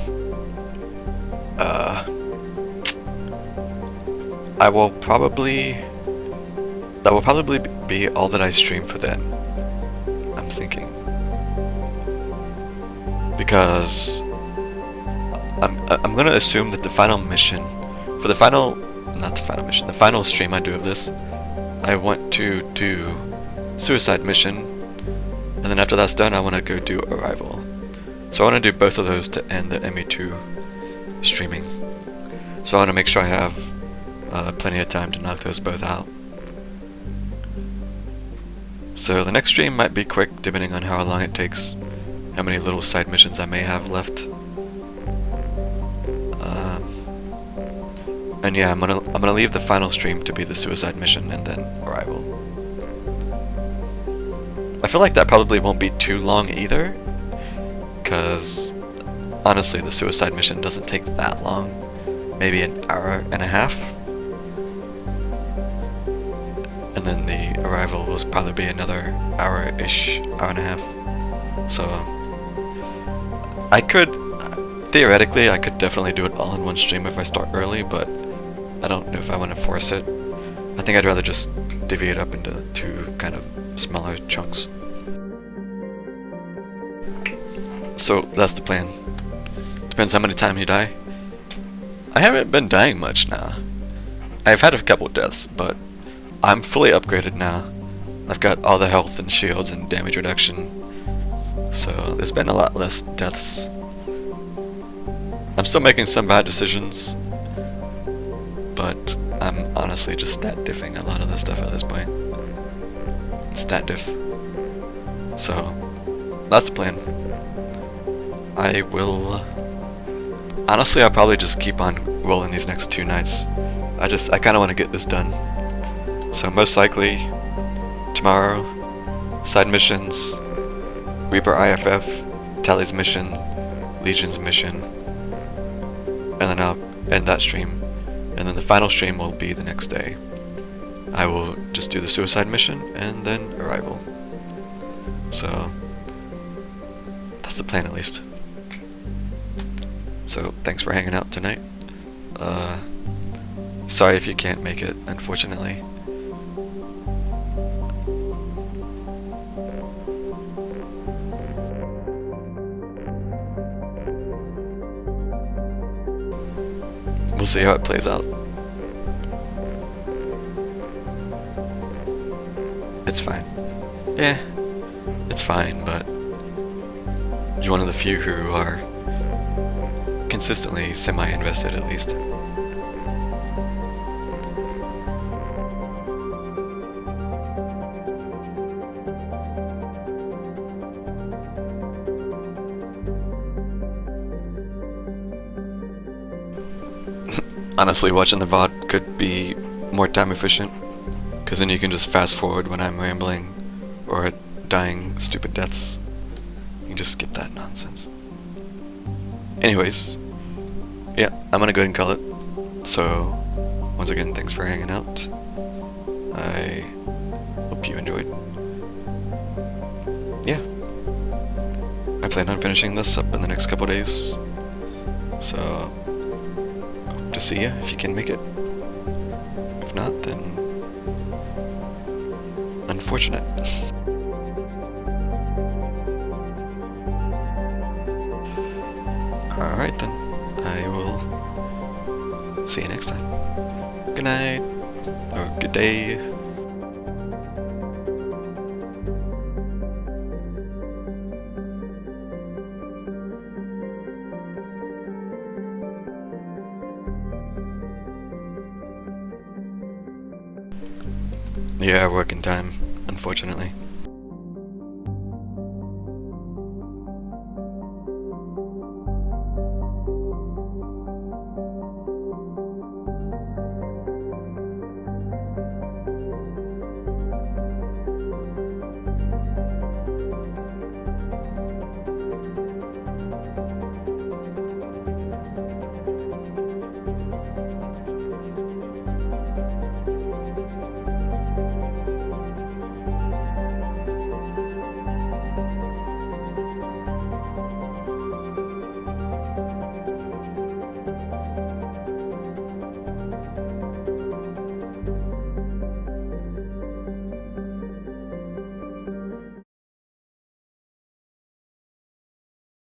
that will probably be all that I stream for then, I'm thinking. Because I'm gonna assume that the final mission, for the final stream I do of this, I want to do Suicide Mission, and then after that's done I want to go do Arrival. So I want to do both of those to end the ME2 streaming. So I want to make sure I have plenty of time to knock those both out. So the next stream might be quick, depending on how long it takes, how many little side missions I may have left. And yeah, I'm gonna leave the final stream to be the Suicide Mission and then Arrival. I feel like that probably won't be too long either, because honestly the Suicide Mission doesn't take that long. Maybe an hour and a half. And then the Arrival will probably be another hour-ish, hour and a half. So theoretically I could definitely do it all in one stream if I start early, but I don't know if I want to force it. I think I'd rather just divvy it up into 2 kind of smaller chunks. So that's the plan. Depends how many times you die. I haven't been dying much now. I've had a couple deaths, but I'm fully upgraded now. I've got all the health and shields and damage reduction. So there's been a lot less deaths. I'm still making some bad decisions, but I'm honestly just stat diffing a lot of the stuff at this point. Stat diff. So that's the plan. I will... honestly, I'll probably just keep on rolling these next 2 nights. I kind of want to get this done. So most likely, tomorrow, side missions, Reaper IFF, Tally's mission, Legion's mission, and then I'll end that stream. And then the final stream will be the next day. I will just do the suicide mission and then arrival. So that's the plan, at least. So thanks for hanging out tonight. Sorry if you can't make it, unfortunately. We'll see how it plays out. It's fine. Yeah, it's fine, but you're one of the few who are consistently semi-invested, at least. Honestly, watching the VOD could be more time efficient, because then you can just fast forward when I'm rambling or dying stupid deaths. You can just skip that nonsense. Anyways, yeah, I'm gonna go ahead and call it. So, once again, thanks for hanging out. I hope you enjoyed. Yeah. I plan on finishing this up in the next couple days. So, hope to see you if you can make it. If not, then unfortunate. Alright then, I will see you next time. Good night, or good day. Yeah, working time, unfortunately.